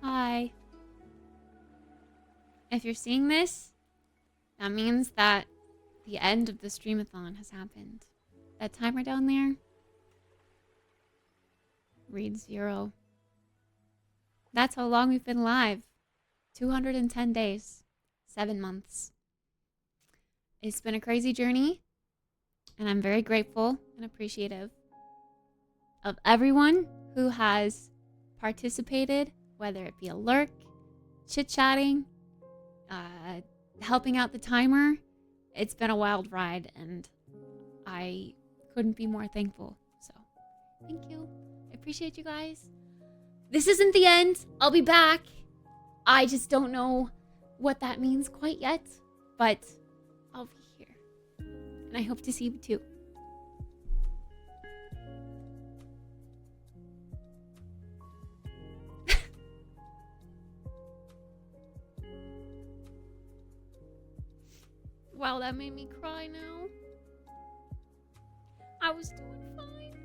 Hi. If you're seeing this, that means that the end of the stream-a-thon has happened. That timer down there reads 0. That's how long we've been live. 210 days. 7 months. It's been a crazy journey, and I'm very grateful and appreciative of everyone who has participated, whether it be a lurk, chit-chatting, helping out the timer. It's been a wild ride, and I couldn't be more thankful. So, thank you. I appreciate you guys. This isn't the end. I'll be back. I just don't know what that means quite yet, but I'll be here. And I hope to see you too. Wow, that made me cry now. I was doing fine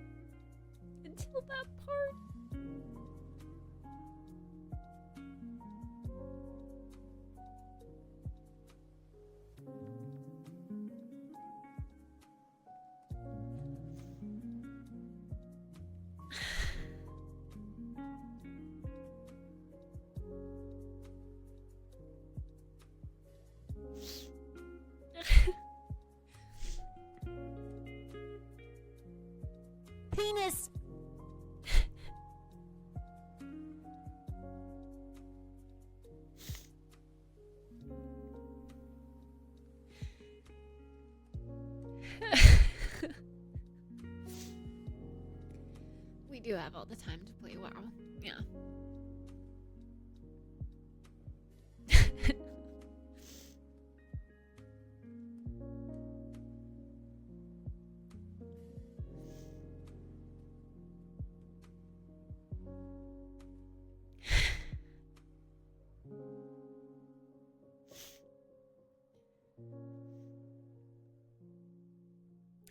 until that part. Penis. We do have all the time to play WoW. Yeah.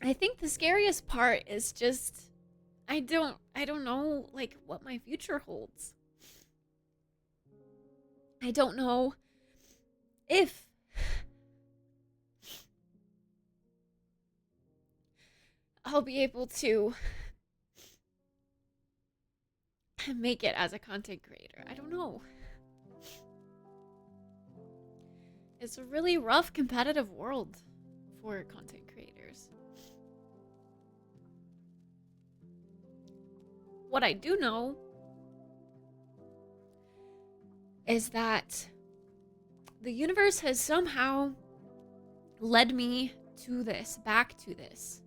I think the scariest part is just I don't know like what my future holds. I don't know if I'll be able to make it as a content creator. I don't know. It's a really rough competitive world for content creators. What I do know is that the universe has somehow led me to this, back to this.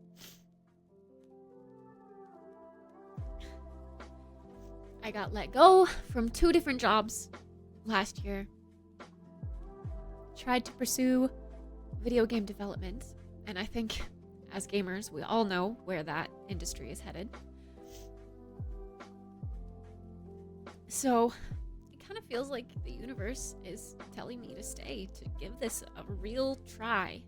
I got let go from 2 different jobs last year. Tried to pursue video game development, and I think as gamers, we all know where that industry is headed. So it kind of feels like the universe is telling me to stay, to give this a real try,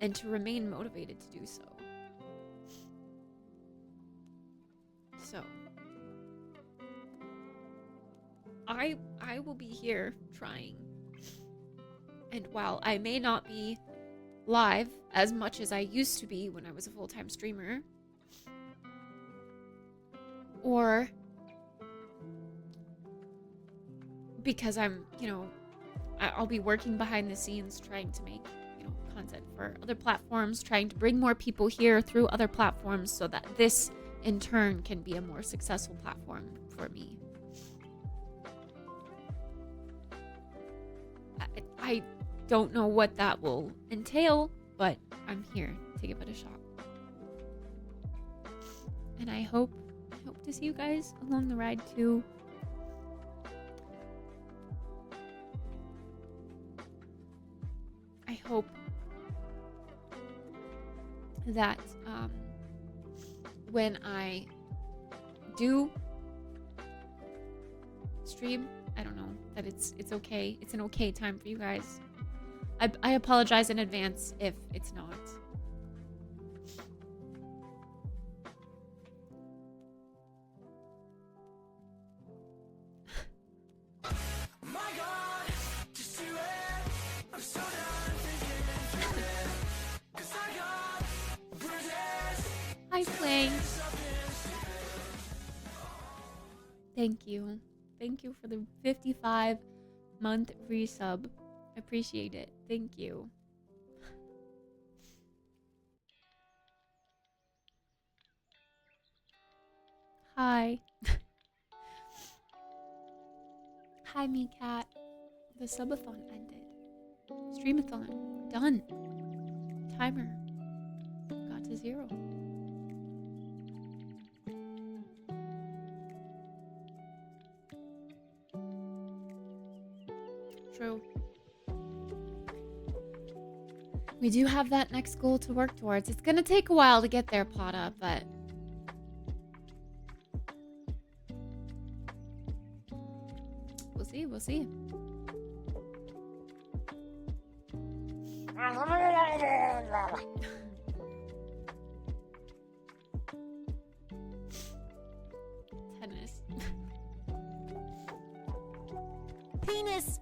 and to remain motivated to do so. So I will be here trying. And while I may not be live as much as I used to be when I was a full-time streamer, or because I'm, I'll be working behind the scenes trying to make, content for other platforms, trying to bring more people here through other platforms so that this in turn can be a more successful platform for me. I don't know what that will entail, but I'm here to give it a shot. And I hope to see you guys along the ride too. I hope that when I do stream, I don't know, that it's okay. It's an okay time for you guys. I apologize in advance if it's not. Hi, Flank. Thank you. Thank you for the 55-month resub. Appreciate it. Thank you. Hi. Hi, me cat. The subathon ended. Streamathon done. Timer got to 0. True. We do have that next goal to work towards. It's gonna take a while to get there, Potta, but we'll see, we'll see. Tennis. Penis.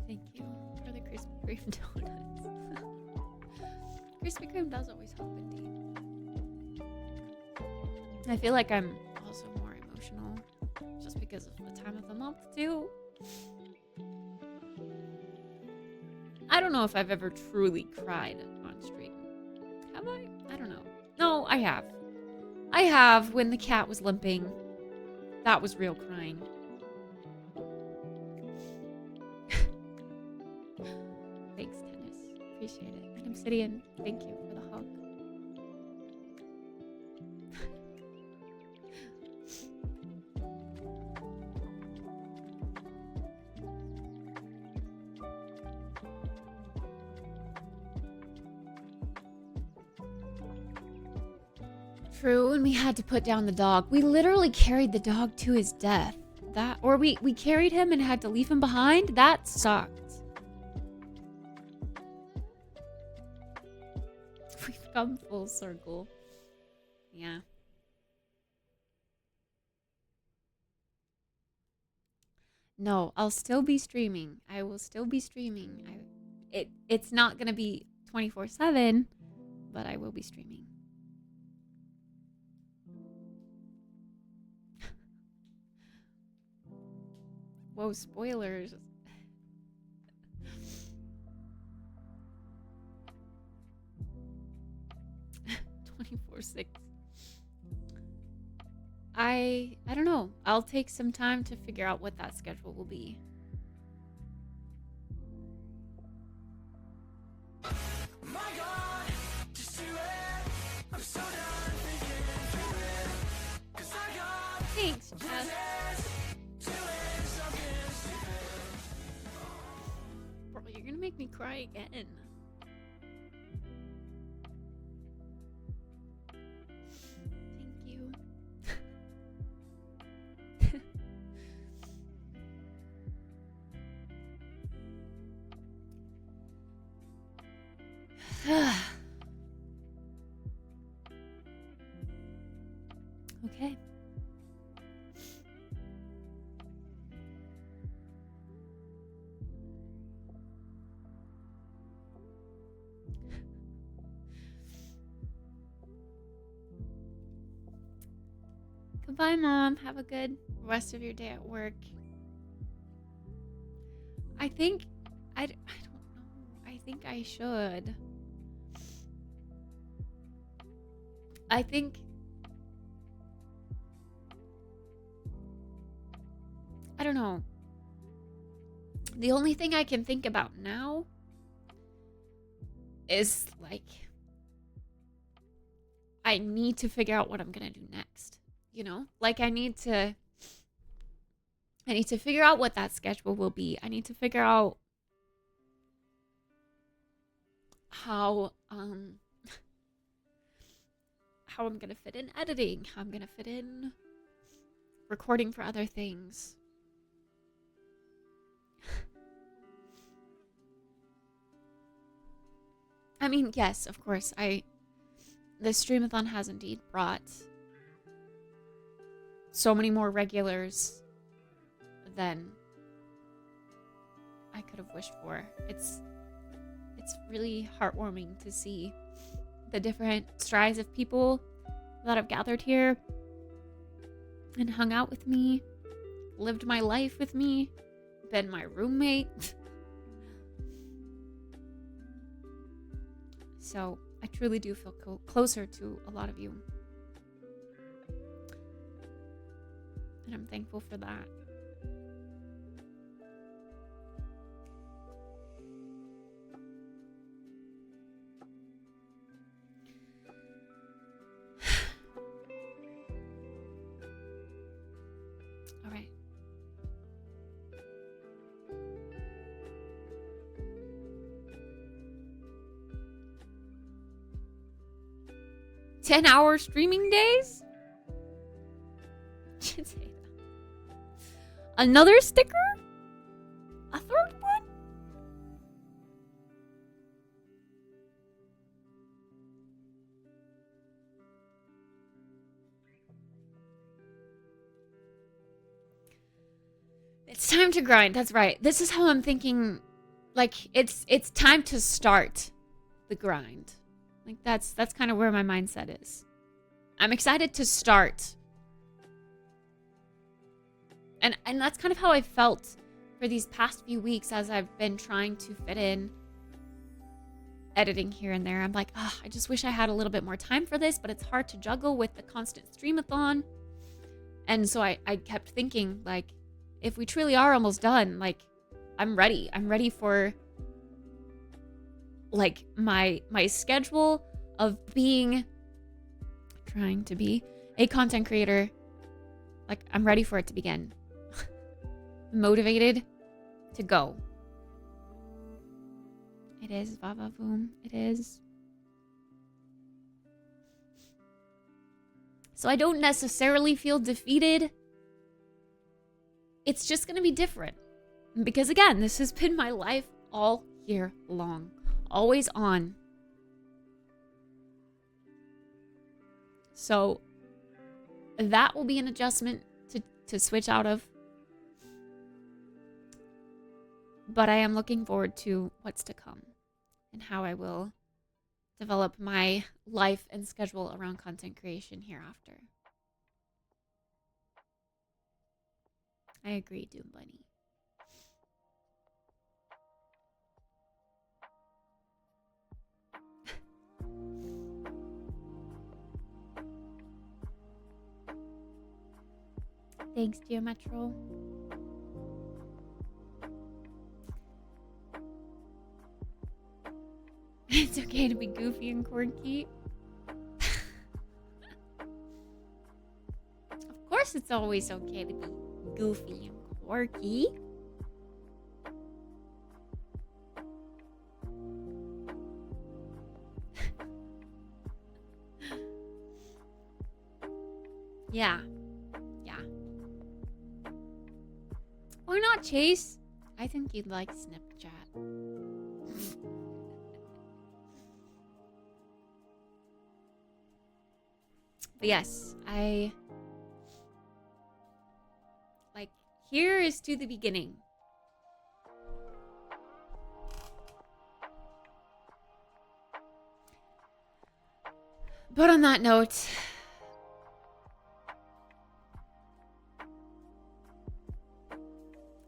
Thank you for the Krispy Kreme donuts. Krispy Kreme does always help indeed. I feel like I'm also more emotional just because of the time of the month too. I don't know if I've ever truly cried on stream. Have I? I don't know. No, I have. I have when the cat was limping. That was real crying. Thanks, Tennis. Appreciate it. And Obsidian, thank you for the hug. True, and we had to put down the dog. We literally carried the dog to his death. Or we carried him and had to leave him behind? That sucked. We've come full circle. Yeah. No, I'll still be streaming. I will still be streaming. It's not gonna be 24/7, but I will be streaming. Whoa, spoilers. I don't know. I'll take some time to figure out what that schedule will be. My God, just do it. I'm so done thinking through it. 'Cause I got thanks, Jess. Bro, you're gonna make me cry again. Thank you. Okay. Goodbye, Mom. Have a good rest of your day at work. I don't know. I think I should. I don't know. The only thing I can think about now is like I need to figure out what I'm gonna do next. You know? Like I need to I need to figure out what that schedule will be. I need to figure out how I'm gonna fit in editing, how I'm gonna fit in recording for other things. I mean, yes, of course, the Stream-a-thon has indeed brought so many more regulars than I could have wished for. It's really heartwarming to see the different strides of people that have gathered here and hung out with me, lived my life with me, been my roommate. So I truly do feel closer to a lot of you. And I'm thankful for that. All right. "10-hour streaming days?" Should say that. Another sticker? A third one? It's time to grind. That's right. This is how I'm thinking. Like, it's time to start the grind. Like, that's kind of where my mindset is. I'm excited to start. And that's kind of how I felt for these past few weeks as I've been trying to fit in editing here and there. I'm like, I just wish I had a little bit more time for this, but it's hard to juggle with the constant stream-a-thon. And so I kept thinking, like, if we truly are almost done, like, I'm ready. I'm ready for, like, my schedule of trying to be a content creator. Like, I'm ready for it to begin. Motivated to go. It is, Vava Boom. It is. So I don't necessarily feel defeated. It's just going to be different. Because again, this has been my life all year long. Always on. So that will be an adjustment to switch out of. But I am looking forward to what's to come and how I will develop my life and schedule around content creation hereafter. I agree, Doom Bunny. Thanks, Geometro. It's okay to be goofy and quirky. Of course it's always okay to be goofy and quirky. Yeah. Or not, Chase. I think you'd like Snapchat. But yes, here is to the beginning. But on that note,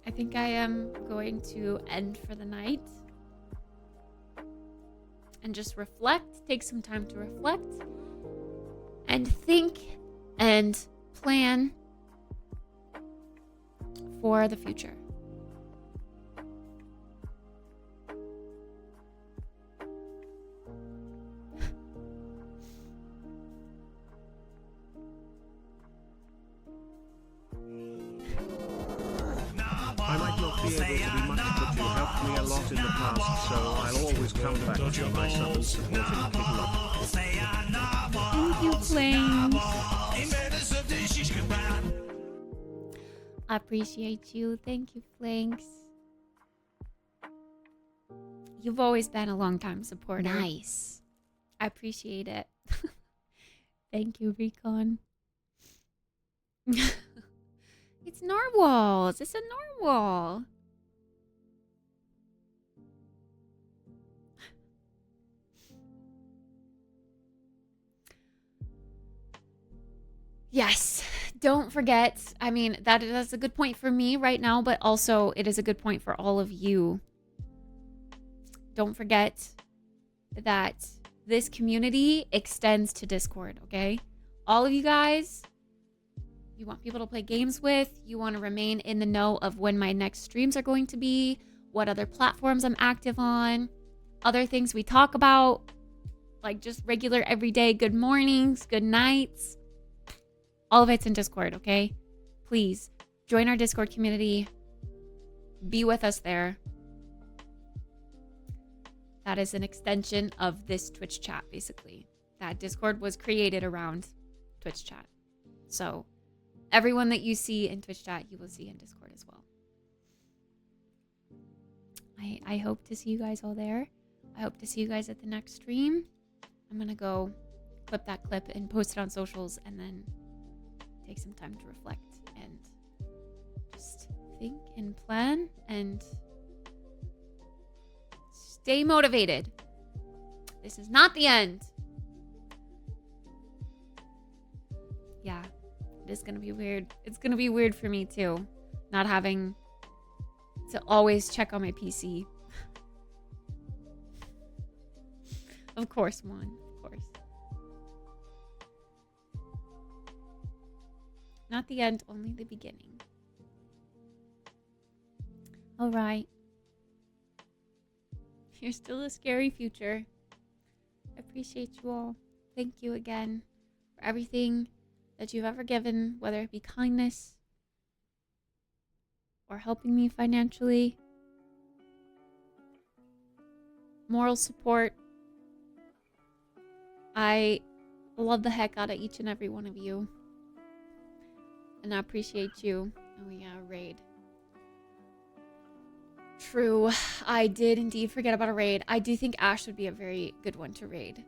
I think I am going to end for the night and just reflect, take some time to reflect and think and plan for the future. very much, but you helped me a lot in the past, so I'll always come back to my southern supporting Kid Love. Thank you, Flames. I appreciate you. Thank you, Flanks. You've always been a long-time supporter. Nice. I appreciate it. Thank you, Recon. It's narwhals. It's a narwhal. Yes. Don't forget. I mean, that's a good point for me right now, but also it is a good point for all of you. Don't forget that this community extends to Discord, okay? All of you guys, you want people to play games with, you want to remain in the know of when my next streams are going to be, what other platforms I'm active on, other things we talk about, like just regular everyday good mornings, good nights. All of it's in Discord, okay? Please join our Discord community. Be with us there. That is an extension of this Twitch chat, basically. That Discord was created around Twitch chat. So everyone that you see in Twitch chat, you will see in Discord as well. I hope to see you guys all there. I hope to see you guys at the next stream. I'm going to go clip that clip and post it on socials and then take some time to reflect and just think and plan and stay motivated. This is not the end. Yeah, it is going to be weird. It's going to be weird for me too, not having to always check on my PC. Of course, Juan. Of course. Not the end, only the beginning. All right. You're still a scary future. I appreciate you all. Thank you again for everything that you've ever given, whether it be kindness or helping me financially, moral support. I love the heck out of each and every one of you. And I appreciate you. Oh yeah, raid. True. I did indeed forget about a raid. I do think Ash would be a very good one to raid.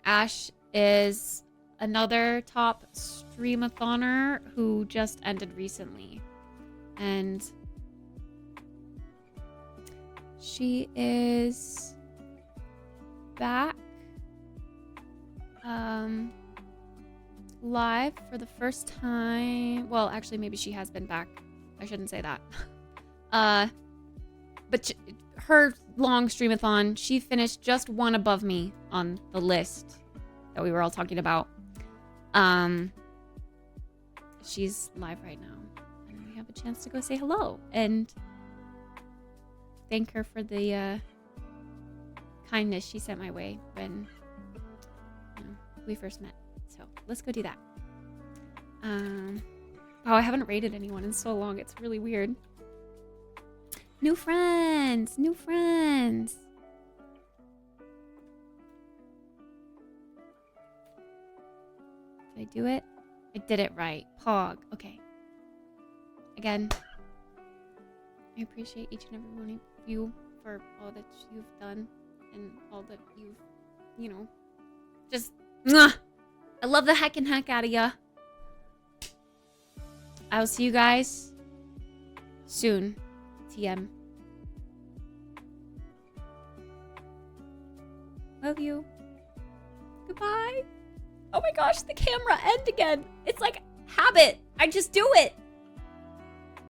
Ash is another top stream-a-thoner who just ended recently. And she is back live for the first time. Well, actually, maybe she has been back. I shouldn't say that. But her long stream-a-thon, she finished just one above me on the list that we were all talking about. She's live right now. And we have a chance to go say hello and thank her for the kindness she sent my way when we first met. So let's go do that. Wow, I haven't rated anyone in so long. It's really weird. New friends! New friends! Did I do it? I did it right. Pog. Okay. Again, I appreciate each and every one of you for all that you've done and all that you've, you know, just, mwah! I love the heck and heck out of ya. I will see you guys soon. TM. Love you. Goodbye. Oh my gosh, the camera end again. It's like habit. I just do it.